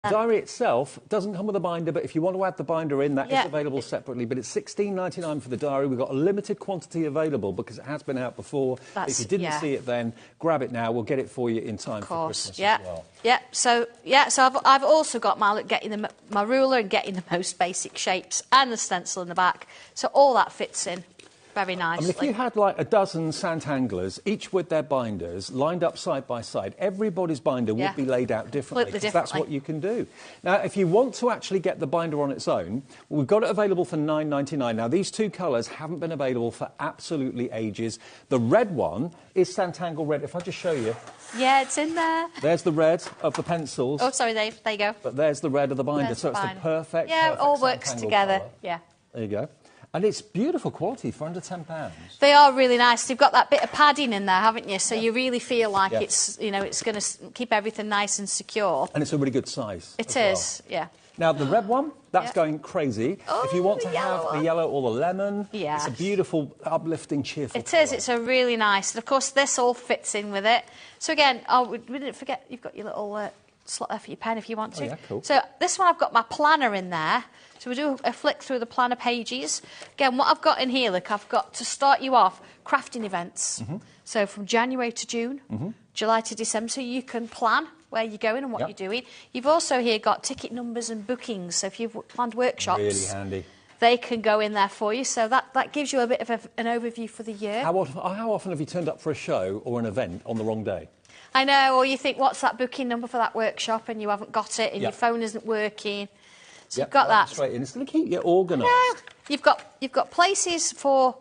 The diary itself doesn't come with a binder, but if you want to add the binder in, that is available separately. But it's $16.99 for the diary. We've got a limited quantity available because it has been out before. If you didn't see it then, grab it now. We'll get it for you in time for Christmas as well. So I've also got my ruler and getting the most basic shapes and the stencil in the back. So all that fits in very nicely. I mean, if you had like a dozen Santanglers, each with their binders, lined up side by side, everybody's binder would be laid out differently. Because that's what you can do. Now, if you want to actually get the binder on its own, we've got it available for $9.99. Now, these two colours haven't been available for absolutely ages. The red one is Santangle Red. If I just show you. Yeah, it's in there. There's the red of the pencils. Oh, sorry, Dave. There you go. But there's the red of the binder. So it's the perfect it all works together. Colour. Yeah. There you go. And it's beautiful quality for under £10. They are really nice. You've got that bit of padding in there, haven't you? So you really feel like it's, it's going to keep everything nice and secure. And it's a really good size. It is, Now, the red one, that's going crazy. Oh, if you want to have the yellow or the lemon, it's a beautiful, uplifting, cheerful colour. It's a really nice. And, of course, this all fits in with it. So, again, we didn't forget, you've got your little slot there for your pen if you want to. Oh, yeah, cool. So this one, I've got my planner in there. So we do a flick through the planner pages. Again, what I've got in here, look, I've got to start you off crafting events. So from January to June, July to December, so you can plan where you're going and what you're doing. You've also here got ticket numbers and bookings. So if you've planned workshops, really handy. They can go in there for you. So that gives you a bit of an overview for the year. How often have you turned up for a show or an event on the wrong day? I know, or you think, what's that booking number for that workshop, and you haven't got it, and your phone isn't working. So you've got that. Straight in. It's going to keep you organised. You've got places for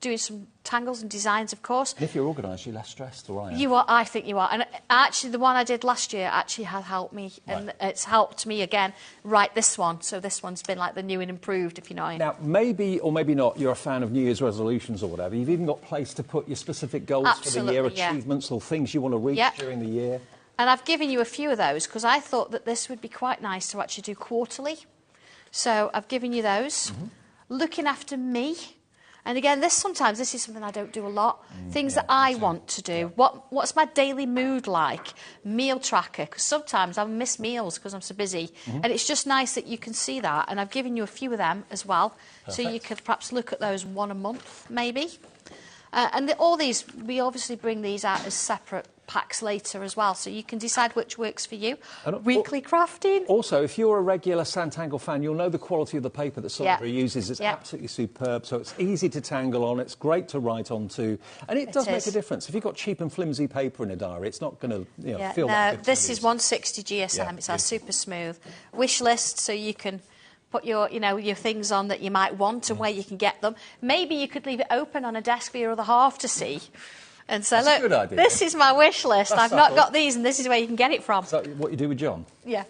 doing some tangles and designs, of course. And if you're organised, you're less stressed, or I am. You are, I think you are. And actually, the one I did last year actually has helped me, and it's helped me again write this one. So this one's been like the new and improved, if you know what I mean. Now, maybe or maybe not, you're a fan of New Year's resolutions or whatever. You've even got place to put your specific goals for the year, achievements or things you want to reach during the year. And I've given you a few of those because I thought that this would be quite nice to actually do quarterly. So I've given you those. Looking after me. And again, sometimes this is something I don't do a lot. Things that I want to do. What's my daily mood like? Meal tracker, because sometimes I miss meals because I'm so busy. And it's just nice that you can see that. And I've given you a few of them as well. So you could perhaps look at those one a month, maybe. And all these, we obviously bring these out as separate packs later as well, so you can decide which works for you. And weekly crafting. Also, if you're a regular Santangle fan, you'll know the quality of the paper that Sandra uses is absolutely superb, so it's easy to tangle on, it's great to write onto, and it does make a difference. If you've got cheap and flimsy paper in a diary, it's not going to feel that good. This is 160 GSM, it's super smooth. Wish list, so you can put your things on that you might want and where you can get them. Maybe you could leave it open on a desk for your other half to see. And so, That's a good idea. This is my wish list. I've not got these, and this is where you can get it from. Is that what you do with John? Yeah.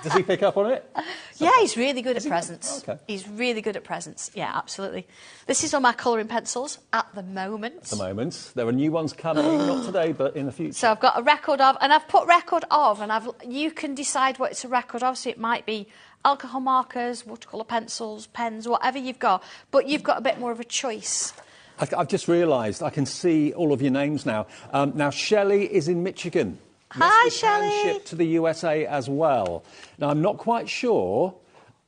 Does he pick up on it? Yeah, he's really good at presents. Okay. He's really good at presents. Yeah, absolutely. This is all my colouring pencils at the moment. At the moment. There are new ones coming, not today, but in the future. So I've got a record of, and I've put record of, and you can decide what it's a record of, so it might be alcohol markers, watercolour pencils, pens, whatever you've got, but you've got a bit more of a choice. I've just realised I can see all of your names now. Now, Shelley is in Michigan. Hi, Shelley. Shipped to the USA as well. Now, I'm not quite sure,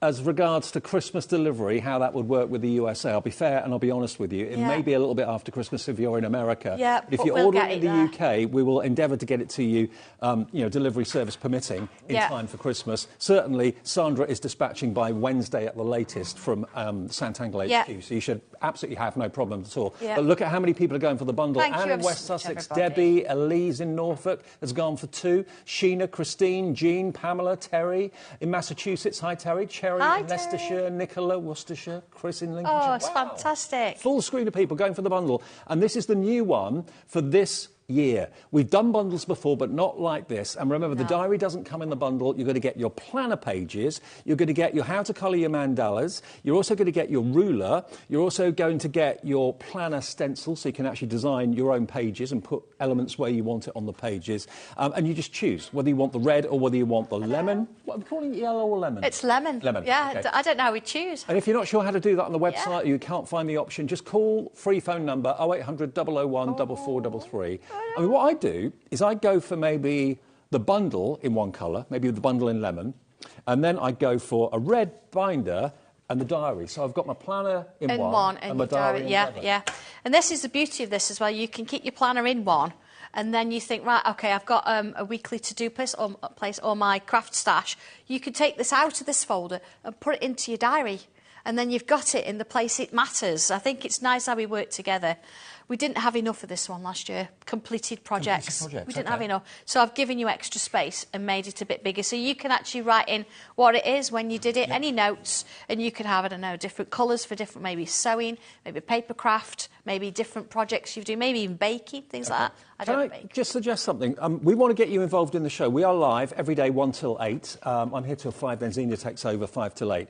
as regards to Christmas delivery, how that would work with the USA. I'll be fair and I'll be honest with you. It may be a little bit after Christmas if you're in America. Yeah, but if you're ordering in the UK, we will endeavour to get it to you, delivery service permitting, in time for Christmas. Certainly, Sandra is dispatching by Wednesday at the latest from Santangle HQ, so you should absolutely have no problem at all. But look at how many people are going for the bundle. Anne in West Sussex, Debbie, Elise in Norfolk has gone for 2. Sheena, Christine, Jean, Pamela, Terry in Massachusetts. Hi, Terry. Cherry in Leicestershire, Nicola, Worcestershire, Chris in Lincolnshire. Oh, it's fantastic. Full screen of people going for the bundle. And this is the new one for this year. We've done bundles before, but not like this. And remember, the diary doesn't come in the bundle. You're going to get your planner pages. You're going to get your how to colour your mandalas. You're also going to get your ruler. You're also going to get your planner stencil, so you can actually design your own pages and put elements where you want it on the pages. And you just choose whether you want the red or whether you want the lemon. What are we calling it, yellow or lemon? It's lemon. Lemon. Yeah, okay. I don't know how we choose. And if you're not sure how to do that on the website, or you can't find the option, just call free phone number 0800 001 4433. I mean, what I do is I go for maybe the bundle in one colour, maybe the bundle in lemon, and then I go for a red binder and the diary. So I've got my planner in one and my diary in the other. Yeah. And this is the beauty of this as well. You can keep your planner in one, and then you think, right, OK, I've got a weekly to-do place or my craft stash. You could take this out of this folder and put it into your diary, and then you've got it in the place it matters. I think it's nice how we work together. We didn't have enough of this one last year, completed projects. We didn't have enough. So I've given you extra space and made it a bit bigger. So you can actually write in what it is when you did it, any notes, and you can have, I don't know, different colours for different, maybe sewing, maybe paper craft, maybe different projects you do, maybe even baking, things like that. Can I just suggest something? We want to get you involved in the show. We are live every day 1 till 8. I'm here till 5, then Xenia takes over 5 till 8.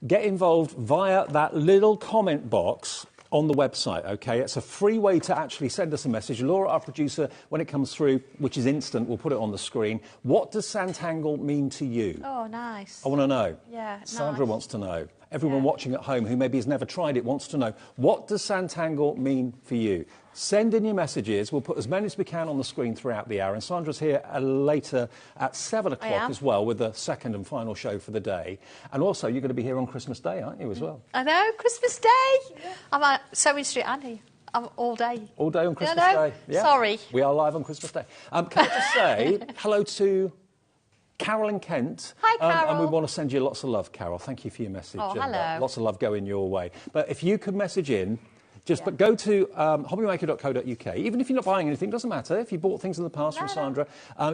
Get involved via that little comment box on the website, OK? It's a free way to actually send us a message. Laura, our producer, when it comes through, which is instant, we'll put it on the screen. What does Sanntangle mean to you? Oh, nice. I want to know. Yeah, Sandra wants to know. Everyone watching at home who maybe has never tried it wants to know. What does Sanntangle mean for you? Send in your messages. We'll put as many as we can on the screen throughout the hour. And Sandra's here later at 7 o'clock as well with the second and final show for the day. And also, you're going to be here on Christmas Day, aren't you, as well? I know, Christmas Day. I'm at Sewing Street, Andy. I'm all day. All day on Christmas Day? Yeah. Sorry. We are live on Christmas Day. Can I just say hello to Carol in Kent. Hi, Carol. And we want to send you lots of love, Carol. Thank you for your message. Oh, hello. Lots of love going your way. But if you could message in, but go to hobbymaker.co.uk. Even if you're not buying anything, doesn't matter. If you bought things in the past from Sandra,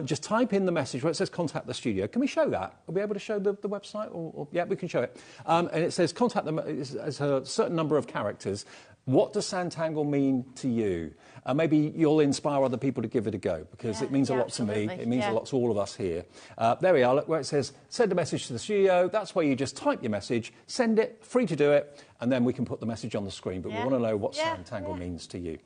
just type in the message where it says contact the studio. Can we show that? Are we able to show the website? Yeah, we can show it. And it says contact them as a certain number of characters. What does Sanntangle mean to you? Maybe you'll inspire other people to give it a go, because it means a lot to me. It means a lot to all of us here. There we are, look, where it says send a message to the studio. That's where you just type your message, send it, free to do it, and then we can put the message on the screen. But we want to know what Sanntangle means to you.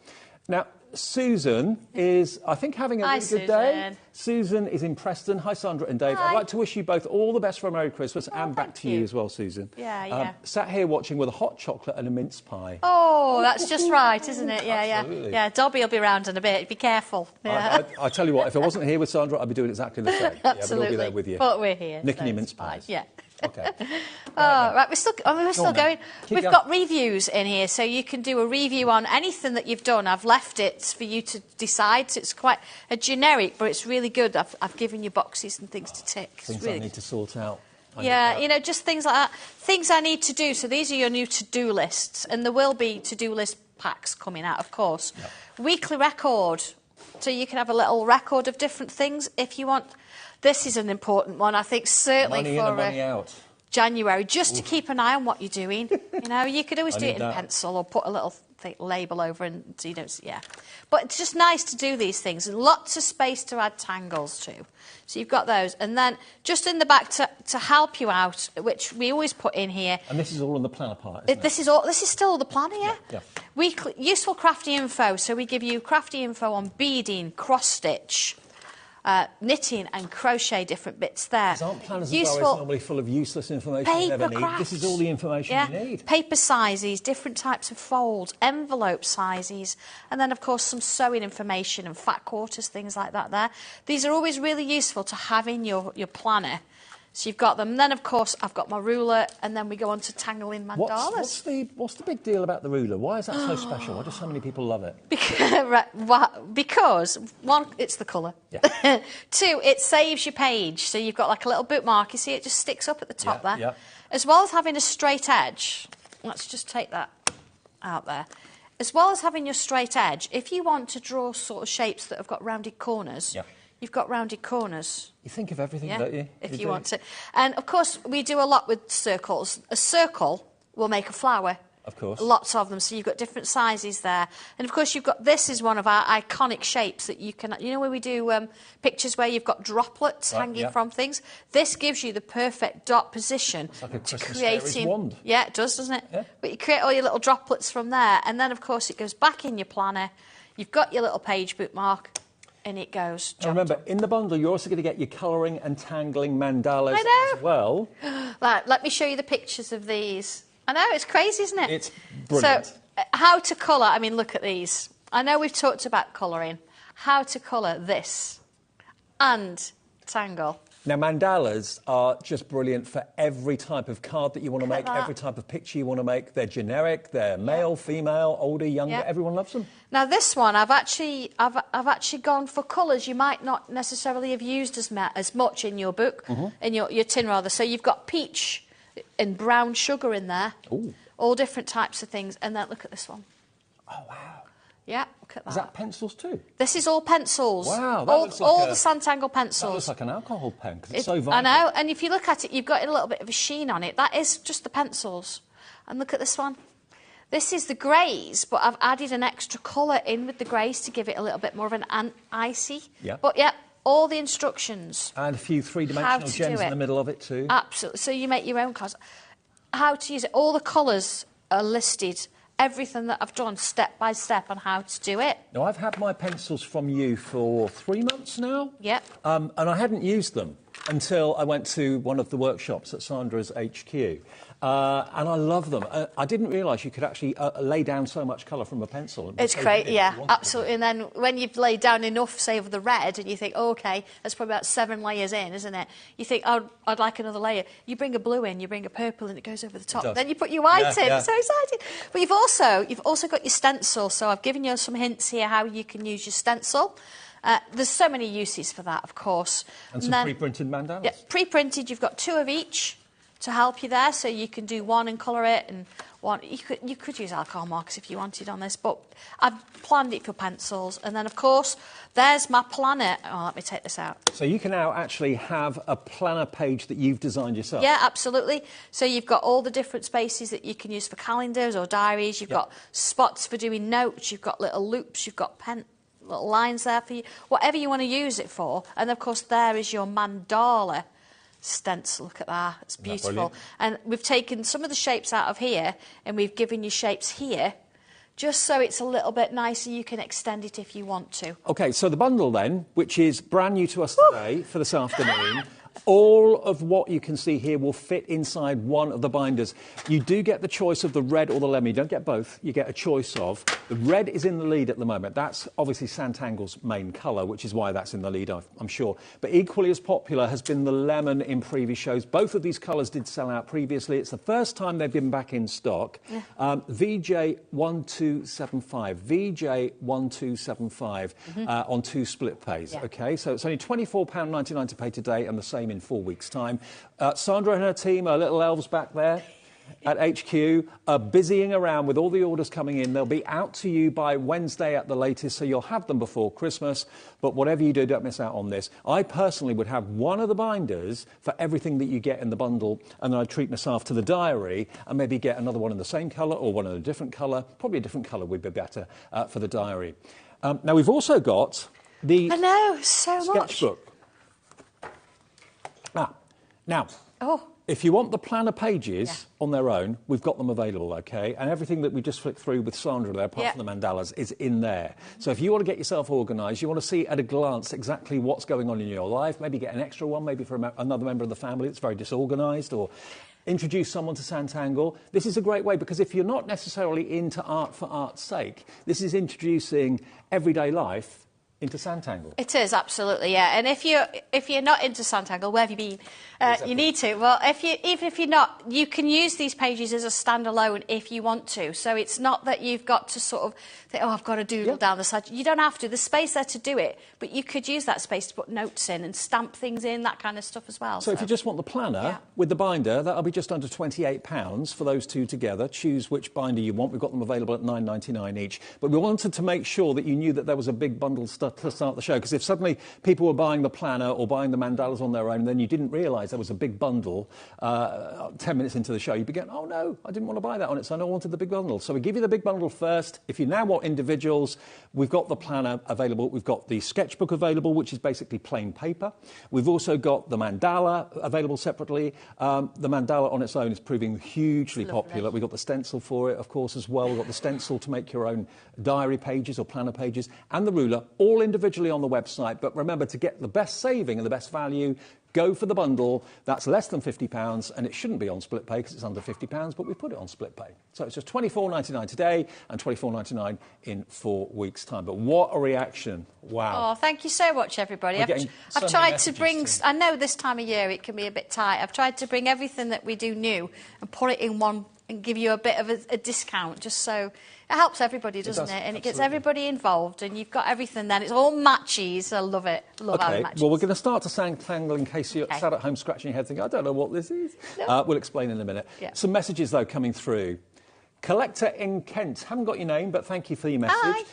Now, Susan is, I think, having a really good day. Susan is in Preston. Hi, Sandra and Dave. I'd like to wish you both all the best for a Merry Christmas, and back to you as well, Susan. Sat here watching with a hot chocolate and a mince pie. Oh, that's just right, isn't it? Absolutely. Yeah, Dobby will be around in a bit. Be careful. I tell you what, if I wasn't here with Sandra, I'd be doing exactly the same. Absolutely. But I'll be there with you. But we're here. Nicking your mince pies. Yeah. OK. Right, we're still going. We've got reviews in here, so you can do a review on anything that you've done. I've left it for you to decide. So it's quite a generic, but it's really good. I've given you boxes and things to tick. Things I need to sort out. Just things like that. Things I need to do. So these are your new to-do lists, and there will be to-do list packs coming out, of course. Weekly record. So you can have a little record of different things if you want. This is an important one, I think, certainly money for in and money out. January, just to keep an eye on what you're doing. You could always do it in pencil or put a little label over and so you don't see. But it's just nice to do these things, and lots of space to add tangles to. So you've got those. And then just in the back to help you out, which we always put in here. And this is all in the planner part, isn't it? This is still the planner, yeah. Weekly, useful crafty info. So we give you crafty info on beading, cross-stitch, knitting and crochet, different bits there. Aren't planners as well normally full of useless information you never need? This is all the information you need. Paper sizes, different types of folds, envelope sizes, and then, of course, some sewing information and fat quarters, things like that there. These are always really useful to have in your planner. So you've got them. And then, of course, I've got my ruler, and then we go on to tangling mandalas. What's the big deal about the ruler? Why is that so special? Why do so many people love it? Because, one, it's the colour. Two, it saves your page. So you've got like a little bookmark. You see it just sticks up at the top there. As well as having a straight edge. Let's just take that out there. As well as having your straight edge, if you want to draw sort of shapes that have got rounded corners... You've got rounded corners. You think of everything, don't you? If you want to. And, of course, we do a lot with circles. A circle will make a flower. Of course. Lots of them. So you've got different sizes there. And, of course, this is one of our iconic shapes that you can... You know where we do pictures where you've got droplets hanging from things? This gives you the perfect dot position. It's like a Christmas fairy's wand. Yeah, it does, doesn't it? Yeah. But you create all your little droplets from there. And then, of course, it goes back in your planner. You've got your little page bookmark. And it goes. And remember, in the bundle, you're also going to get your colouring and tangling mandalas as well. Let me show you the pictures of these. I know, it's crazy, isn't it? It's brilliant. So, how to colour, I mean, look at these. I know we've talked about colouring. How to colour this and rectangle. Now, mandalas are just brilliant for every type of card that you want to make, every type of picture you want to make. They're generic, they're male, female, older, younger, everyone loves them. Now, this one, I've actually gone for colours you might not necessarily have used as much in your book, in your tin rather. So you've got peach and brown sugar in there. Ooh. All different types of things. And then look at this one. Oh, wow. Yeah, look at that. Is that pencils too? This is all pencils. Wow, that looks all like the Santangle pencils. That looks like an alcohol pen because it's so vibrant. I know, and if you look at it, you've got a little bit of a sheen on it. That is just the pencils. And look at this one. This is the greys, but I've added an extra colour in with the greys to give it a little bit more of an icy. Yeah. But yeah, all the instructions. And a few three-dimensional gems in the middle of it too. Absolutely. So you make your own cards. How to use it. All the colours are listed. Everything that I've done step by step on how to do it. Now, I've had my pencils from you for 3 months now. Yep. And I hadn't used them until I went to one of the workshops at Sandra's HQ. And I love them. I didn't realise you could actually lay down so much colour from a pencil. It's great, yeah, absolutely. And then when you've laid down enough, say, of the red, and you think, oh, OK, that's probably about 7 layers in, isn't it? You think, oh, I'd like another layer. You bring a blue in, you bring a purple, and it goes over the top. Then you put your white in. Yeah. So excited. But you've also got your stencil. So I've given you some hints here how you can use your stencil. There's so many uses for that, of course. And some pre-printed mandalas. Yeah, pre-printed, you've got 2 of each to help you there, so you can do one and colour it, and one you could use alcohol markers if you wanted on this, but I've planned it for pencils. And then, of course, there's my planner. Oh, let me take this out. So you can now actually have a planner page that you've designed yourself. Yeah, absolutely. So you've got all the different spaces that you can use for calendars or diaries. You've got spots for doing notes. You've got little loops. You've got little lines there for you, whatever you want to use it for. And, of course, there is your mandala stencil. Look at that. It's beautiful. And we've taken some of the shapes out of here and we've given you shapes here just so it's a little bit nicer. You can extend it if you want to. OK, so the bundle then, which is brand new to us today for this afternoon, all of what you can see here will fit inside one of the binders. You do get the choice of the red or the lemon. You don't get both. You get a choice of. The red is in the lead at the moment. That's obviously Santangle's main colour, which is why that's in the lead, I'm sure. But equally as popular has been the lemon in previous shows. Both of these colours did sell out previously. It's the first time they've been back in stock. Yeah. VJ1275. VJ1275 on 2 split pays. Yeah. OK, so it's only £24.99 to pay today and the same in 4 weeks' time. Sandra and her team, our little elves back there at HQ, are busying around with all the orders coming in. They'll be out to you by Wednesday at the latest, so you'll have them before Christmas. But whatever you do, don't miss out on this. I personally would have one of the binders for everything that you get in the bundle, and then I'd treat myself to the diary and maybe get another one in the same colour or one in a different colour. Probably a different colour would be better for the diary. Now, we've also got the sketchbook. Now, if you want the planner pages on their own, we've got them available, OK? And everything that we just flicked through with Sandra there, apart from the mandalas, is in there. So if you want to get yourself organised, you want to see at a glance exactly what's going on in your life, maybe get an extra one, maybe for another member of the family that's very disorganised, or introduce someone to Santangle. This is a great way, because if you're not necessarily into art for art's sake, this is introducing everyday life into Santangle. It is, absolutely, yeah. And if you're not into Santangle, where have you been? Exactly. You need to. Well, even if you're not, you can use these pages as a standalone if you want to. So it's not that you've got to sort of think, oh, I've got to doodle down the side. You don't have to. There's space there to do it, but you could use that space to put notes in and stamp things in, that kind of stuff as well. So if you just want the planner with the binder, that'll be just under £28 for those two together. Choose which binder you want. We've got them available at £9.99 each. But we wanted to make sure that you knew that there was a big bundle to start the show, because if suddenly people were buying the planner or buying the mandalas on their own, then you didn't realise there was a big bundle 10 minutes into the show, you'd be going, oh no, I didn't want to buy that on its own, I wanted the big bundle. So we give you the big bundle first. If you now want individuals, we've got the planner available, we've got the sketchbook available, which is basically plain paper. We've also got the mandala available separately. The mandala on its own is proving hugely popular. We've got the stencil for it, of course, as well. We've got the stencil to make your own diary pages or planner pages, and the ruler, all individually on the website. But remember, to get the best saving and the best value, Go for the bundle. That's less than £50, and it shouldn't be on split pay because it's under £50, but we put it on split pay. So it's just £24.99 today and £24.99 in 4 weeks' time. But what a reaction. Wow. Oh, thank you so much, everybody. I've tried to bring... I know this time of year it can be a bit tight. I've tried to bring everything that we do new and put it in one and give you a bit of a discount, just so... It helps everybody, doesn't it? And it gets everybody involved, and you've got everything then. It's all matches. I love it. Love having matches. Well, we're going to start to tangle in case you're sat at home scratching your head thinking, I don't know what this is. No. We'll explain in a minute. Yeah. Some messages, though, coming through. Collector in Kent, haven't got your name, but thank you for your message.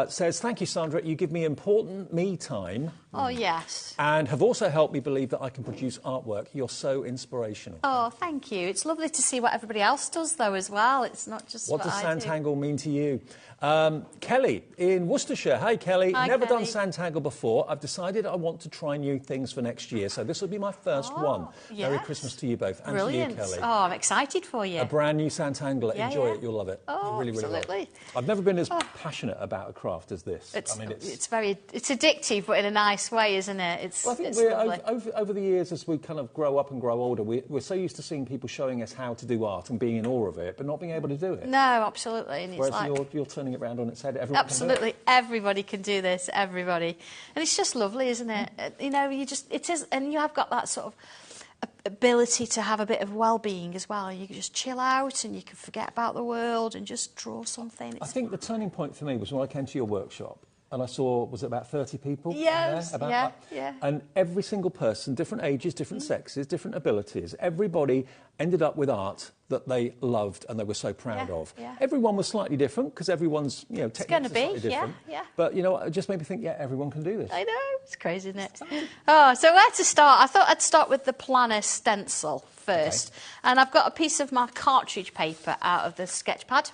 Says, thank you, Sandra, you give me important me time. Oh, yes. And have also helped me believe that I can produce artwork. You're so inspirational. Oh, thank you. It's lovely to see what everybody else does, though, as well. It's not just what does Sanntangle mean to you? Kelly in Worcestershire. Hey, Kelly. Hi, Never Kelly. done Sanntangle before. I've decided I want to try new things for next year, so this will be my first one. Yes. Merry Christmas to you both. And brilliant. to you, Kelly. Oh, I'm excited for you. A brand new Sanntangle. Enjoy it. You'll love it. Oh, you really, really absolutely. will. I've never been as passionate about a craft as this. It's addictive, but in a nice way, isn't it? I think over the years, as we kind of grow up and grow older, we're so used to seeing people showing us how to do art and being in awe of it, but not being able to do it. No, absolutely. And whereas you're turning it round on its head. Absolutely, everybody can do this. Everybody, and it's just lovely, isn't it? You know, it is, and you have got that sort of ability to have a bit of well-being as well. You can just chill out and you can forget about the world and just draw something. I think the turning point for me was when I came to your workshop. And I saw, was it about 30 people? Yes, yeah. And every single person, different ages, different sexes, different abilities, everybody ended up with art that they loved and they were so proud of. Yeah. Everyone was slightly different because everyone's, techniques are slightly different. Yeah. But, it just made me think, everyone can do this. I know, it's crazy, isn't it? Oh, so where to start? I thought I'd start with the planner stencil first. Okay. And I've got a piece of my cartridge paper out of the sketch pad.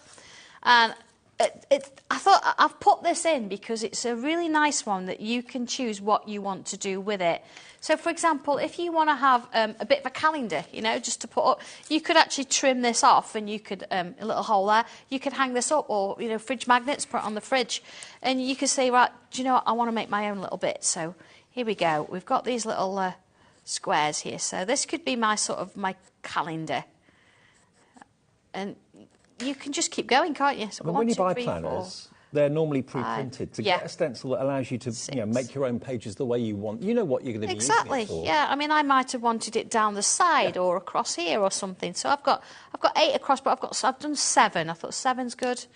And I thought I've put this in because it's a really nice one that you can choose what you want to do with it. So, for example, if you want to have a bit of a calendar, just to put up, you could actually trim this off and you could, a little hole there, you could hang this up or, fridge magnets, put it on the fridge. And you could say, right, do you know what, I want to make my own little bit. So here we go. We've got these little squares here. So this could be my calendar. And you can just keep going, can't you? So when you buy planners, they're normally pre-printed. To get a stencil that allows you to make your own pages the way you want, you know what you're going to be using it for. Yeah. I mean, I might have wanted it down the side or across here or something. So I've got 8 across, but I've done 7. I thought 7's good.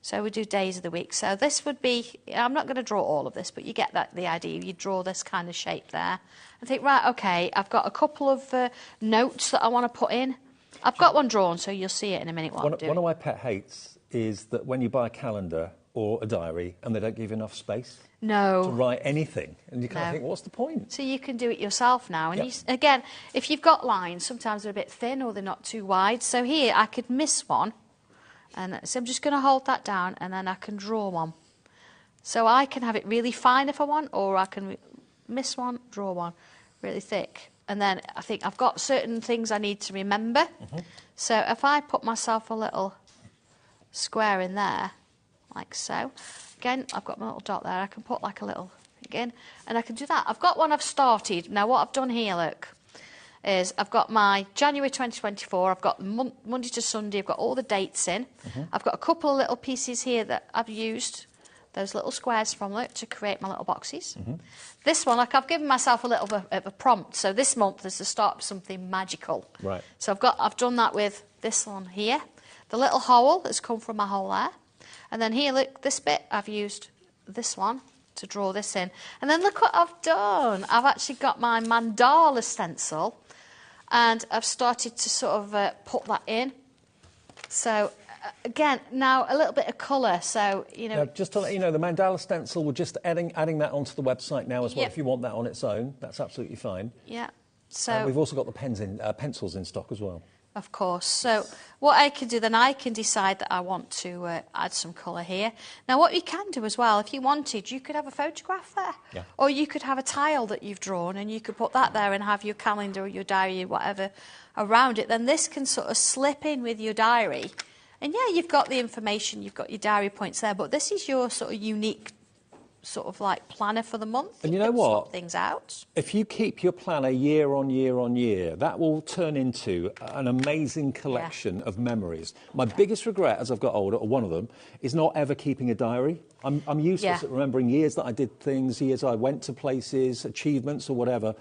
So we do days of the week. So this would be, I'm not going to draw all of this, but you get the idea. You draw this kind of shape there. I think, right, okay, I've got a couple of notes that I want to put in. I've got one drawn, so you'll see it in a minute what I'm doing. One of my pet hates is that when you buy a calendar or a diary and they don't give you enough space to write anything, and you kind of think, what's the point? So you can do it yourself now. And again, if you've got lines, sometimes they're a bit thin or they're not too wide. So here, I could miss one. And so I'm just going to hold that down, and then I can draw one. So I can have it really fine if I want, or I can miss one, draw one really thick. And then I think I've got certain things I need to remember. So if I put myself a little square in there, like so, again, I've got my little dot there. I can put like a little again, and I can do that. I've got one I've started. Now what I've done here, look, is I've got my January 2024. I've got Monday to Sunday. I've got all the dates in. I've got a couple of little pieces here that I've used those little squares from it to create my little boxes. This one, I've given myself a little bit of a prompt. So this month is the start of something magical. Right. So I've done that with this one here. The little hole that's come from my hole there. And then here, look, this bit, I've used this one to draw this in. And then look what I've done. I've actually got my mandala stencil, and I've started to sort of put that in. So again, now a little bit of colour, so, Now, just to let you know, the mandala stencil, we're just adding that onto the website now as well. If you want that on its own, that's absolutely fine. Yeah. So we've also got the pencils in stock as well. Of course. So what I can do then, I can decide that I want to add some colour here. Now what you can do as well, if you wanted, you could have a photograph there. Yeah. Or you could have a tile that you've drawn and you could put that there and have your calendar or your diary, whatever, around it. Then this can sort of slip in with your diary. And yeah, you've got the information, you've got your diary points there, but this is your sort of unique sort of like planner for the month. And you know what? Swap things out. If you keep your planner year on year on year, that will turn into an amazing collection of memories. My biggest regret as I've got older, or one of them, is not ever keeping a diary. I'm useless at remembering years that I did things, years I went to places, achievements or whatever.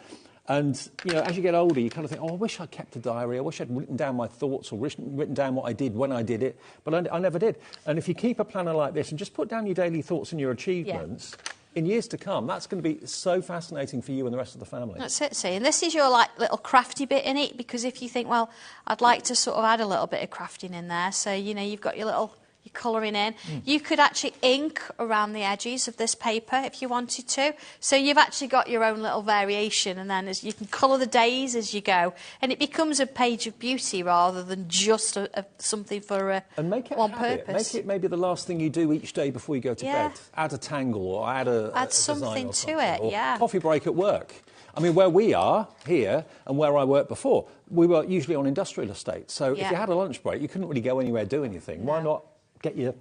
And, you know, as you get older, you kind of think, oh, I wish I'd kept a diary. I wish I'd written down my thoughts or written down what I did when I did it. But I never did. And if you keep a planner like this and just put down your daily thoughts and your achievements, in years to come, that's going to be so fascinating for you and the rest of the family. That's it, see. And this is your, like, little crafty bit in it, because if you think, well, I'd like to sort of add a little bit of crafting in there. So, you know, you've got your little... You're colouring in. You could actually ink around the edges of this paper if you wanted to. So you've actually got your own little variation, and then you can colour the days as you go, and it becomes a page of beauty rather than just something for and make it one Make purpose. it maybe the last thing you do each day before you go to bed. Add a tangle or add something to it. Or coffee break at work. I mean, where we are here and where I worked before, we were usually on industrial estates. So if you had a lunch break, you couldn't really go anywhere, do anything. Why not?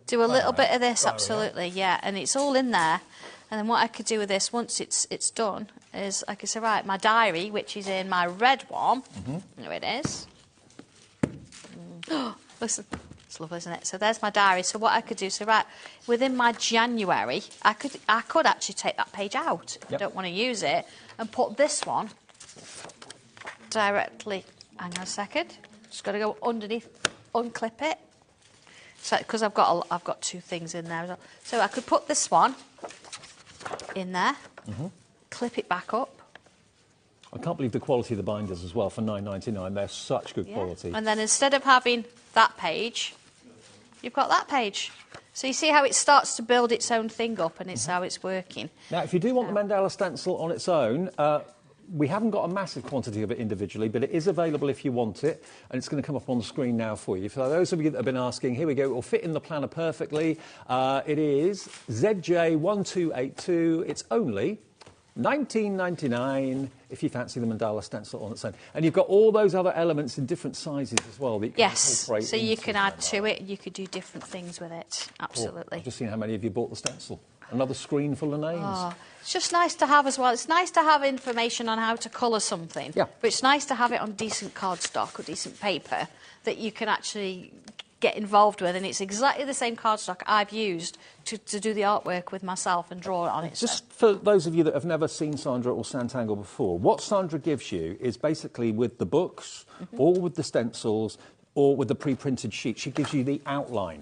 Do a little bit of this, absolutely, and it's all in there. And then what I could do with this, once it's done, is I could say, right, my diary, which is in my red one, there it is. Listen, it's lovely, isn't it? So there's my diary. So what I could do, so right, within my January, I could actually take that page out if I don't want to use it, and put this one directly, hang on a second, just got to go underneath, unclip it. So, because I've got two things in there as well. So I could put this one in there, clip it back up. I can't believe the quality of the binders as well for $9.99. They're such good quality. And then instead of having that page, you've got that page. So you see how it starts to build its own thing up, and it's how it's working. Now, if you do want the mandala stencil on its own, we haven't got a massive quantity of it individually, but it is available if you want it, and it's going to come up on the screen now for you. For those of you that have been asking, here we go. It will fit in the planner perfectly. It is ZJ1282. It's only $19.99 if you fancy the mandala stencil on its own. And you've got all those other elements in different sizes as well that you can incorporate. So you can add to it. You could do different things with it. Absolutely. I've just seen how many of you bought the stencil. Another screen full of names. Oh, it's just nice to have as well. It's nice to have information on how to colour something. Yeah. But it's nice to have it on decent cardstock or decent paper that you can actually get involved with. And it's exactly the same cardstock I've used to do the artwork with myself and draw it on it. Just for those of you that have never seen Sandra or Sanntangle before, what Sandra gives you is basically with the books or with the stencils or with the pre-printed sheet, she gives you the outline.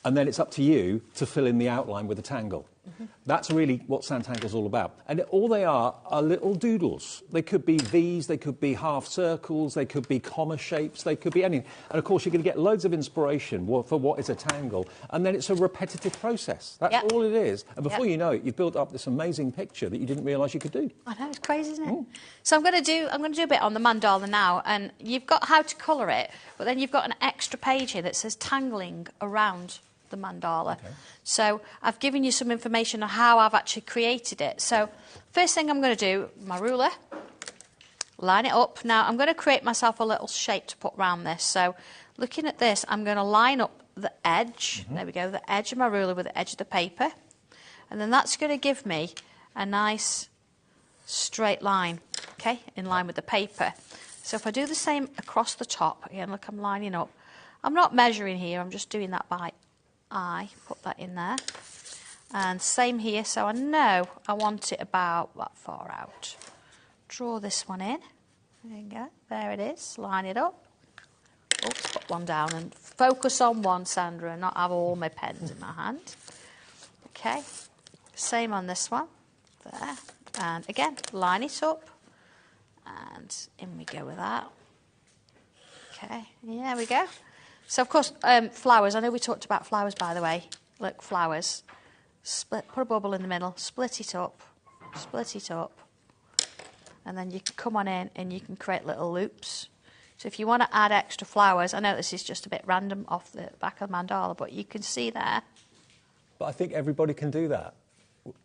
And then it's up to you to fill in the outline with a tangle. That's really what Sanntangle's all about. And all they are little doodles. They could be V's, they could be half circles, they could be comma shapes, they could be anything. And of course, you're going to get loads of inspiration for what is a tangle. And then it's a repetitive process. That's all it is. And before you know it, you've built up this amazing picture that you didn't realise you could do. I know, it's crazy, isn't it? So I'm going to do a bit on the mandala now, and you've got how to colour it, but then you've got an extra page here that says tangling around the mandala. So I've given you some information on how I've actually created it. So first thing I'm going to do, my ruler, line it up. Now I'm going to create myself a little shape to put around this. So looking at this, I'm going to line up the edge. There we go, the edge of my ruler with the edge of the paper. And then that's going to give me a nice straight line, okay, in line with the paper. So if I do the same across the top, again, look, I'm lining up. I'm not measuring here, I'm just doing that by eye, put that in there. And same here, so I know I want it about that far out. Draw this one in. There you go, there it is, line it up. Oops, put one down and focus on one, Sandra, and not have all my pens in my hand. Okay, same on this one, there. And again, line it up. And in we go with that. Okay, yeah, there we go. So, of course, flowers. I know we talked about flowers, by the way. Look, flowers. Put a bubble in the middle, split it up, and then you can come on in and you can create little loops. So if you want to add extra flowers, I know this is just a bit random off the back of the mandala, but you can see there. But I think everybody can do that.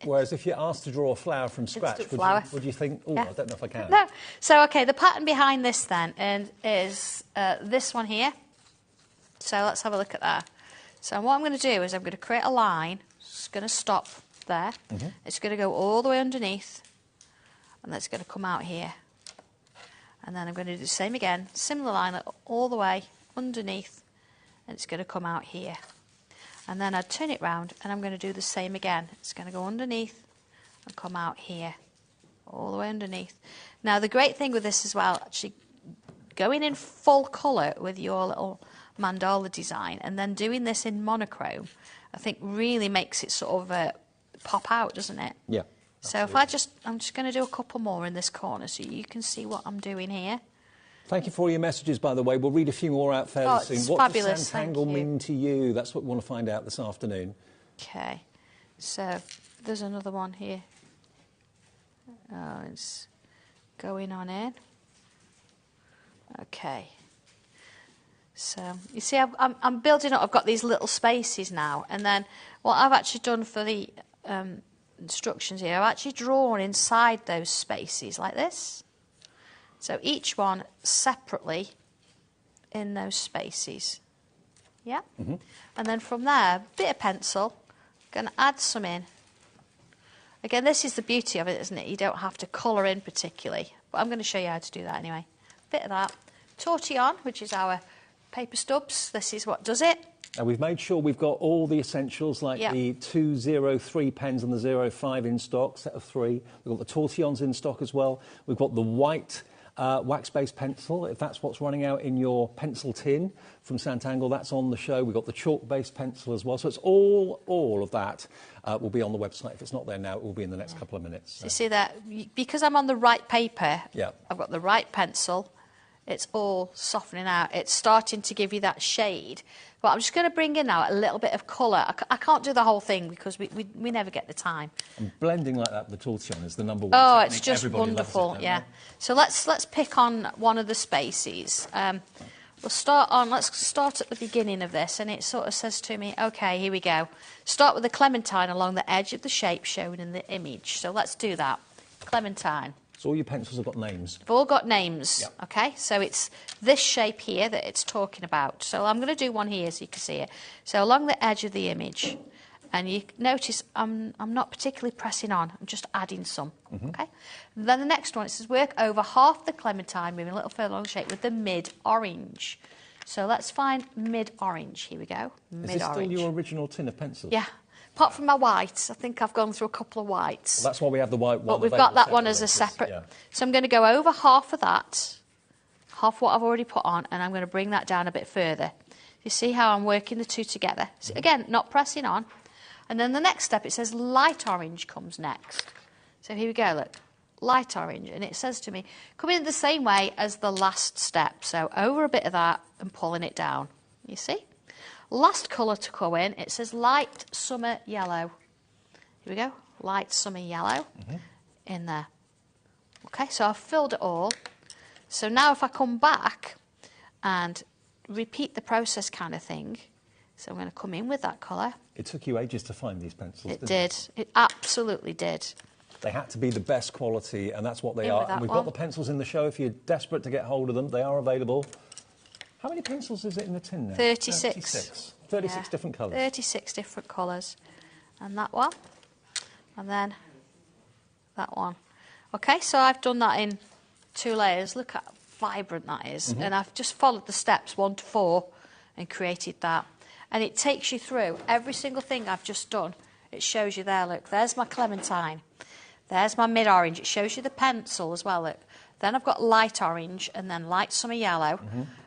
Whereas if you're asked to draw a flower from scratch, would you think, oh, I don't know if I can? No. So, okay, the pattern behind this then is this one here. So let's have a look at that. So what I'm going to do is I'm going to create a line. It's going to stop there. It's going to go all the way underneath, and that's going to come out here. And then I'm going to do the same again, similar line all the way underneath, and it's going to come out here. And then I'd turn it round, and I'm going to do the same again. It's going to go underneath and come out here, all the way underneath. Now, the great thing with this as well, actually going in full colour with your little mandala design and then doing this in monochrome, I think really makes it sort of pop out, doesn't it? Yeah. So absolutely. if I'm just going to do a couple more in this corner so you can see what I'm doing here. Thank you for all your messages, by the way. We'll read a few more out fairly soon. It's What fabulous. does Santangle mean to you? That's what we want to find out this afternoon. Okay, so there's another one here. Oh, it's going on in. Okay. So you see, I'm building up. I've got these little spaces now, and then what I've actually done for the instructions here, I've actually drawn inside those spaces like this. So each one separately in those spaces. Yeah? And then from there, bit of pencil, going to add some in. Again, this is the beauty of it, isn't it? You don't have to colour in particularly, but I'm going to show you how to do that anyway. Bit of that. Tortillon, which is our paper stubs. This is what does it. And we've made sure we've got all the essentials like the 203 pens and the 05 in stock, set of 3. We've got the tortillons in stock as well. We've got the white wax-based pencil, if that's what's running out in your pencil tin from Santangle, that's on the show. We've got the chalk-based pencil as well. So it's all of that will be on the website. If it's not there now, it will be in the next couple of minutes. So. You see that? Because I'm on the right paper, Yeah. I've got the right pencil. It's all softening out. It's starting to give you that shade. But I'm just going to bring in now a little bit of colour. I can't do the whole thing because we never get the time. And blending like that with the tortillon is the number one Oh, technique. it's just Everybody wonderful, loves it, yeah. they? So let's pick on one of the spaces. Let's start at the beginning of this, and it sort of says to me, OK, here we go. Start with the clementine along the edge of the shape shown in the image. So let's do that. Clementine. So all your pencils have got names. They've all got names, Yep. OK? So it's this shape here that it's talking about. So I'm going to do one here so you can see it. So along the edge of the image, and you notice I'm not particularly pressing on, I'm just adding some, OK? And then the next one, it says work over half the clementine, moving a little further along the shape with the mid-orange. So let's find mid-orange. Here we go, mid-orange. Is this still your original tin of pencils? Yeah. Apart from my whites, I think I've gone through a couple of whites. Well, that's why we have the white one. But we've got that one as a separate. Yeah. So I'm going to go over half of that, half what I've already put on, and I'm going to bring that down a bit further. You see how I'm working the two together? So again, not pressing on. And then the next step, it says light orange comes next. So here we go, look. Light orange. And it says to me, come in the same way as the last step. So over a bit of that and pulling it down. You see? Last colour to go in, it says light summer yellow. Here we go, light summer yellow in there. OK, so I've filled it all. So now if I come back and repeat the process kind of thing, so I'm going to come in with that colour. It took you ages to find these pencils, It didn't did. It absolutely did. They had to be the best quality, and that's what they In are. with that And we've one. got the pencils in the show. If you're desperate to get hold of them, they are available. How many pencils is it in the tin now? 36. 36 different colours. 36 different colours. And that one. And then that one. OK, so I've done that in 2 layers. Look how vibrant that is. And I've just followed the steps 1 to 4 and created that. And it takes you through every single thing I've just done. It shows you there, look, there's my clementine. There's my mid-orange. It shows you the pencil as well, look. Then I've got light orange and then light summer yellow.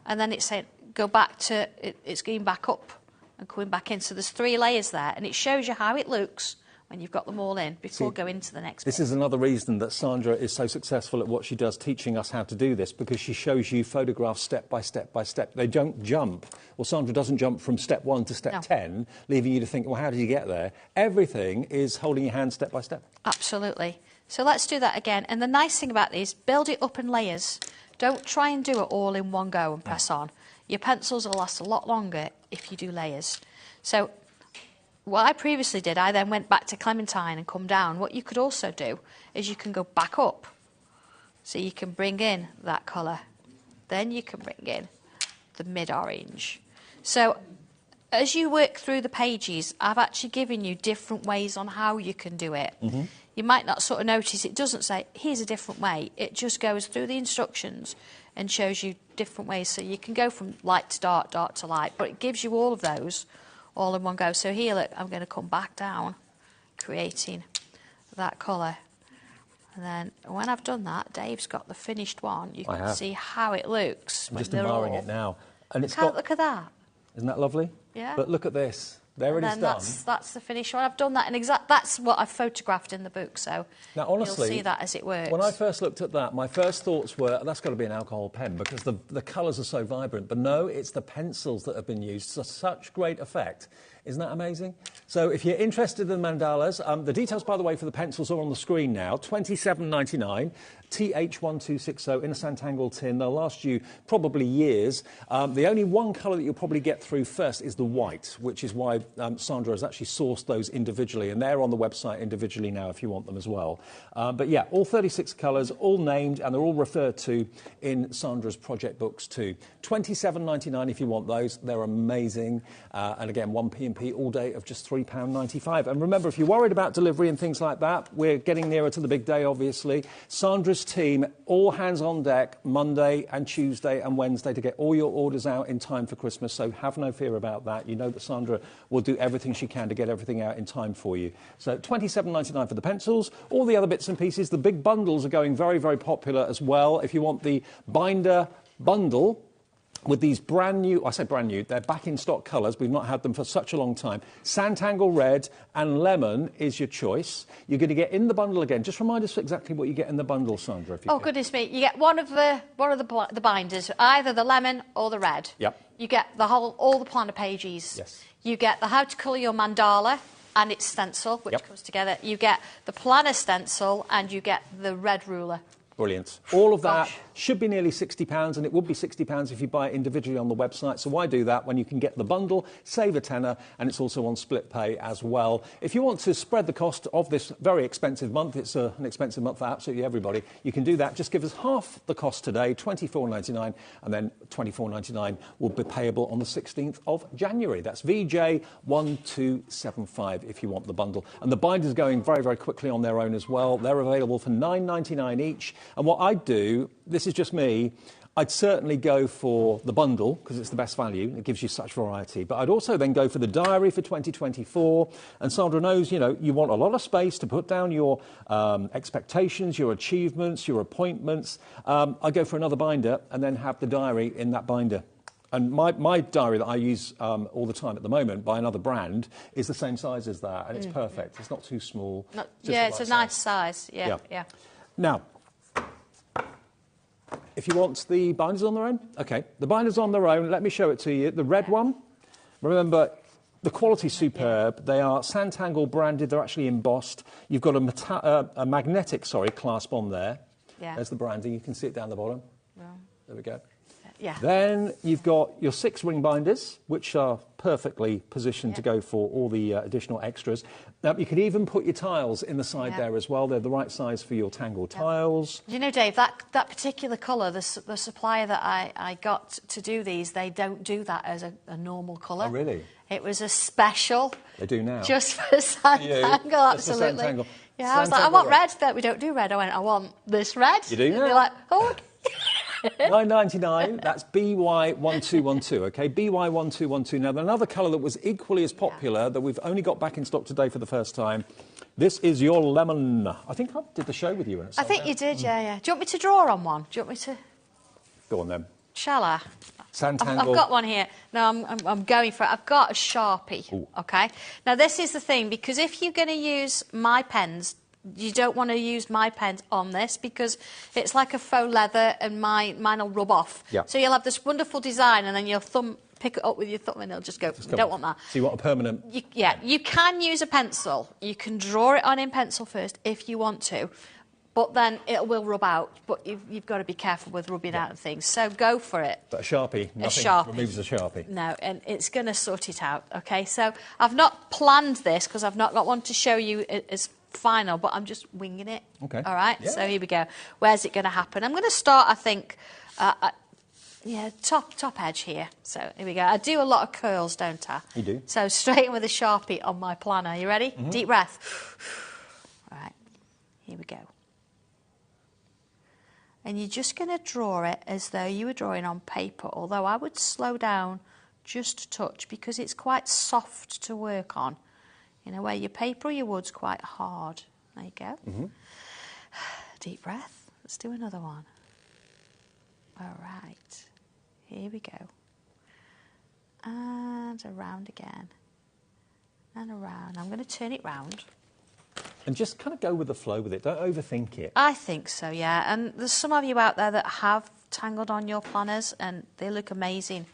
And then it's saying go back to, it's going back up and coming back in. So there's 3 layers there. And it shows you how it looks when you've got them all in before going to the next This bit. is another reason that Sandra is so successful at what she does, teaching us how to do this, because she shows you photographs step by step by step. They don't jump. Well, Sandra doesn't jump from step 1 to step 10, leaving you to think, well, how did you get there? Everything is holding your hand step by step. Absolutely. So let's do that again. And the nice thing about these, build it up in layers. Don't try and do it all in one go and press on. Your pencils will last a lot longer if you do layers. So what I previously did, I then went back to clementine and come down. What you could also do is you can go back up. So you can bring in that colour. Then you can bring in the mid-orange. So as you work through the pages, I've actually given you different ways on how you can do it. You might not sort of notice it doesn't say, here's a different way. It just goes through the instructions and shows you different ways. So you can go from light to dark, dark to light, but it gives you all of those all in one go. So here, look, I'm going to come back down, creating that colour. And then when I've done that, Dave's got the finished one. You can see how it looks. I'm just admiring it now. And Look at that. Isn't that lovely? Yeah. But look at this. There it is done. That's the finished one. I've done that, and that's what I've photographed in the book. So now, honestly, you'll see that as it works. When I first looked at that, my first thoughts were, that's got to be an alcohol pen because the colours are so vibrant. But no, it's the pencils that have been used to such great effect. Isn't that amazing? So if you're interested in mandalas, the details, by the way, for the pencils are on the screen now. $27.99, TH1260 in a Santangle tin. They'll last you probably years. The only one colour that you'll probably get through first is the white, which is why Sandra has actually sourced those individually. And they're on the website individually now if you want them as well. But yeah, all 36 colours, all named, and they're all referred to in Sandra's project books too. $27.99 if you want those. They're amazing. And again, 1p&p all day of just £3.95. And remember, if you're worried about delivery and things like that, we're getting nearer to the big day, obviously. Sandra's team, all hands on deck, Monday and Tuesday and Wednesday to get all your orders out in time for Christmas. So have no fear about that. You know that Sandra will do everything she can to get everything out in time for you. So $27.99 for the pencils. All the other bits and pieces. The big bundles are going very, very popular as well. If you want the binder bundle, with these brand new, I say brand new, they're back in stock colours. We've not had them for such a long time. Santangle Red and Lemon is your choice. You're going to get in the bundle again. Just remind us exactly what you get in the bundle, Sandra. If you can. Goodness me. You get one of the binders, either the lemon or the red. Yep. You get all the planner pages. Yes. You get the how to colour your mandala and its stencil, which comes together. You get the planner stencil and you get the red ruler. Brilliant. All of that should be nearly £60, and it would be £60 if you buy it individually on the website. So why do that when you can get the bundle, save a tenner, and it's also on split pay as well. If you want to spread the cost of this very expensive month, it's an expensive month for absolutely everybody, you can do that. Just give us half the cost today, £24.99, and then £24.99 will be payable on the 16th of January. That's VJ1275 if you want the bundle. And the binder's going very, very quickly on their own as well. They're available for $9.99 each. And what I'd do, this is just me, I'd certainly go for the bundle because it's the best value. It gives you such variety. But I'd also then go for the diary for 2024. And Sandra knows, you know, you want a lot of space to put down your expectations, your achievements, your appointments. I'd go for another binder and then have the diary in that binder. And my diary that I use all the time at the moment by another brand is the same size as that. And it's perfect. It's not too small. It's a nice size. Yeah. Now, if you want the binders on their own, OK. The binders on their own, let me show it to you. The red one, remember, the quality's superb. They are Santangle branded. They're actually embossed. You've got a magnetic, clasp on there. Yeah. There's the branding. You can see it down the bottom. Yeah. There we go. Yeah. Then you've got your 6 ring binders, which are perfectly positioned to go for all the additional extras. Now, you can even put your tiles in the side there as well. They're the right size for your Tangle tiles. You know, Dave, that particular colour, the supplier that I got to do these, they don't do that as a normal colour. Oh, really? It was a special. They do now. Just for Santangle, absolutely. Santangle. Yeah, I was like, I want red. But we don't do red. I went, I want this red. You do now? And they're like, oh, okay. $9.99, that's BY1212, OK? BY1212. Now, another colour that was equally as popular that we've only got back in stock today for the first time, this is your lemon. I think I did the show with you. I think you did, yeah. Do you want me to draw on one? Do you want me to? Go on, then. Shall I? Santangle. I've got one here. No, I'm going for it. I've got a Sharpie, OK? Now, this is the thing, because if you're going to use my pens, you don't want to use my pens on this because it's like a faux leather and mine will rub off. Yeah. So you'll have this wonderful design and then your thumb, pick it up with your thumb and it'll just go. You don't want that. So you want a permanent... You can use a pencil. You can draw it on in pencil first if you want to, but then it will rub out. But you've got to be careful with rubbing out and things. So go for it. But a Sharpie, nothing removes a Sharpie. No, and it's going to sort it out, OK? So I've not planned this because I've not got one to show you as final, but I'm just winging it. Okay. All right, so here we go. Where's it going to happen? I'm going to start, I think, top edge here. So here we go. I do a lot of curls, don't I? You do. So straight in with a Sharpie on my planner. You ready? Deep breath. All right, here we go. And you're just going to draw it as though you were drawing on paper, although I would slow down just a touch because it's quite soft to work on. You know, where your paper or your wood's quite hard. There you go. Deep breath. Let's do another one. All right. Here we go. And around again. And around. I'm going to turn it round. And just kind of go with the flow with it. Don't overthink it. I think so, yeah. And there's some of you out there that have tangled on your planners and they look amazing.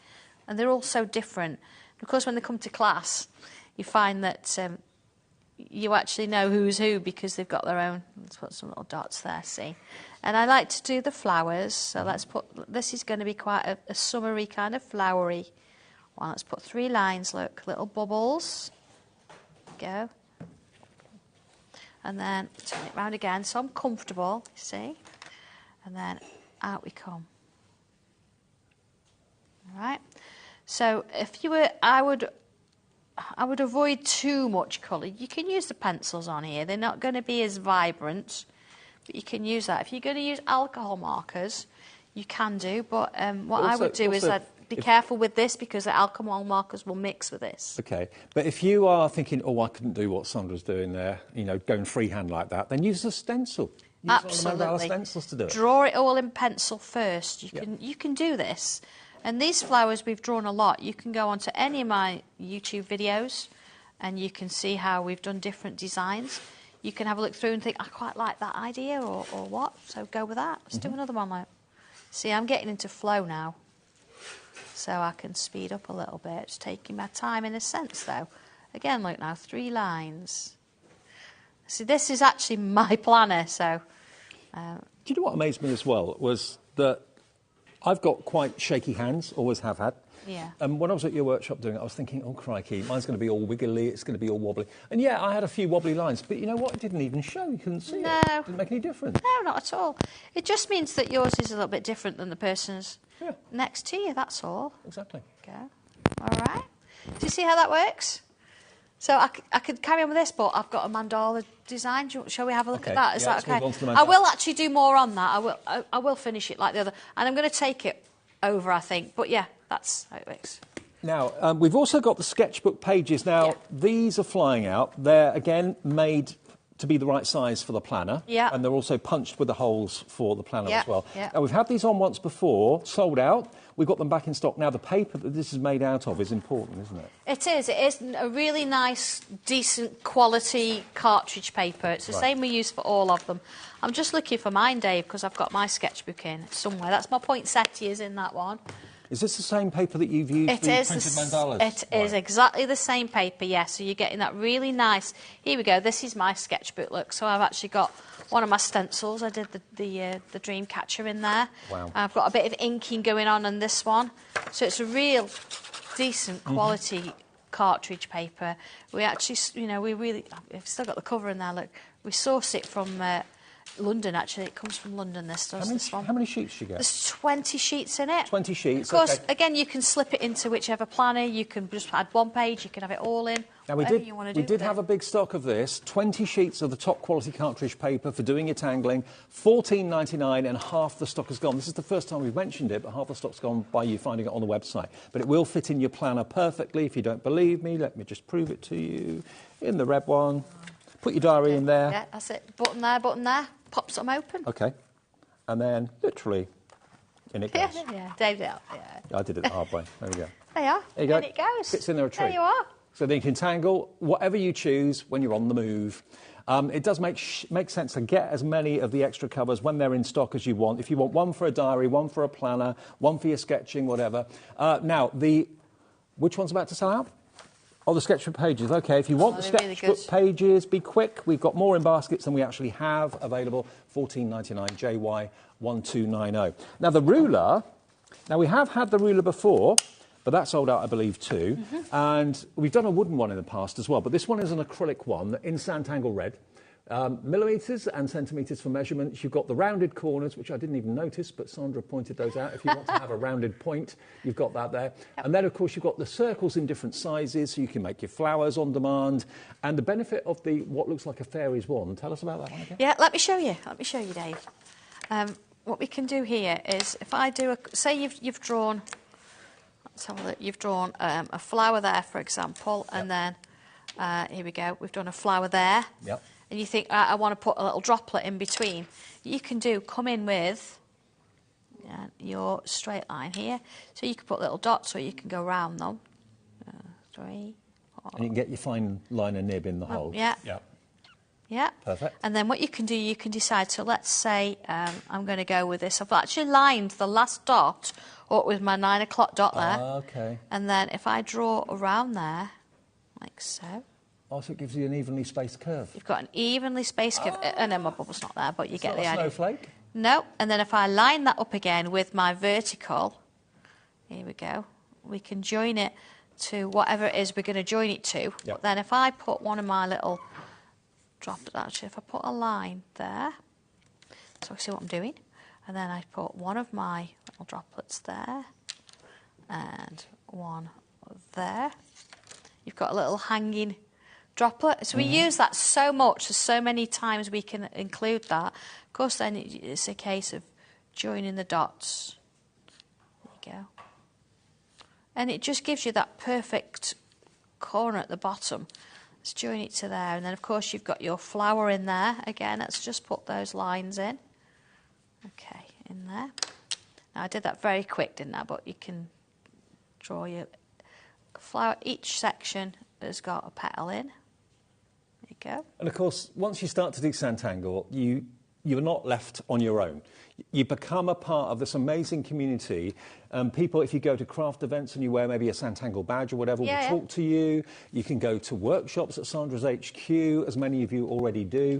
And they're all so different. Of course, when they come to class, you find that you actually know who's who because they've got their own. Let's put some little dots there, see. And I like to do the flowers. So let's put, this is going to be quite a summery kind of flowery one. Let's put 3 lines, look, little bubbles. Go. And then turn it round again so I'm comfortable, you see. And then out we come. All right. So if you were, I would avoid too much colour. You can use the pencils on here. They're not going to be as vibrant, but you can use that. If you're going to use alcohol markers, you can do. But what I would do is I'd be careful with this because the alcohol markers will mix with this. Okay, but if you are thinking, oh, I couldn't do what Sandra's doing there, you know, going freehand like that, then use a stencil. Use Absolutely. one of our stencils to do it. Draw it all in pencil first. You can do this. And these flowers we've drawn a lot. You can go onto any of my YouTube videos and you can see how we've done different designs. You can have a look through and think, I quite like that idea or what, so go with that. Let's do another one. Like, see, I'm getting into flow now. So I can speed up a little bit. Just taking my time in a sense, though. Again, look now, 3 lines. See, this is actually my planner, so... Do you know what amazed me as well was that I've got quite shaky hands, always have had. Yeah. And when I was at your workshop doing it, I was thinking, oh, crikey, mine's going to be all wiggly, it's going to be all wobbly. And yeah, I had a few wobbly lines, but you know what? It didn't even show. You couldn't see it. It didn't make any difference. No, not at all. It just means that yours is a little bit different than the person's next to you, that's all. Exactly. Go. All right. Do you see how that works? So I could carry on with this, but I've got a mandala design. Shall we have a look at that? Is that okay? I will actually do more on that. I will finish it like the other. And I'm going to take it over, I think. But yeah, that's how it works. Now, we've also got the sketchbook pages. Now, these are flying out. They're, again, made to be the right size for the planner. Yeah. And they're also punched with the holes for the planner as well. Yeah. Now, we've had these on once before, sold out. We've got them back in stock. Now, the paper that this is made out of is important, isn't it? It is. It is a really nice, decent quality cartridge paper. It's the same we use for all of them. I'm just looking for mine, Dave, because I've got my sketchbook in somewhere. That's my poinsettias in that one. Is this the same paper that you've used for your printed mandalas? It is exactly the same paper, yes. So you're getting that really nice... Here we go. This is my sketchbook, look. So I've actually got one of my stencils. I did the dream catcher in there. Wow. I've got a bit of inking going on this one. So it's a real decent quality cartridge paper. We actually, you know, I've still got the cover in there, look. We source it from... London, actually. It comes from London, this one. How many sheets do you get? There's 20 sheets in it. 20 sheets, Of course, again, you can slip it into whichever planner. You can just add one page. You can have it all in. Now, we did have a big stock of this. 20 sheets of the top quality cartridge paper for doing your tangling. $14.99 and half the stock has gone. This is the first time we've mentioned it, but half the stock's gone by you finding it on the website. But it will fit in your planner perfectly. If you don't believe me, let me just prove it to you. In the red one. Put your diary in there. Yeah, that's it. Button there. Pop some open. OK. And then, literally, in it goes. Yeah, Dave, yeah. I did it the hard way. There we go. There you are. There you go. In it goes. Fits in there a treat. There you are. So then you can tangle whatever you choose when you're on the move. It does make sense to get as many of the extra covers when they're in stock as you want. If you want one for a diary, one for a planner, one for your sketching, whatever. Now, which one's about to sell out? Oh, the sketchbook pages. OK, if you want the sketchbook pages, be quick. We've got more in baskets than we actually have available. $14.99 JY1290. Now, the ruler. Now, we have had the ruler before, but that sold out, I believe, too. And we've done a wooden one in the past as well. But this one is an acrylic one in Santangle red. millimetres and centimetres for measurements. You've got the rounded corners, which I didn't even notice, but Sandra pointed those out. If you want to have a rounded point, you've got that there. Yep. And then, of course, you've got the circles in different sizes, so you can make your flowers on demand. And the benefit of the what looks like a fairy's wand. Tell us about that one again. Yeah, let me show you. Let me show you, Dave. What we can do here is, if I do say you've drawn. Let's have a look. You've drawn a flower there, for example, and then here we go. We've done a flower there. Yep. And you think, I want to put a little droplet in between. You can come in with your straight line here. So you can put little dots or you can go round them. 3, 4. And you can get your fine liner nib in the hole. Yeah. Yeah. Yeah. Perfect. And then what you can do, you can decide. So let's say I'm going to go with this. I've actually lined the last dot up with my 9 o'clock dot there. Okay. And then if I draw around there, like so. Also, it gives you an evenly spaced curve. You've got an evenly spaced curve. And then my bubble's not there, but you get the idea. Snowflake? No. And then if I line that up again with my vertical, here we go, we can join it to whatever it is we're going to join it to. Yep. But then if I put one of my little droplets, actually, if I put a line there, so see what I'm doing, and then I put one of my little droplets there, and one there. You've got a little hanging droplet. So we use that so much, there's so many times we can include that. Of course, then it's a case of joining the dots. There you go. And it just gives you that perfect corner at the bottom. Let's join it to there. And then, of course, you've got your flower in there. Again, let's just put those lines in. Okay, in there. Now, I did that very quick, didn't I? But you can draw your flower. Each section has got a petal in. There you go. And, of course, once you start to do Santangle, you're not left on your own. You become a part of this amazing community. People, if you go to craft events and you wear maybe a Santangle badge or whatever, will talk to you. You can go to workshops at Sandra's HQ, as many of you already do.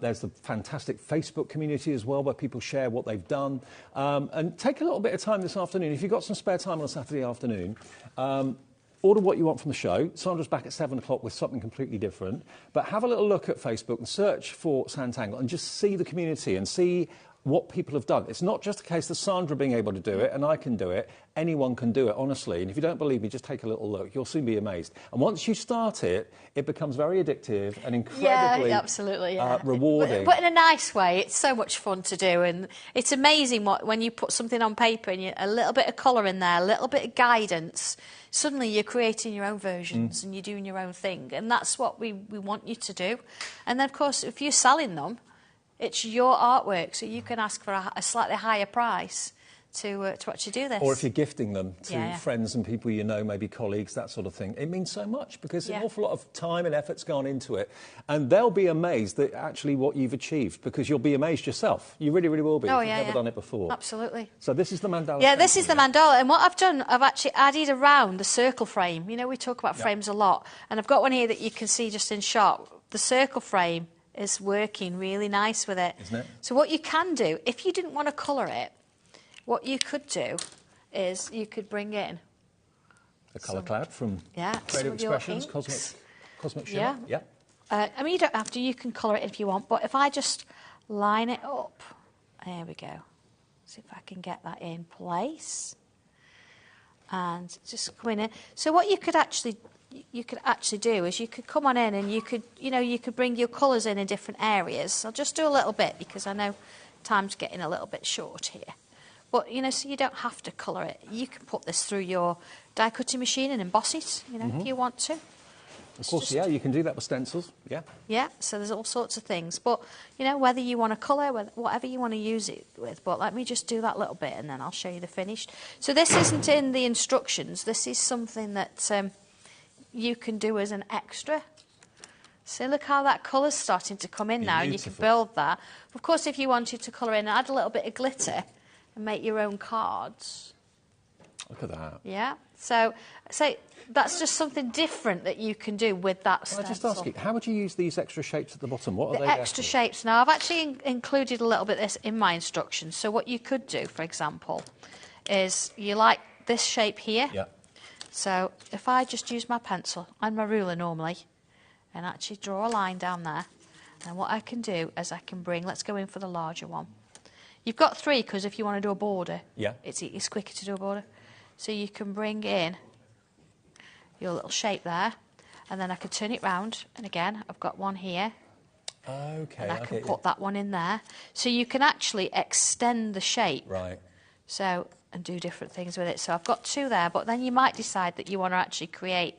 There's the fantastic Facebook community as well, where people share what they've done. And take a little bit of time this afternoon. If you've got some spare time on a Saturday afternoon, order what you want from the show. Sandra's back at 7 o'clock with something completely different. But have a little look at Facebook and search for Santangle and just see the community and see what people have done. It's not just a case of Sandra being able to do it and I can do it. Anyone can do it, honestly. And if you don't believe me, just take a little look. You'll soon be amazed. And once you start it, it becomes very addictive and incredibly absolutely, rewarding. But in a nice way. It's so much fun to do. And it's amazing when you put something on paper and a little bit of colour in there, a little bit of guidance, suddenly you're creating your own versions and you're doing your own thing. And that's what we want you to do. And then, of course, if you're selling them, it's your artwork, so you can ask for a slightly higher price to actually do this. Or if you're gifting them to friends and people you know, maybe colleagues, that sort of thing. It means so much because an awful lot of time and effort's gone into it. And they'll be amazed at actually what you've achieved because you'll be amazed yourself. You really, really will be if you've never done it before. Absolutely. So this is the mandala. Yeah, this is the mandala. And what I've done, I've actually added around the circle frame. You know, we talk about frames a lot. And I've got one here that you can see just in shot. The circle frame is working really nice with it. Isn't it? So what you can do, if you didn't want to colour it, what you could do is you could bring in a colour cloud from Creative Expressions, Cosmic Shimmer. Yeah. I mean, you don't have to. You can colour it if you want. But if I just line it up, there we go. See if I can get that in place. And just come in. So what you could actually do is you could come on in and you could bring your colours in different areas. I'll just do a little bit because I know time's getting a little bit short here. But, so you don't have to colour it. You can put this through your die cutting machine and emboss it, if you want to. Of course, you can do that with stencils, Yeah, so there's all sorts of things. But, whether you want to colour, whatever you want to use it with. But let me just do that little bit and then I'll show you the finished. So this isn't in the instructions. This is something that you can do as an extra. So look how that colour's starting to come in now, and you can build that. Of course, if you wanted to colour in and add a little bit of glitter and make your own cards. Look at that. Yeah. So that's just something different that you can do with that stencil. Can I just ask you, how would you use these extra shapes at the bottom? What are they? Extra shapes. Now, I've actually included a little bit of this in my instructions. So what you could do, for example, is you like this shape here. Yeah. So if I just use my pencil and my ruler normally and actually draw a line down there And what I can do is I can bring, let's go in for the larger one. You've got 3 because if you want to do a border, it's quicker to do a border. So you can bring in your little shape there, and then I can turn it round, and again, I've got one here. Okay. And I can put that one in there. So you can actually extend the shape. Right. So, and do different things with it. So I've got 2 there, but then you might decide that you want to actually create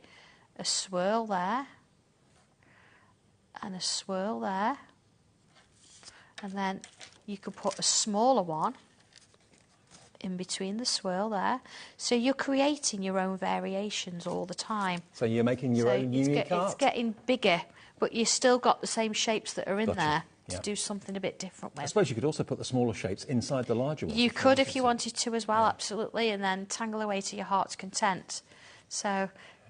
a swirl there, and a swirl there, and then you can put a smaller one in between the swirl there. So you're creating your own variations all the time. So you're making your own unique art? It's getting bigger, but you've still got the same shapes that are in there to Yeah. do something a bit different with. I suppose you could also put the smaller shapes inside the larger ones. You could if you wanted to as well, absolutely, and then tangle away to your heart's content. So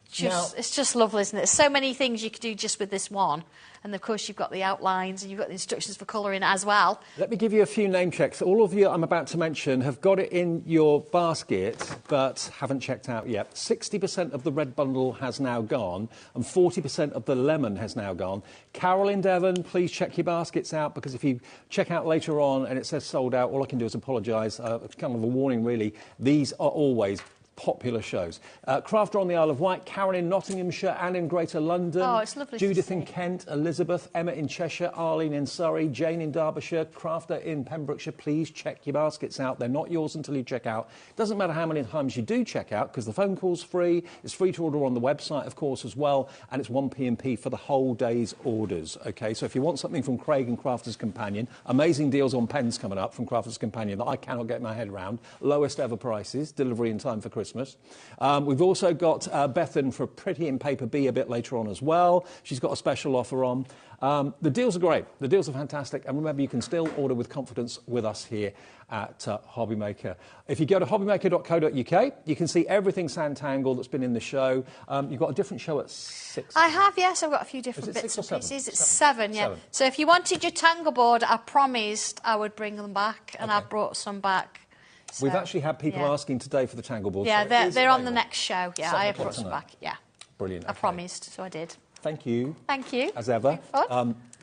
it's just lovely, isn't it? So many things you could do just with this one. And, of course, you've got the outlines and you've got the instructions for colouring as well. Let me give you a few name checks. All of you I'm about to mention have got it in your basket but haven't checked out yet. 60% of the red bundle has now gone and 40% of the lemon has now gone. Carol in Devon, please check your baskets out, because if you check out later on and it says sold out, all I can do is apologise. It's kind of a warning, really. These are always popular shows. Crafter on the Isle of Wight, Karen in Nottinghamshire, Anne in Greater London. Oh, it's lovely. Judith in Kent, Elizabeth, Emma in Cheshire, Arlene in Surrey, Jane in Derbyshire, Crafter in Pembrokeshire. Please check your baskets out. They're not yours until you check out. Doesn't matter how many times you do check out, because the phone call's free. It's free to order on the website, of course, as well, and it's 1p&p for the whole day's orders. Okay, so if you want something from Craig and Crafter's Companion, amazing deals on pens coming up from Crafter's Companion that I cannot get my head around. Lowest ever prices, delivery in time for Christmas. We've also got Bethan for Pretty in Paper B a bit later on as well. She's got a special offer on. The deals are great. The deals are fantastic. And remember, you can still order with confidence with us here at HobbyMaker. If you go to hobbymaker.co.uk, you can see everything Sanntangle that's been in the show. You've got a different show at 6. I have, yes. I've got a few different bits and pieces. It's 7, yeah. 7. So if you wanted your tangle board, I promised I would bring them back, and I've brought some back. So, we've actually had people asking today for the tangle board. Yeah, they're on the next show. Yeah, I have brought some back. Yeah. Brilliant. I promised, so I did. Thank you. Thank you. As ever.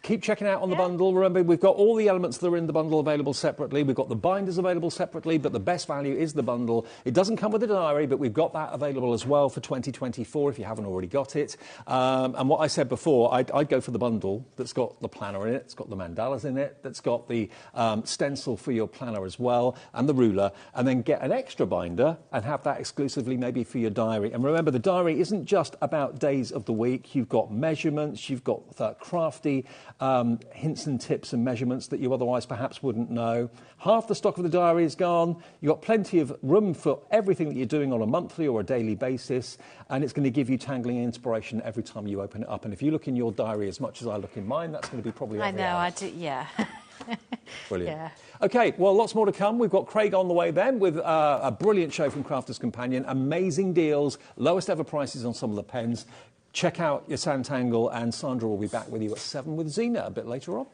Keep checking out on the bundle. Remember, we've got all the elements that are in the bundle available separately. We've got the binders available separately, but the best value is the bundle. It doesn't come with a diary, but we've got that available as well for 2024 if you haven't already got it. And what I said before, I'd go for the bundle that's got the planner in it, it's got the mandalas in it, that's got the stencil for your planner as well, and the ruler, and then get an extra binder and have that exclusively maybe for your diary. And remember, the diary isn't just about days of the week. You've got measurements, you've got crafty hints and tips and measurements that you otherwise perhaps wouldn't know. Half the stock of the diary is gone. You've got plenty of room for everything that you're doing on a monthly or a daily basis, and it's going to give you tangling inspiration every time you open it up. And if you look in your diary as much as I look in mine, that's going to be probably every hour. I do, yeah. Brilliant. Yeah. OK, well, lots more to come. We've got Craig on the way then with a brilliant show from Crafter's Companion. Amazing deals, lowest ever prices on some of the pens. Check out your Sanntangle, and Sandra will be back with you at 7 with Zena a bit later on.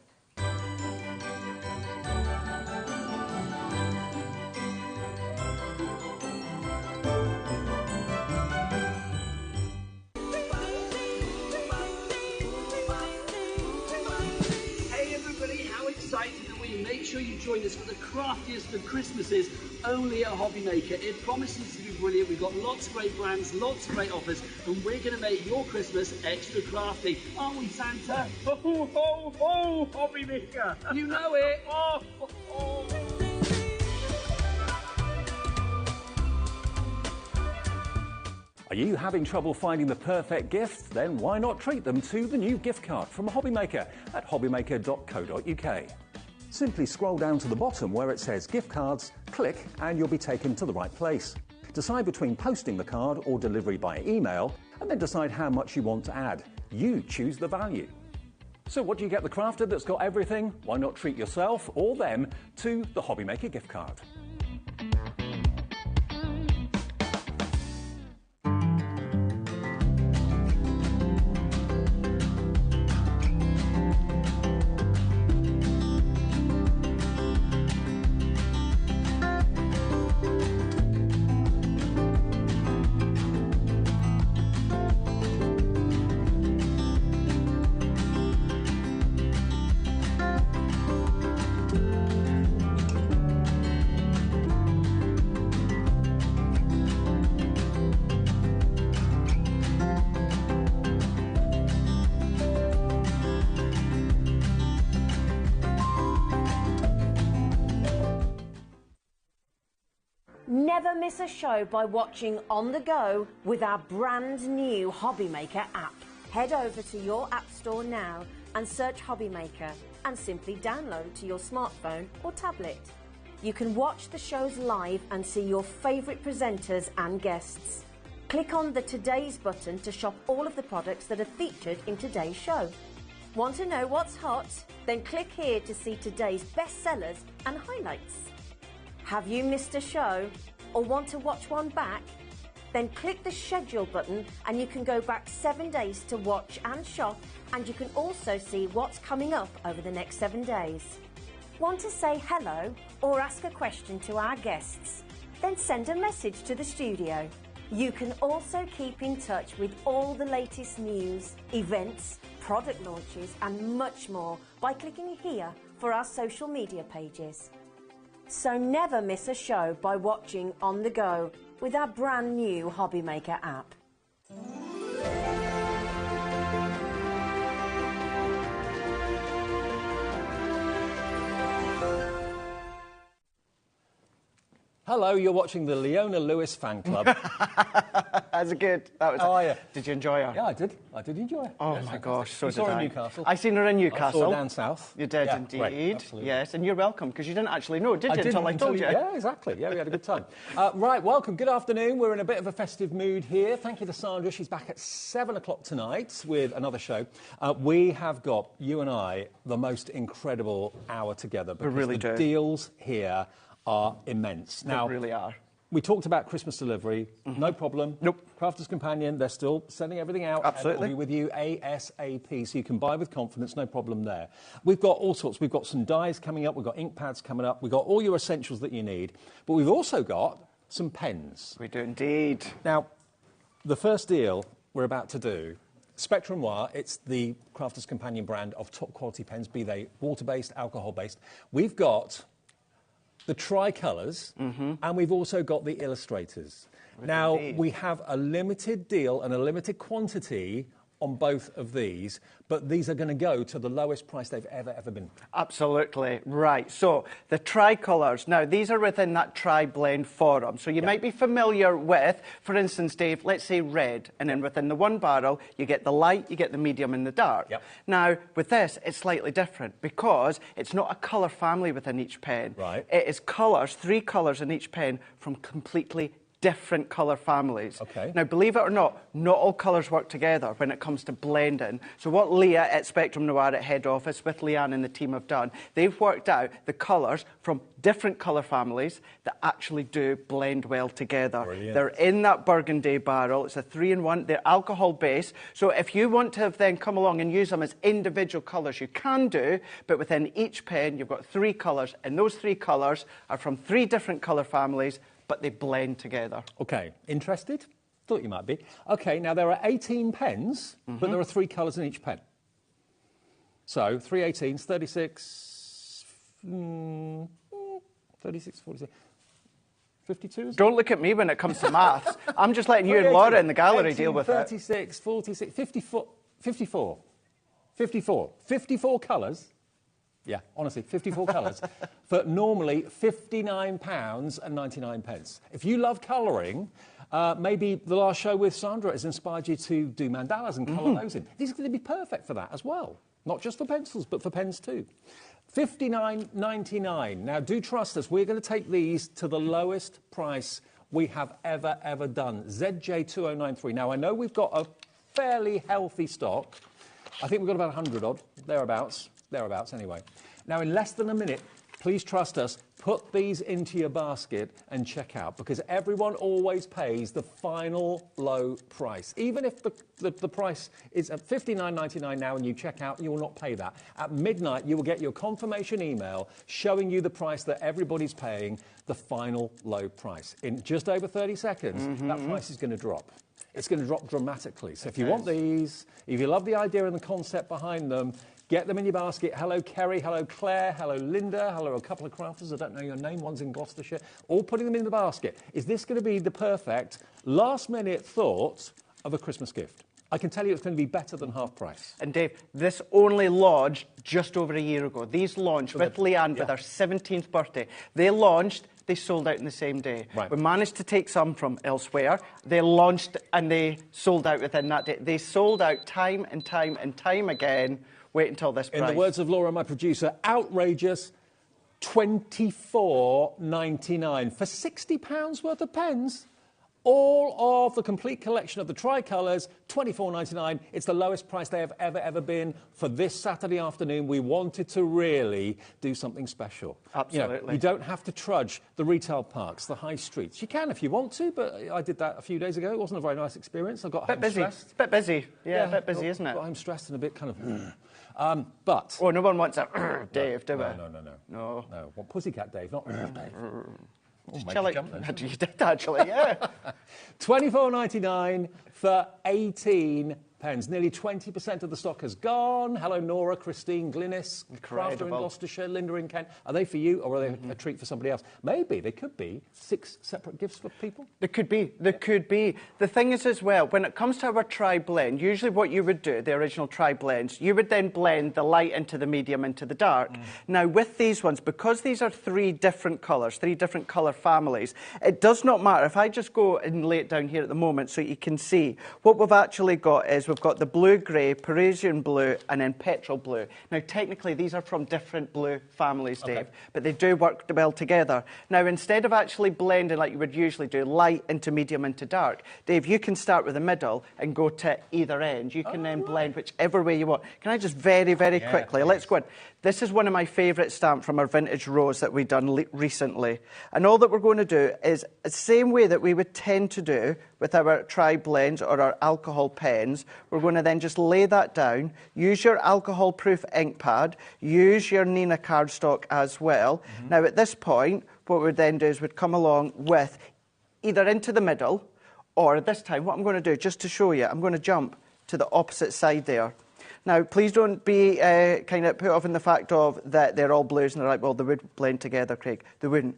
Hey everybody, how excited are we? Make sure you join us for the craftiest of Christmases only at HobbyMaker. It promises to be brilliant. We've got lots of great brands, lots of great offers, and we're going to make your Christmas extra crafty. Aren't we, Santa? Ho, ho, ho, HobbyMaker. You know it. Oh, ho, ho. Are you having trouble finding the perfect gift? Then why not treat them to the new gift card from HobbyMaker at hobbymaker.co.uk. Simply scroll down to the bottom where it says gift cards, click, and you'll be taken to the right place. Decide between posting the card or delivery by email, and then decide how much you want to add. You choose the value. So what do you get the crafter that's got everything? Why not treat yourself or them to the HobbyMaker gift card? never miss a show by watching on the go with our brand new HobbyMaker app. Head over to your app store now and search HobbyMaker and simply download to your smartphone or tablet. You can watch the shows live and see your favourite presenters and guests. Click on the Today's button to shop all of the products that are featured in today's show. Want to know what's hot? Then click here to see today's bestsellers and highlights. Have you missed a show or want to watch one back? Then click the schedule button and you can go back 7 days to watch and shop, and you can also see what's coming up over the next 7 days. Want to say hello or ask a question to our guests? Then send a message to the studio. You can also keep in touch with all the latest news, events, product launches and much more by clicking here for our social media pages. So never miss a show by watching on the go with our brand new HobbyMaker app. Hello, you're watching the Leona Lewis fan club. That's good. That was. How are you? Did you enjoy her? Yeah, I did. I did enjoy it. Oh, my gosh, so you did saw her I. in Newcastle. I seen her in Newcastle. I saw her down south. You did yeah, indeed. Great, absolutely. Yes, and you're welcome, because you didn't actually know, did you, until I told you? Yeah, exactly. Yeah, we had a good time. Right, welcome. Good afternoon. We're in a bit of a festive mood here. Thank you to Sandra. She's back at 7 o'clock tonight with another show. We have got, you and I, the most incredible hour together. We really do. The deals here are immense. They really are. We talked about Christmas delivery. No problem. Nope. Crafters Companion, they're still sending everything out. Absolutely. And we'll be with you ASAP, so you can buy with confidence, no problem there. We've got all sorts. We've got some dyes coming up. We've got ink pads coming up. We've got all your essentials that you need. But we've also got some pens. We do indeed. Now, the first deal we're about to do, Spectrum Noir, it's the Crafters Companion brand of top quality pens, be they water-based, alcohol-based. We've got the tricolours, and we've also got the illustrators. Now, we have a limited deal and a limited quantity on both of these, but these are going to go to the lowest price they've ever been. Absolutely, right. So, the tricolours. Now, these are within that tri-blend forum. So, you might be familiar with, for instance, Dave, let's say red, and then within the one barrel, you get the light, you get the medium, and the dark. Yep. Now, with this, it's slightly different, because it's not a colour family within each pen. Right. It is colours, 3 colours in each pen from completely different colour families. Okay. Now, believe it or not all colours work together when it comes to blending. So what Leah at Spectrum Noir at head office with Leanne and the team have done, they've worked out the colours from different colour families that actually do blend well together. Brilliant. They're in that burgundy barrel. It's a 3-in-1. They're alcohol based. So if you want to then come along and use them as individual colours, you can do, but within each pen, you've got 3 colours, and those 3 colours are from 3 different colour families, but they blend together. OK, interested? Thought you might be. OK, now there are 18 pens, but there are 3 colours in each pen. So 3 18s, 36, 36, 46, 52? Don't look at me when it comes to maths. I'm just letting you and Laura in the gallery 18, deal with 36, it. 46, 54, 54, 54, 54 colours. Yeah, honestly, 54 colours for normally £59.99. If you love colouring, maybe the last show with Sandra has inspired you to do mandalas and colour those in. These are going to be perfect for that as well. Not just for pencils, but for pens too. £59.99. Now, do trust us. We're going to take these to the lowest price we have ever done. ZJ2093. Now, I know we've got a fairly healthy stock. I think we've got about 100 odd, thereabouts anyway. Now, in less than a minute, please trust us, put these into your basket and check out, because everyone always pays the final low price. Even if the price is at $59.99 now and you check out, you will not pay that. At midnight, you will get your confirmation email showing you the price that everybody's paying, the final low price. In just over 30 seconds, that price is going to drop. It's going to drop dramatically. So if you want these, if you love the idea and the concept behind them, get them in your basket. Hello, Kerry. Hello, Claire. Hello, Linda. Hello, a couple of crafters. I don't know your name. One's in Gloucestershire. All putting them in the basket. Is this going to be the perfect last-minute thought of a Christmas gift? I can tell you it's going to be better than half price. And Dave, this only launched just over a year ago. These launched with Leanne with her 17th birthday. They launched they sold out in the same day. Right. We managed to take some from elsewhere. They launched and they sold out within that day. They sold out time and time and time again. Wait until this price. In the words of Laura, my producer, outrageous, £24.99 for £60 worth of pens. All of the complete collection of the tricolours, £24.99. It's the lowest price they have ever been. For this Saturday afternoon, we wanted to really do something special. Absolutely. You don't have to trudge the retail parks, the high streets. You can if you want to, but I did that a few days ago. It wasn't a very nice experience. I got home stressed. Bit busy. Yeah, a bit busy, isn't it? Got home stressed and a bit kind of... but... Oh, no one wants a Dave, do we? No. Well, Pussycat Dave, not Dave. Oh, you did actually, yeah. £24.99 for 18 pens. Nearly 20% of the stock has gone. Hello, Nora, Christine, Glynis, Crafter in Gloucestershire, Linda in Kent. Are they for you or are they a treat for somebody else? Maybe they could be 6 separate gifts for people. There could be. There could be. The thing is as well, when it comes to our tri-blend, usually what you would do, the original tri-blends, you would then blend the light into the medium into the dark. Now with these ones, because these are 3 different colours, 3 different colour families, it does not matter. If I just go and lay it down here at the moment so you can see, what we've actually got is we've got the blue-grey, Parisian blue, and then petrol blue. Now, technically, these are from different blue families, Dave, but they do work well together. Now, instead of actually blending like you would usually do, light into medium into dark, Dave, you can start with the middle and go to either end. You can then blend whichever way you want. Can I just very quickly, let's go in. This is one of my favourite stamps from our vintage rose that we've done recently. And all that we're going to do is the same way that we would tend to do with our tri-blends or our alcohol pens. We're going to then just lay that down, use your alcohol-proof ink pad, use your Nina cardstock as well. Now, at this point, what we'd then do is we'd come along with either into the middle, or this time, what I'm going to do, just to show you, I'm going to jump to the opposite side there. Now, please don't be kind of put off in the fact of that they're all blues and they're like, well, they would blend together, Craig. They wouldn't.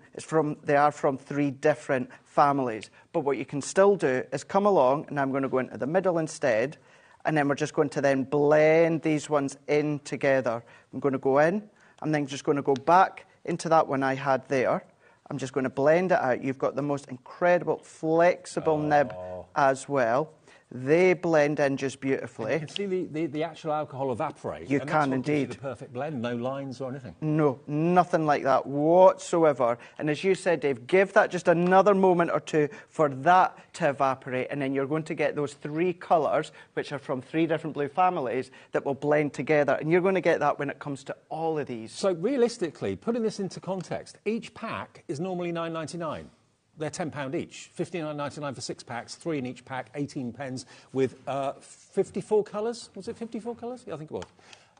They are from 3 different families. But what you can still do is come along, and I'm going to go into the middle instead, and then we're just going to then blend these ones in together. I'm going to go in, I'm then just going to go back into that one I had there. I'm just going to blend it out. You've got the most incredible, flexible nib as well. They blend in just beautifully. And you can see the actual alcohol evaporate. You can indeed. The perfect blend, no lines or anything. No, nothing like that whatsoever. And as you said, Dave, give that just another moment or two for that to evaporate, and then you're going to get those 3 colours, which are from 3 different blue families, that will blend together. And you're going to get that when it comes to all of these. So realistically, putting this into context, each pack is normally £9.99. They're £10 each, $59.99 for 6 packs, 3 in each pack, 18 pens with 54 colours. Was it 54 colours? Yeah, I think it was.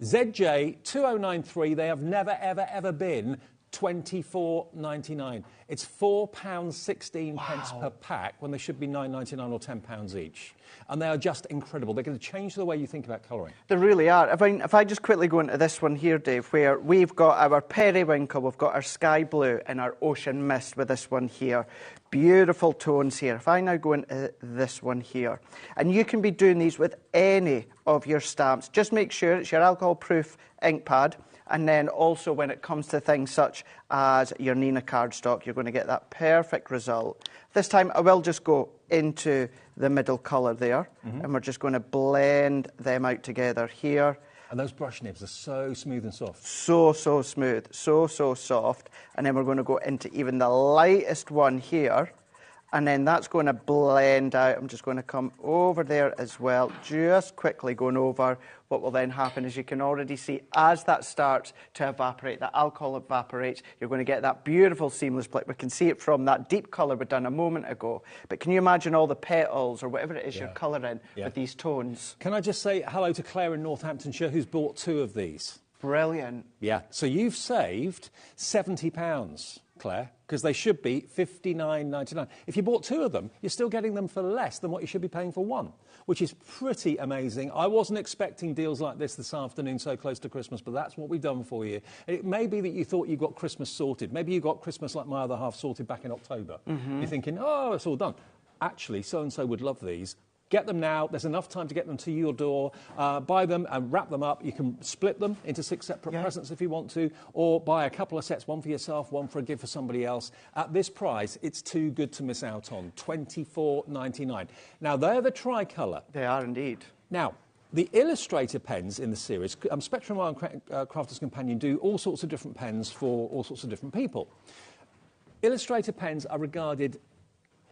ZJ 2093, they have never, ever been £24.99. It's £4.16 per pack when they should be £9.99 or £10 each. And they are just incredible. They're going to change the way you think about colouring. They really are. If I just quickly go into this one here, Dave, where we've got our periwinkle, we've got our sky blue and our ocean mist with this one here. Beautiful tones here. If I now go into this one here, and you can be doing these with any of your stamps, just make sure it's your alcohol-proof ink pad. And then also when it comes to things such as your Nina cardstock, you're going to get that perfect result. This time I will just go into the middle colour there, and we're just going to blend them out together here. And those brush nibs are so smooth and soft. So smooth, so soft. And then we're going to go into even the lightest one here. And then that's going to blend out. I'm just going to come over there as well, just quickly going over. What will then happen is you can already see as that starts to evaporate, the alcohol evaporates, you're going to get that beautiful seamless black. We can see it from that deep colour we've done a moment ago. But can you imagine all the petals or whatever it is you're colouring with these tones? Can I just say hello to Claire in Northamptonshire, who's bought 2 of these? Brilliant. Yeah, so you've saved £70, Claire, because they should be $59.99. If you bought 2 of them, you're still getting them for less than what you should be paying for 1, which is pretty amazing. I wasn't expecting deals like this afternoon so close to Christmas, but that's what we've done for you. It may be that you thought you got Christmas sorted. Maybe you got Christmas like my other half sorted back in October. You're thinking, oh, it's all done. Actually, so-and-so would love these. Get them now. There's enough time to get them to your door. Buy them and wrap them up. You can split them into 6 separate presents if you want to, or buy a couple of sets, one for yourself, one for a gift for somebody else. At this price, it's too good to miss out on, $24.99. Now, they're the tricolour. They are indeed. Now, the Illustrator pens in the series, Spectrum Noir and Crafter's Companion do all sorts of different pens for all sorts of different people. Illustrator pens are regarded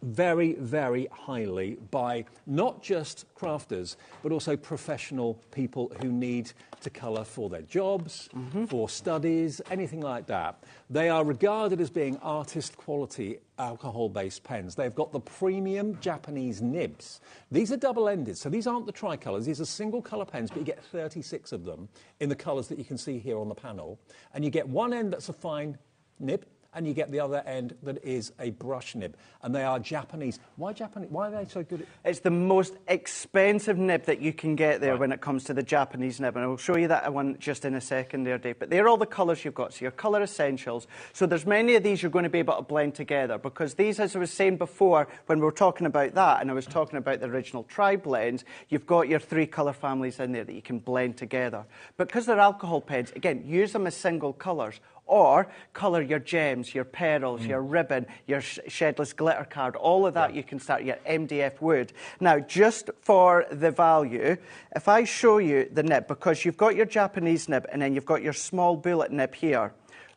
very, very highly by not just crafters, but also professional people who need to colour for their jobs, for studies, anything like that. They are regarded as being artist quality alcohol-based pens. They've got the premium Japanese nibs. These are double-ended, so these aren't the tricolours. These are single-colour pens, but you get 36 of them in the colours that you can see here on the panel. And you get one end that's a fine nib, and you get the other end that is a brush nib. And they are Japanese. Why Japanese? Why are they so good? It's the most expensive nib that you can get there when it comes to the Japanese nib. And I'll show you that one just in a second there, Dave. But they're all the colours you've got. So your colour essentials. So there's many of these you're going to be able to blend together, because these, as I was saying before, when we were talking about that, and I was talking about the original tri-blends, you've got your 3 colour families in there that you can blend together. But because they're alcohol pens, again, use them as single colours. Or colour your gems, your pearls, your ribbon, your shedless glitter card, all of that you can start, your MDF wood. Now, just for the value, if I show you the nib, because you've got your Japanese nib and then you've got your small bullet nib here.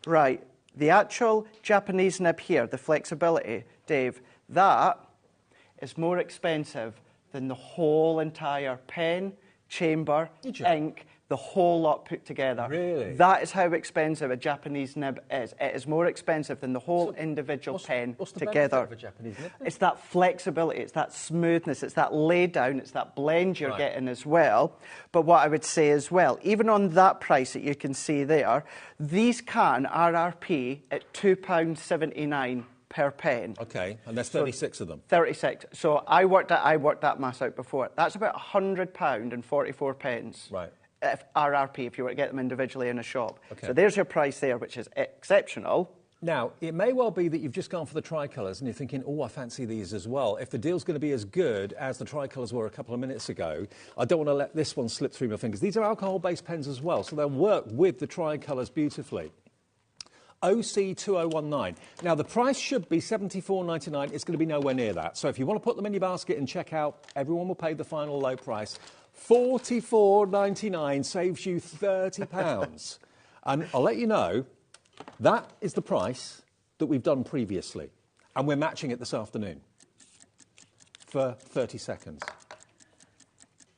Right, the actual Japanese nib here, the flexibility, Dave, that is more expensive than the whole entire pen, chamber, ink, the whole lot put together. Really? That is how expensive a Japanese nib is. It is more expensive than the whole individual pen what's the together. benefit of a Japanese nib? It's that flexibility, it's that smoothness, it's that lay down, it's that blend you're getting as well. But what I would say as well, even on that price that you can see there, these can RRP at £2.79 per pen. Okay, and there's 36 of them. 36. So I worked that maths out before. That's about £100 and 44 pence. Right. RRP if you were to get them individually in a shop. Okay. So there's your price there, which is exceptional. Now, it may well be that you've just gone for the tricolours and you're thinking, oh, I fancy these as well. If the deal's going to be as good as the tricolours were a couple of minutes ago, I don't want to let this one slip through my fingers. These are alcohol-based pens as well, so they'll work with the tricolours beautifully. OC2019. Now, the price should be $74.99. It's going to be nowhere near that. So if you want to put them in your basket and check out, everyone will pay the final low price. $44.99 saves you £30. And I'll let you know, that is the price that we've done previously. And we're matching it this afternoon for 30 seconds.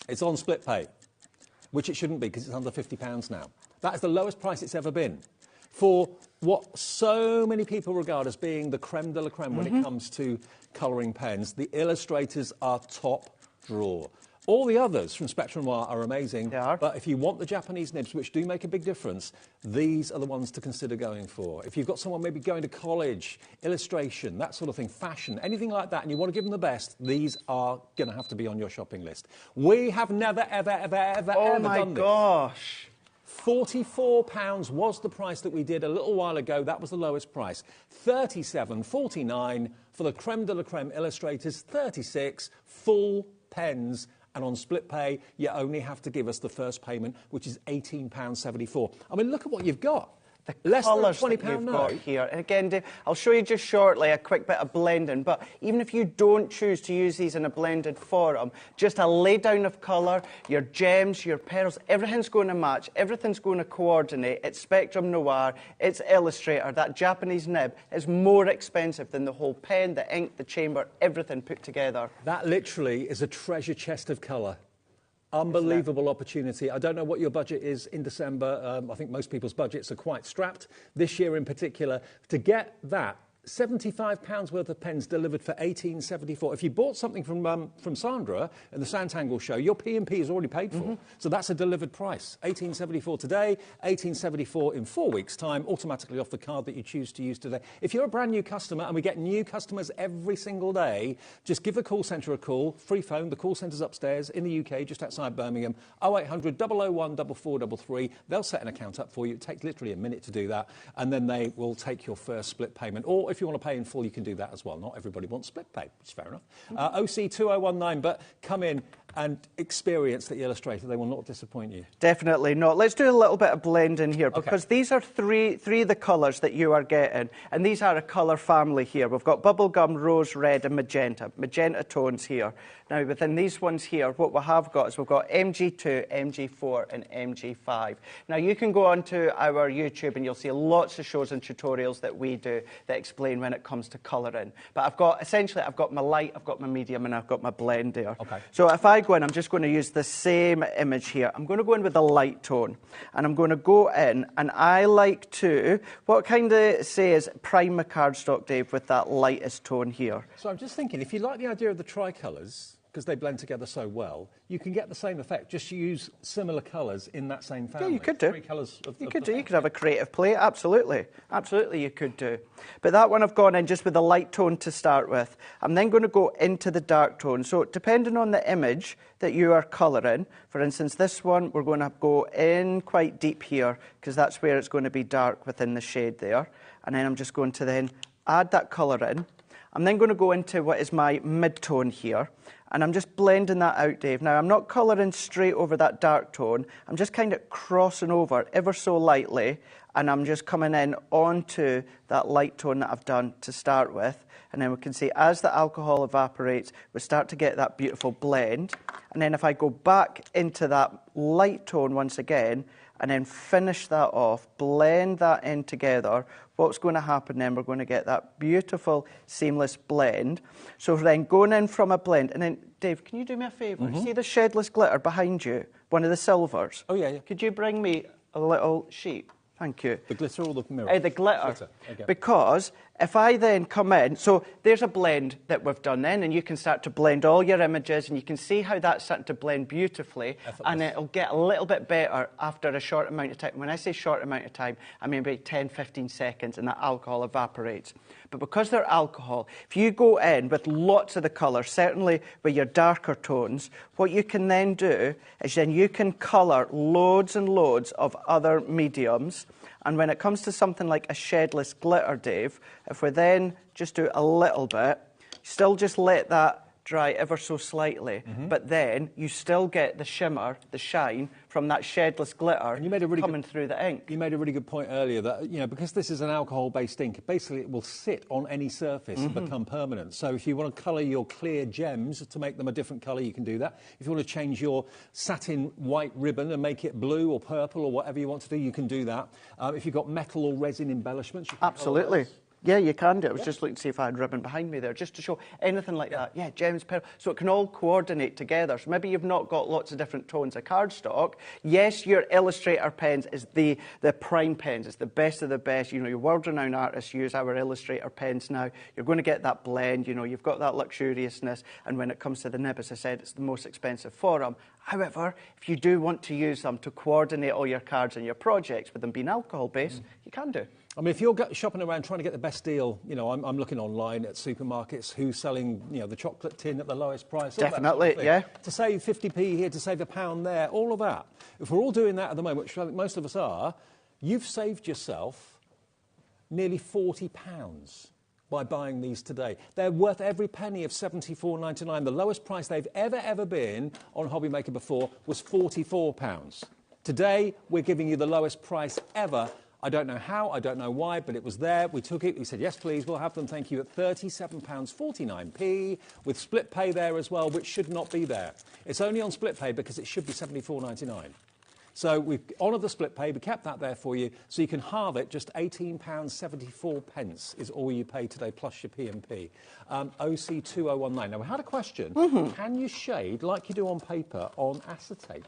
It's on split pay, which it shouldn't be because it's under £50 now. That is the lowest price it's ever been for what so many people regard as being the creme de la creme when it comes to colouring pens. The Illustrators are top drawer. All the others from Spectrum Noir are amazing, but if you want the Japanese nibs, which do make a big difference, these are the ones to consider going for. If you've got someone maybe going to college, illustration, that sort of thing, fashion, anything like that, and you want to give them the best, these are going to have to be on your shopping list. We have never, ever, ever, ever, ever done this. Oh, my gosh. £44 was the price that we did a little while ago. That was the lowest price. $37.49 for the creme de la creme Illustrators, 36 full pens. And on split pay, you only have to give us the first payment, which is £18.74. I mean, look at what you've got. The Less than colours £20 that you've note. got here. And again, Dave, I'll show you just shortly a quick bit of blending, but even if you don't choose to use these in a blended form, just a lay down of colour, your gems, your pearls, everything's going to match, everything's going to coordinate. It's Spectrum Noir, it's Illustrator. That Japanese nib is more expensive than the whole pen, the ink, the chamber, everything put together. That literally is a treasure chest of colour. Unbelievable opportunity. I don't know what your budget is in December. I think most people's budgets are quite strapped. This year in particular, to get that £75 worth of pens delivered for $18.74. If you bought something from Sandra in the Santangle show, your P&P is already paid for. So that's a delivered price. $18.74 today, $18.74 in 4 weeks' time, automatically off the card that you choose to use today. If you're a brand new customer, and we get new customers every single day, just give the call centre a call. Free phone. The call centre's upstairs in the UK, just outside Birmingham. 0800 001 4433. They'll set an account up for you. It takes literally a minute to do that. And then they will take your first split payment. Or if you want to pay in full, you can do that as well. Not everybody wants split pay, which is fair enough. OC2019, but come in and experience the Illustrator. They will not disappoint you. Definitely not. Let's do a little bit of blending here, because these are three of the colours that you are getting, and these are a colour family here. We've got bubblegum, rose, red and magenta tones here. Now, within these ones here, what we have got is we've got MG2, MG4 and MG5. Now, you can go onto our YouTube and you'll see lots of shows and tutorials that we do that explain when it comes to colouring. But essentially, I've got my light, I've got my medium and I've got my blend there. Okay. So if I go in, I'm just going to use the same image here. I'm going to go in with the light tone, and I'm going to go in, and I like to, what kind of say is prime my cardstock, Dave, with that lightest tone here. So I'm just thinking, if you like the idea of the tricolours, because they blend together so well, you can get the same effect. Just use similar colours in that same family. Yeah, you could do. Three colours of You could do. You could have a creative play. Absolutely. Absolutely, you could do. But that one I've gone in just with the light tone to start with. I'm then going to go into the dark tone. So depending on the image that you are colouring, for instance, this one, we're going to go in quite deep here, because that's where it's going to be dark within the shade there. And then I'm just going to then add that colour in. I'm then going to go into what is my mid-tone here, and I'm just blending that out, Dave. Now, I'm not colouring straight over that dark tone. I'm just kind of crossing over ever so lightly, and I'm just coming in onto that light tone that I've done to start with. And then we can see as the alcohol evaporates, we start to get that beautiful blend. And then if I go back into that light tone once again, and then finish that off, blend that in together, what's going to happen then, we're going to get that beautiful seamless blend. So then going in from a blend, and then Dave, can you do me a favour? See the shedless glitter behind you, one of the silvers? Oh, yeah, yeah. Could you bring me a little sheet? Thank you. The glitter or the mirror? The glitter. Okay. Because if I then come in, so there's a blend that we've done then, and you can start to blend all your images, and you can see how that's starting to blend beautifully, and it'll get a little bit better after a short amount of time. When I say short amount of time, I mean about 10, 15 seconds, and that alcohol evaporates. But because they're alcohol, if you go in with lots of the colour, certainly with your darker tones, what you can then do is then you can colour loads and loads of other mediums. And when it comes to something like a shedless glitter, Dave, if we then just do a little bit, still just let that dry ever so slightly, but then you still get the shimmer, the shine from that shedless glitter coming through the ink. You made a really good point earlier that, you know, because this is an alcohol-based ink, basically it will sit on any surface and become permanent. So if you want to colour your clear gems to make them a different colour, you can do that. If you want to change your satin white ribbon and make it blue or purple or whatever you want to do, you can do that. If you've got metal or resin embellishments, you can absolutely. Yeah, you can do it. I was just looking to see if I had ribbon behind me there, just to show anything like that. Yeah, gems, pearl. So it can all coordinate together. So maybe you've not got lots of different tones of cardstock. Yes, your Illustrator pens is the prime pens. It's the best of the best. You know, your world-renowned artists use our Illustrator pens now. You're going to get that blend. You know, you've got that luxuriousness. And when it comes to the nib, as I said, it's the most expensive for them. However, if you do want to use them to coordinate all your cards and your projects with them being alcohol-based, you can do. I mean, if you're shopping around trying to get the best deal, you know, I'm looking online at supermarkets who's selling, you know, the chocolate tin at the lowest price. Definitely, sort of yeah. To save 50p here, to save £1 there, all of that. If we're all doing that at the moment, which I think most of us are, you've saved yourself nearly £40 by buying these today. They're worth every penny of £74.99. The lowest price they've ever been on HobbyMaker before was £44. Today, we're giving you the lowest price ever. I don't know how, I don't know why, but it was there. We took it, we said, yes, please, we'll have them, thank you, at £37.49p, with split pay there as well, which should not be there. It's only on split pay because it should be £74.99. So we've honoured the split pay, we kept that there for you, so you can halve it, just £18.74 is all you pay today, plus your P&P. OC2019. Now, we had a question. Can you shade, like you do on paper, on acetate?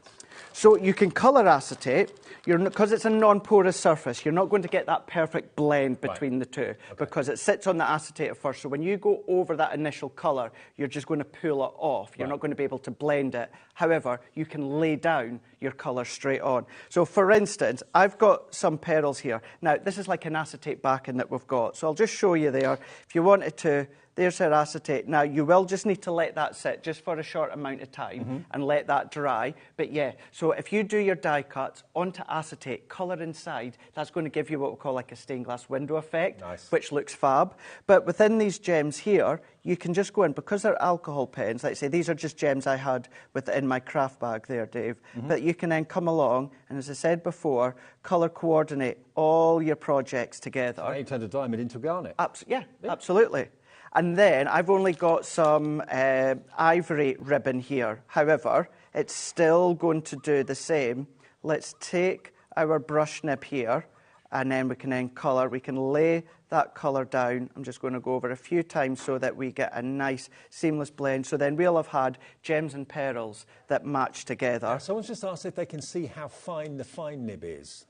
So you can colour acetate, because it's a non-porous surface, you're not going to get that perfect blend between the two, because it sits on the acetate at first. So when you go over that initial colour, you're just going to pull it off. You're not going to be able to blend it. However, you can lay down your colour straight on. So for instance, I've got some pearls here. Now, this is like an acetate backing that we've got. So I'll just show you there. If you wanted to, There's our acetate. Now, you will just need to let that sit just for a short amount of time and let that dry. But yeah, so if you do your die cuts onto acetate, colour inside, that's going to give you what we call like a stained glass window effect, which looks fab. But within these gems here, you can just go in, because they're alcohol pens, like I say, these are just gems I had within my craft bag there, Dave. But you can then come along and, as I said before, colour coordinate all your projects together. So you turn a diamond into a garnet. Yeah, absolutely. And then I've only got some ivory ribbon here. However, it's still going to do the same. Let's take our brush nib here, and then we can then colour. We can lay that colour down. I'm just going to go over a few times so that we get a nice seamless blend. So then we'll have had gems and pearls that match together. Someone's just asked if they can see how fine the fine nib is.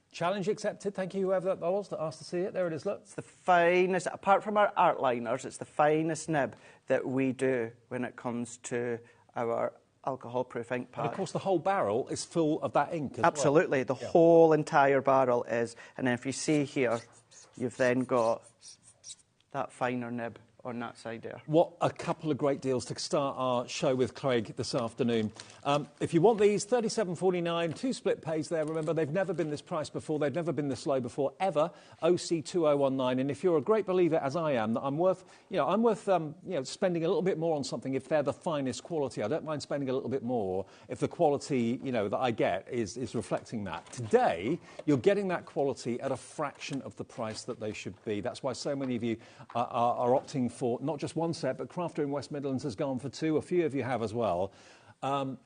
Challenge accepted. Thank you, whoever that was that asked to see it. There it is, look. It's the finest, apart from our art liners, it's the finest nib that we do when it comes to our alcohol-proof ink pad. And, of course, the whole barrel is full of that ink as Absolutely. well. The whole entire barrel is. And then if you see here, you've then got that finer nib on that side there. What a couple of great deals to start our show with, Craig, this afternoon. If you want these, $37.49, 2 split pays there. Remember, they've never been this price before. They've never been this low before, ever. OC2019. And if you're a great believer, as I am, that I'm worth spending a little bit more on something if they're the finest quality. I don't mind spending a little bit more if the quality, that I get is reflecting that. Today, you're getting that quality at a fraction of the price that they should be. That's why so many of you are opting for not just one set, but Crafter in West Midlands has gone for 2. A few of you have as well.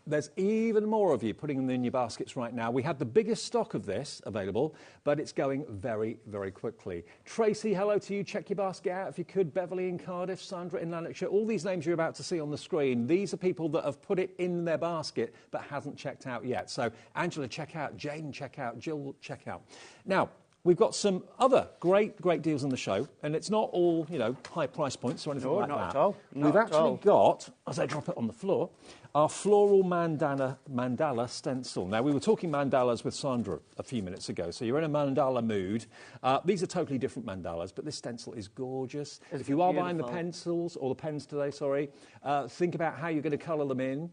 There's even more of you putting them in your baskets right now. We had the biggest stock of this available, but it's going very, very quickly. Tracy, hello to you. Check your basket out if you could. Beverly in Cardiff, Sandra in Lanarkshire. All these names you're about to see on the screen, these are people that have put it in their basket but hasn't checked out yet. So Angela, check out. Jane, check out. Jill, check out. Now, we've got some other great deals on the show, and it's not all, high price points or anything like that. Not at all. We've actually got, as I drop it on the floor, our floral mandala stencil. Now, we were talking mandalas with Sandra a few minutes ago, so you're in a mandala mood. These are totally different mandalas, but this stencil is gorgeous. If you are buying the pencils, or the pens today, think about how you're going to colour them in.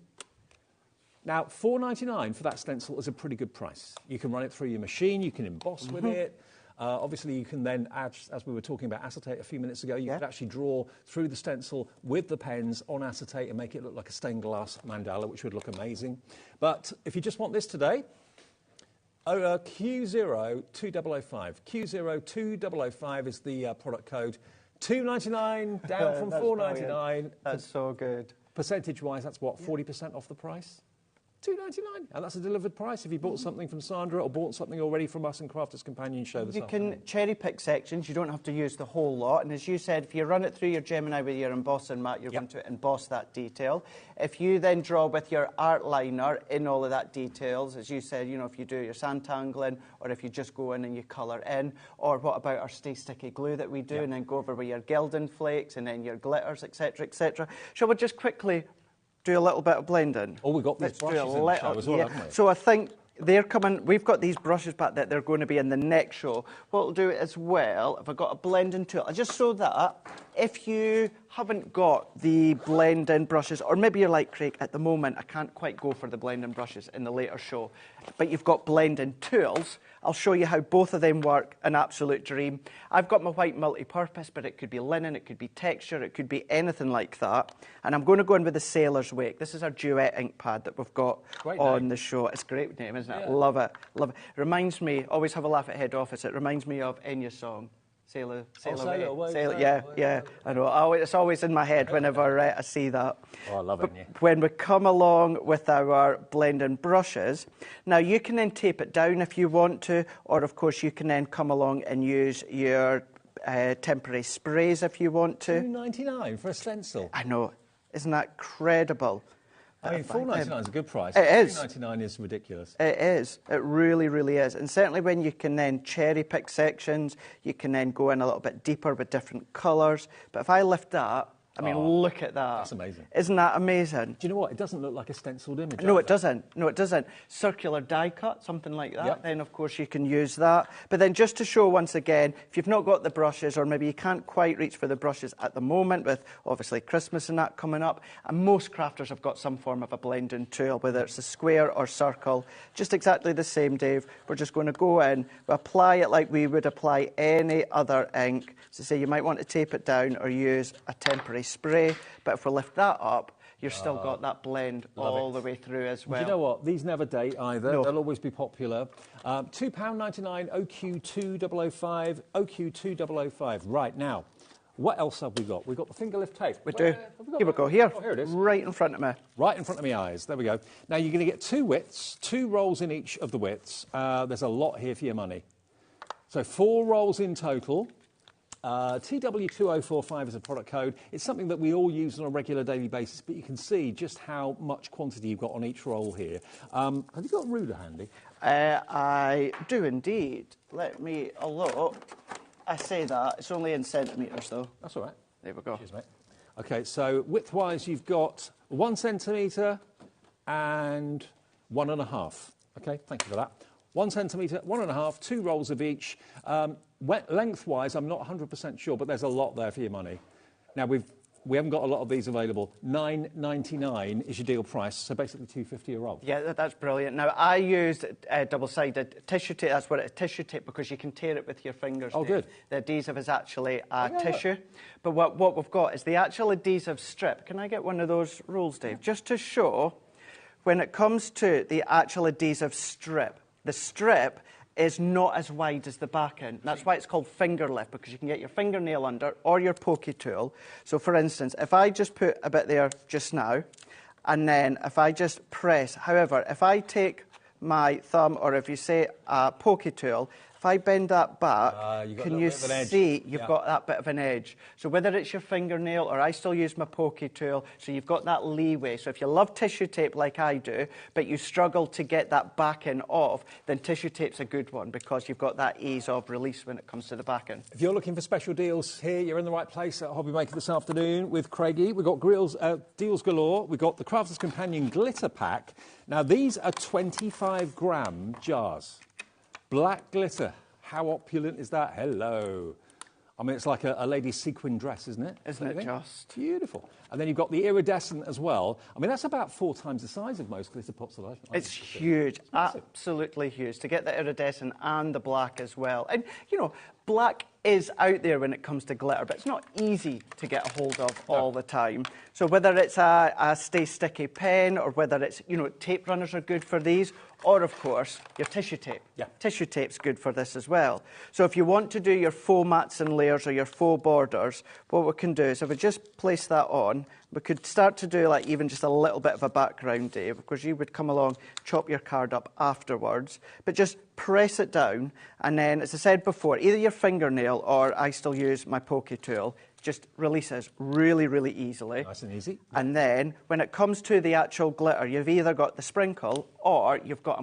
Now, $4.99 for that stencil is a pretty good price. You can run it through your machine, you can emboss with it. Obviously, you can then add, as we were talking about acetate a few minutes ago, you could actually draw through the stencil with the pens on acetate and make it look like a stained glass mandala, which would look amazing. But if you just want this today, Q02005. Q02005 is the product code. $2.99 down from $4.99. That's so good. Percentage-wise, that's what, 40% off the price? $2.99, and that's a delivered price if you bought something from Sandra or bought something already from us in Crafters Companion Show this afternoon. You can cherry pick sections, you don't have to use the whole lot, and as you said, if you run it through your Gemini with your embossing mat, you're going to emboss that detail. If you then draw with your art liner in all of that details, as you said, if you do your sandtangling, or if you just go in and you colour in, or what about our stay sticky glue that we do, and then go over with your gilding flakes, and then your glitters, etc., etc. Shall we just quickly do a little bit of blending? Oh, we've got these brushes in the show as well, haven't we? So I think they're coming. We've got these brushes back that they're going to be in the next show. What we'll do as well, if I've got a blending tool, I just so that if you haven't got the blending brushes, or maybe you're like, Craig, at the moment I can't quite go for the blending brushes in the later show, but you've got blending tools, I'll show you how both of them work, an absolute dream. I've got my white multi-purpose, but it could be linen, it could be texture, it could be anything like that. And I'm going to go in with the Sailor's Wake. This is our duet ink pad that we've got on the show. It's a great name, isn't it? Yeah. Love it, love it. Reminds me, always have a laugh at head office, it reminds me of Enya's song. Sailor Away. Yeah, I know. It's always in my head whenever I see that. Oh, I love it. When we come along with our blending brushes, now you can then tape it down if you want to, or of course you can then come along and use your temporary sprays if you want to. $2.99 for a stencil. I know. Isn't that incredible? I mean, $4.99 is a good price. It is. $2.99 is ridiculous. It is. It really, really is. And certainly when you can then cherry pick sections, you can then go in a little bit deeper with different colours. But if I lift that I mean, look at that. That's amazing. Isn't that amazing? Do you know what? It doesn't look like a stenciled image. No, it doesn't. No, it doesn't. Circular die cut, something like that. Yep. Then, of course, you can use that. But then just to show once again, if you've not got the brushes, or maybe you can't quite reach for the brushes at the moment with, obviously, Christmas and that coming up, and most crafters have got some form of a blending tool, whether it's a square or circle. Just exactly the same, Dave. We're just going to go in, we apply it like we would apply any other ink. So say you might want to tape it down or use a temporary spray, but if we lift that up, you've still got that blend all the way through as well. Do you know what? These never date either. No. They'll always be popular. £2.99, OQ2005, OQ2005. Right, now, what else have we got? We've got the finger lift tape. We do. Here we go, here. Oh, here it is. Right in front of me. Right in front of my eyes. There we go. Now, you're going to get 2 widths, 2 rolls in each of the widths. There's a lot here for your money. So 4 rolls in total. TW2045 is a product code. It's something that we all use on a regular daily basis, but you can see just how much quantity you've got on each roll here. Have you got a ruler handy? I do indeed. Let me look. I say that. It's only in centimetres, though. That's all right. There we go. Cheers, mate. OK, so width-wise, you've got 1 centimetre and 1.5. OK, thank you for that. 1 centimetre, 1.5, 2 rolls of each. Lengthwise, I'm not 100% sure, but there's a lot there for your money. Now, we haven't got a lot of these available. $9.99 is your deal price, so basically $2.50 a roll. Yeah, that's brilliant. Now, I used double-sided tissue tape. That's what it is, tissue tape, because you can tear it with your fingers. Oh, Dave. good. The adhesive is actually tissue. But what we've got is the actual adhesive strip. Can I get one of those rolls, Dave? Just to show, when it comes to the actual adhesive strip, the strip is not as wide as the back end. That's why it's called finger lift, because you can get your fingernail under or your pokey tool. So, for instance, if I just put a bit there just now, and then if I just press, however, if I take my thumb, or if you say a pokey tool, if I bend that back, can you see you've got that bit of an edge? So whether it's your fingernail, or I still use my pokey tool, so you've got that leeway. So if you love tissue tape like I do, but you struggle to get that backing off, then tissue tape's a good one, because you've got that ease of release when it comes to the backing. If you're looking for special deals here, you're in the right place at HobbyMaker this afternoon with Craigie. We've got deals galore. We've got the Crafter's Companion Glitter Pack. Now, these are 25-gram jars. Black glitter. How opulent is that? Hello. I mean, it's like a lady's sequin dress, isn't it? Isn't it just? Beautiful. And then you've got the iridescent as well. I mean, that's about 4 times the size of most glitter pots. It's huge. Absolutely huge. To get the iridescent and the black as well. And, you know, black is out there when it comes to glitter, but it's not easy to get a hold of all the time. So whether it's a stay sticky pen, or whether it's, you know, tape runners are good for these, or, of course, your tissue tape. Yeah. Tissue tape's good for this as well. So if you want to do your faux mats and layers, or your faux borders, what we can do is, if we just place that on, we could start to do like even just a little bit of a background, Dave. Of course, you would come along, chop your card up afterwards, but just press it down, and then, as I said before, either your fingernail, or I still use my pokey tool, just releases really, really easily. Nice and easy. And then, when it comes to the actual glitter, you've either got the sprinkle, or you've got,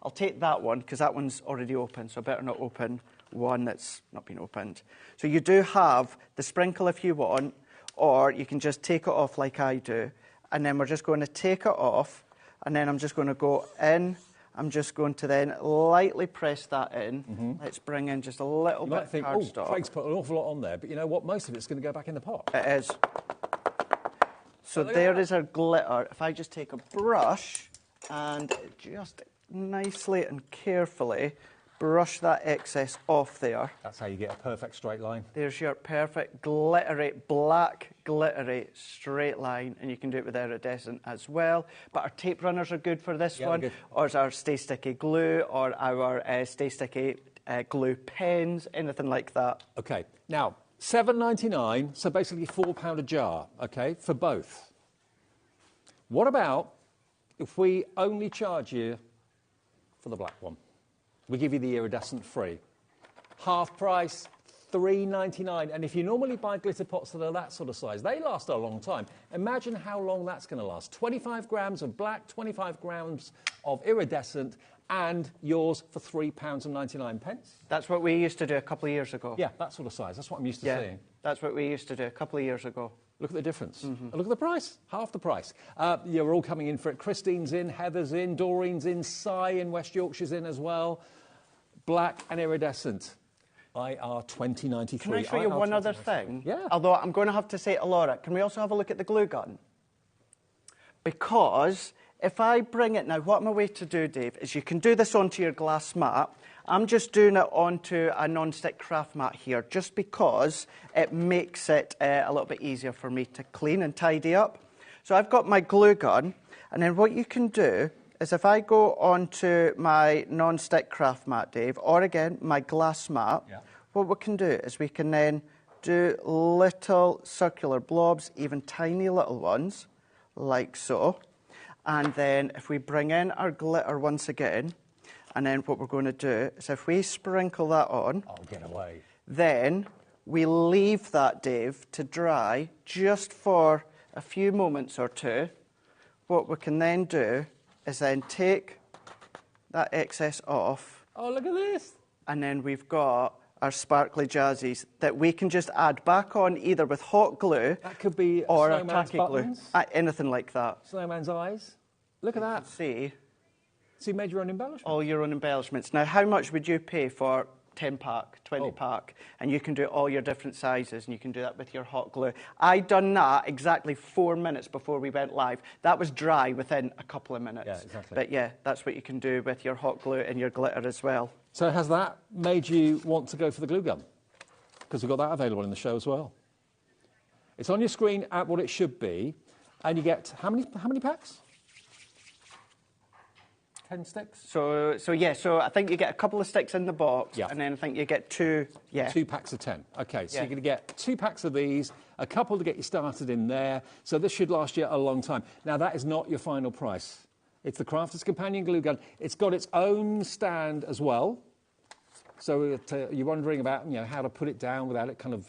I'll take that one, because that one's already open, so I better not open one that's not been opened. So you do have the sprinkle if you want, or you can just take it off like I do. And then we're just going to take it off, and then I'm just going to go in. I'm just going to then lightly press that in. Let's bring in just a little bit of cardstock. Craig's put an awful lot on there, but you know what? Most of it's going to go back in the pot. It is. So there is our glitter. If I just take a brush and just nicely and carefully brush that excess off there. That's how you get a perfect straight line. There's your perfect glittery, black glittery straight line, and you can do it with iridescent as well. But our tape runners are good for this one, or our Stay Sticky glue, or our Stay Sticky glue pens, anything like that. OK, now, $7.99, so basically £4 a jar, OK, for both. What about if we only charge you for the black one? We give you the iridescent free. Half price, $3.99. And if you normally buy glitter pots that are that sort of size, they last a long time. Imagine how long that's going to last. 25 grams of black, 25 grams of iridescent, and yours for £3.99. That's what we used to do a couple of years ago. Yeah, that sort of size. That's what I'm used to seeing. That's what we used to do a couple of years ago. Look at the difference. And look at the price, half the price. You're all coming in for it. Christine's in, Heather's in, Doreen's in, Si in West Yorkshire's in as well. Black and iridescent. IR 2093. Can I show you one other thing? Yeah. Although I'm going to have to say to Laura, can we also have a look at the glue gun? Because if I bring it now, what I'm away to do, Dave, is you can do this onto your glass mat. I'm just doing it onto a non-stick craft mat here, just because it makes it a little bit easier for me to clean and tidy up. So I've got my glue gun, and then what you can do is if I go onto my non-stick craft mat, Dave, or again, my glass mat, what we can do is we can then do little circular blobs, even tiny little ones, like so. And then if we bring in our glitter once again, and then what we're going to do is if we sprinkle that on, Oh, get away. then we leave that, Dave, to dry just for a few moments or two. What we can then do is then take that excess off. Oh, look at this. And then we've got our sparkly jazzies that we can just add back on either with hot glue That could be or a snowman's tacky glue. buttons, Anything like that. snowman's eyes. Look at that. See, So you made your own embellishment. all your own embellishments. Now, how much would you pay for 10 pack, 20 Oh. pack? And you can do all your different sizes, and you can do that with your hot glue. I done that exactly 4 minutes before we went live. That was dry within a couple of minutes. Yeah, exactly. But yeah, that's what you can do with your hot glue and your glitter as well. So has that made you want to go for the glue gun? Because we've got that available in the show as well. It's on your screen at what it should be, and you get how many packs? 10 sticks? So I think you get a couple of sticks in the box, Yeah. and then I think you get two. 2 packs of 10. Okay, so Yeah. you're going to get 2 packs of these, a couple to get you started in there. So this should last you a long time. Now, that is not your final price. It's the Crafter's Companion glue gun. It's got its own stand as well. So you're wondering about how to put it down without it kind of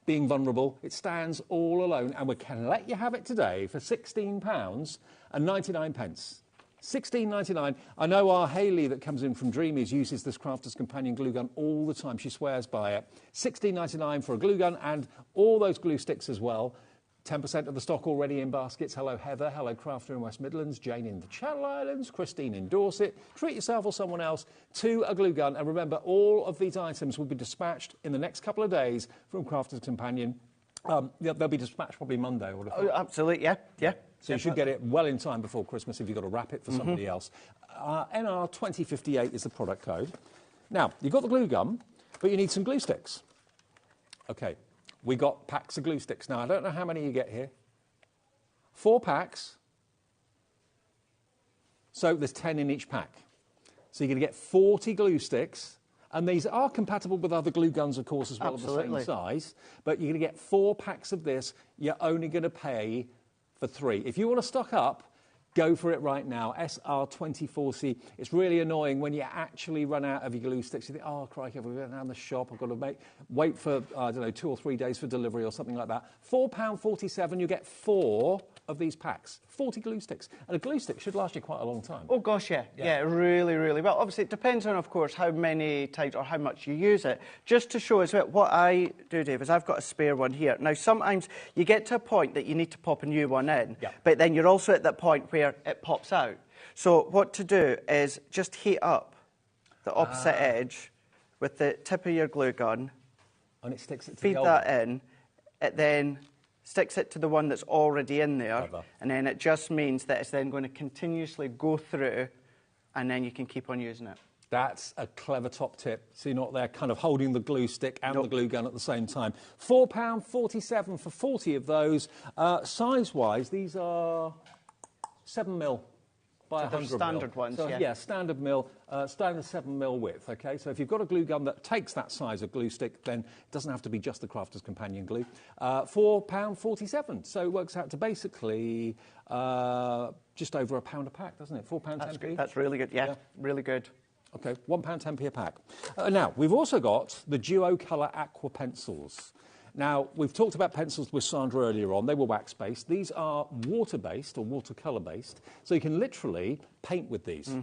being vulnerable. It stands all alone, and we can let you have it today for £16.99. £16.99. I know our Hayley that comes in from Dreamies uses this Crafter's Companion glue gun all the time. She swears by it. £16.99 for a glue gun and all those glue sticks as well. 10% of the stock already in baskets. Hello, Heather. Hello, Crafter in West Midlands. Jane in the Channel Islands. Christine in Dorset. Treat yourself or someone else to a glue gun. And remember, all of these items will be dispatched in the next couple of days from Crafter's Companion. They'll be dispatched probably Monday. Oh, absolutely, yeah. So you should get it well in time before Christmas if you've got to wrap it for somebody else. NR 2058 is the product code. Now, you've got the glue gun, but you need some glue sticks. OK, we got packs of glue sticks. Now, I don't know how many you get here. 4 packs. So there's 10 in each pack. So you're going to get 40 glue sticks. And these are compatible with other glue guns, of course, as well, of the same size. But you're going to get 4 packs of this. You're only going to pay for 3. If you want to stock up, go for it right now. SR24C. It's really annoying when you actually run out of your glue sticks. You think, oh, crikey, I've got to go down the shop. I've got to wait for, 2 or 3 days for delivery or something like that. £4.47, you get 4 of these packs. 40 glue sticks. And a glue stick should last you quite a long time. Oh, gosh, yeah, really, really well. Obviously, it depends on, of course, how many times or how much you use it. Just to show us what I do, Dave, is I've got a spare one here. Now, sometimes you get to a point that you need to pop a new one in, but then you're also at that point where it pops out. So what to do is just heat up the opposite edge with the tip of your glue gun. And it sticks it to feed that in. It then sticks it to the one that's already in there, and then it just means that it's then going to continuously go through, and then you can keep on using it. That's a clever top tip. So you're not there kind of holding the glue stick and the glue gun at the same time. £4.47 for 40 of those. Size-wise, these are 7mm by 100 standard ones, so, yeah, standard mil, standard 7mm width, OK? So if you've got a glue gun that takes that size of glue stick, then it doesn't have to be just the Crafter's Companion glue. £4.47. So it works out to basically just over £1 a pack, doesn't it? £4.10p. That's really good, yeah, really good. OK, £1.10p a pack. Now, we've also got the Duo Colour Aqua Pencils. Now, we've talked about pencils with Sandra earlier on. They were wax-based. These are water-based or watercolour-based, so you can literally paint with these.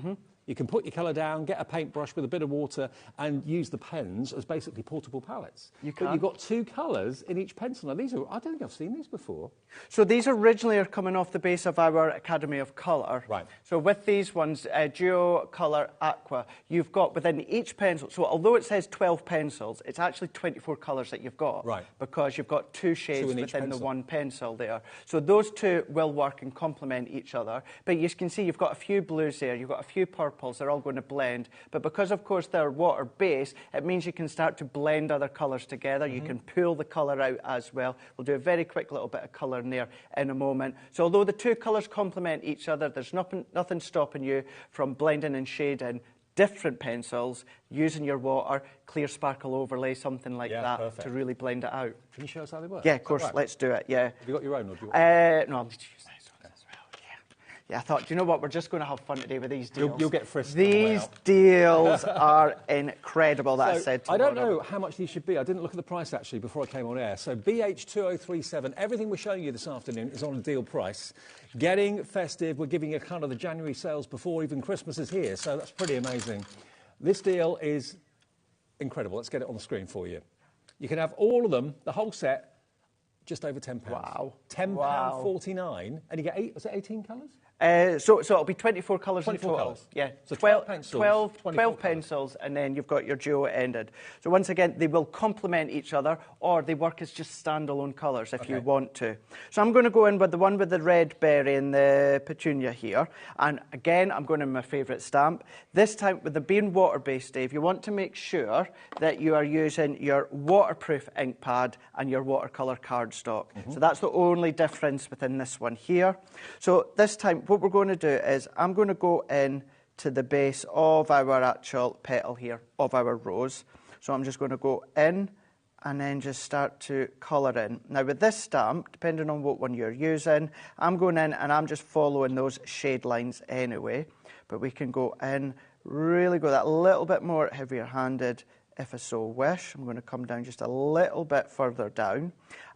You can put your colour down, get a paintbrush with a bit of water and use the pens as basically portable palettes. You can. But you've got 2 colours in each pencil. Now, these are, I don't think I've seen these before. So these originally are coming off the base of our Academy of Colour. Right. So with these ones, Duo Colour Aqua, you've got within each pencil, so although it says 12 pencils, it's actually 24 colours that you've got. Right. Because you've got 2 shades within the one pencil there. So those 2 will work and complement each other. But you can see you've got a few blues there, you've got a few purples, they're all going to blend. But because, of course, they're water-based, it means you can start to blend other colours together. You can pull the colour out as well. We'll do a very quick little bit of colour in there in a moment. So although the 2 colours complement each other, there's nothing stopping you from blending and shading different pencils, using your water, clear sparkle overlay, something like that, perfect, to really blend it out. Can you show us how they work? Yeah, of course, right, let's do it, yeah. Have you got your own, or do you want no, I'll need to use this one as well, yeah. Yeah, I thought, do you know what, we're just going to have fun today with these deals. You'll get frisked. These deals are incredible, that I said to I don't know how much these should be. I didn't look at the price, actually, before I came on air. So BH2037, everything we're showing you this afternoon is on a deal price. Getting festive, we're giving you kind of the January sales before even Christmas is here, so that's pretty amazing. This deal is incredible. Let's get it on the screen for you. You can have all of them, the whole set, just over £10. Wow. £10.49, and you get 18 colours? So it'll be 24 colours in 24 total. colours. Yeah. So 12 pencils. 12 pencils, and then you've got your duo ended. So once again, they will complement each other, or they work as just standalone colours if you want to. So I'm going to go in with the one with the red berry and the petunia here. And again, I'm going in my favourite stamp. This time, with the being water-based, Dave, you want to make sure that you are using your waterproof ink pad and your watercolour cardstock. So that's the only difference within this one here. So this time, what we're going to do is I'm going to go in to the base of our actual petal here, of our rose. So I'm just going to go in and then just start to colour in. Now with this stamp, depending on what one you're using, I'm going in and I'm just following those shade lines anyway. But we can go in, really go that little bit more heavier handed if I so wish. I'm going to come down just a little bit further down.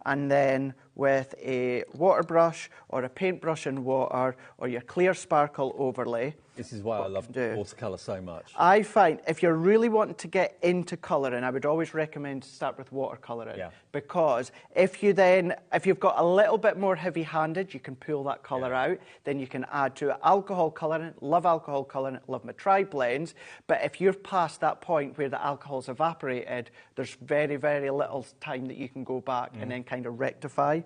And then with a water brush or a paintbrush in water or your clear sparkle overlay. This is why I love watercolour so much. I find if you're really wanting to get into colouring, I would always recommend to start with watercolouring. Yeah. Because if you've got a little bit more heavy-handed, you can pull that colour out. Then you can add to it alcohol colouring. Love alcohol colouring, love my tri-blends. But if you're past that point where the alcohol's evaporated, there's very, very little time that you can go back and then kind of rectify.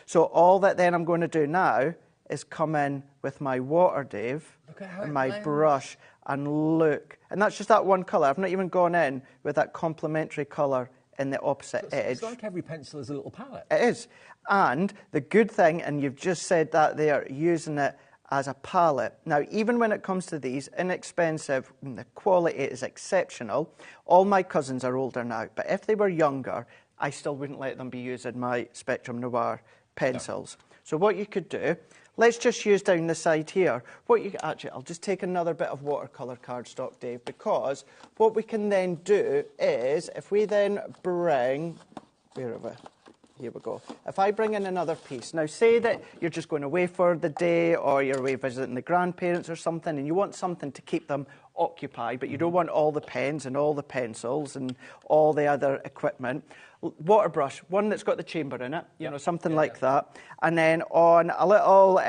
So all that then I'm going to do now is come in with my water, Dave, and my brush, and look. And that's just that one colour. I've not even gone in with that complementary colour in the opposite edge. It's like every pencil is a little palette. It is. And the good thing, and you've just said that there, using it as a palette. Now, even when it comes to these, inexpensive, the quality is exceptional. All my cousins are older now, but if they were younger, I still wouldn't let them be using my Spectrum Noir pencils. No. So what you could do, let's just use down the side here. Actually, I'll just take another bit of watercolour cardstock, Dave, because what we can then do is, if we then bring, here we go. If I bring in another piece, now say that you're just going away for the day or you're away visiting the grandparents or something and you want something to keep them occupied, but you don't want all the pens and all the pencils and all the other equipment. Water brush, one that's got the chamber in it, you know, something like that. And then on a little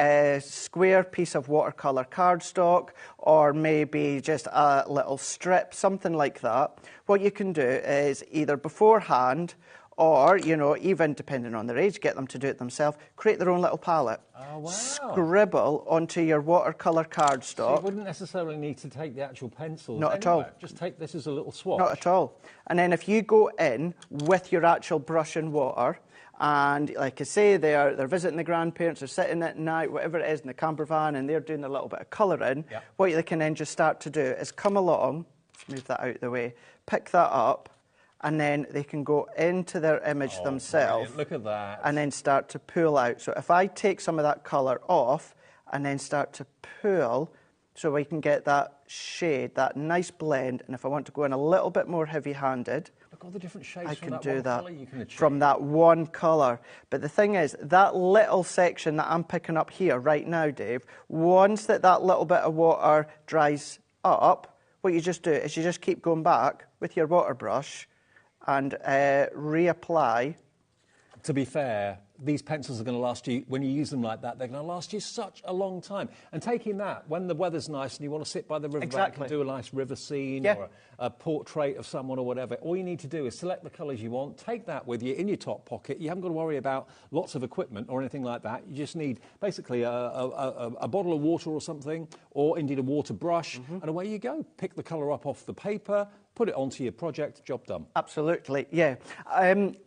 square piece of watercolour cardstock or maybe just a little strip, something like that, what you can do is either beforehand or, you know, even depending on their age, get them to do it themselves, create their own little palette. Oh, wow. Scribble onto your watercolour cardstock. So you wouldn't necessarily need to take the actual pencils. Not at all. Just take this as a little swatch. Not at all. And then if you go in with your actual brush and water, and like I say, they're visiting the grandparents, they're sitting at night, whatever it is, in the camper van, and they're doing a little bit of colouring, what they can then just start to do is come along, move that out of the way, pick that up, and then they can go into their image themselves. Brilliant. Look at that. And then start to pull out. So if I take some of that colour off and then start to pull, so we can get that shade, that nice blend, and if I want to go in a little bit more heavy-handed, look all the different shades I from can that do one that colour you can achieve. from that one colour. But the thing is, that little section that I'm picking up here right now, Dave, once that little bit of water dries up, what you just do is you just keep going back with your water brush and reapply. To be fair, these pencils are going to last you, when you use them like that, they're going to last you such a long time. And taking that, when the weather's nice and you want to sit by the riverbank and do a nice river scene or a portrait of someone or whatever, all you need to do is select the colours you want, take that with you in your top pocket. You haven't got to worry about lots of equipment or anything like that. You just need basically a bottle of water or something, or indeed a water brush, and away you go. Pick the colour up off the paper, put it onto your project, job done. Absolutely, yeah.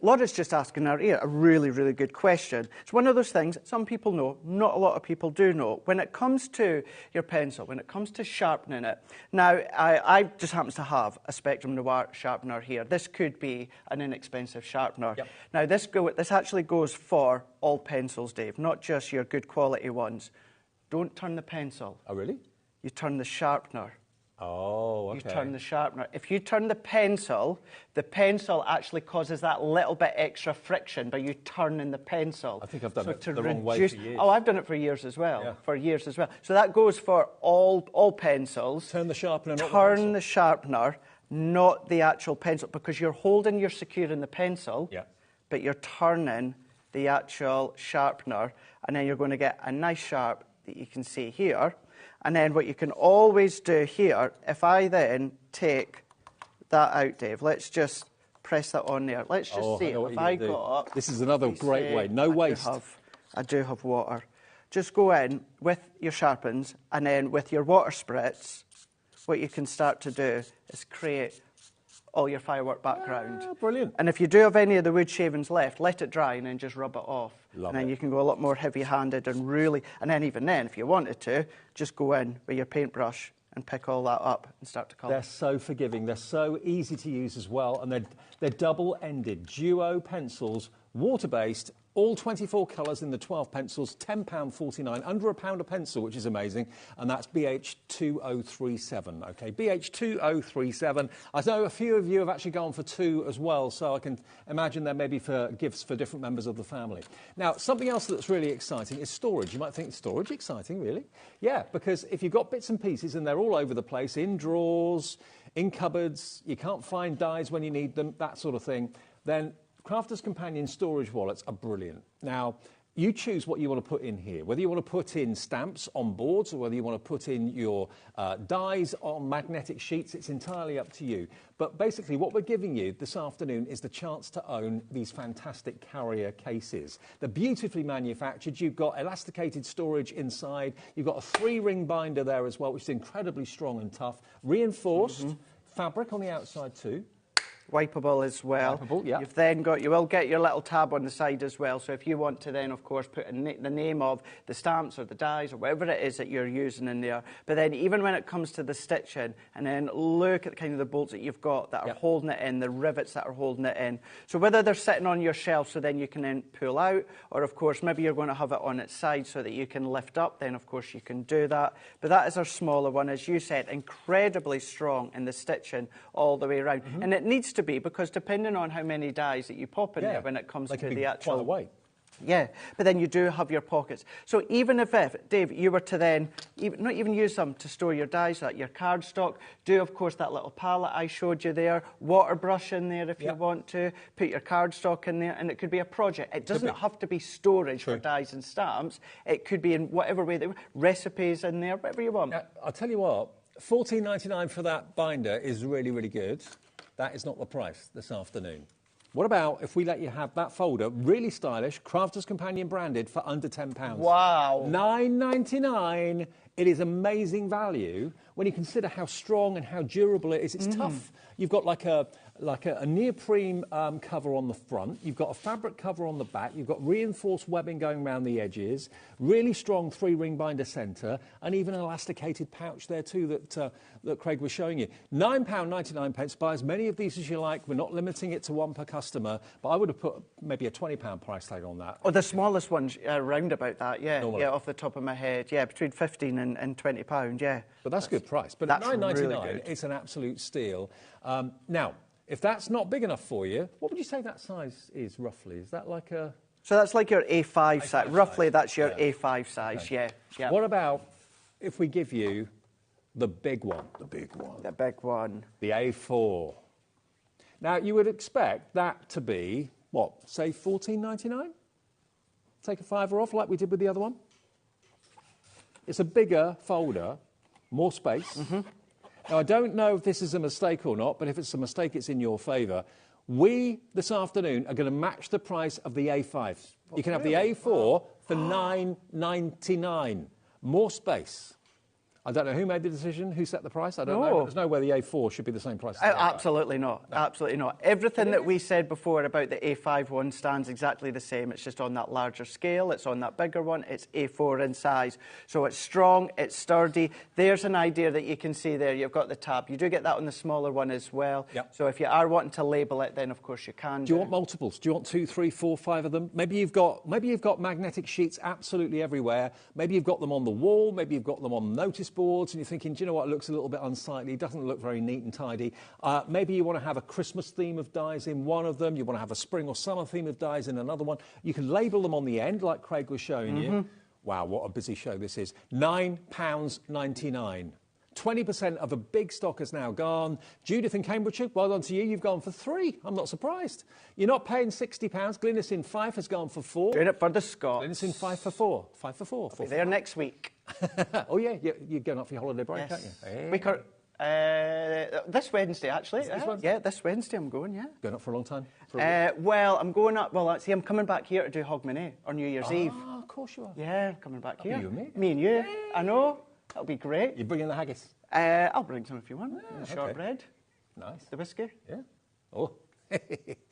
Laura's just asking our ear a really, really good question. It's one of those things some people know, not a lot of people do know. When it comes to your pencil, when it comes to sharpening it, now I just happens to have a Spectrum Noir sharpener here. This could be an inexpensive sharpener. Yep. Now this actually goes for all pencils, Dave, not just your good quality ones. Don't turn the pencil. Oh, really? You turn the sharpener. Oh, okay. You turn the sharpener. If you turn the pencil actually causes that little bit extra friction by you turning the pencil. I think I've done it the wrong way for years. Oh, I've done it for years as well. Yeah. So that goes for all pencils. Turn the sharpener, not Turn the sharpener, not the actual pencil, because you're securing the pencil, but you're turning the actual sharpener, and then you're going to get a nice sharp that you can see here. And then what you can always do here, if I then take that out, Dave, let's just press that on there. Let's just see if I got... This is another great way. No waste. I do have water. Just go in with your sharpens, and then with your water spritz, what you can start to do is create all your firework background. Brilliant. And if you do have any of the wood shavings left, let it dry and then just rub it off. And then you can go a lot more heavy-handed and really... And then even then, if you wanted to, just go in with your paintbrush and pick all that up and start to colour. They're so forgiving. They're so easy to use as well. And they're double-ended duo pencils, water-based, all 24 colours in the 12 pencils, £10.49, under £1 a pencil, which is amazing, and that's BH2037, OK? BH2037. I know a few of you have actually gone for 2 as well, so I can imagine they're maybe for gifts for different members of the family. Now, something else that's really exciting is storage. You might think, storage exciting, really? Yeah, because if you've got bits and pieces and they're all over the place, in drawers, in cupboards, you can't find dies when you need them, that sort of thing, then Crafter's Companion storage wallets are brilliant. Now, you choose what you want to put in here, whether you want to put in stamps on boards or whether you want to put in your dies on magnetic sheets, it's entirely up to you. But basically what we're giving you this afternoon is the chance to own these fantastic carrier cases. They're beautifully manufactured. You've got elasticated storage inside. You've got a 3-ring binder there as well, which is incredibly strong and tough. Reinforced fabric on the outside too. Wipeable as well. Wipeable, yeah. You've then got, you will get your little tab on the side as well. So if you want to then, of course, put the name of the stamps or the dies or whatever it is that you're using in there. But then even when it comes to the stitching, and then look at kind of the bolts that you've got that are holding it in, the rivets that are holding it in. So whether they're sitting on your shelf so then you can then pull out, or of course maybe you're going to have it on its side so that you can lift up, then of course you can do that. But that is our smaller one, as you said, incredibly strong in the stitching all the way around. And it needs to be, because depending on how many dies that you pop in there when it comes to the actual... Quite a weight. Yeah, but then you do have your pockets. So even if, Dave, you were to then not even use them to store your dies, like your cardstock, do, of course, that little palette I showed you there, water brush in there if you want to, put your cardstock in there, and it could be a project. It doesn't have to be storage for dies and stamps. It could be in whatever way, recipes in there, whatever you want. I'll tell you what, $14.99 for that binder is really, really good. That is not the price this afternoon. What about if we let you have that folder, really stylish, Crafter's Companion branded, for under £10? Wow. $9.99. It is amazing value when you consider how strong and how durable it is. It's tough. You've got like a neoprene cover on the front. You've got a fabric cover on the back. You've got reinforced webbing going around the edges. Really strong 3-ring binder centre, and even an elasticated pouch there too that Craig was showing you. £9.99. Buy as many of these as you like. We're not limiting it to 1 per customer, but I would have put maybe a £20 price tag on that. Oh, the smallest one's around about that, yeah. Normally. Yeah, off the top of my head. Yeah, between £15 and £20, yeah. But that's a good price. But at $9.99, it's an absolute steal. Now, if that's not big enough for you, what would you say that size is roughly? Is that like a... So that's like your A5 size. Roughly, that's your A5 size, yeah. What about if we give you the big one. The big one. The big one. The A4. Now, you would expect that to be, what, say $14.99? Take a $5 off like we did with the other one. It's a bigger folder, more space. Now, I don't know if this is a mistake or not, but if it's a mistake, it's in your favour. We, this afternoon, are going to match the price of the A5. You can have the A4 for $9.99. More space. I don't know who made the decision, who set the price. I don't know. But there's no way the A4 should be the same price as the A5. Absolutely not. No. Absolutely not. Everything that we said before about the A5 one stands exactly the same. It's just on that larger scale. It's on that bigger one. It's A4 in size. So it's strong. It's sturdy. There's an idea that you can see there. You've got the tab. You do get that on the smaller one as well. Yep. So if you are wanting to label it, then of course you can. Do you want multiples? Do you want 2, 3, 4, 5 of them? Maybe you've got magnetic sheets absolutely everywhere. Maybe you've got them on the wall. Maybe you've got them on notice boards, and you're thinking, do you know what, it looks a little bit unsightly, doesn't look very neat and tidy. Maybe you want to have a Christmas theme of dies in one of them, you want to have a spring or summer theme of dies in another one. You can label them on the end, like Craig was showing you. Wow, what a busy show this is. £9.99. 20% of a big stock has now gone. Judith in Cambridgeshire, well done to you. You've gone for 3. I'm not surprised. You're not paying £60. Glynis in Fife has gone for 4. Doing it for the Scots. Glynis in Fife for 4. 5 for 4. I'll be there next week. Oh, yeah, you're going off for your holiday break, aren't you? Hey. This Wednesday, actually. This Wednesday? Yeah, this Wednesday I'm going, yeah. Going up for a long time? Well, I'm going up. Well, see, I'm coming back here to do HogMaker on New Year's Eve. Oh, of course you are. Yeah, coming back here. You and me. Me and you. Yay. I know. That'll be great. You're bringing the haggis? I'll bring some if you want. Yeah, the shortbread. Nice. The whiskey. Yeah. Oh.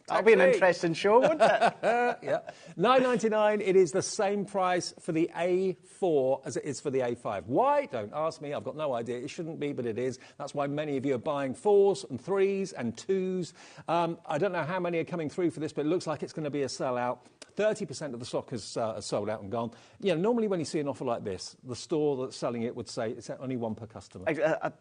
That'll be an interesting show, won't it? Yeah. $9.99. It is the same price for the A4 as it is for the A5. Why? Don't ask me. I've got no idea. It shouldn't be, but it is. That's why many of you are buying 4s and 3s and 2s. I don't know how many are coming through for this, but it looks like it's going to be a sellout. 30% of the stock has sold out and gone. You know, normally when you see an offer like this, the store that's selling it would say it's only 1 per customer.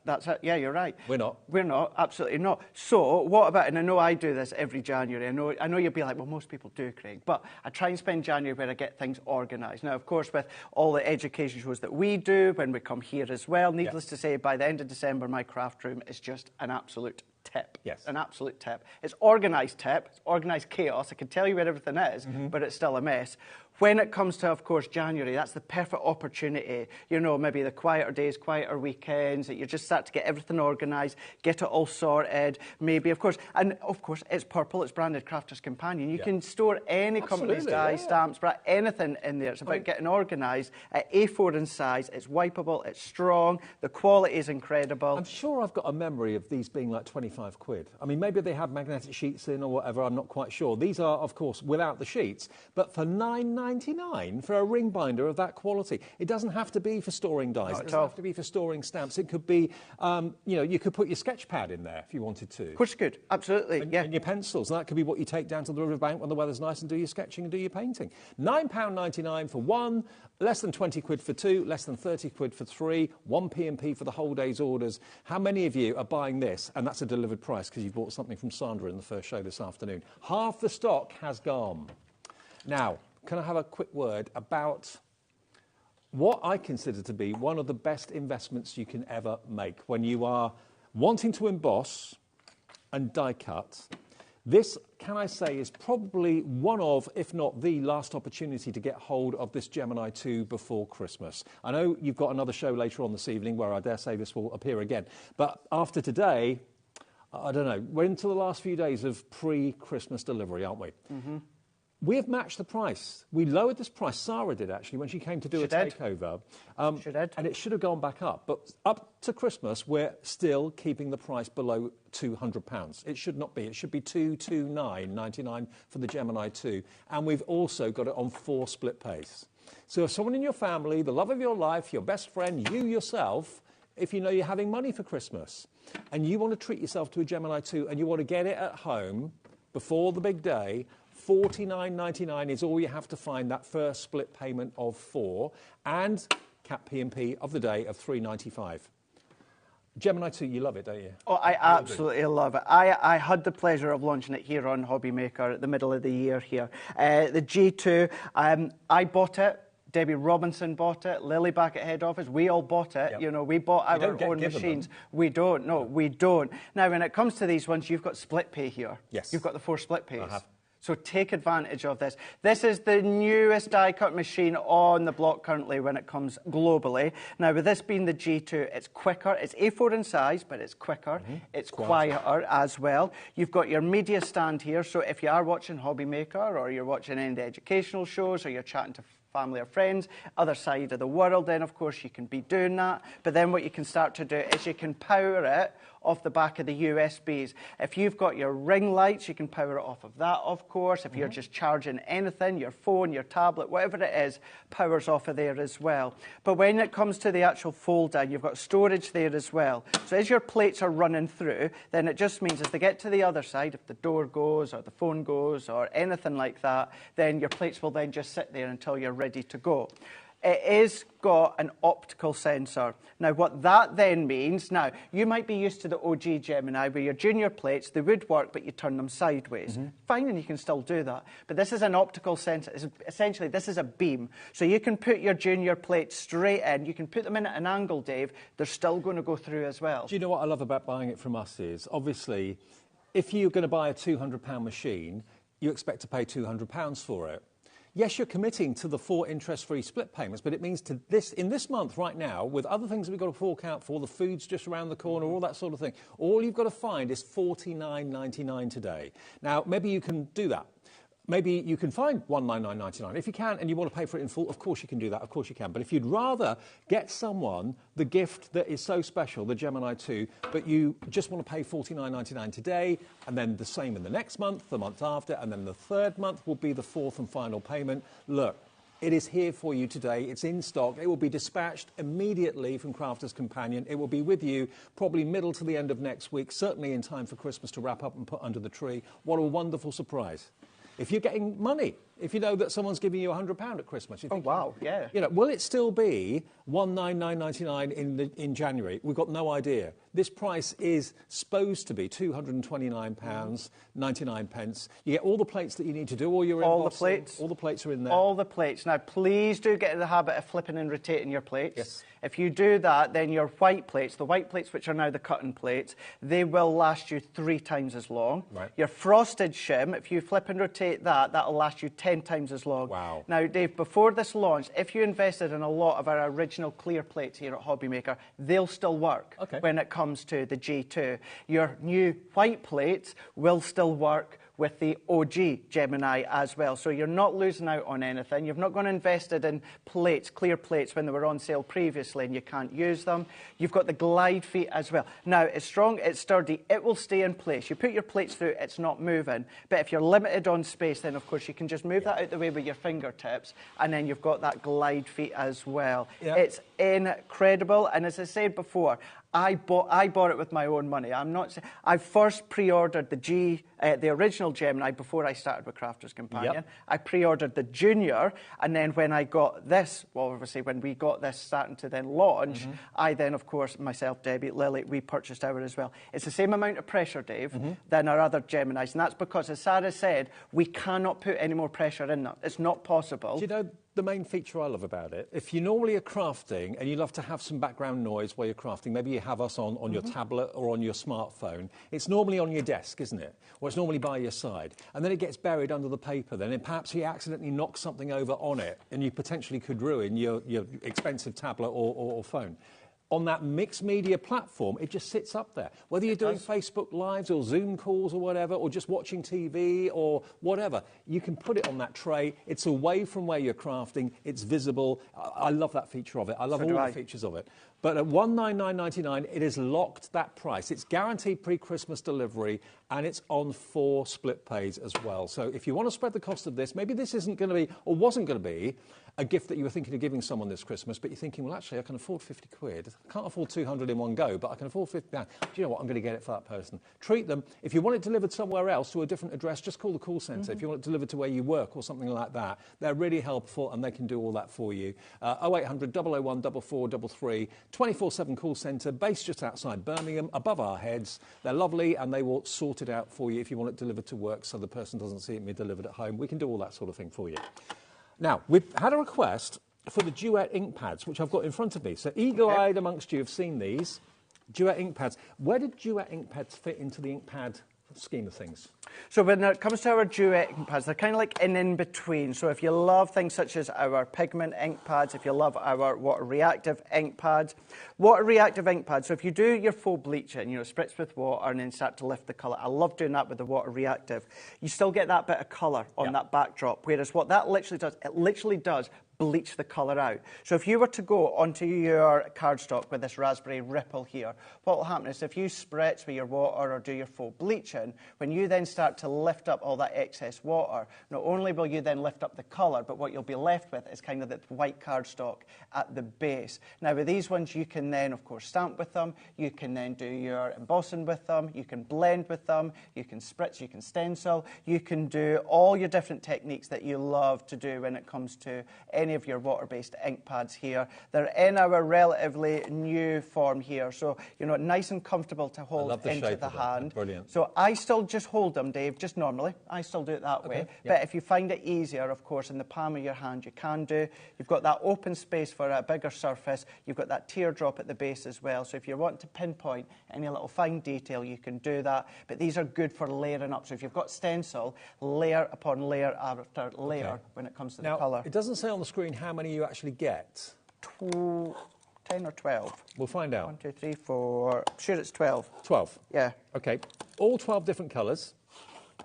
That's it. Yeah, you're right. We're not. We're not. Absolutely not. So what about, and I know I do this every January. I know you'll be like, well, most people do, Craig, but I try and spend January where I get things organised. Now, of course, with all the education shows that we do, when we come here as well, needless to say, by the end of December, my craft room is just an absolute tip. Yes. An absolute tip. It's organised tip. It's organised chaos. I can tell you where everything is, but it's still a mess. When it comes to, of course, January, that's the perfect opportunity. You know, maybe the quieter days, quieter weekends, that you just start to get everything organised, get it all sorted. Maybe, of course, and of course, it's purple. It's branded Crafter's Companion. You can store any company's dies, stamps, anything in there. It's about getting organised at A4 in size. It's wipeable. It's strong. The quality is incredible. I'm sure I've got a memory of these being like 25 quid. I mean, maybe they have magnetic sheets in or whatever. I'm not quite sure. These are, of course, without the sheets, but for $9.99 for a ring binder of that quality. It doesn't have to be for storing dies. It doesn't have to be for storing stamps. It could be, you know, you could put your sketch pad in there if you wanted to. Of course you could. Absolutely, and, yeah. And your pencils. And that could be what you take down to the riverbank when the weather's nice and do your sketching and do your painting. £9.99 for 1, less than 20 quid for 2, less than 30 quid for 3, 1 P&P for the whole day's orders. How many of you are buying this? And that's a delivered price because you bought something from Sandra in the first show this afternoon. Half the stock has gone. Now, can I have a quick word about what I consider to be one of the best investments you can ever make when you are wanting to emboss and die cut? This, can I say, is probably one of, if not the last opportunity to get hold of this Gemini 2 before Christmas. I know you've got another show later on this evening where I dare say this will appear again. But after today, I don't know, we're into the last few days of pre-Christmas delivery, aren't we? We have matched the price. We lowered this price. Sarah did, actually, when she came to do a takeover. And it should have gone back up. But up to Christmas, we're still keeping the price below £200. It should not be. It should be $229.99 for the Gemini 2. And we've also got it on 4 split pays. So if someone in your family, the love of your life, your best friend, you yourself, if you know you're having money for Christmas, and you want to treat yourself to a Gemini 2 and you want to get it at home before the big day, $49.99 is all you have to find, that first split payment of 4, and cap P&P of the day of $3.95. Gemini 2, you love it, don't you? Oh, I absolutely love it. I had the pleasure of launching it here on HobbyMaker at the middle of the year here. The G2, I bought it Debbie Robinson bought it. Lily back at head office, we all bought it. Yep. You know, we bought our own machines. We don't. No, we don't. Now, when it comes to these ones, you've got split pay here. Yes. You've got the 4 split pays. I have. So take advantage of this. This is the newest die-cut machine on the block currently when it comes globally. Now, with this being the G2, it's quicker. It's A4 in size, but it's quicker. It's quieter as well. You've got your media stand here, so if you are watching HobbyMaker or you're watching any of the educational shows or you're chatting to family or friends, other side of the world, then of course you can be doing that. But then what you can start to do is you can power it off the back of the USBs. If you've got your ring lights, you can power it off of that, of course. If you're just charging anything, your phone, your tablet, whatever it is, powers off of there as well. But when it comes to the actual fold down, you've got storage there as well. So as your plates are running through, then it just means as they get to the other side, if the door goes or the phone goes or anything like that, then your plates will then just sit there until you're ready to go. It is got an optical sensor. Now, what that then means, now, you might be used to the OG Gemini where your junior plates, they would work, but you turn them sideways. Fine, and you can still do that. But this is an optical sensor. Essentially, this is a beam. So you can put your junior plates straight in. You can put them in at an angle, Dave. They're still going to go through as well. Do you know what I love about buying it from us is, obviously, if you're going to buy a £200 machine, you expect to pay £200 for it. Yes, you're committing to the 4 interest-free split payments, but it means to this in this month right now, with other things that we've got to fork out for, the food's just around the corner, all that sort of thing, all you've got to find is $49.99 today. Now, maybe you can do that. Maybe you can find $199.99. If you can and you want to pay for it in full, of course you can do that, of course you can. But if you'd rather get someone the gift that is so special, the Gemini 2, but you just want to pay $49.99 today, and then the same in the next month, the month after, and then the third month will be the 4th and final payment. Look, it is here for you today. It's in stock. It will be dispatched immediately from Crafter's Companion. It will be with you probably middle to the end of next week, certainly in time for Christmas to wrap up and put under the tree. What a wonderful surprise. If you're getting money, if you know that someone's giving you £100 at Christmas, you think, oh wow, yeah. You know, will it still be $199.99 in January? We've got no idea. This price is supposed to be £229.99. You get all the plates that you need to do all your all the plates. All the plates are in there. All the plates. Now, please do get in the habit of flipping and rotating your plates. Yes. If you do that, then your white plates, the white plates which are now the cutting plates, they will last you 3 times as long. Right. Your frosted shim, if you flip and rotate that, that'll last you 10 times as long. Wow. Now, Dave, before this launched, if you invested in a lot of our original clear plates here at HobbyMaker, they'll still work when it comes to the G2. Your new white plates will still work with the OG Gemini as well. So you're not losing out on anything. You've not gone and invested in plates, clear plates, when they were on sale previously and you can't use them. You've got the glide feet as well. Now, it's strong, it's sturdy, it will stay in place. You put your plates through, it's not moving. But if you're limited on space, then of course you can just move that out the way with your fingertips, and then you've got that glide feet as well. It's incredible, and as I said before, I bought it with my own money. I first pre-ordered the original Gemini before I started with Crafter's Companion. I pre-ordered the Junior, and then when I got this, well, obviously when we got this starting to then launch, I then, of course, myself, Debbie, Lily, we purchased ours as well. It's the same amount of pressure, Dave, than our other Geminis, and that's because, as Sarah said, we cannot put any more pressure in them. It's not possible. Do you know the main feature I love about it? If you normally are crafting and you love to have some background noise while you're crafting, maybe you have us on your tablet or on your smartphone, it's normally on your desk, isn't it? Or it's normally by your side. And then it gets buried under the paper then, and perhaps you accidentally knock something over on it and you potentially could ruin your expensive tablet or phone. On that mixed media platform, it just sits up there. Whether you're doing Facebook Lives or Zoom calls or whatever, or just watching TV or whatever, you can put it on that tray. It's away from where you're crafting. It's visible. I love that feature of it. I love all the features of it. But at $199.99, it is locked, that price. It's guaranteed pre-Christmas delivery, and it's on 4 split pays as well. So if you want to spread the cost of this, maybe this isn't going to be, or wasn't going to be, a gift that you were thinking of giving someone this Christmas, but you're thinking, well, actually, I can afford 50 quid. I can't afford 200 in one go, but I can afford 50 pounds. Do you know what? I'm going to get it for that person. Treat them. If you want it delivered somewhere else to a different address, just call the call centre. If you want it delivered to where you work or something like that, they're really helpful and they can do all that for you. 0800 001 4433, 24/7 call centre, based just outside Birmingham, above our heads. They're lovely and they will sort it out for you if you want it delivered to work so the person doesn't see it being delivered at home. We can do all that sort of thing for you. Now, we've had a request for the Duet ink pads, which I've got in front of me. So eagle-eyed amongst you have seen these. Duet ink pads. Where did Duet ink pads fit into the ink pad scheme of things? So when it comes to our Duet ink pads, they're kind of like an in-between. So if you love things such as our pigment ink pads, if you love our water-reactive ink pads, so if you do your full bleaching, you know, spritz with water and then start to lift the colour, I love doing that with the water-reactive, you still get that bit of colour on that backdrop, whereas what that literally does, it literally does bleach the colour out. So if you were to go onto your cardstock with this raspberry ripple here, what will happen is if you spritz with your water or do your full bleaching, when you then start to lift up all that excess water, not only will you then lift up the colour, but what you'll be left with is kind of the white cardstock at the base. Now with these ones you can then of course stamp with them, you can then do your embossing with them, you can blend with them, you can spritz, you can stencil, you can do all your different techniques that you love to do when it comes to any of your water-based ink pads here. They're in our relatively new form here, so you know, nice and comfortable to hold into the hand. Brilliant. So I still just hold them, Dave, just normally. I still do it that way. But if you find it easier, of course, in the palm of your hand, you can do. You've got that open space for a bigger surface. You've got that teardrop at the base as well. So if you want to pinpoint any little fine detail, you can do that. But these are good for layering up. So if you've got stencil, layer upon layer after layer when it comes to the colour. It doesn't say on the screen how many you actually get. 10 or 12. We'll find out. 1, 2, 3, 4. I'm sure it's 12. 12? Yeah. OK. All 12 different colours.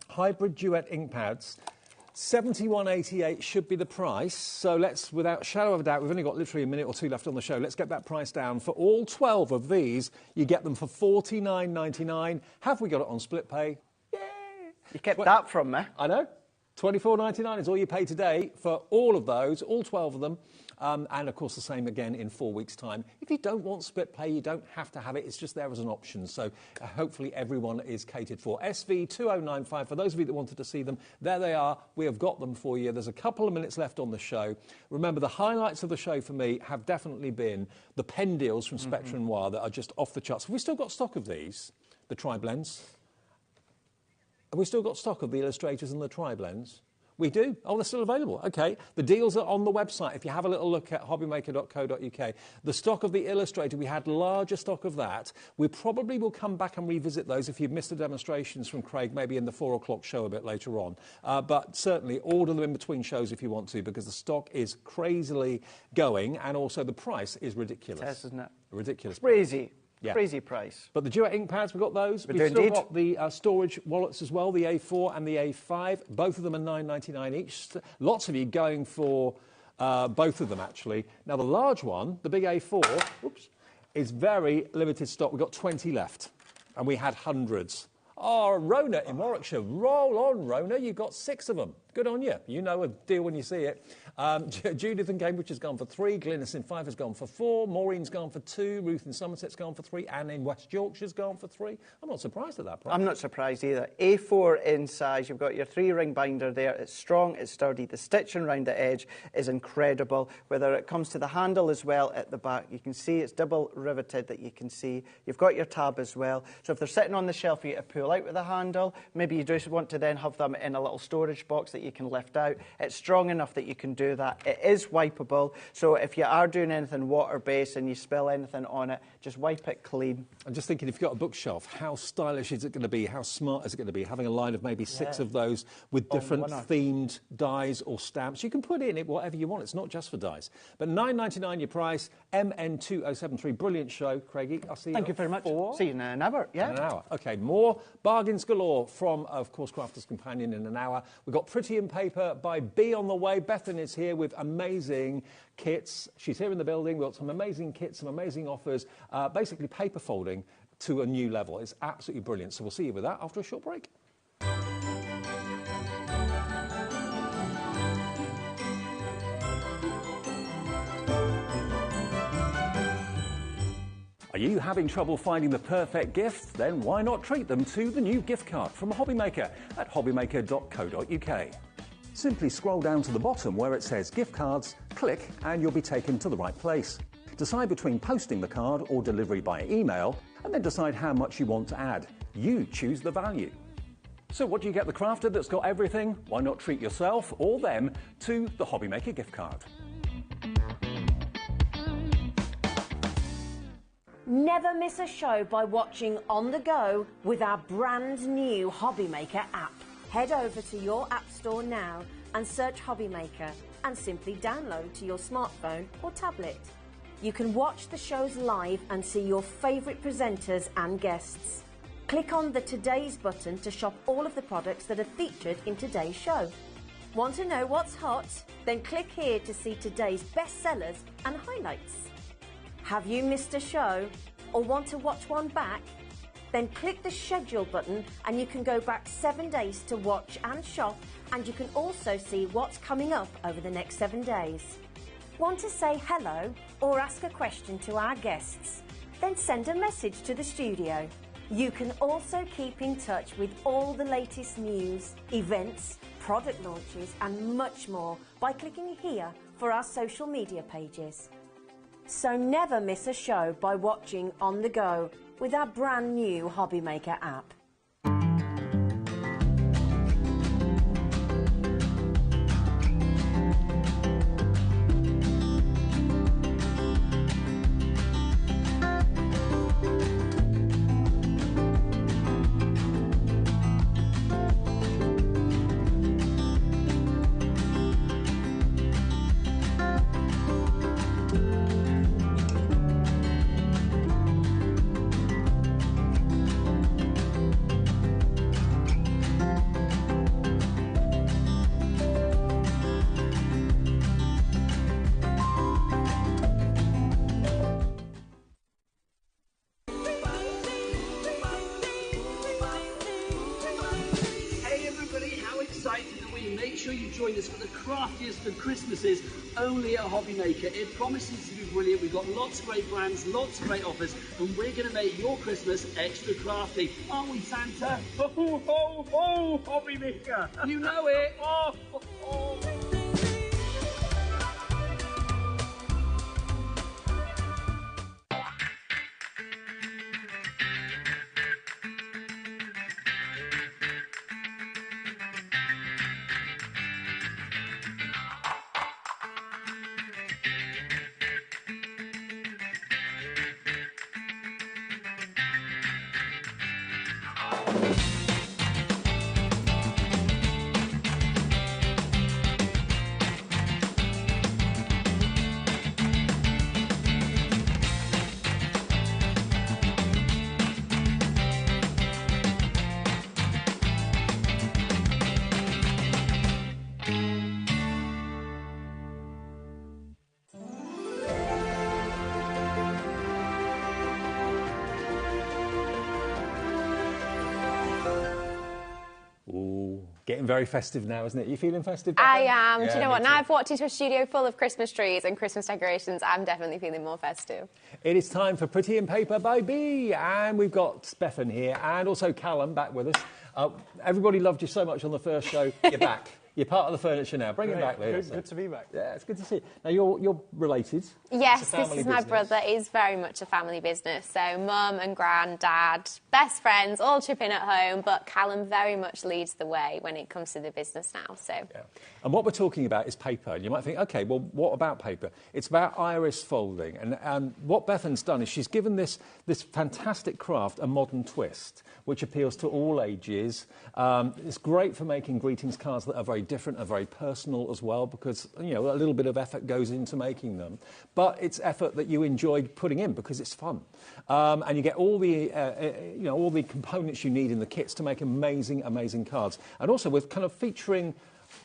Hybrid Duet ink pads. £71.88 should be the price. So let's, without a shadow of a doubt, we've only got literally a minute or two left on the show. Let's get that price down. For all 12 of these, you get them for £49.99. Have we got it on split pay? Yay! You kept that from me. I know. £24.99 is all you pay today for all of those, all 12 of them. And, of course, the same again in 4 weeks' time. If you don't want split pay, you don't have to have it. It's just there as an option. So hopefully everyone is catered for. SV2095, for those of you that wanted to see them, there they are. We have got them for you. There's a couple of minutes left on the show. Remember, the highlights of the show for me have definitely been the pen deals from Spectrum Noir that are just off the charts. Have we still got stock of these, the tri-blends? Have we still got stock of the illustrators and the tri-blends? We do? Oh, they're still available. OK. The deals are on the website. If you have a little look at hobbymaker.co.uk. The stock of the illustrator, we had larger stock of that. We probably will come back and revisit those if you've missed the demonstrations from Craig, maybe in the 4 o'clock show a bit later on. But certainly order them in between shows if you want to, because the stock is crazily going and also the price is ridiculous. Yes, isn't it? Ridiculous. Crazy. Yeah. Crazy price. But the Duet ink pads, we've got those. We We've do still indeed. got the storage wallets as well, the A4 and the A5. Both of them are £9.99 each. Lots of you going for both of them, actually. Now, the large one, the big A4, is very limited stock. We've got 20 left, and we had hundreds. Oh, Rona in Warwickshire. Roll on, Rona. You've got 6 of them. Good on you. You know a deal when you see it. Judith in Cambridge has gone for 3. Glynis in Fife has gone for 4. Maureen's gone for 2. Ruth in Somerset's gone for 3. Anne in West Yorkshire's gone for 3. I'm not surprised at that price. I'm not surprised either. A4 in size. You've got your 3-ring binder there. It's strong, it's sturdy. The stitching around the edge is incredible. Whether it comes to the handle as well at the back, you can see it's double riveted that you can see. You've got your tab as well. So if they're sitting on the shelf for you to pull out with the handle, maybe you just want to then have them in a little storage box that you can lift out. It's strong enough that you can do that. It is wipeable, so if you are doing anything water-based and you spill anything on it, just wipe it clean. I'm just thinking, if you've got a bookshelf, how stylish is it going to be? How smart is it going to be? Having a line of maybe 6 of those with different themed dies or stamps. You can put in it whatever you want. It's not just for dies. But £9.99 your price, MN2073. Brilliant show, Craigie. I'll see you. Thank you very much. See you in an hour. Yeah. In an hour. OK, more bargains galore from, of course, Crafter's Companion in an hour. We've got Pretty in Paper by B on the way. Bethan is here with amazing kits. She's here in the building. We've got some amazing kits, some amazing offers. Basically, paper folding to a new level. It's absolutely brilliant. So we'll see you with that after a short break. Are you having trouble finding the perfect gift? Then why not treat them to the new gift card from HobbyMaker at hobbymaker.co.uk. Simply scroll down to the bottom where it says gift cards, click and you'll be taken to the right place. Decide between posting the card or delivery by email, and then decide how much you want to add. You choose the value. So what do you get the crafter that's got everything? Why not treat yourself or them to the HobbyMaker gift card? Never miss a show by watching on the go with our brand new HobbyMaker app. Head over to your app store now and search HobbyMaker and simply download to your smartphone or tablet. You can watch the shows live and see your favourite presenters and guests. Click on the Today's button to shop all of the products that are featured in today's show. Want to know what's hot? Then click here to see today's bestsellers and highlights. Have you missed a show or want to watch one back? Then click the schedule button and you can go back 7 days to watch and shop, and you can also see what's coming up over the next 7 days. Want to say hello or ask a question to our guests? Then send a message to the studio. You can also keep in touch with all the latest news, events, product launches and much more by clicking here for our social media pages. So never miss a show by watching on the go with our brand new HobbyMaker app. Make sure you join us for the craftiest of Christmases only at HobbyMaker. It promises to be brilliant. We've got lots of great brands, lots of great offers, and we're going to make your Christmas extra crafty. Aren't we, Santa? Ho, ho, ho, HobbyMaker! You know it! Oh, ho, ho. Getting very festive now, isn't it? You feeling festive? I am. Yeah, do you know what? too. Now I've walked into a studio full of Christmas trees and Christmas decorations, I'm definitely feeling more festive. It is time for Pretty in Paper by B, and we've got Bethan here and also Callum back with us. Everybody loved you so much on the first show. You're back. You're part of the furniture now. Bring it back, Leo. Good to be back. Yeah, it's good to see you. Now, you're related. Yes, this is my brother. It is very much a family business. So mum and granddad, best friends, all chip in at home, but Callum very much leads the way when it comes to the business now. So. Yeah. And what we're talking about is paper. And you might think, OK, well, what about paper? It's about iris folding. And what Bethan's done is she's given this fantastic craft a modern twist, which appeals to all ages. It's great for making greetings cards that are very different, are very personal as well, because, you know, a little bit of effort goes into making them. But it's effort that you enjoyed putting in because it's fun. And you get all the, all the components you need in the kits to make amazing, amazing cards. And also with kind of featuring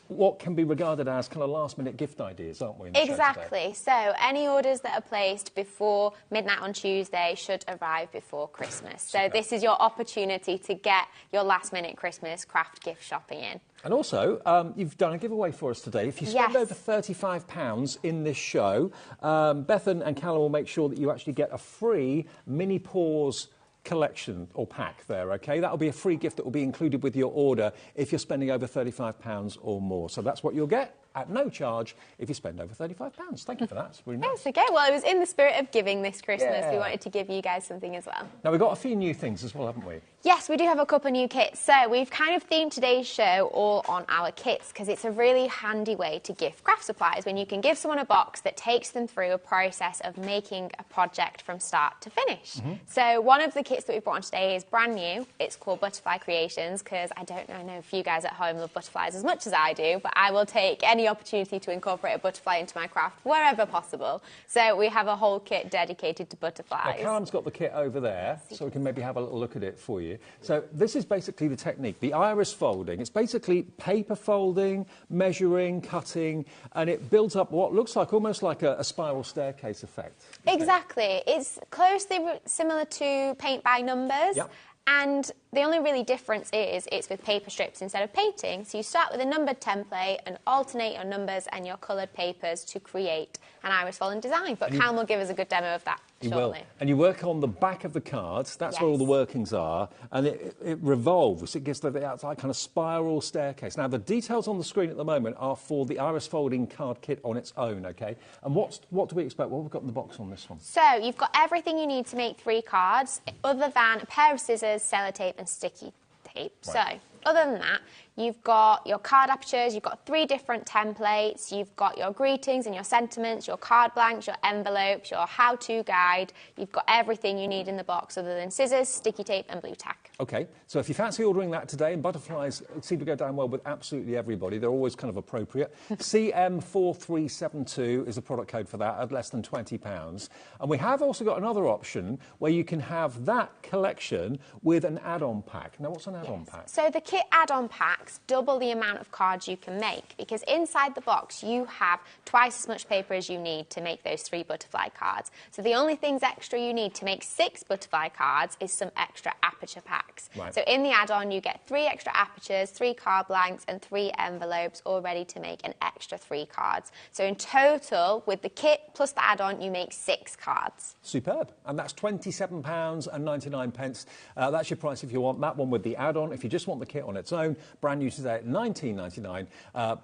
what can be regarded as kind of last-minute gift ideas, aren't we? Exactly. So any orders that are placed before midnight on Tuesday should arrive before Christmas. So this is your opportunity to get your last-minute Christmas craft gift shopping in. And also, you've done a giveaway for us today. If you spend over £35 in this show, Bethan and Callum will make sure that you actually get a free mini paws collection or pack there, OK? That'll be a free gift that will be included with your order if you're spending over £35 or more. So that's what you'll get. at no charge if you spend over £35. Thank you for that. It's really nice. That's okay. Well, it was in the spirit of giving this Christmas. We wanted to give you guys something as well. Now, we've got a few new things as well, haven't we? Yes, we do have a couple of new kits. So we've kind of themed today's show all on our kits because it's a really handy way to gift craft supplies when you can give someone a box that takes them through a process of making a project from start to finish. So one of the kits that we've brought on today is brand new. It's called Butterfly Creations because I don't know, I know if you guys at home love butterflies as much as I do, but I will take any opportunity to incorporate a butterfly into my craft wherever possible. So we have a whole kit dedicated to butterflies. Now, Karen's got the kit over there, so we can maybe have a little look at it for you. So this is basically the technique, the iris folding. It's basically paper folding, measuring, cutting, and it builds up what looks like almost like a spiral staircase effect. Exactly. It's closely similar to paint by numbers. Yep. And the only really difference is it's with paper strips instead of painting. So you start with a numbered template and alternate your numbers and your coloured papers to create an iris folding design. But Cam will give us a good demo of that shortly. And you work on the back of the cards. That's where all the workings are. And it revolves. It gives the outside kind of spiral staircase. Now, the details on the screen at the moment are for the iris folding card kit on its own, OK? And what do we expect? What have we got in the box on this one? So you've got everything you need to make 3 cards, other than a pair of scissors, sellotape and sticky tape. Right. So other than that, you've got your card apertures, you've got 3 different templates, you've got your greetings and your sentiments, your card blanks, your envelopes, your how-to guide. You've got everything you need in the box other than scissors, sticky tape and blue tack. OK, so if you fancy ordering that today, and butterflies seem to go down well with absolutely everybody, they're always kind of appropriate. CM4372 is the product code for that at less than £20. And we have also got another option where you can have that collection with an add-on pack. Now, what's an add-on pack? So the kit add-on packs double the amount of cards you can make because inside the box you have twice as much paper as you need to make those 3 butterfly cards. So the only things extra you need to make 6 butterfly cards is some extra aperture packs. Right. So in the add-on you get 3 extra apertures, 3 card blanks and 3 envelopes all ready to make an extra 3 cards. So in total, with the kit plus the add-on, you make 6 cards. Superb. And that's £27.99. That's your price if you want that one with the add-on. If you just want the kit on its own, brand new today at £19.99.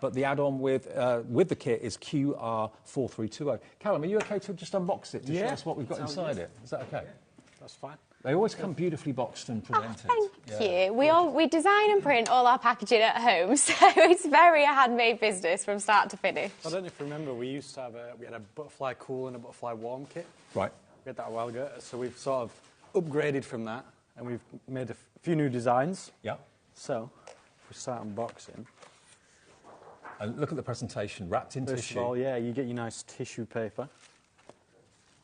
But the add-on with the kit is QR4320. Callum, are you OK to just unbox it to show us what we've got inside it? Is that OK? Yeah, that's fine. They always come beautifully boxed and presented. Thank you. We design and print all our packaging at home, so it's very a handmade business from start to finish. I don't know if you remember, we used to have we had a butterfly cool and a butterfly warm kit. Right. We had that a while ago, so we've sort of upgraded from that, and we've made a few new designs. Yeah. So, if we start unboxing. And look at the presentation, wrapped in First tissue. of all, yeah, you get your nice tissue paper.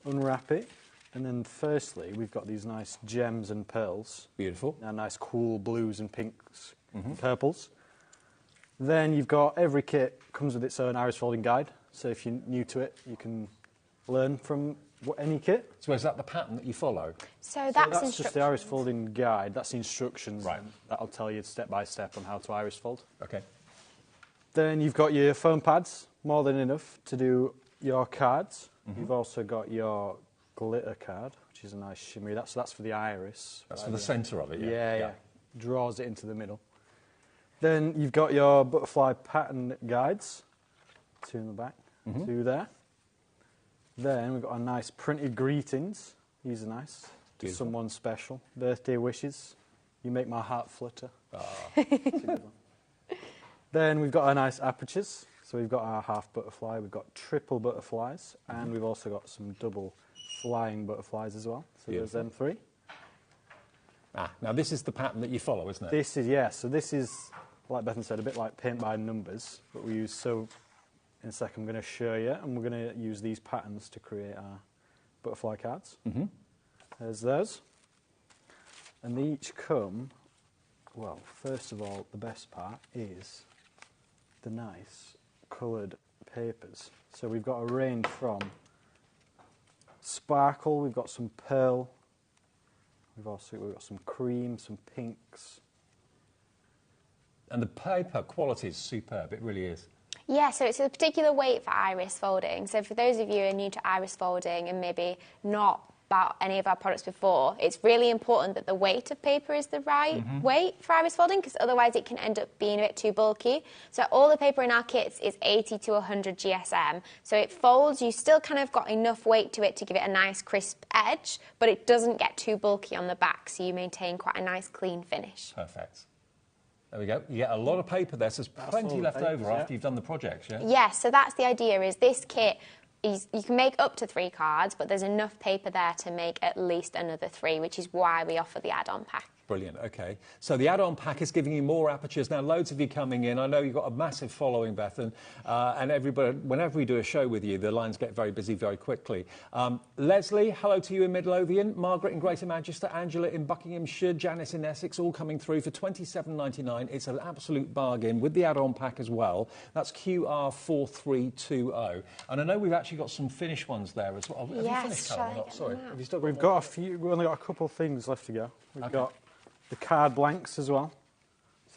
Unwrap it. And then firstly, we've got these nice gems and pearls. Beautiful. Now nice cool blues and pinks, purples. Then you've got every kit comes with its own iris folding guide. So if you're new to it, you can learn from any kit. So is that the pattern that you follow? So that's just the iris folding guide. That's the instructions. Right. That'll tell you step by step on how to iris fold. OK. Then you've got your foam pads, more than enough to do your cards. You've also got your glitter card, which is a nice shimmery. That's for the iris. That's for the centre of it, Yeah. Draws it into the middle. Then you've got your butterfly pattern guides, 2 in the back, 2 there. Then we've got a nice printed greetings. These are nice. To someone special. Birthday wishes. You make my heart flutter. Then we've got our nice apertures. So we've got our half butterfly, we've got triple butterflies, and we've also got some double flying butterflies as well. So there's them 3. Now this is the pattern that you follow, isn't it? This is, yeah, so this is, like Bethan said, a bit like paint by numbers, but we use, so in a second I'm going to show you, and we're going to use these patterns to create our butterfly cards. There's those. And they each come, well, first of all, the best part is the nice coloured papers. So we've got a range from sparkle, we've got some pearl, we've got some cream, some pinks. And the paper quality is superb, it really is. Yeah, so it's a particular weight for iris folding. So for those of you who are new to iris folding and maybe not about any of our products before, it's really important that the weight of paper is the right weight for iris folding, because otherwise it can end up being a bit too bulky. So all the paper in our kits is 80 to 100 GSM. So it folds, you still kind of got enough weight to it to give it a nice crisp edge, but it doesn't get too bulky on the back, so you maintain quite a nice clean finish. Perfect. There we go. You get a lot of paper there, so there's plenty left over after you've done the projects, yeah? Yes, so that's the idea, is this kit, you can make up to 3 cards, but there's enough paper there to make at least another 3, which is why we offer the add-on pack. Brilliant, OK. So the add-on pack is giving you more apertures. Now, loads of you coming in. I know you've got a massive following, Beth, and everybody, whenever we do a show with you, the lines get very busy very quickly. Leslie, hello to you in Midlothian. Margaret in Greater Manchester. Angela in Buckinghamshire. Janice in Essex, all coming through for $27.99. It's an absolute bargain with the add-on pack as well. That's QR4320. And I know we've actually got some finished ones there as well. Have you finished, Callum, or not? Sorry. Have you still We've got a few. We've only got a couple of things left to go. We've got the card blanks as well.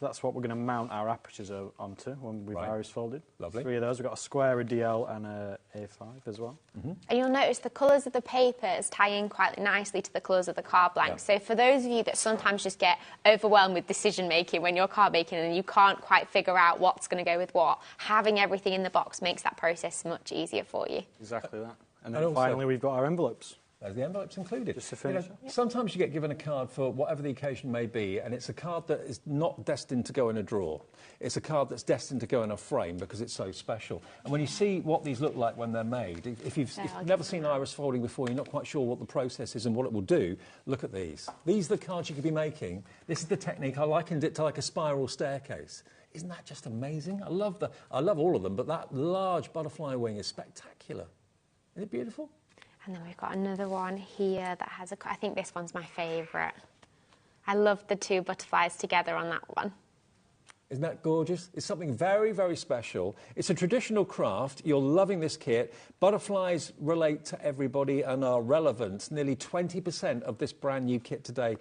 So that's what we're going to mount our apertures onto when we've iris folded. Lovely. 3 of those. We've got a square, a DL and a A5 as well. And you'll notice the colours of the papers tie in quite nicely to the colours of the card blanks. So for those of you that sometimes just get overwhelmed with decision making when you're card making and you can't quite figure out what's going to go with what, having everything in the box makes that process much easier for you. Exactly that. And then finally we've got our envelopes. There's the envelopes included. Just to finish. Sometimes you get given a card for whatever the occasion may be, and it's a card that is not destined to go in a drawer. It's a card that's destined to go in a frame because it's so special. And when you see what these look like when they're made, if you've never seen iris folding before, you're not quite sure what the process is and what it will do, look at these. These are the cards you could be making. This is the technique. I likened it to like a spiral staircase. Isn't that just amazing? I love all of them, but that large butterfly wing is spectacular. Isn't it beautiful? And then we've got another one here that has I think this one's my favourite. I love the 2 butterflies together on that one. Isn't that gorgeous? It's something very, very special. It's a traditional craft. You're loving this kit. Butterflies relate to everybody and are relevant. Nearly 20% of this brand new kit today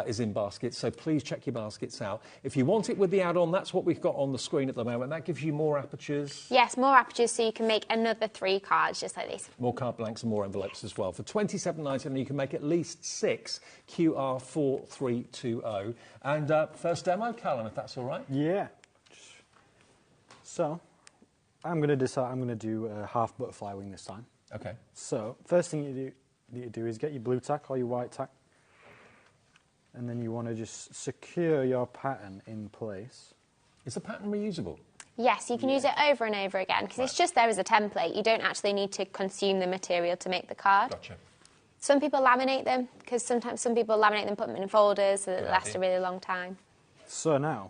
is in baskets, so please check your baskets out. If you want it with the add-on, that's what we've got on the screen at the moment. That gives you more apertures. Yes, more apertures, so you can make another 3 cards just like this. More card blanks and more envelopes as well. For $27.99, you can make at least 6 QR4320. And first demo, Callum, if that's all right. Yeah. So, I'm going to do a half butterfly wing this time. OK. So, first thing you do is get your blue tack or your white tack. And then you want to just secure your pattern in place. Is the pattern reusable? Yes, you can use it over and over again because it's just there as a template. You don't actually need to consume the material to make the card. Gotcha. Some people laminate them because sometimes some people laminate them, put them in folders so that they last a really long time. So now,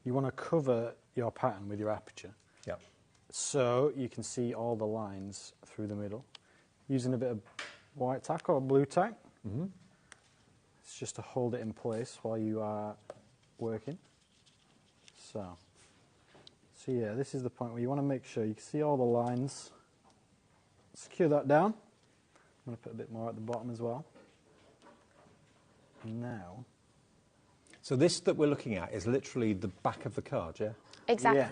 you want to cover your pattern with your aperture. Yep. So you can see all the lines through the middle. Using a bit of white tack or blue tack. It's just to hold it in place while you are working. So yeah, this is the point where you want to make sure you can see all the lines. Secure that down. I'm going to put a bit more at the bottom as well. And now... So this that we're looking at is literally the back of the card, yeah? Exactly.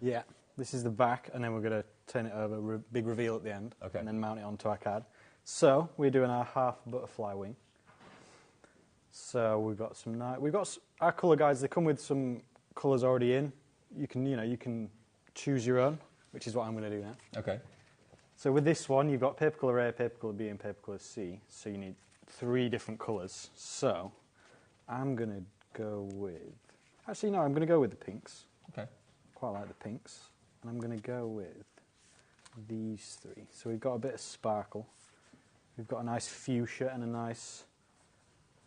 Yeah. This is the back, and then we're going to turn it over, big reveal at the end, and then mount it onto our card. So we're doing our half butterfly wing. So we've got our colour guides. They come with some colours already in. You can choose your own, which is what I'm going to do now. Okay. So with this one, you've got paper colour A, paper colour B, and paper colour C. So you need 3 different colours. So I'm going to go with... Actually, no, I'm going to go with the pinks. Okay. Quite like the pinks. And I'm going to go with these 3. So we've got a bit of sparkle. We've got a nice fuchsia and a nice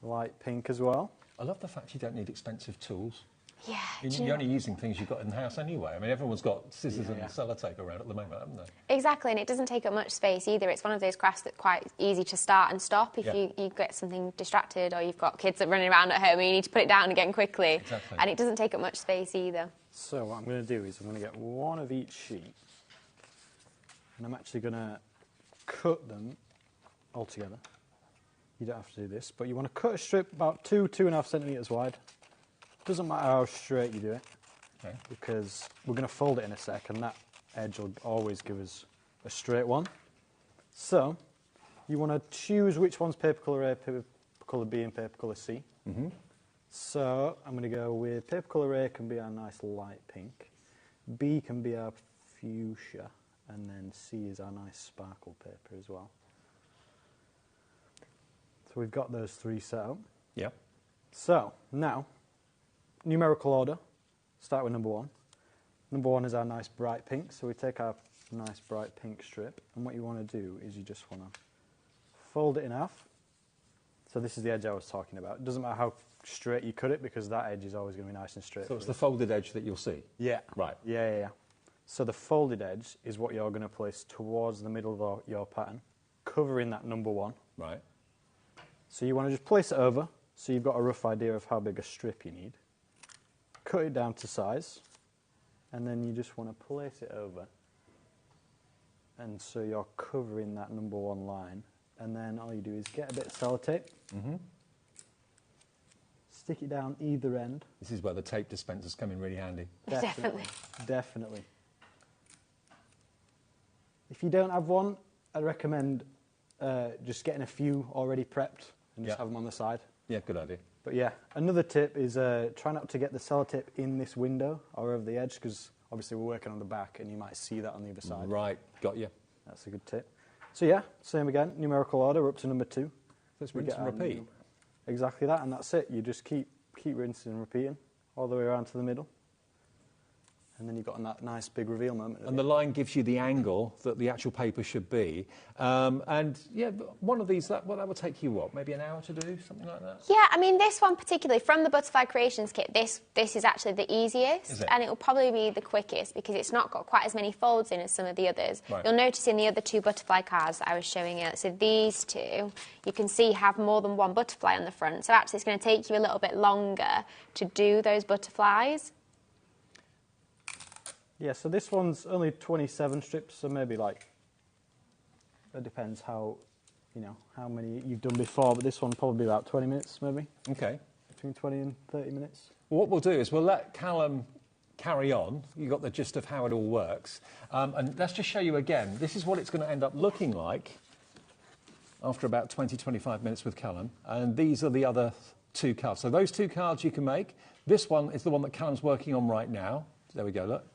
light pink as well. I love the fact you don't need expensive tools. Yeah. You're only using things you've got in the house anyway. I mean, everyone's got scissors and sellotape around at the moment, haven't they? Exactly, and it doesn't take up much space either. It's one of those crafts that's quite easy to start and stop if you get something distracted or you've got kids that are running around at home and you need to put it down again quickly. Exactly. And it doesn't take up much space either. So what I'm going to do is I'm going to get one of each sheet and I'm actually going to cut them all together. You don't have to do this, but you want to cut a strip about 2.5 centimetres wide. Doesn't matter how straight you do it, because we're going to fold it in a sec, and that edge will always give us a straight one. So, You want to choose which one's paper colour A, paper colour B, and paper colour C. So I'm going to go with paper colour A can be our nice light pink, B can be our fuchsia, and then C is our nice sparkle paper as well. So we've got those three set up. Yep. So now, numerical order, start with number 1. Number 1 is our nice bright pink, so we take our nice bright pink strip, and what you want to do is you just want to fold it in half. So this is the edge I was talking about. It doesn't matter how straight you cut it, because that edge is always going to be nice and straight. So it's the folded edge that you'll see? Yeah. Right. Yeah. So the folded edge is what you're going to place towards the middle of your pattern, covering that number 1. Right. So you want to just place it over, so you've got a rough idea of how big a strip you need. Cut it down to size, and then you just want to place it over. And so you're covering that number 1 line, and then all you do is get a bit of sellotape, stick it down either end. This is where the tape dispensers come in really handy. Definitely. If you don't have one, I'd recommend just getting a few already prepped and just have them on the side. Yeah, good idea. But yeah, another tip is try not to get the sellotape in this window or over the edge, because obviously we're working on the back and you might see that on the other side. Right, got you. That's a good tip. So yeah, same again, numerical order, we're up to number 2. Let's rinse and repeat. Exactly that, and that's it. You just keep rinsing and repeating all the way around to the middle. And then you've got that nice big reveal moment. And the line gives you the angle that the actual paper should be. And yeah, one of these, that would take you what, maybe an hour to do, something like that? Yeah, I mean, this one particularly, from the Butterfly Creations kit, this is actually the easiest. Is it? And it will probably be the quickest, because it's not got quite as many folds in as some of the others. Right. You'll notice in the other 2 butterfly cards that I was showing you, so these 2, you can see have more than 1 butterfly on the front. So actually it's going to take you a little bit longer to do those butterflies. Yeah, so this one's only 27 strips, so maybe like, it depends how many you've done before, but this one probably about 20 minutes, maybe. Okay. Between 20 and 30 minutes. Well, what we'll do is we'll let Callum carry on. You got the gist of how it all works. And let's just show you again. This is what it's going to end up looking like after about 20, 25 minutes with Callum. And these are the other 2 cards. So those 2 cards you can make. This one is the one that Callum's working on right now. There we go, look.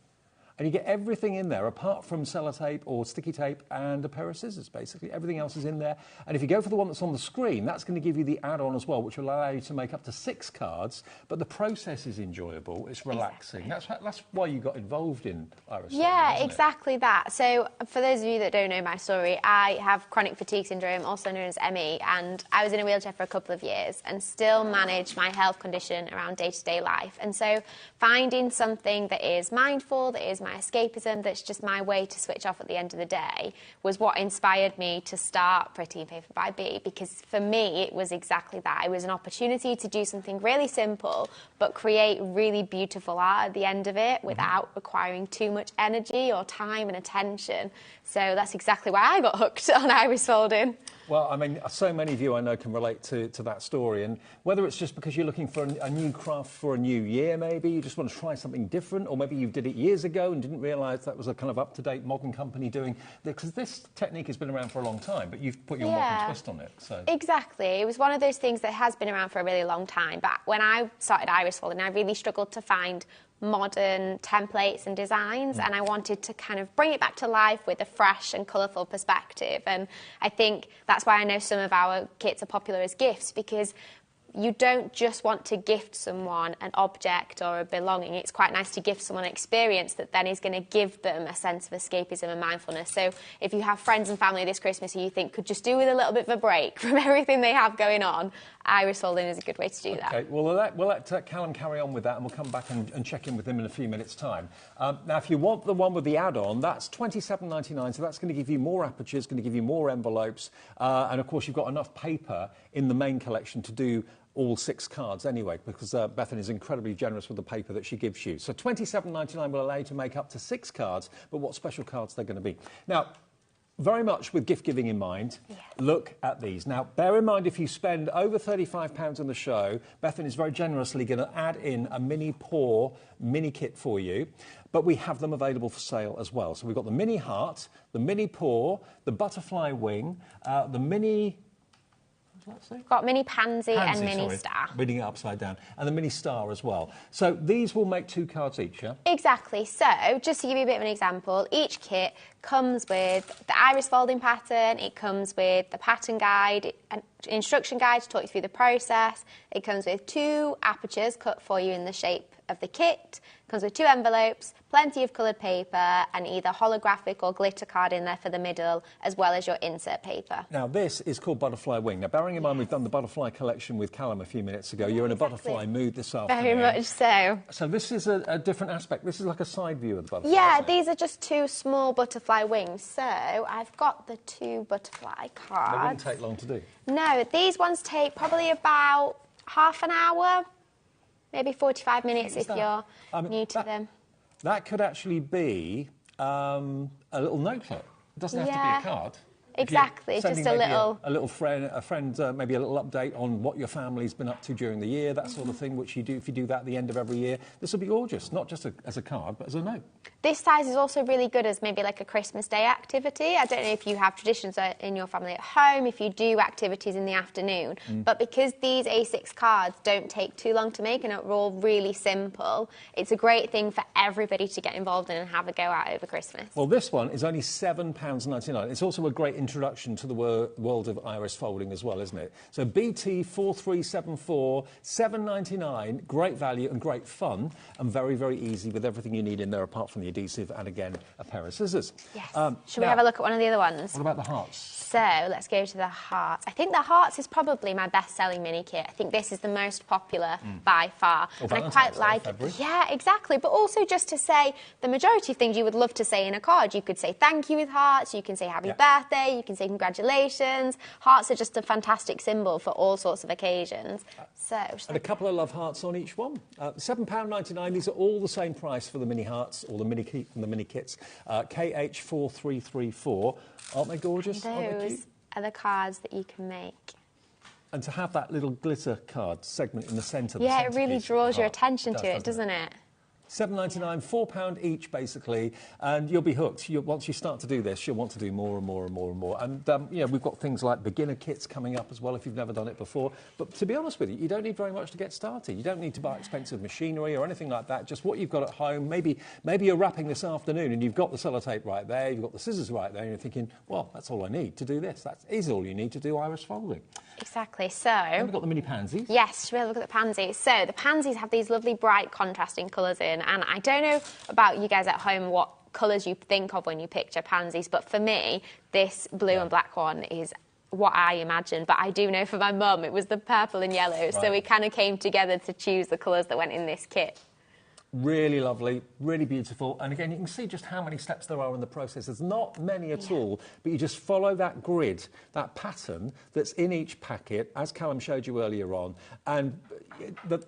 And you get everything in there, apart from sellotape or sticky tape and a pair of scissors, basically. Everything else is in there. And if you go for the one that's on the screen, that's going to give you the add-on as well, which will allow you to make up to 6 cards. But the process is enjoyable. It's relaxing. Exactly. That's why you got involved in Iris. Yeah, exactly that. So for those of you that don't know my story, I have chronic fatigue syndrome, also known as ME, and I was in a wheelchair for a couple of years and still manage my health condition around day-to-day life. And so finding something that is mindful, that is my escapism, that's just my way to switch off at the end of the day, was what inspired me to start Pretty in Paper by B, because for me it was exactly that. It was an opportunity to do something really simple but create really beautiful art at the end of it without requiring too much energy or time and attention. So that's exactly why I got hooked on iris folding. Well, I mean, so many of you I know can relate to that story, and whether it's just because you're looking for a new craft for a new year, maybe you just want to try something different, or maybe you did it years ago and didn't realise that was a kind of up-to-date modern company doing, because this technique has been around for a long time, but you've put your modern twist on it. So exactly, it was one of those things that has been around for a really long time, but when I started iris folding, I really struggled to find modern templates and designs, and I wanted to kind of bring it back to life with a fresh and colourful perspective. And I think that's why I know some of our kits are popular as gifts, because you don't just want to gift someone an object or a belonging. It's quite nice to gift someone an experience that then is going to give them a sense of escapism and mindfulness. So if you have friends and family this Christmas who you think could just do with a little bit of a break from everything they have going on, iris folding is a good way to do that. Okay, well, we'll let Callum carry on with that, and we'll come back and check in with him in a few minutes' time. Now, if you want the one with the add-on, that's £27.99, so that's going to give you more apertures, going to give you more envelopes, and, of course, you've got enough paper in the main collection to do all 6 cards anyway, because Bethany is incredibly generous with the paper that she gives you. So £27.99 will allow you to make up to 6 cards, but what special cards they're going to be. Now, very much with gift giving in mind, look at these. Now, bear in mind, if you spend over £35 on the show, Bethan is very generously going to add in a mini paw mini kit for you. But we have them available for sale as well. So we've got the mini heart, the mini paw, the butterfly wing, the mini... Got mini pansy and mini star. Reading it upside down. And the mini star as well. So these will make 2 cards each, yeah? Exactly. So, just to give you a bit of an example, each kit comes with the iris folding pattern, it comes with the pattern guide, an instruction guide to talk you through the process. It comes with 2 apertures cut for you in the shape of the kit. It comes with 2 envelopes, plenty of coloured paper, and either holographic or glitter card in there for the middle, as well as your insert paper. Now, this is called Butterfly Wing. Now, bearing in mind we've done the butterfly collection with Callum a few minutes ago, you're in a butterfly mood this afternoon. Very much so. So this is a different aspect. This is like a side view of the butterfly. Yeah, these are just 2 small butterfly wings. So I've got the 2 butterfly cards. They wouldn't take long to do. No, these ones take probably about half an hour, maybe 45 minutes if you're new to them. That could actually be a little notebook. It doesn't have to be a card. Exactly, just a little friend, maybe a little update on what your family's been up to during the year, that sort of thing, which you do if you do that at the end of every year. This will be gorgeous, not just as a card, but as a note. This size is also really good as maybe like a Christmas Day activity. I don't know if you have traditions in your family at home, if you do activities in the afternoon, but because these A6 cards don't take too long to make and are all really simple, it's a great thing for everybody to get involved in and have a go at over Christmas. Well, this one is only £7.99. It's also a great introduction to the world of iris folding as well, isn't it? So BT4374, £7.99, great value and great fun, and very, very easy with everything you need in there apart from the adhesive and, again, a pair of scissors. Yes. Shall we have a look at one of the other ones? What about the hearts? So let's go to the hearts. I think the hearts is probably my best-selling mini kit. I think this is the most popular by far. And I quite like it. Yeah, exactly. But also just to say the majority of things you would love to say in a card. You could say thank you with hearts. You can say happy birthday. You can say congratulations. Hearts are just a fantastic symbol for all sorts of occasions. And a couple of love hearts on each one. £7.99. These are all the same price for the mini hearts or the mini kits. KH4334. Aren't they gorgeous? Those are the cards that you can make. And to have that little glitter card segment in the centre. Yeah, it really draws your attention to it, doesn't it? £7.99, £4 each, basically, and you'll be hooked. Once you start to do this, you'll want to do more and more and more and more. And, you know, we've got things like beginner kits coming up as well if you've never done it before. But to be honest with you, you don't need very much to get started. You don't need to buy expensive machinery or anything like that. Just what you've got at home. Maybe you're wrapping this afternoon and you've got the sellotape right there, you've got the scissors right there, and you're thinking, well, that's all I need to do this. That is all you need to do iris folding. Exactly. So and we've got the mini pansies. Yes, we'll look at the pansies. So the pansies have these lovely bright contrasting colours in, and I don't know about you guys at home what colours you think of when you picture pansies, but for me, this blue and black one is what I imagine. But I do know for my mum it was the purple and yellow, so we kind of came together to choose the colours that went in this kit. Really lovely, really beautiful. And again, you can see just how many steps there are in the process. There's not many at all, but you just follow that grid, that pattern that's in each packet, as Callum showed you earlier on. And the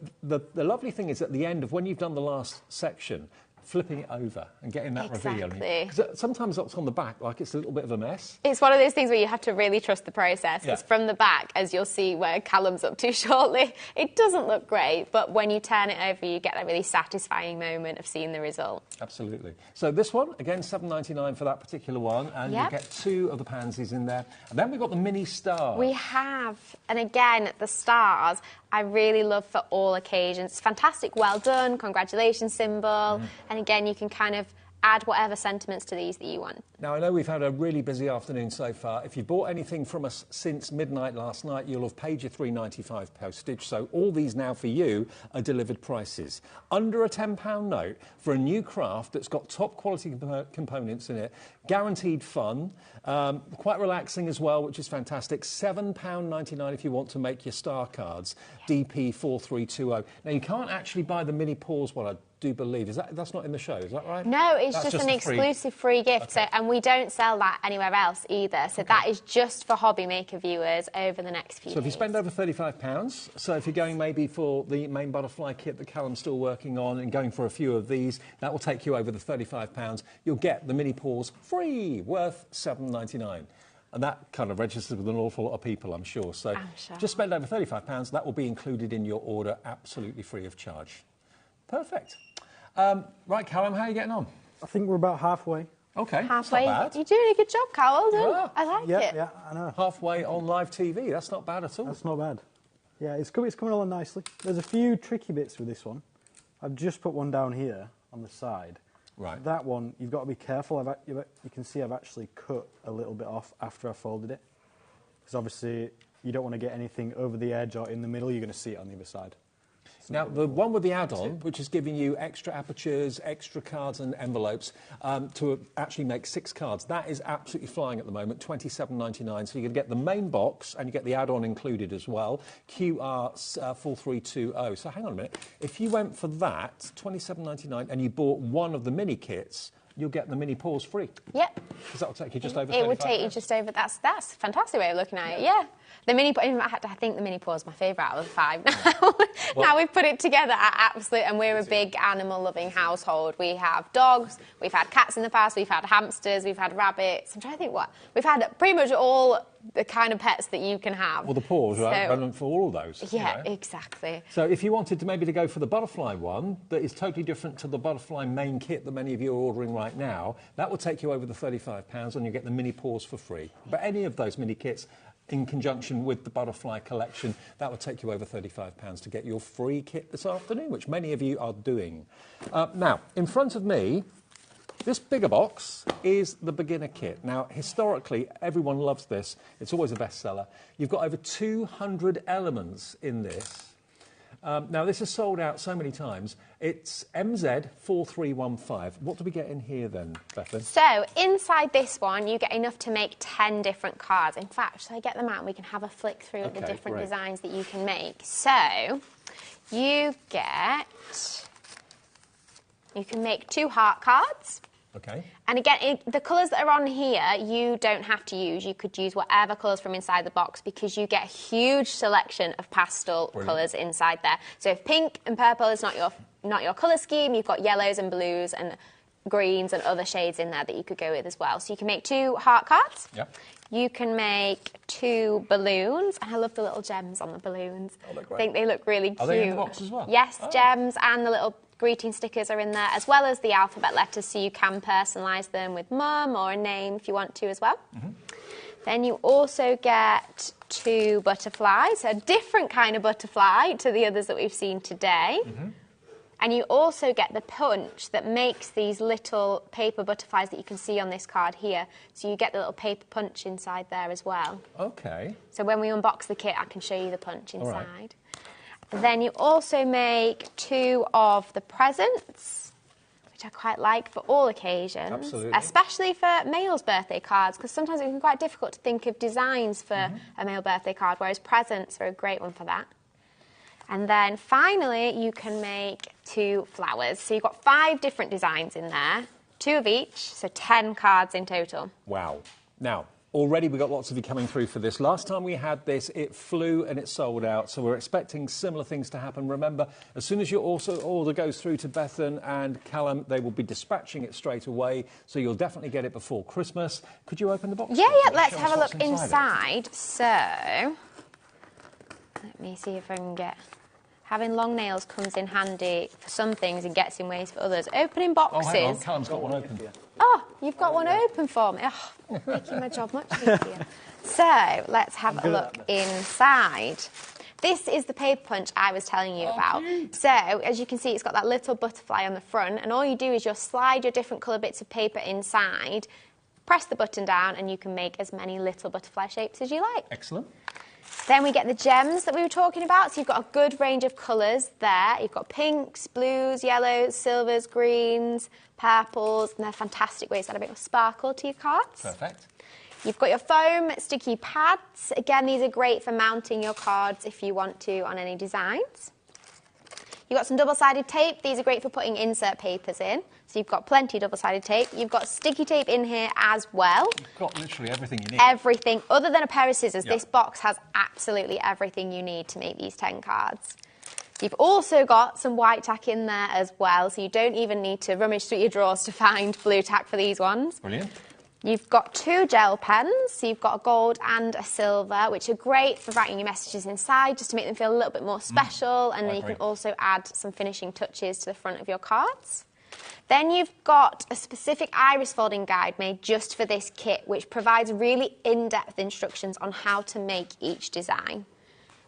lovely thing is at the end of when you've done the last section, flipping it over and getting that reveal. Because sometimes what's on the back, like it's a little bit of a mess. It's one of those things where you have to really trust the process. Because from the back, as you'll see where Callum's up to shortly, it doesn't look great, but when you turn it over, you get that really satisfying moment of seeing the result. Absolutely. So this one, again, £7.99 for that particular one, and you get 2 of the pansies in there. And then we've got the mini star. We have, and again, the stars, I really love for all occasions. It's fantastic, well done, congratulations symbol. And again, you can kind of add whatever sentiments to these that you want. Now, I know we've had a really busy afternoon so far. If you bought anything from us since midnight last night, you'll have paid your £3.95 postage. So all these now for you are delivered prices. Under a £10 note for a new craft that's got top quality components in it, guaranteed fun, quite relaxing as well, which is fantastic. £7.99 if you want to make your star cards, DP4320. Now, you can't actually buy the mini paws one, I do believe. That's not in the show, is that right? No, it's just an exclusive free gift. Okay. So, and we don't sell that anywhere else either. So that is just for HobbyMaker viewers over the next few days. So if you spend over £35, so if you're going maybe for the main butterfly kit that Callum's still working on and going for a few of these, that will take you over the £35. You'll get the mini paws free, worth $7.99. And that kind of registers with an awful lot of people, I'm sure. So just spend over £35. That will be included in your order, absolutely free of charge. Perfect. Right, Callum, how are you getting on? I think we're about halfway. OK, halfway. That's not bad. You're doing a good job, Carl. Well done. I like it. Yeah, I know. Halfway on live TV. That's not bad at all. That's not bad. Yeah, it's coming along nicely. There's a few tricky bits with this one. I've just put one down here on the side. Right. That one, you've got to be careful. You can see I've actually cut a little bit off after I folded it. Because obviously, you don't want to get anything over the edge or in the middle. You're going to see it on the other side. Now, the one with the add-on, which is giving you extra apertures, extra cards and envelopes to actually make 6 cards, that is absolutely flying at the moment, $27.99. So you can get the main box and you get the add-on included as well, QR4320. So hang on a minute. If you went for that, $27.99, and you bought one of the mini kits, you'll get the mini paws free. Yep. Because that will take you just over It would take you just over. That's a fantastic way of looking at it. Yeah. The mini, I think the mini paw is my favourite out of the 5 now. Now we've put it together at absolute, and we're a big animal-loving household. We have dogs, we've had cats in the past, we've had hamsters, we've had rabbits. I'm trying to think what. We've had pretty much all the kind of pets that you can have. Well, the paws are relevant for all of those. Yeah, exactly. So if you wanted to maybe to go for the butterfly one, that is totally different to the butterfly main kit that many of you are ordering right now, that will take you over the £35 and you get the mini paws for free. But any of those mini kits, in conjunction with the butterfly collection, that will take you over £35 to get your free kit this afternoon, which many of you are doing. Now, in front of me, this bigger box is the beginner kit. Now, historically, everyone loves this. It's always a bestseller. You've got over 200 elements in this. Now, this is sold out so many times. It's MZ4315. What do we get in here then, Bethan? So, inside this one, you get enough to make 10 different cards. In fact, shall I get them out and we can have a flick through the different designs that you can make. So, you can make 2 heart cards. Okay. And again, the colours that are on here, you don't have to use. You could use whatever colours from inside the box because you get a huge selection of pastel colours inside there. So if pink and purple is not your colour scheme, you've got yellows and blues and greens and other shades in there that you could go with as well. So you can make 2 heart cards. Yep. You can make 2 balloons. And I love the little gems on the balloons. Oh, they're great. I think they look really cute. Are they in the box as well? Yes, gems and the little greeting stickers are in there, as well as the alphabet letters, so you can personalise them with mum or a name if you want to as well. Then you also get 2 butterflies, a different kind of butterfly to the others that we've seen today. And you also get the punch that makes these little paper butterflies that you can see on this card here. So you get the little paper punch inside there as well. Okay. So when we unbox the kit, I can show you the punch inside. Then you also make 2 of the presents, which I quite like for all occasions. Absolutely. Especially for males' birthday cards, because sometimes it can be quite difficult to think of designs for a male birthday card, whereas presents are a great one for that. And then finally, you can make 2 flowers. So you've got 5 different designs in there, 2 of each, so 10 cards in total. Wow. Now, already we got lots of you coming through for this. Last time we had this, it flew and it sold out, so we're expecting similar things to happen. Remember, as soon as your order goes through to Bethan and Callum, they will be dispatching it straight away, so you'll definitely get it before Christmas. Could you open the box? Yeah, let's have a look inside. So, let me see if I can get... Having long nails comes in handy for some things and gets in ways for others. Opening boxes... Oh, hang on, Callum's got one open. Oh, you've got one open for me. Oh, making my job much easier. So, let's have a look inside. This is the paper punch I was telling you about. So, as you can see, it's got that little butterfly on the front, and all you do is you'll slide your different colour bits of paper inside, press the button down, and you can make as many little butterfly shapes as you like. Excellent. Then we get the gems that we were talking about. So you've got a good range of colours there. You've got pinks, blues, yellows, silvers, greens, purples, and they're fantastic ways to add a bit of sparkle to your cards. Perfect. You've got your foam sticky pads. Again, these are great for mounting your cards if you want to on any designs. You've got some double-sided tape. These are great for putting insert papers in. So you've got plenty of double-sided tape. You've got sticky tape in here as well. You've got literally everything you need. Everything. Other than a pair of scissors, this box has absolutely everything you need to make these 10 cards. You've also got some white tack in there as well, so you don't even need to rummage through your drawers to find blue tack for these ones. Brilliant. You've got 2 gel pens, so you've got a gold and a silver, which are great for writing your messages inside, just to make them feel a little bit more special, and then you can also add some finishing touches to the front of your cards. Then you've got a specific iris folding guide made just for this kit, which provides really in-depth instructions on how to make each design.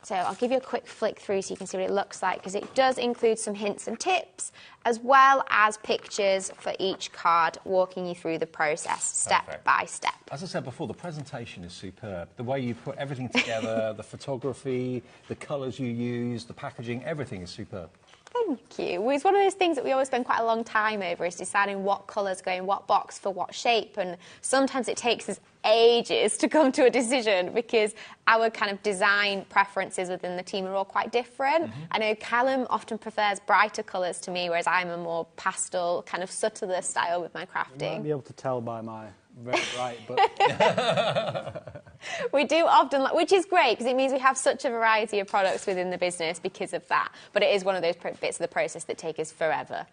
So I'll give you a quick flick through so you can see what it looks like, because it does include some hints and tips, as well as pictures for each card, walking you through the process step by step. As I said before, the presentation is superb. The way you put everything together, the photography, the colours you use, the packaging, everything is superb. Thank you. It's one of those things that we always spend quite a long time over, is deciding what colours go in what box for what shape, and sometimes it takes us ages to come to a decision because our kind of design preferences within the team are all quite different. I know Callum often prefers brighter colours to me, whereas I'm a more pastel, kind of subtler style with my crafting. You might be able to tell by my very bright, but... We do often, which is great because it means we have such a variety of products within the business because of that. But it is one of those bits of the process that take us forever.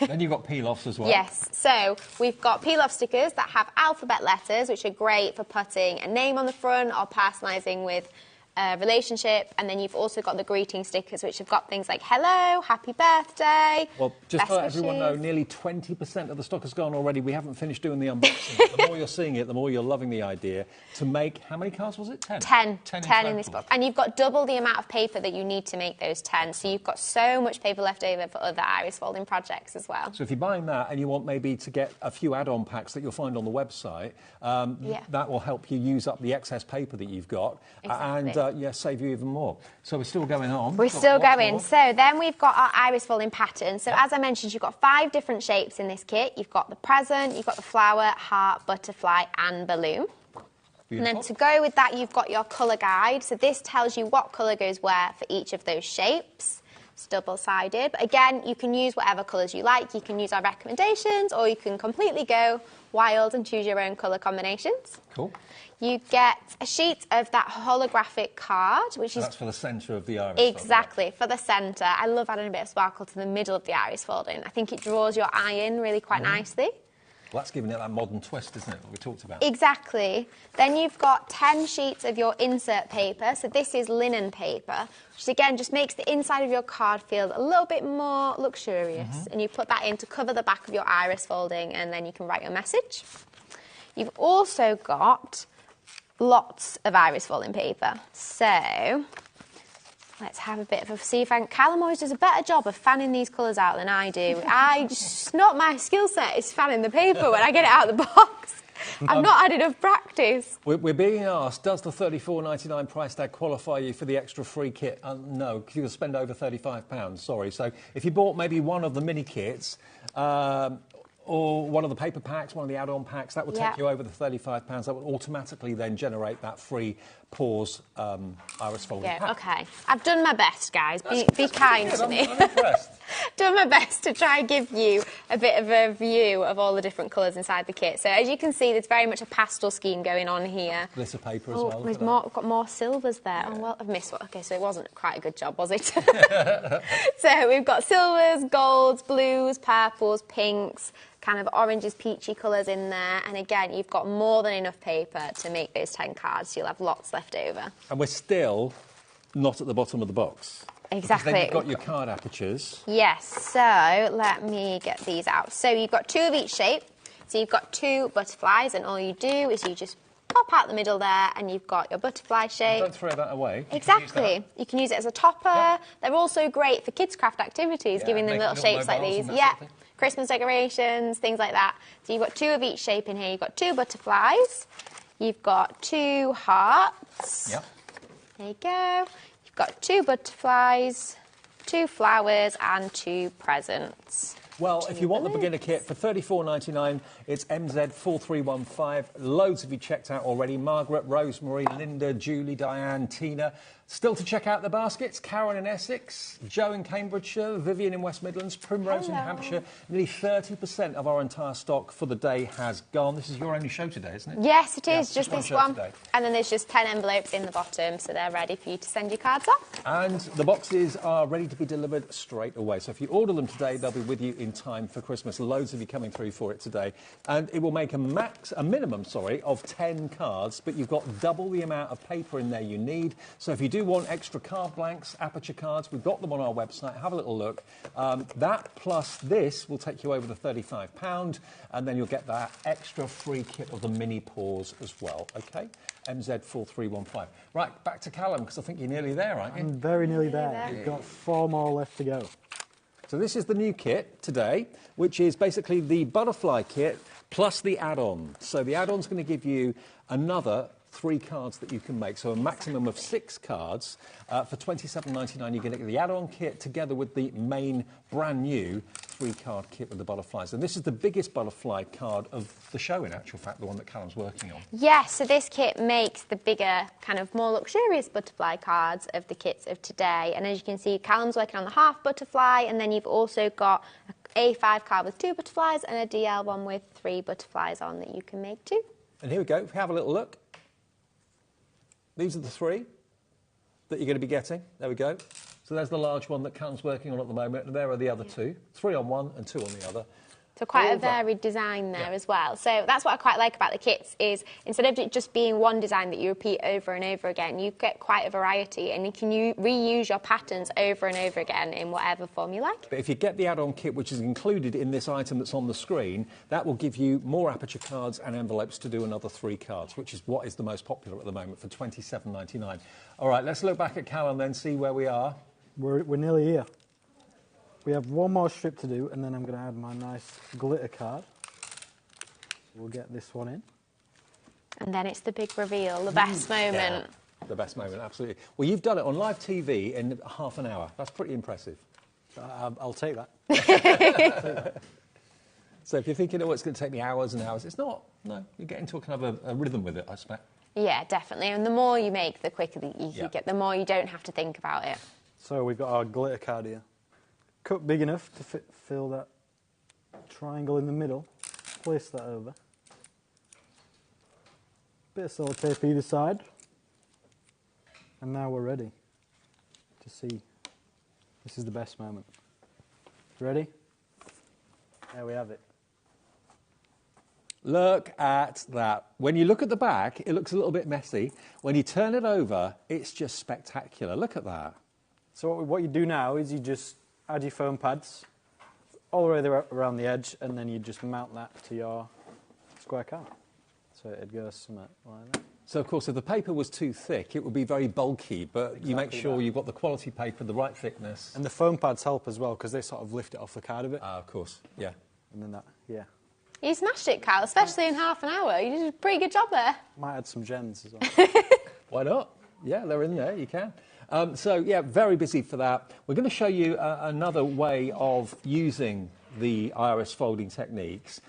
Then you've got peel-offs as well. Yes, so we've got peel-off stickers that have alphabet letters, which are great for putting a name on the front or personalising with a relationship. And then you've also got the greeting stickers, which have got things like hello, happy birthday. Well, just to let everyone know, nearly 20% of the stock has gone already. We haven't finished doing the unboxing. The more you're seeing it, the more you're loving the idea to make, how many cards was it? 10? 10 in this box. And you've got double the amount of paper that you need to make those 10. So you've got so much paper left over for other iris folding projects as well. So if you're buying that and you want maybe to get a few add-on packs that you'll find on the website, that will help you use up the excess paper that you've got. Exactly. And save you even more. So we're still going on. We're still going. So then we've got our iris folding pattern. So as I mentioned, you've got 5 different shapes in this kit. You've got the present, you've got the flower, heart, butterfly and balloon. Beautiful. And then to go with that, you've got your colour guide. So this tells you what colour goes where for each of those shapes. It's double-sided. But again, you can use whatever colours you like. You can use our recommendations, or you can completely go wild and choose your own colour combinations. Cool. You get a sheet of that holographic card, which is... That's for the centre of the iris. Exactly, for the centre. I love adding a bit of sparkle to the middle of the iris folding. I think it draws your eye in really quite nicely. Well, that's giving it that modern twist, isn't it, that we talked about? Exactly. Then you've got 10 sheets of your insert paper. So this is linen paper, which again just makes the inside of your card feel a little bit more luxurious. And you put that in to cover the back of your iris folding, and then you can write your message. You've also got lots of iris folding paper. So let's have a bit of a see if Callum always does a better job of fanning these colours out than I do. It's not my skill set, is fanning the paper when I get it out of the box. I've not had enough practice. We're being asked, does the $34.99 price tag qualify you for the extra free kit? No, because you'll spend over £35, sorry. So if you bought maybe one of the mini kits, or one of the paper packs, one of the add-on packs, that would take you over the £35. That would automatically then generate that free pause iris folding pack. OK. I've done my best, guys. Be kind to me. I'm impressed. Done my best to try and give you a bit of a view of all the different colours inside the kit. So as you can see, there's very much a pastel scheme going on here. Glitter paper as well. We've got more silvers there. Oh, well, I've missed one. OK, so it wasn't quite a good job, was it? So we've got silvers, golds, blues, purples, pinks, kind of oranges, peachy colours in there. And again, you've got more than enough paper to make those 10 cards, so you'll have lots left over. And we're still not at the bottom of the box. Exactly. Then you've got your card apertures. Yes, so let me get these out. So you've got 2 of each shape. So you've got 2 butterflies, and all you do is you just pop out the middle there, and you've got your butterfly shape. Don't throw that away. Exactly. You can use it as a topper. Yep. They're also great for kids' craft activities, giving them little shapes like these. Yeah. Christmas decorations, things like that. So you've got 2 of each shape in here. You've got 2 butterflies. You've got 2 hearts. Yep. There you go. You've got 2 butterflies, 2 flowers, and 2 presents. Well, if you want the beginner kit for $34.99, it's MZ4315. Loads of you checked out already. Margaret, Rosemary, Linda, Julie, Diane, Tina. Still to check out the baskets, Karen in Essex, Joe in Cambridgeshire, Vivian in West Midlands, Primrose in Hampshire. Nearly 30% of our entire stock for the day has gone. This is your only show today, isn't it? Yes, it is, just this one. Today. And then there's just 10 envelopes in the bottom, so they're ready for you to send your cards off. And the boxes are ready to be delivered straight away. So if you order them today, they'll be with you in time for Christmas. Loads of you coming through for it today. And it will make a minimum, of 10 cards, but you've got double the amount of paper in there you need. So if you do want extra card blanks, aperture cards, we've got them on our website. Have a little look. That plus this will take you over the £35, and then you'll get that extra free kit of the mini paws as well. OK? MZ4315. Right, back to Callum, because I think you're nearly there, aren't you? I'm very nearly there. We've got 4 more left to go. So this is the new kit today, which is basically the butterfly kit plus the add-on. So the add-on's going to give you another 3 cards that you can make, so a maximum of 6 cards. For $27.99, you're going to get the add-on kit together with the main brand new 3-card kit with the butterflies. And this is the biggest butterfly card of the show, in actual fact, the one that Callum's working on. Yes, so this kit makes the bigger, kind of more luxurious butterfly cards of the kits of today. And as you can see, Callum's working on the half butterfly, and then you've also got a A5 card with 2 butterflies and a DL one with 3 butterflies on that you can make too. And here we go. Have a little look. These are the 3 that you're going to be getting. There we go. So there's the large one that Callum's working on at the moment, and there are the other 2. 3 on one and 2 on the other. So quite a varied design there as well. So that's what I quite like about the kits is instead of it just being one design that you repeat over and over again, you get quite a variety and you can reuse your patterns over and over again in whatever form you like. But if you get the add-on kit, which is included in this item that's on the screen, that will give you more aperture cards and envelopes to do another 3 cards, which is what is the most popular at the moment for $27.99. All right, let's look back at Callum then, see where we are. We're nearly here. We have 1 more strip to do, and then I'm going to add my nice glitter card. We'll get this one in. And then it's the big reveal, the best moment. Yeah, the best moment, absolutely. Well, you've done it on live TV in half an hour. That's pretty impressive. I'll take that. So if you're thinking, oh, it's going to take me hours and hours, it's not. No, you get into a kind of a rhythm with it, I suspect. Yeah, definitely. And the more you make, the quicker you get, the more you don't have to think about it. So we've got our glitter card here. Cut big enough to fill that triangle in the middle. Place that over. Bit of sellotape either side. And now we're ready to see. This is the best moment. Ready? There we have it. Look at that. When you look at the back, it looks a little bit messy. When you turn it over, it's just spectacular. Look at that. So what you do now is you just add your foam pads all the way around the edge, and then you just mount that to your square card. So it goes something like that. So, of course, if the paper was too thick, it would be very bulky, but exactly you make sure you've got the quality paper, the right thickness. And the foam pads help as well, because they sort of lift it off the card a bit. Of course, yeah. And then that, yeah. You smashed it, Carl, especially in half an hour. You did a pretty good job there. Might add some gems as well. Why not? Yeah, they're in there, you can. So, yeah, very busy for that. We're going to show you another way of using the iris folding techniques.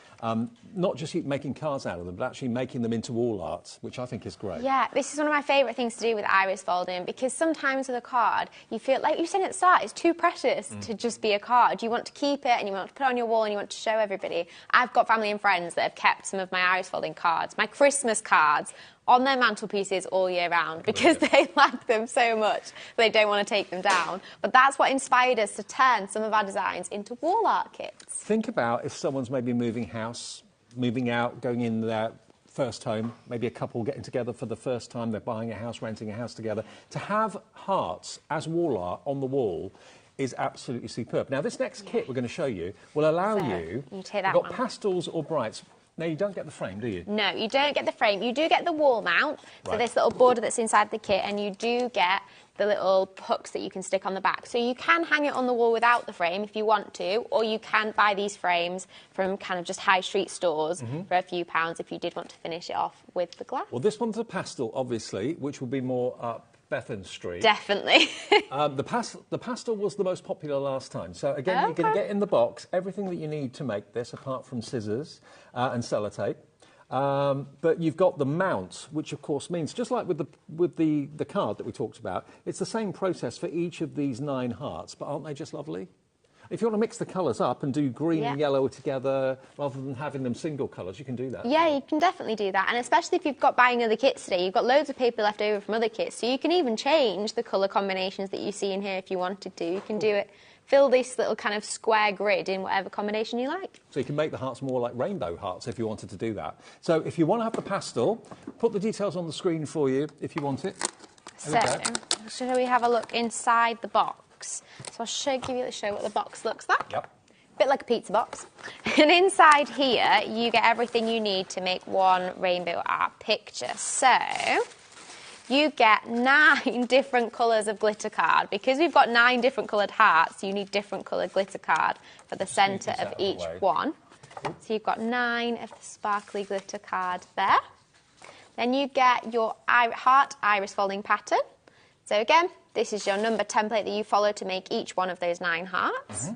Not just making cards out of them, but actually making them into wall art, which I think is great. Yeah, this is one of my favourite things to do with iris folding, because sometimes with a card, you feel, like you said at the start, it's too precious to just be a card. You want to keep it and you want to put it on your wall and you want to show everybody. I've got family and friends that have kept some of my iris folding cards, my Christmas cards, on their mantelpieces all year round because they like them so much they don't want to take them down. But that's what inspired us to turn some of our designs into wall art kits. Think about if someone's maybe moving house, moving out, going in their first home, maybe a couple getting together for the first time, they're buying a house, renting a house together. To have hearts as wall art on the wall is absolutely superb. Now, this next kit we're going to show you will allow you take that you've got pastels or brights. No, you don't get the frame, do you? No, you don't get the frame. You do get the wall mount, so this little border that's inside the kit, and you do get the little hooks that you can stick on the back. So you can hang it on the wall without the frame if you want to, or you can buy these frames from kind of just high street stores for a few pounds if you did want to finish it off with the glass. Well, this one's a pastel, obviously, which will be more up Bethan Street. Definitely. The pastel was the most popular last time. So again, you're going to get in the box everything that you need to make this, apart from scissors and sellotape. But you've got the mount, which of course means, just like with the card that we talked about, it's the same process for each of these 9 hearts, but aren't they just lovely? If you want to mix the colours up and do green and yellow together, rather than having them single colours, you can do that. Yeah, you can definitely do that. And especially if you've got buying other kits today, you've got loads of paper left over from other kits, so you can even change the colour combinations that you see in here if you wanted to. You can do it, fill this little kind of square grid in whatever combination you like. So you can make the hearts more like rainbow hearts if you wanted to do that. So if you want to have the pastel, put the details on the screen for you if you want it. So, shall we have a look inside the box? So I'll give you what the box looks like. Yep. A bit like a pizza box. And inside here, you get everything you need to make one rainbow art picture. So you get 9 different colours of glitter card. Because we've got 9 different coloured hearts, you need different coloured glitter card for the centre of each one. So you've got 9 of the sparkly glitter card there. Then you get your heart iris folding pattern. So again, this is your number template that you follow to make each one of those 9 hearts.